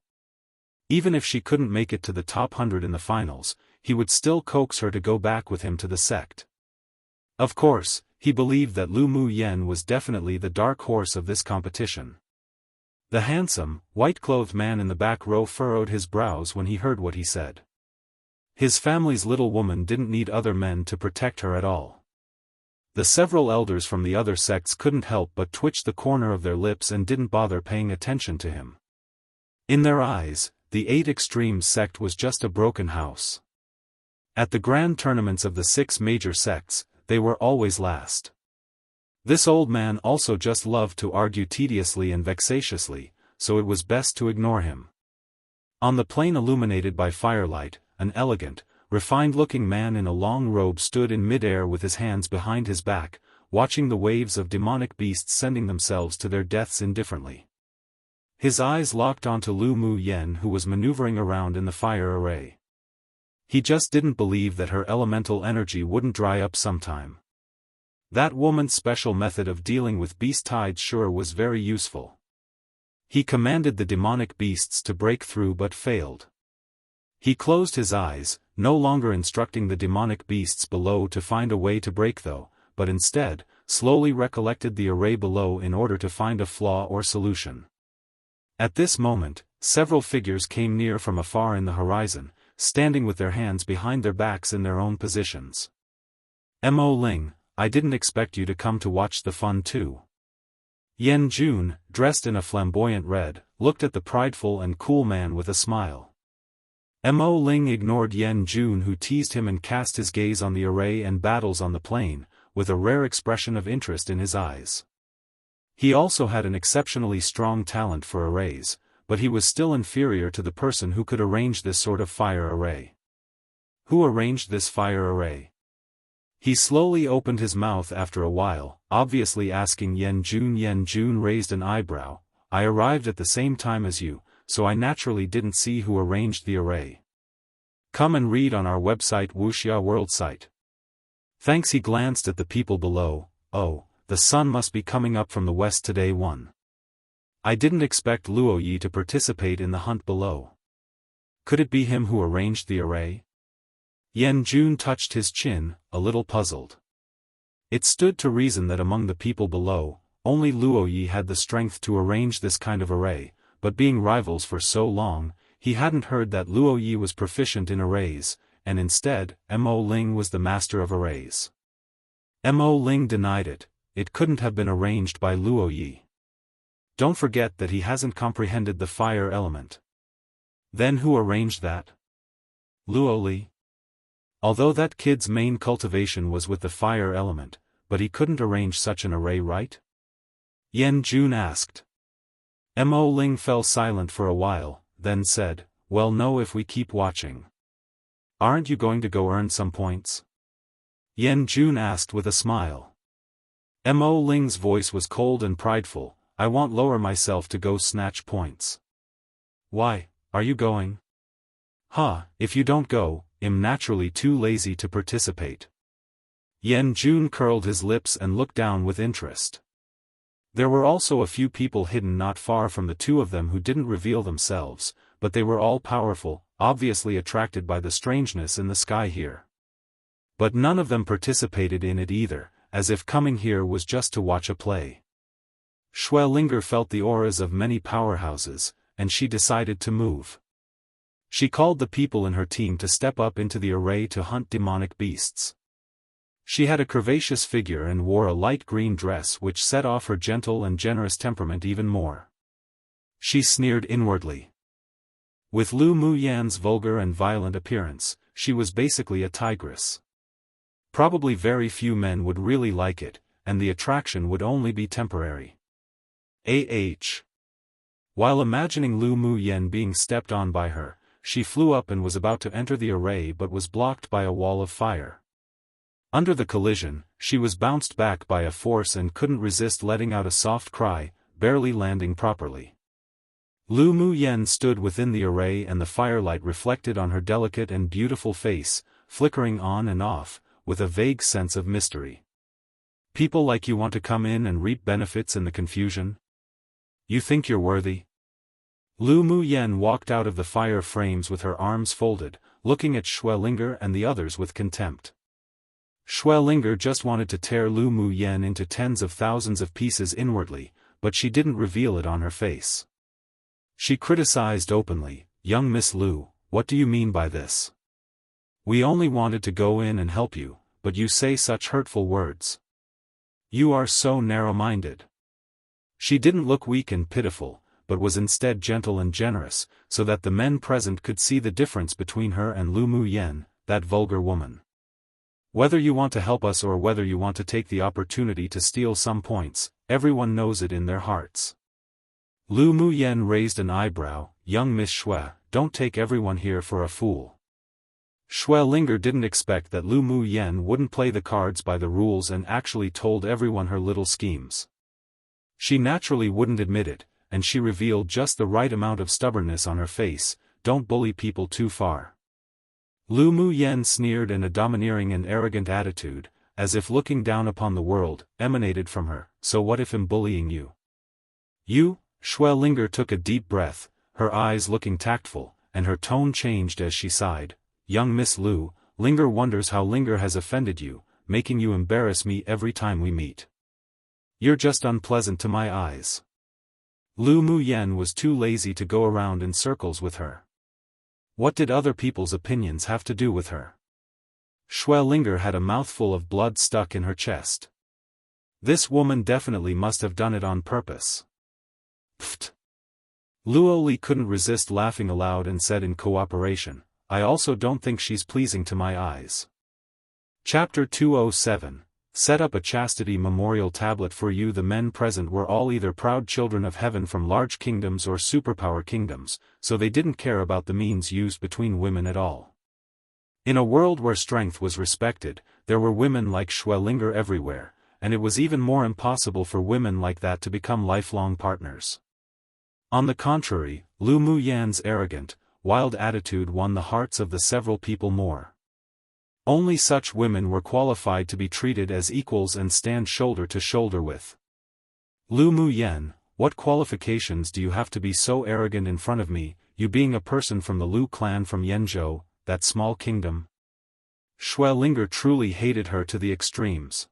Even if she couldn't make it to the top 100 in the finals, he would still coax her to go back with him to the sect. Of course, he believed that Lu Mu Yen was definitely the dark horse of this competition. The handsome, white-clothed man in the back row furrowed his brows when he heard what he said. His family's little woman didn't need other men to protect her at all. The several elders from the other sects couldn't help but twitch the corner of their lips and didn't bother paying attention to him. In their eyes, the 8 extreme sect was just a broken house. At the grand tournaments of the 6 major sects, they were always last. This old man also just loved to argue tediously and vexatiously, so it was best to ignore him. On the plain illuminated by firelight, an elegant, refined-looking man in a long robe stood in mid-air with his hands behind his back, watching the waves of demonic beasts sending themselves to their deaths indifferently. His eyes locked onto Lu Mu Yen, who was maneuvering around in the fire array. He just didn't believe that her elemental energy wouldn't dry up sometime. That woman's special method of dealing with beast tides sure was very useful. He commanded the demonic beasts to break through but failed. He closed his eyes, no longer instructing the demonic beasts below to find a way to break though, but instead, slowly recollected the array below in order to find a flaw or solution. At this moment, several figures came near from afar in the horizon, standing with their hands behind their backs in their own positions. Mo Ling, I didn't expect you to come to watch the fun too. Yen Jun, dressed in a flamboyant red, looked at the prideful and cool man with a smile. Mo Ling ignored Yen Jun, who teased him, and cast his gaze on the array and battles on the plain, with a rare expression of interest in his eyes. He also had an exceptionally strong talent for arrays, but he was still inferior to the person who could arrange this sort of fire array. Who arranged this fire array? He slowly opened his mouth after a while, obviously asking Yen Jun. Yen Jun raised an eyebrow. I arrived at the same time as you, so I naturally didn't see who arranged the array. Come and read on our website Wuxia World site. Thanks. He glanced at the people below. Oh, the sun must be coming up from the west today. I didn't expect Luo Yi to participate in the hunt below. Could it be him who arranged the array? Yen Jun touched his chin, a little puzzled. It stood to reason that among the people below, only Luo Yi had the strength to arrange this kind of array, but being rivals for so long, he hadn't heard that Luo Yi was proficient in arrays, and instead, Mo Ling was the master of arrays. Mo Ling denied it. It couldn't have been arranged by Luo Yi. Don't forget that he hasn't comprehended the fire element. Then who arranged that? Luo Li. Although that kid's main cultivation was with the fire element, but he couldn't arrange such an array, right? Yen Jun asked. Mo Ling fell silent for a while, then said, well, no, if we keep watching. Aren't you going to go earn some points? Yen Jun asked with a smile. Mo Ling's voice was cold and prideful. I won't lower myself to go snatch points. Why, are you going? If you don't go, I'm naturally too lazy to participate. Yen Jun curled his lips and looked down with interest. There were also a few people hidden not far from the two of them who didn't reveal themselves, but they were all powerful, obviously attracted by the strangeness in the sky here. But none of them participated in it either, as if coming here was just to watch a play. Schwellinger felt the auras of many powerhouses, and she decided to move. She called the people in her team to step up into the array to hunt demonic beasts. She had a curvaceous figure and wore a light green dress which set off her gentle and generous temperament even more. She sneered inwardly. With Lu Mu Yan's vulgar and violent appearance, she was basically a tigress. Probably very few men would really like it, and the attraction would only be temporary. While imagining Lu Mu Yan being stepped on by her, she flew up and was about to enter the array but was blocked by a wall of fire. Under the collision, she was bounced back by a force and couldn't resist letting out a soft cry, barely landing properly. Lu Muyen stood within the array and the firelight reflected on her delicate and beautiful face, flickering on and off, with a vague sense of mystery. People like you want to come in and reap benefits in the confusion? You think you're worthy? Lu Muyen walked out of the fire frames with her arms folded, looking at Xuelinger and the others with contempt. Xuelinger just wanted to tear Lu Muyen into tens of thousands of pieces inwardly, but she didn't reveal it on her face. She criticized openly, "Young Miss Lu, what do you mean by this? We only wanted to go in and help you, but you say such hurtful words. You are so narrow-minded." She didn't look weak and pitiful, but was instead gentle and generous, so that the men present could see the difference between her and Lu Muyen, that vulgar woman. Whether you want to help us or whether you want to take the opportunity to steal some points, everyone knows it in their hearts. Lu Muyen raised an eyebrow. "Young Miss Xue, don't take everyone here for a fool." Xuelinger didn't expect that Lu Muyen wouldn't play the cards by the rules and actually told everyone her little schemes. She naturally wouldn't admit it, and she revealed just the right amount of stubbornness on her face. "Don't bully people too far." Lu Muyen sneered, and a domineering and arrogant attitude, as if looking down upon the world, emanated from her. "So what if I'm bullying you?" "You?" Xuelinger took a deep breath, her eyes looking tactful, and her tone changed as she sighed. "Young Miss Lu, Linger wonders how Linger has offended you, making you embarrass me every time we meet. You're just unpleasant to my eyes." Lu Muyen was too lazy to go around in circles with her. What did other people's opinions have to do with her? Xuelinger had a mouthful of blood stuck in her chest. This woman definitely must have done it on purpose. Pfft. Luoli couldn't resist laughing aloud and said in cooperation, "I also don't think she's pleasing to my eyes." Chapter 207. Set up a chastity memorial tablet for you. The men present were all either proud children of heaven from large kingdoms or superpower kingdoms, so they didn't care about the means used between women at all. In a world where strength was respected, there were women like Xuelinger everywhere, and it was even more impossible for women like that to become lifelong partners. On the contrary, Lu Muyen's arrogant, wild attitude won the hearts of the several people more. Only such women were qualified to be treated as equals and stand shoulder to shoulder with. "Lu Muyen, what qualifications do you have to be so arrogant in front of me, you being a person from the Lu clan from Yenzhou, that small kingdom?" Xuelinger truly hated her to the extremes.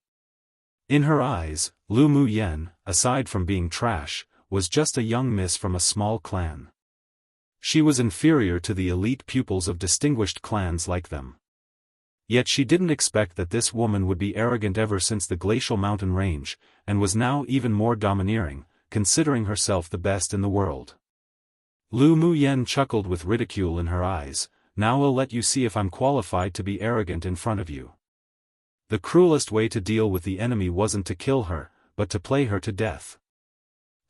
In her eyes, Lu Muyen, aside from being trash, was just a young miss from a small clan. She was inferior to the elite pupils of distinguished clans like them. Yet she didn't expect that this woman would be arrogant ever since the glacial mountain range, and was now even more domineering, considering herself the best in the world. Lu Muyen chuckled with ridicule in her eyes. "Now I'll let you see if I'm qualified to be arrogant in front of you." The cruelest way to deal with the enemy wasn't to kill her, but to play her to death.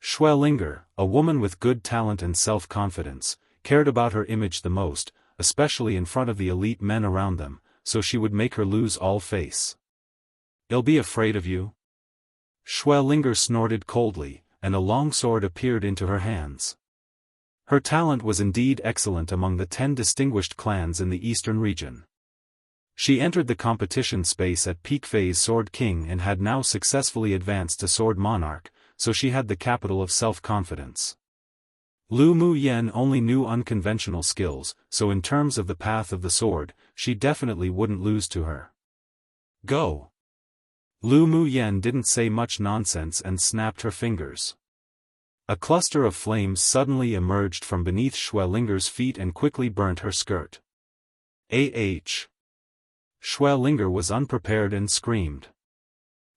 Xuelinger, a woman with good talent and self-confidence, cared about her image the most, especially in front of the elite men around them, so she would make her lose all face. "I'll be afraid of you?" Xuelinger snorted coldly, and a long sword appeared into her hands. Her talent was indeed excellent among the 10 distinguished clans in the eastern region. She entered the competition space at peak phase Sword King and had now successfully advanced to Sword Monarch, so she had the capital of self-confidence. Lu Muyen only knew unconventional skills, so in terms of the path of the sword, she definitely wouldn't lose to her. "Go!" Lu Muyen didn't say much nonsense and snapped her fingers. A cluster of flames suddenly emerged from beneath Xuelinger's feet and quickly burnt her skirt. "Ah!" Xuelinger was unprepared and screamed.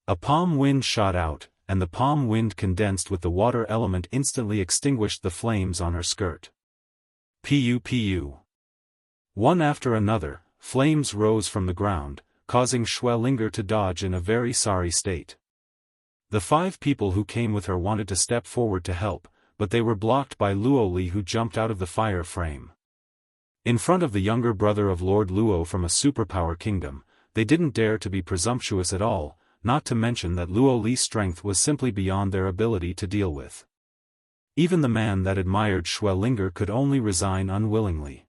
A palm wind shot out, and the palm wind condensed with the water element instantly extinguished the flames on her skirt. Pu. One after another, flames rose from the ground, causing Xuelinger to dodge in a very sorry state. The 5 people who came with her wanted to step forward to help, but they were blocked by Luoli, who jumped out of the fire frame. In front of the younger brother of Lord Luo from a superpower kingdom, they didn't dare to be presumptuous at all, not to mention that Luo Li's strength was simply beyond their ability to deal with. Even the man that admired Schwellinger could only resign unwillingly.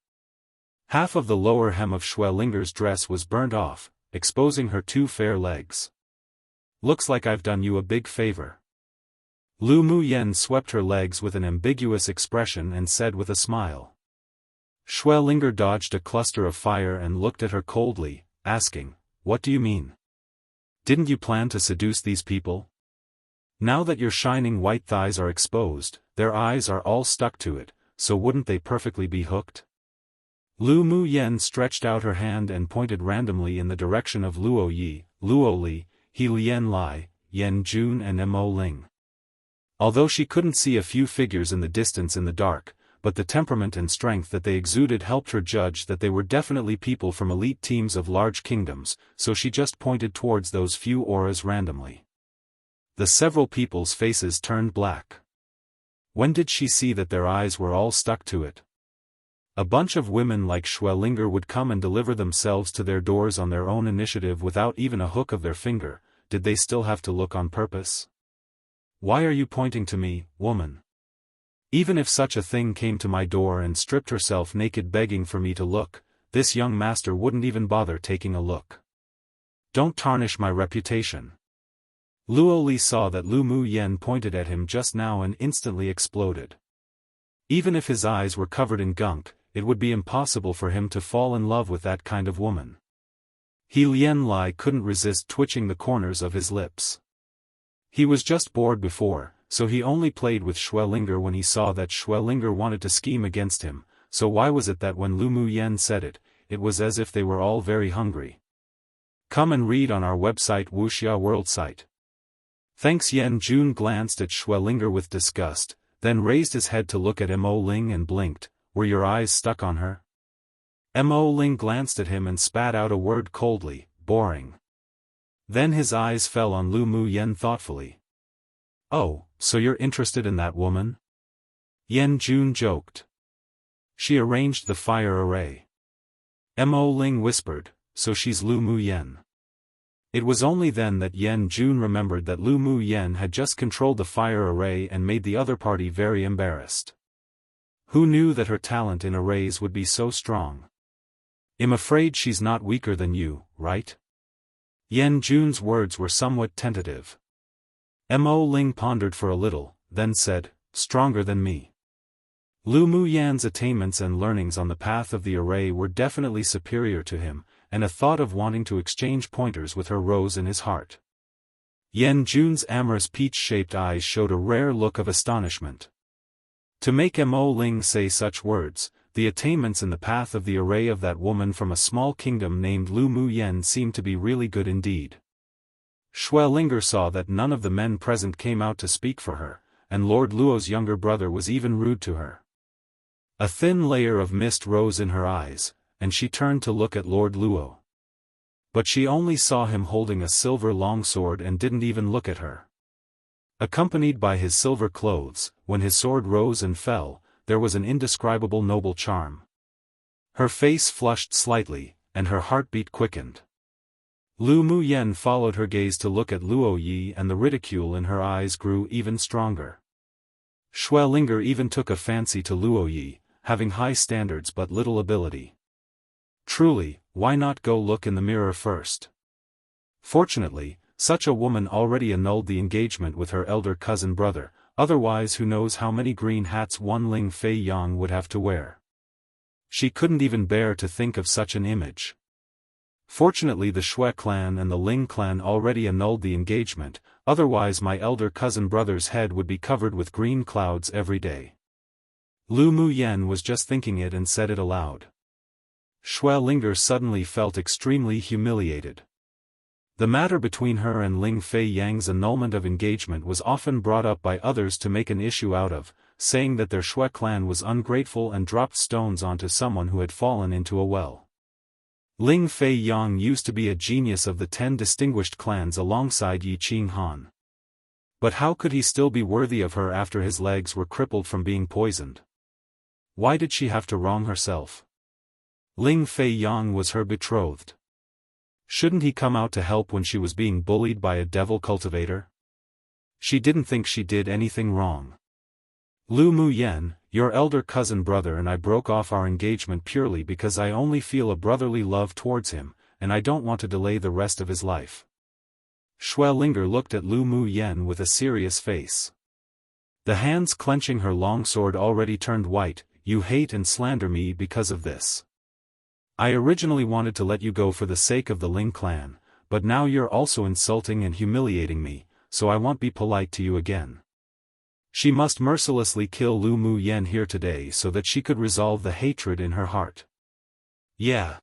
Half of the lower hem of Schwellinger's dress was burnt off, exposing her 2 fair legs. "Looks like I've done you a big favor." Lu Muyen swept her legs with an ambiguous expression and said with a smile. Schwellinger dodged a cluster of fire and looked at her coldly, asking, "What do you mean? Didn't you plan to seduce these people? Now that your shining white thighs are exposed, their eyes are all stuck to it, so wouldn't they perfectly be hooked?" Lu Muyen stretched out her hand and pointed randomly in the direction of Luo Yi, Luo Li, He Lian Lai, Yan Jun and Mo Ling. Although she couldn't see a few figures in the distance in the dark, but the temperament and strength that they exuded helped her judge that they were definitely people from elite teams of large kingdoms, so she just pointed towards those few auras randomly. The several people's faces turned black. When did she see that their eyes were all stuck to it? A bunch of women like Schwellinger would come and deliver themselves to their doors on their own initiative without even a hook of their finger. Did they still have to look on purpose? "Why are you pointing to me, woman? Even if such a thing came to my door and stripped herself naked begging for me to look, this young master wouldn't even bother taking a look. Don't tarnish my reputation." Luo Li saw that Lu Muyen pointed at him just now and instantly exploded. Even if his eyes were covered in gunk, it would be impossible for him to fall in love with that kind of woman. He Lian Lai couldn't resist twitching the corners of his lips. He was just bored before, so he only played with Schwellinger when he saw that Schwellinger wanted to scheme against him, so why was it that when Lu Muyen said it, it was as if they were all very hungry? Come and read on our website Wuxia World site. Thanks. Yan Jun glanced at Schwellinger with disgust, then raised his head to look at Mo Ling and blinked. "Were your eyes stuck on her?" Mo Ling glanced at him and spat out a word coldly, "Boring." Then his eyes fell on Lu Muyen thoughtfully. "Oh, so you're interested in that woman?" Yan Jun joked. "She arranged the fire array." Mo Ling whispered, "So she's Lu Muyen." It was only then that Yan Jun remembered that Lu Muyen had just controlled the fire array and made the other party very embarrassed. Who knew that her talent in arrays would be so strong? "I'm afraid she's not weaker than you, right?" Yan Jun's words were somewhat tentative. Mo Ling pondered for a little, then said, "Stronger than me." Lu Muyen's attainments and learnings on the path of the array were definitely superior to him, and a thought of wanting to exchange pointers with her rose in his heart. Yan Jun's amorous peach-shaped eyes showed a rare look of astonishment. To make Mo Ling say such words, the attainments in the path of the array of that woman from a small kingdom named Lu Muyen seemed to be really good indeed. Schwellinger saw that none of the men present came out to speak for her, and Lord Luo's younger brother was even rude to her. A thin layer of mist rose in her eyes, and she turned to look at Lord Luo. But she only saw him holding a silver longsword and didn't even look at her. Accompanied by his silver clothes, when his sword rose and fell, there was an indescribable noble charm. Her face flushed slightly, and her heartbeat quickened. Lu Muyen followed her gaze to look at Luo Yi, and the ridicule in her eyes grew even stronger. Schwellinger even took a fancy to Luo Yi, having high standards but little ability. Truly, why not go look in the mirror first? Fortunately, such a woman already annulled the engagement with her elder cousin brother, otherwise who knows how many green hats one Ling Fei Yang would have to wear. She couldn't even bear to think of such an image. Fortunately the Xue clan and the Ling clan already annulled the engagement, otherwise my elder cousin brother's head would be covered with green clouds every day. Lu Muyen was just thinking it and said it aloud. Schwellinger suddenly felt extremely humiliated. The matter between her and Ling Fei Yang's annulment of engagement was often brought up by others to make an issue out of, saying that their Xue clan was ungrateful and dropped stones onto someone who had fallen into a well. Ling Fei Yang used to be a genius of the 10 distinguished clans alongside Yi Qing Han. But how could he still be worthy of her after his legs were crippled from being poisoned? Why did she have to wrong herself? Ling Fei Yang was her betrothed. Shouldn't he come out to help when she was being bullied by a devil cultivator? She didn't think she did anything wrong. Lu Muyen, your elder cousin brother and I broke off our engagement purely because I only feel a brotherly love towards him, and I don't want to delay the rest of his life. Xuelinger looked at Lu Muyen with a serious face. The hands clenching her long sword already turned white. You hate and slander me because of this. I originally wanted to let you go for the sake of the Ling clan, but now you're also insulting and humiliating me, so I won't be polite to you again. She must mercilessly kill Lu Muyen here today so that she could resolve the hatred in her heart. Yeah.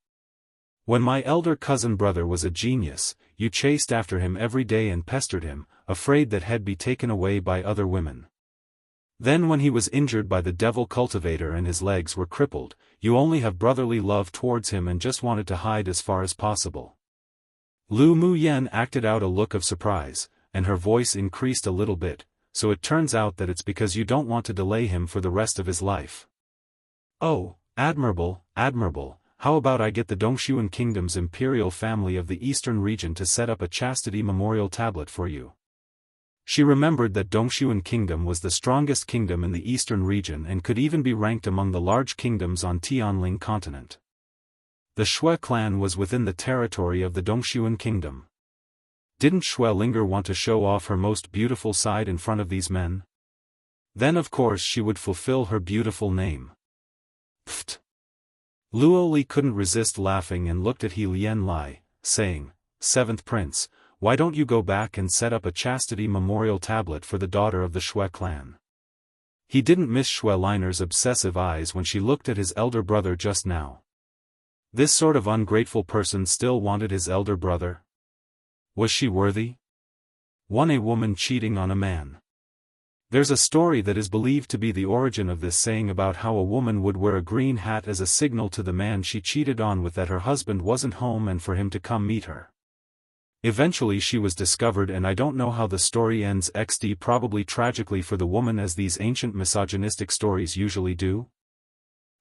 When my elder cousin brother was a genius, you chased after him every day and pestered him, afraid that he'd be taken away by other women. Then when he was injured by the devil cultivator and his legs were crippled, you only have brotherly love towards him and just wanted to hide as far as possible. Lu Muyen acted out a look of surprise, and her voice increased a little bit. So it turns out that it's because you don't want to delay him for the rest of his life. Oh, admirable, admirable, how about I get the Dongxuan Kingdom's Imperial family of the Eastern region to set up a chastity memorial tablet for you. She remembered that Dongxuan Kingdom was the strongest kingdom in the Eastern region and could even be ranked among the large kingdoms on Tianling continent. The Xue clan was within the territory of the Dongxuan Kingdom. Didn't Xuelinger want to show off her most beautiful side in front of these men? Then of course she would fulfill her beautiful name. Pfft. Luo Li couldn't resist laughing and looked at He Lian Lai, saying, "Seventh Prince, why don't you go back and set up a chastity memorial tablet for the daughter of the Xue clan?" He didn't miss Xuelinger's obsessive eyes when she looked at his elder brother just now. This sort of ungrateful person still wanted his elder brother? Was she worthy? A woman cheating on a man. There's a story that is believed to be the origin of this saying about how a woman would wear a green hat as a signal to the man she cheated on with that her husband wasn't home and for him to come meet her. Eventually she was discovered and I don't know how the story ends, XD probably tragically for the woman as these ancient misogynistic stories usually do.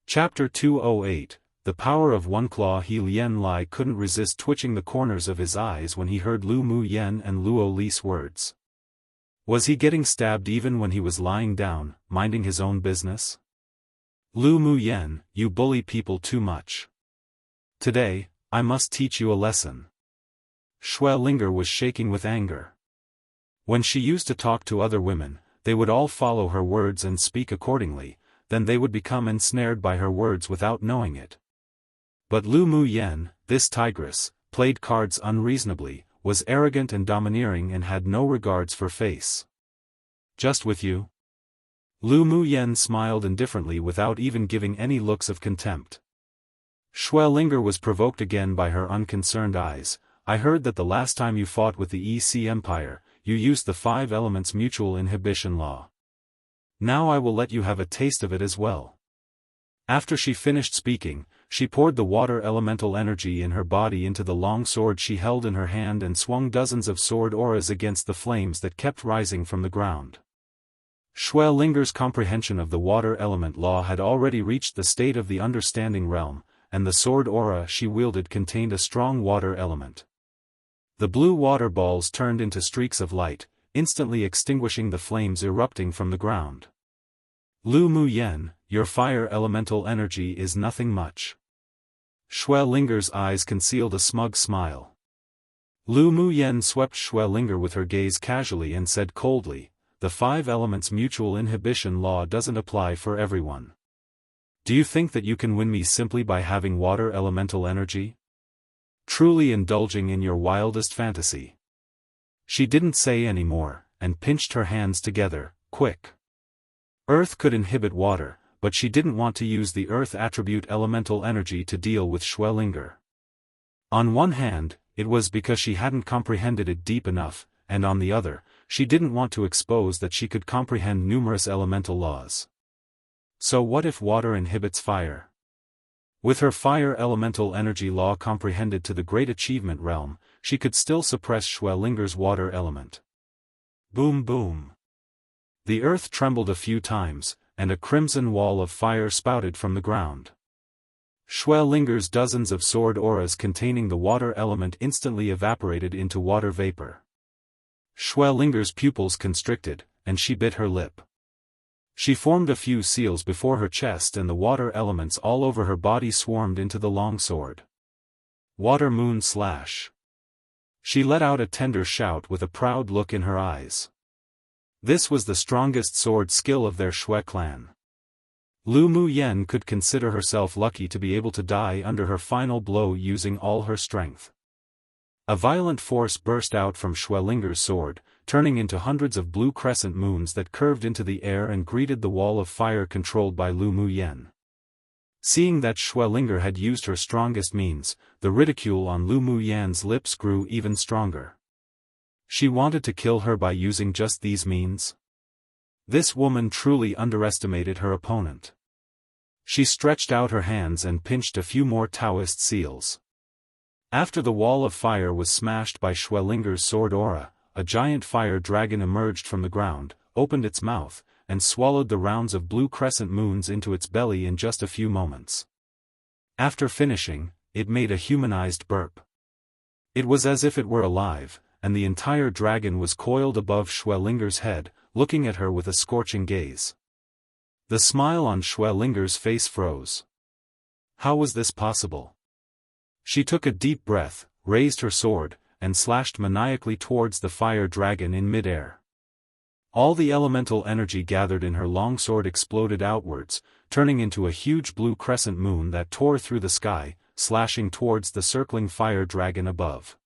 Chapter 208. The power of one claw. He Lian Lai couldn't resist twitching the corners of his eyes when he heard Lu Muyen and Luo Li's words. Was he getting stabbed even when he was lying down, minding his own business? Lu Muyen, you bully people too much. Today, I must teach you a lesson. Xuelinger was shaking with anger. When she used to talk to other women, they would all follow her words and speak accordingly, then they would become ensnared by her words without knowing it. But Lu Muyen, this tigress, played cards unreasonably, was arrogant and domineering and had no regards for face. Just with you? Lu Muyen smiled indifferently without even giving any looks of contempt. Xuelinger was provoked again by her unconcerned eyes. I heard that the last time you fought with the EC Empire, you used the 5 elements mutual inhibition law. Now I will let you have a taste of it as well. After she finished speaking, she poured the water elemental energy in her body into the long sword she held in her hand and swung dozens of sword auras against the flames that kept rising from the ground. Xuelinger's comprehension of the water element law had already reached the state of the understanding realm, and the sword aura she wielded contained a strong water element. The blue water balls turned into streaks of light, instantly extinguishing the flames erupting from the ground. Lu Muyen, your fire elemental energy is nothing much. Xuelinger's eyes concealed a smug smile. Lu Muyen swept Xuelinger with her gaze casually and said coldly, the 5 elements mutual inhibition law doesn't apply for everyone. Do you think that you can win me simply by having water elemental energy? Truly indulging in your wildest fantasy. She didn't say any more, and pinched her hands together, quick. Earth could inhibit water, but she didn't want to use the earth attribute elemental energy to deal with Xuelinger. On one hand, it was because she hadn't comprehended it deep enough, and on the other, she didn't want to expose that she could comprehend numerous elemental laws. So what if water inhibits fire? With her fire elemental energy law comprehended to the great achievement realm, she could still suppress Xuelinger's water element. Boom boom. The earth trembled a few times, and a crimson wall of fire spouted from the ground. Shui Linger's dozens of sword auras containing the water element instantly evaporated into water vapor. Shui Linger's pupils constricted, and she bit her lip. She formed a few seals before her chest and the water elements all over her body swarmed into the longsword. Water Moon Slash. She let out a tender shout with a proud look in her eyes. This was the strongest sword skill of their Shui clan. Lu Mu Yen could consider herself lucky to be able to die under her final blow using all her strength. A violent force burst out from Shui Linger's sword, turning into hundreds of blue crescent moons that curved into the air and greeted the wall of fire controlled by Lu Mu Yen. Seeing that Shui Linger had used her strongest means, the ridicule on Lu Mu Yan's lips grew even stronger. She wanted to kill her by using just these means? This woman truly underestimated her opponent. She stretched out her hands and pinched a few more Taoist seals. After the wall of fire was smashed by Shui Linger's sword aura, a giant fire dragon emerged from the ground, opened its mouth, and swallowed the rounds of blue crescent moons into its belly in just a few moments. After finishing, it made a humanized burp. It was as if it were alive, and the entire dragon was coiled above Shui Linger's head, looking at her with a scorching gaze. The smile on Shui Linger's face froze. How was this possible? She took a deep breath, raised her sword, and slashed maniacally towards the fire dragon in midair. All the elemental energy gathered in her longsword exploded outwards, turning into a huge blue crescent moon that tore through the sky, slashing towards the circling fire dragon above.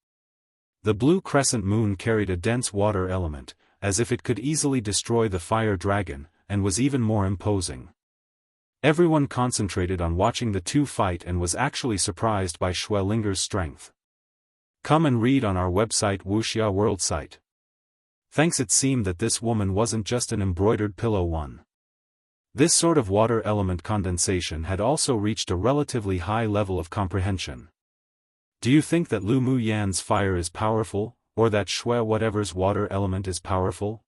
The blue crescent moon carried a dense water element, as if it could easily destroy the fire dragon, and was even more imposing. Everyone concentrated on watching the two fight and was actually surprised by Shui Linger's strength. Come and read on our website Wuxia World site. Thanks. It seemed that this woman wasn't just an embroidered pillow one. This sort of water element condensation had also reached a relatively high level of comprehension. Do you think that Lu Mu Yan's fire is powerful, or that Shui whatever's water element is powerful?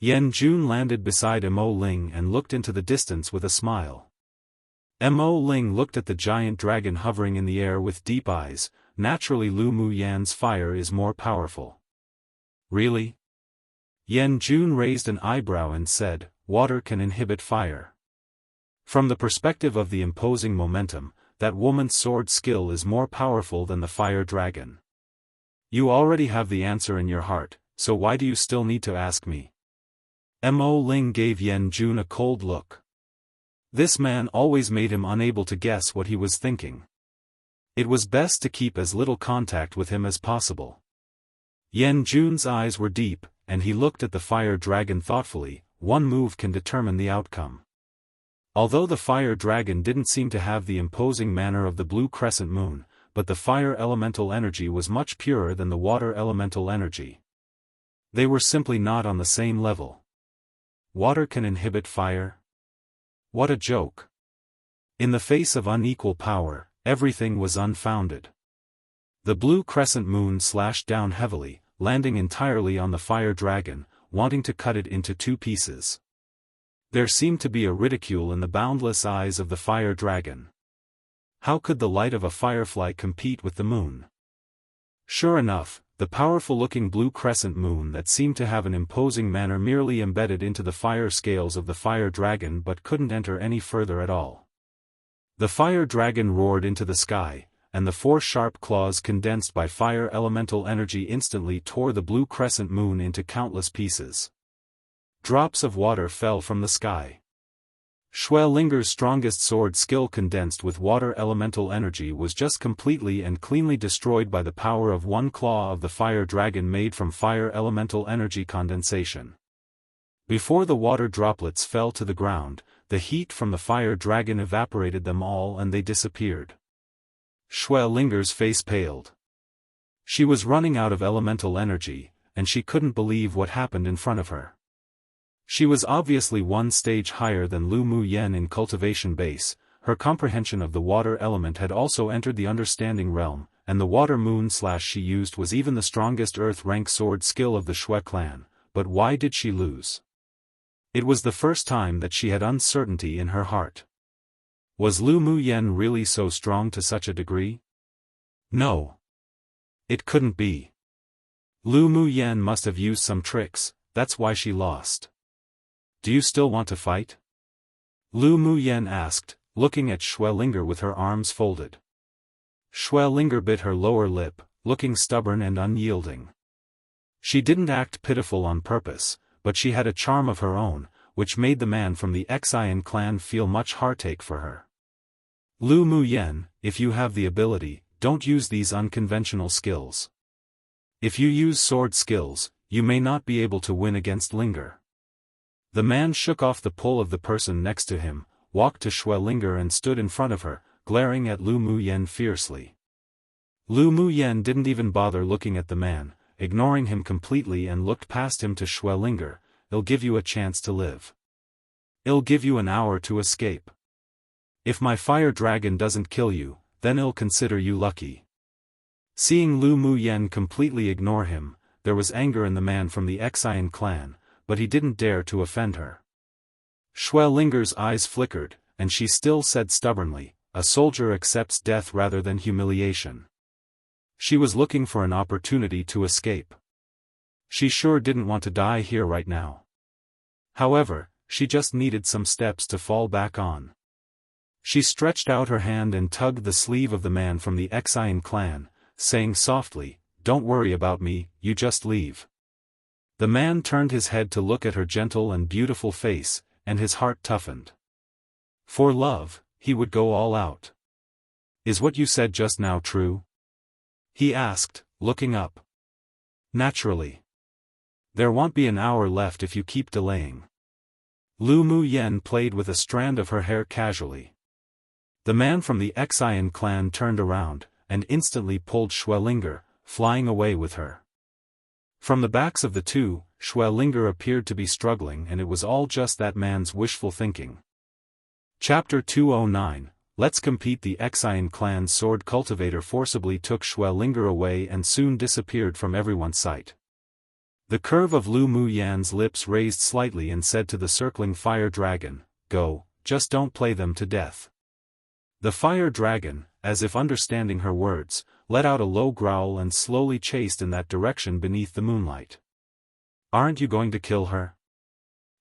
Yan Jun landed beside Mo Ling and looked into the distance with a smile. Mo Ling looked at the giant dragon hovering in the air with deep eyes. Naturally, Lu Mu Yan's fire is more powerful. Really? Yan Jun raised an eyebrow and said, water can inhibit fire. From the perspective of the imposing momentum, that woman's sword skill is more powerful than the fire dragon. You already have the answer in your heart, so why do you still need to ask me? Mo Ling gave Yan Jun a cold look. This man always made him unable to guess what he was thinking. It was best to keep as little contact with him as possible. Yan Jun's eyes were deep, and he looked at the fire dragon thoughtfully. One move can determine the outcome. Although the fire dragon didn't seem to have the imposing manner of the blue crescent moon, but the fire elemental energy was much purer than the water elemental energy. They were simply not on the same level. Water can inhibit fire? What a joke. In the face of unequal power, everything was unfounded. The blue crescent moon slashed down heavily, landing entirely on the fire dragon, wanting to cut it into two pieces. There seemed to be a ridicule in the boundless eyes of the fire dragon. How could the light of a firefly compete with the moon? Sure enough, the powerful-looking blue crescent moon that seemed to have an imposing manner merely embedded into the fire scales of the fire dragon but couldn't enter any further at all. The fire dragon roared into the sky, and the four sharp claws condensed by fire elemental energy instantly tore the blue crescent moon into countless pieces. Drops of water fell from the sky. Shui Linger's strongest sword skill condensed with water elemental energy was just completely and cleanly destroyed by the power of one claw of the fire dragon made from fire elemental energy condensation. Before the water droplets fell to the ground, the heat from the fire dragon evaporated them all and they disappeared. Shui Linger's face paled. She was running out of elemental energy, and she couldn't believe what happened in front of her. She was obviously one stage higher than Lu Mu Yen in cultivation base. Her comprehension of the water element had also entered the understanding realm, and the water moon slash she used was even the strongest earth rank sword skill of the Shui clan. But why did she lose? It was the first time that she had uncertainty in her heart. Was Lu Muyen really so strong to such a degree? No. It couldn't be. Lu Muyen must have used some tricks, that's why she lost. Do you still want to fight? Lu Muyen asked, looking at Xuelinger with her arms folded. Xuelinger bit her lower lip, looking stubborn and unyielding. She didn't act pitiful on purpose, but she had a charm of her own, which made the man from the Xian clan feel much heartache for her. Lu Muyen, if you have the ability, don't use these unconventional skills. If you use sword skills, you may not be able to win against Linger. The man shook off the pull of the person next to him, walked to Xuelinger and stood in front of her, glaring at Lu Muyen fiercely. Lu Muyen didn't even bother looking at the man, ignoring him completely, and looked past him to Xuelinger. I'll give you a chance to live. I'll give you an hour to escape. If my fire dragon doesn't kill you, then I'll consider you lucky. Seeing Lu Muyen completely ignore him, there was anger in the man from the Xian clan, but he didn't dare to offend her. Xuelinger's eyes flickered, and she still said stubbornly, a soldier accepts death rather than humiliation. She was looking for an opportunity to escape. She sure didn't want to die here right now. However, she just needed some steps to fall back on. She stretched out her hand and tugged the sleeve of the man from the Xian clan, saying softly, "Don't worry about me, you just leave." The man turned his head to look at her gentle and beautiful face, and his heart toughened. For love, he would go all out. "Is what you said just now true?" he asked, looking up. "Naturally. There won't be an hour left if you keep delaying." Lu Muyen played with a strand of her hair casually. The man from the Xian clan turned around, and instantly pulled Xuelinger, flying away with her. From the backs of the two, Xuelinger appeared to be struggling, and it was all just that man's wishful thinking. Chapter 209, Let's Compete. The Xian clan's sword cultivator forcibly took Xuelinger away and soon disappeared from everyone's sight. The curve of Lu Muyen's lips raised slightly and said to the circling fire dragon, "Go, just don't play them to death." The fire dragon, as if understanding her words, let out a low growl and slowly chased in that direction beneath the moonlight. "Aren't you going to kill her?"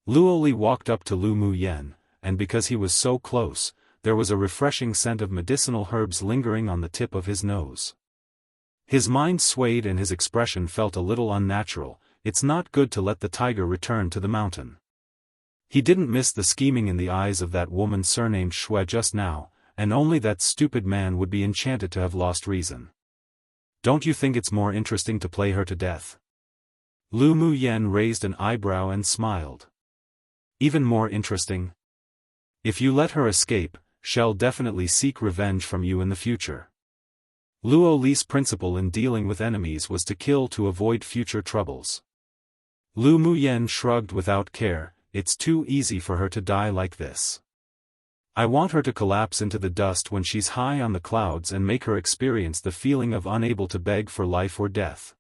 Luoli walked up to Lu Muyen, and because he was so close, there was a refreshing scent of medicinal herbs lingering on the tip of his nose. His mind swayed and his expression felt a little unnatural. It's not good to let the tiger return to the mountain. He didn't miss the scheming in the eyes of that woman surnamed Xue just now, and only that stupid man would be enchanted to have lost reason. "Don't you think it's more interesting to play her to death?" Lu Muyen raised an eyebrow and smiled. "Even more interesting? If you let her escape, she'll definitely seek revenge from you in the future." Luo Li's principle in dealing with enemies was to kill to avoid future troubles. Lu Muyen shrugged without care. "It's too easy for her to die like this. I want her to collapse into the dust when she's high on the clouds and make her experience the feeling of unable to beg for life or death."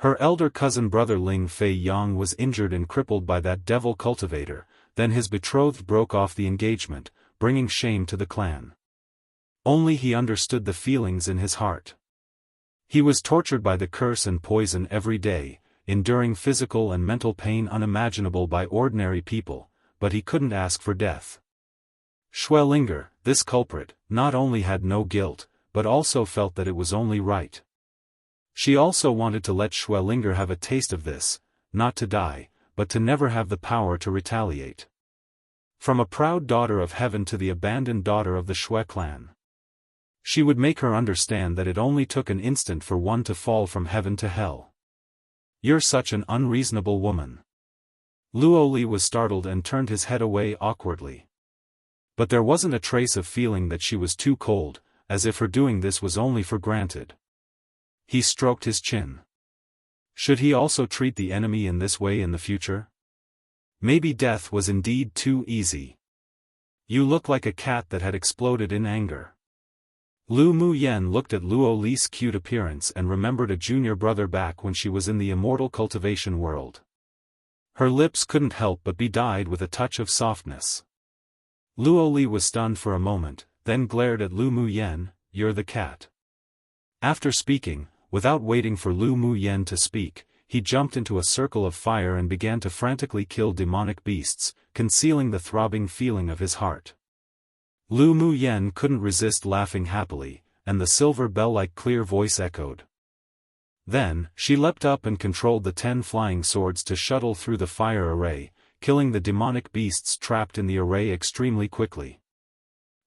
Her elder cousin brother Ling Fei Yang was injured and crippled by that devil cultivator, then his betrothed broke off the engagement, bringing shame to the clan. Only he understood the feelings in his heart. He was tortured by the curse and poison every day, enduring physical and mental pain unimaginable by ordinary people, but he couldn't ask for death. Xuelinger, this culprit, not only had no guilt, but also felt that it was only right. She also wanted to let Xuelinger have a taste of this, not to die, but to never have the power to retaliate. From a proud daughter of heaven to the abandoned daughter of the Xue clan. She would make her understand that it only took an instant for one to fall from heaven to hell. "You're such an unreasonable woman." Luo Li was startled and turned his head away awkwardly. But there wasn't a trace of feeling that she was too cold, as if her doing this was only for granted. He stroked his chin. Should he also treat the enemy in this way in the future? Maybe death was indeed too easy. "You look like a cat that had exploded in anger." Lu Muyen looked at Luo Li's cute appearance and remembered a junior brother back when she was in the immortal cultivation world. Her lips couldn't help but be dyed with a touch of softness. Luo Li was stunned for a moment, then glared at Lu Mu Yen, "You're the cat." After speaking, without waiting for Lu Mu Yen to speak, he jumped into a circle of fire and began to frantically kill demonic beasts, concealing the throbbing feeling of his heart. Lu Mu Yen couldn't resist laughing happily, and the silver bell-like clear voice echoed. Then, she leapt up and controlled the 10 flying swords to shuttle through the fire array, killing the demonic beasts trapped in the array extremely quickly.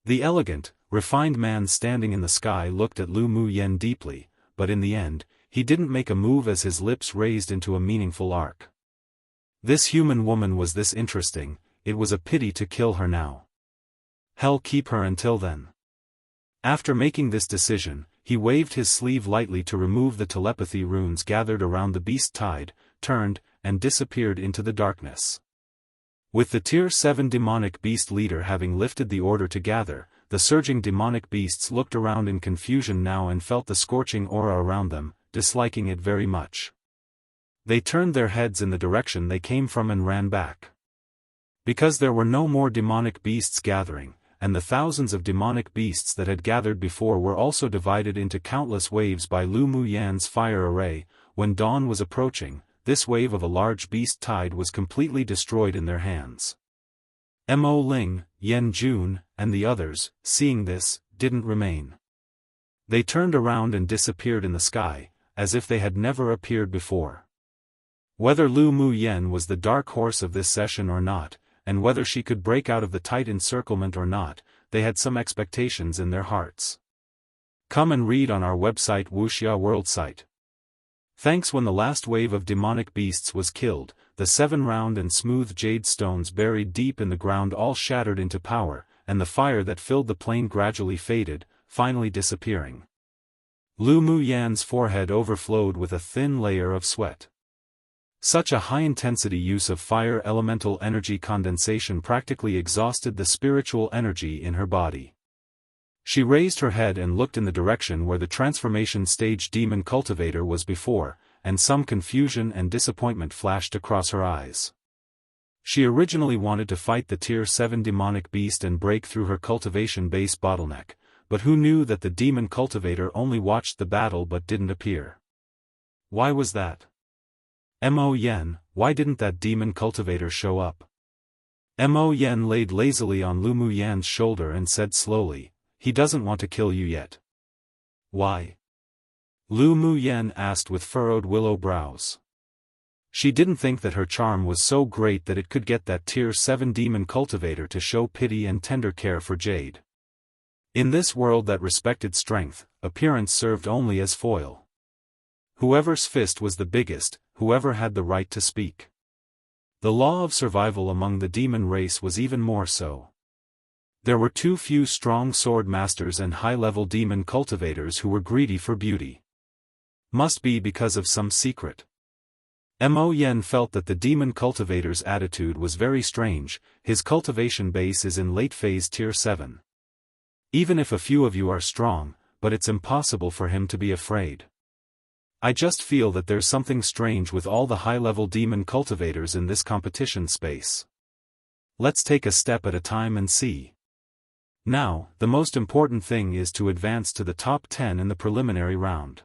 The elegant, refined man standing in the sky looked at Lu Mu Yen deeply, but in the end, he didn't make a move as his lips raised into a meaningful arc. This human woman was this interesting, it was a pity to kill her now. Hell, keep her until then. After making this decision, he waved his sleeve lightly to remove the telepathy runes gathered around the beast tide, turned, and disappeared into the darkness. With the Tier 7 demonic beast leader having lifted the order to gather, the surging demonic beasts looked around in confusion now and felt the scorching aura around them, disliking it very much. They turned their heads in the direction they came from and ran back. Because there were no more demonic beasts gathering, and the thousands of demonic beasts that had gathered before were also divided into countless waves by Lu Mu Yan's fire array, when dawn was approaching, this wave of a large beast tide was completely destroyed in their hands. Mo Ling, Yen Jun, and the others, seeing this, didn't remain. They turned around and disappeared in the sky, as if they had never appeared before. Whether Lu Mu Yen was the dark horse of this session or not, and whether she could break out of the tight encirclement or not, they had some expectations in their hearts. Come and read on our website Wuxia World site. Thanks. When the last wave of demonic beasts was killed, the 7 round and smooth jade stones buried deep in the ground all shattered into powder, and the fire that filled the plain gradually faded, finally disappearing. Lu Mu Yan's forehead overflowed with a thin layer of sweat. Such a high-intensity use of fire elemental energy condensation practically exhausted the spiritual energy in her body. She raised her head and looked in the direction where the transformation stage demon cultivator was before, and some confusion and disappointment flashed across her eyes. She originally wanted to fight the Tier 7 demonic beast and break through her cultivation base bottleneck, but who knew that the demon cultivator only watched the battle but didn't appear? Why was that? Mo Yen, why didn't that demon cultivator show up? Mo Yen laid lazily on Lu Mu Yan's shoulder and said slowly, "He doesn't want to kill you yet." Why? Lu Mu Yen asked with furrowed willow brows. She didn't think that her charm was so great that it could get that Tier 7 demon cultivator to show pity and tender care for Jade. In this world that respected strength, appearance served only as foil. Whoever's fist was the biggest, whoever had the right to speak. The law of survival among the demon race was even more so. There were too few strong sword masters and high-level demon cultivators who were greedy for beauty. Must be because of some secret. Mo Yen felt that the demon cultivator's attitude was very strange. His cultivation base is in late phase Tier 7. Even if a few of you are strong, but it's impossible for him to be afraid. I just feel that there's something strange with all the high-level demon cultivators in this competition space. Let's take a step at a time and see. Now, the most important thing is to advance to the top 10 in the preliminary round.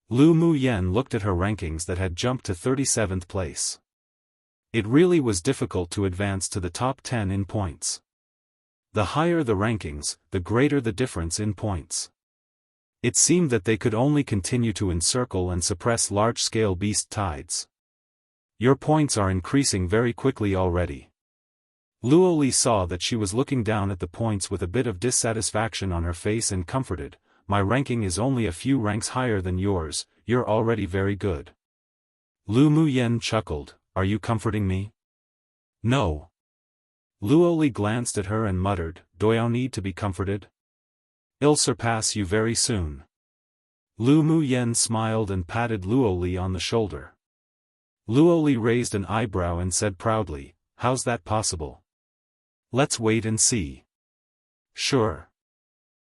Lu Mu Yen looked at her rankings that had jumped to 37th place. It really was difficult to advance to the top 10 in points. The higher the rankings, the greater the difference in points. It seemed that they could only continue to encircle and suppress large-scale beast tides. Your points are increasing very quickly already. Luo Li saw that she was looking down at the points with a bit of dissatisfaction on her face and comforted, "My ranking is only a few ranks higher than yours, you're already very good." Lu Mu Yen chuckled, "Are you comforting me?" "No." Luo Li glanced at her and muttered, "Do I need to be comforted? I'll surpass you very soon." Lu Mu Yen smiled and patted Luo Li on the shoulder. Luo Li raised an eyebrow and said proudly, "How's that possible?" "Let's wait and see." "Sure.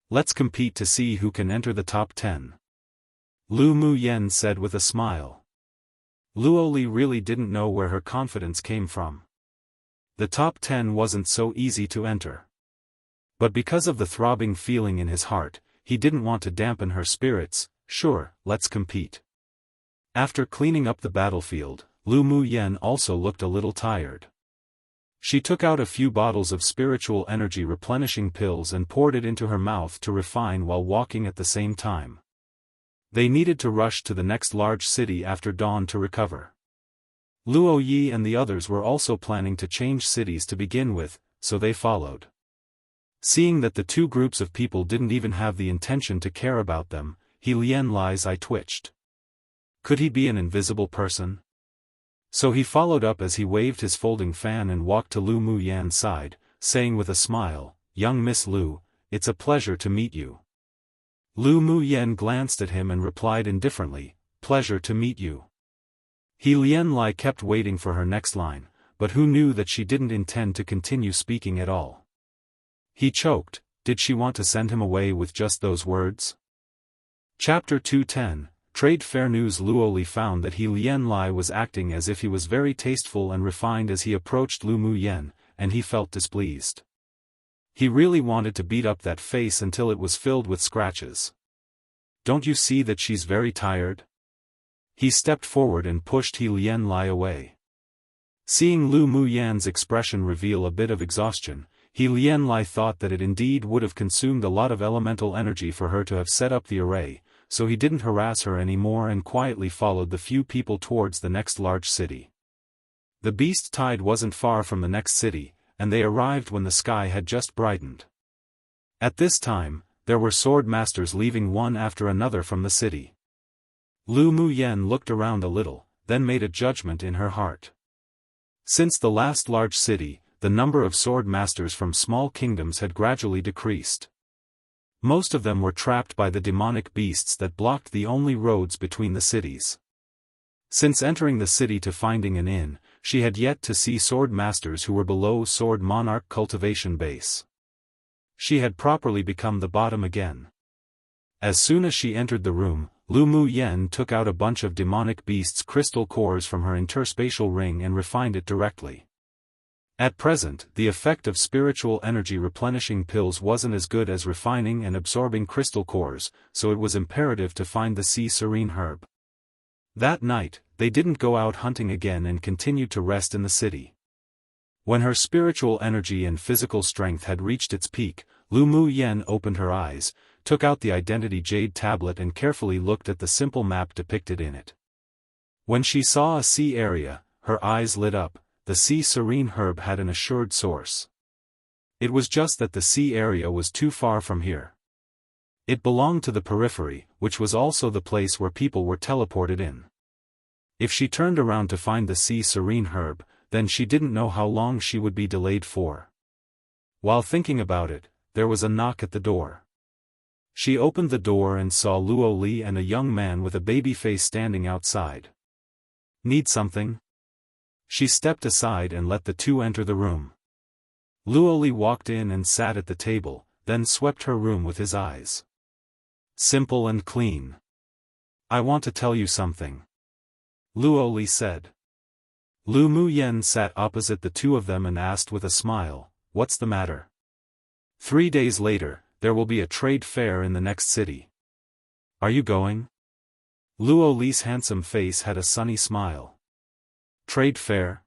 Let's compete to see who can enter the top 10. Lu Mu Yen said with a smile. Luo Li really didn't know where her confidence came from. The top 10 wasn't so easy to enter. But because of the throbbing feeling in his heart, he didn't want to dampen her spirits. Sure, let's compete. After cleaning up the battlefield, Lu Muyen also looked a little tired. She took out a few bottles of spiritual energy replenishing pills and poured it into her mouth to refine while walking at the same time. They needed to rush to the next large city after dawn to recover. Luo Yi and the others were also planning to change cities to begin with, so they followed. Seeing that the two groups of people didn't even have the intention to care about them, He Lian Lai's eye twitched. Could he be an invisible person? So he followed up as he waved his folding fan and walked to Lu Muyan's side, saying with a smile, "Young Miss Lu, it's a pleasure to meet you." Lu Muyan glanced at him and replied indifferently, "Pleasure to meet you." He Lian Lai kept waiting for her next line, but who knew that she didn't intend to continue speaking at all. He choked. Did she want to send him away with just those words? Chapter 210, Trade Fair News. Luoli found that He Lian Lai was acting as if he was very tasteful and refined as he approached Lu Muyen, and he felt displeased. He really wanted to beat up that face until it was filled with scratches. "Don't you see that she's very tired?" He stepped forward and pushed He Lian Lai away. Seeing Lu Muyan's expression reveal a bit of exhaustion, He Lian Lai thought that it indeed would have consumed a lot of elemental energy for her to have set up the array, so he didn't harass her anymore and quietly followed the few people towards the next large city. The beast tide wasn't far from the next city, and they arrived when the sky had just brightened. At this time, there were sword masters leaving one after another from the city. Lu Muyen looked around a little, then made a judgment in her heart. Since the last large city, the number of sword masters from small kingdoms had gradually decreased. Most of them were trapped by the demonic beasts that blocked the only roads between the cities. Since entering the city to finding an inn, she had yet to see sword masters who were below sword monarch cultivation base. She had properly become the bottom again. As soon as she entered the room, Lu Muyen took out a bunch of demonic beasts' crystal cores from her interspatial ring and refined it directly. At present, the effect of spiritual energy replenishing pills wasn't as good as refining and absorbing crystal cores, so it was imperative to find the sea serene herb. That night, they didn't go out hunting again and continued to rest in the city. When her spiritual energy and physical strength had reached its peak, Lu Muyen opened her eyes, took out the identity jade tablet and carefully looked at the simple map depicted in it. When she saw a sea area, her eyes lit up. The sea serene herb had an assured source. It was just that the sea area was too far from here. It belonged to the periphery, which was also the place where people were teleported in. If she turned around to find the sea serene herb, then she didn't know how long she would be delayed for. While thinking about it, there was a knock at the door. She opened the door and saw Luo Li and a young man with a baby face standing outside. "Need something?" She stepped aside and let the two enter the room. Luo Li walked in and sat at the table, then swept her room with his eyes. "Simple and clean. I want to tell you something," Luo Li said. Lu Muyen sat opposite the two of them and asked with a smile, "What's the matter?" 3 days later, there will be a trade fair in the next city. Are you going? Luo Li's handsome face had a sunny smile. Trade fair?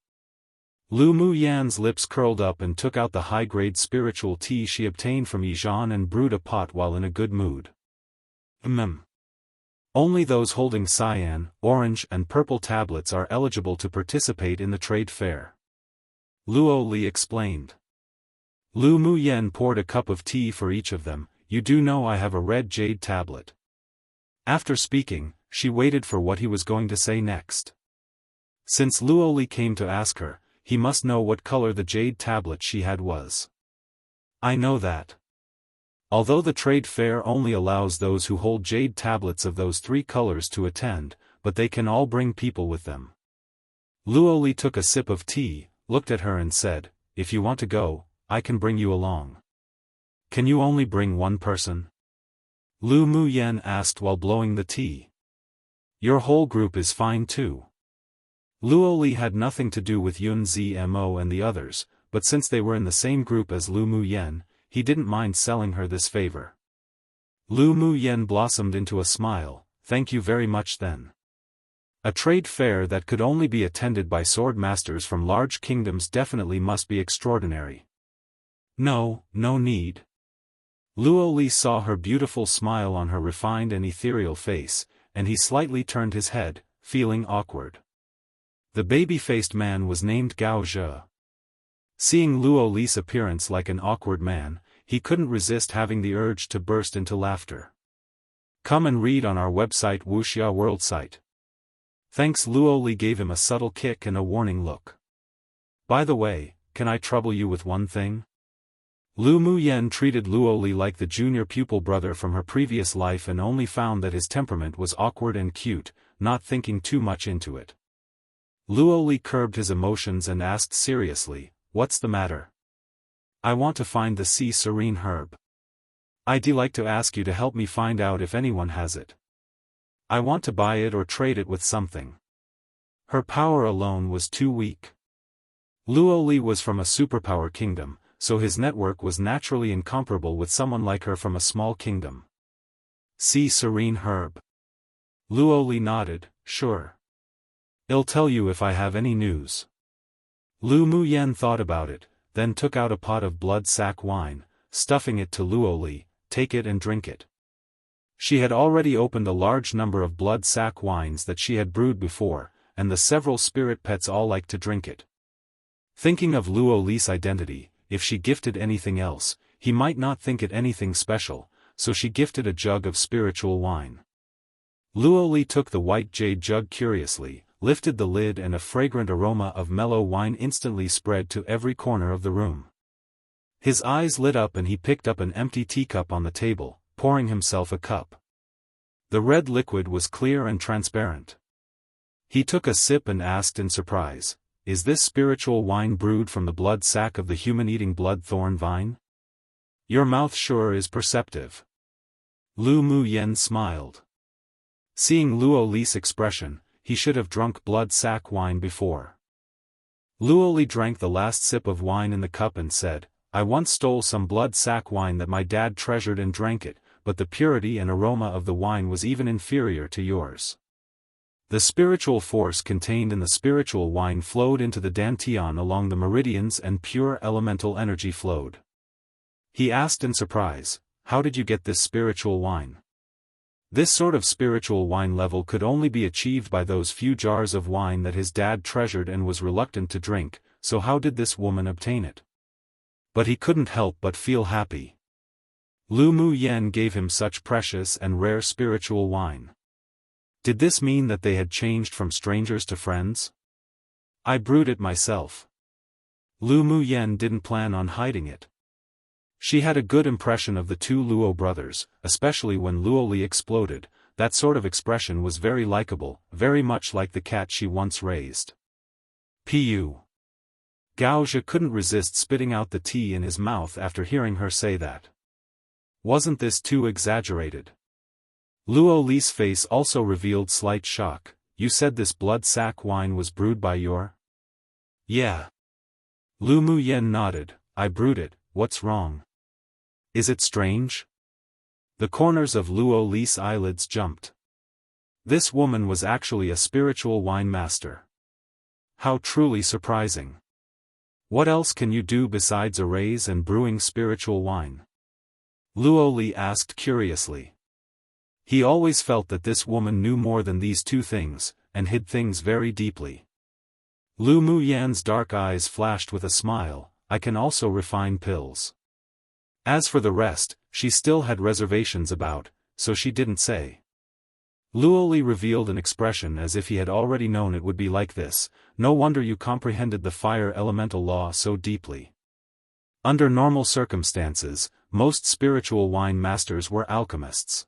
Lu Muyan's lips curled up and took out the high-grade spiritual tea she obtained from Yijan and brewed a pot while in a good mood. Only those holding cyan, orange and purple tablets are eligible to participate in the trade fair. Luo Li explained. Lu Muyen poured a cup of tea for each of them. "You do know I have a red jade tablet." After speaking, she waited for what he was going to say next. Since Luo Li came to ask her, he must know what color the jade tablet she had was. "I know that. Although the trade fair only allows those who hold jade tablets of those 3 colors to attend, but they can all bring people with them." Luo Li took a sip of tea, looked at her and said, "If you want to go, I can bring you along." "Can you only bring one person?" Lu Muyen asked while blowing the tea. "Your whole group is fine too." Luo Li had nothing to do with Yun Zmo and the others, but since they were in the same group as Lu Mu Yen, he didn't mind selling her this favor. Lu Mu Yen blossomed into a smile. Thank you very much then. A trade fair that could only be attended by sword masters from large kingdoms definitely must be extraordinary. No need. Luo Li saw her beautiful smile on her refined and ethereal face, and he slightly turned his head, feeling awkward. The baby-faced man was named Gao Zhe. Seeing Luo Li's appearance like an awkward man, he couldn't resist having the urge to burst into laughter. Come and read on our website Wuxia World site. Thanks. Luo Li gave him a subtle kick and a warning look. By the way, can I trouble you with one thing? Lu Mu Yen treated Luo Li like the junior pupil brother from her previous life and only found that his temperament was awkward and cute, not thinking too much into it. Luo Li curbed his emotions and asked seriously, "What's the matter?" "I want to find the sea serene herb. I'd like to ask you to help me find out if anyone has it. I want to buy it or trade it with something." Her power alone was too weak. Luo Li was from a superpower kingdom, so his network was naturally incomparable with someone like her from a small kingdom. Sea serene herb. Luo Li nodded, sure. I'll tell you if I have any news. Lu Mu Yen thought about it, then took out a pot of blood sack wine, stuffing it to Luo Li. "Take it and drink it." She had already opened a large number of blood sack wines that she had brewed before, and the several spirit pets all liked to drink it. Thinking of Luo Li's identity, if she gifted anything else, he might not think it anything special, so she gifted a jug of spiritual wine. Luo Li took the white jade jug curiously, lifted the lid, and a fragrant aroma of mellow wine instantly spread to every corner of the room. His eyes lit up and he picked up an empty teacup on the table, pouring himself a cup. The red liquid was clear and transparent. He took a sip and asked in surprise, "Is this spiritual wine brewed from the blood sac of the human-eating blood thorn vine? Your mouth sure is perceptive." Lu Mu Yen smiled. Seeing Luo Li's expression, he should have drunk blood sac wine before. Luo Li drank the last sip of wine in the cup and said, "I once stole some blood sack wine that my dad treasured and drank it, but the purity and aroma of the wine was even inferior to yours." The spiritual force contained in the spiritual wine flowed into the dantian along the meridians and pure elemental energy flowed. He asked in surprise, "How did you get this spiritual wine?" This sort of spiritual wine level could only be achieved by those few jars of wine that his dad treasured and was reluctant to drink, so how did this woman obtain it? But he couldn't help but feel happy. Lu Mu Yen gave him such precious and rare spiritual wine. Did this mean that they had changed from strangers to friends? "I brewed it myself." Lu Mu Yen didn't plan on hiding it. She had a good impression of the two Luo brothers, especially when Luo Li exploded. That sort of expression was very likable, very much like the cat she once raised. Pu. Gao Zhe couldn't resist spitting out the tea in his mouth after hearing her say that. Wasn't this too exaggerated? Luo Li's face also revealed slight shock. "You said this blood sack wine was brewed by your—" "Yeah." Lu Mu Yen nodded. "I brewed it, what's wrong? Is it strange?" The corners of Luo Li's eyelids jumped. This woman was actually a spiritual wine master. How truly surprising. What else can you do besides erase and brewing spiritual wine? Luo Li asked curiously. He always felt that this woman knew more than these two things, and hid things very deeply. Lu Mu Yan's dark eyes flashed with a smile. "I can also refine pills." As for the rest, she still had reservations about, so she didn't say. Luo Li revealed an expression as if he had already known it would be like this. "No wonder you comprehended the fire elemental law so deeply." Under normal circumstances, most spiritual wine masters were alchemists.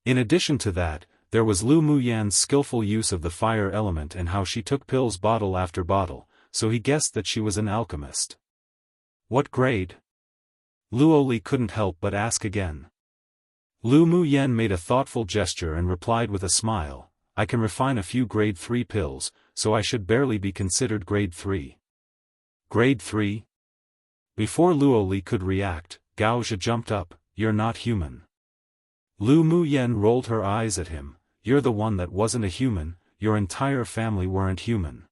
In addition to that, there was Lu Mu Yan's skillful use of the fire element and how she took pills bottle after bottle, so he guessed that she was an alchemist. "What grade?" Luo Li couldn't help but ask again. Lu Mu Yen made a thoughtful gesture and replied with a smile, "I can refine a few grade 3 pills, so I should barely be considered grade 3. Grade 3? Before Luo Li could react, Gao Zhi jumped up, "You're not human." Lu Muyen rolled her eyes at him, "You're the one that wasn't a human, your entire family weren't human."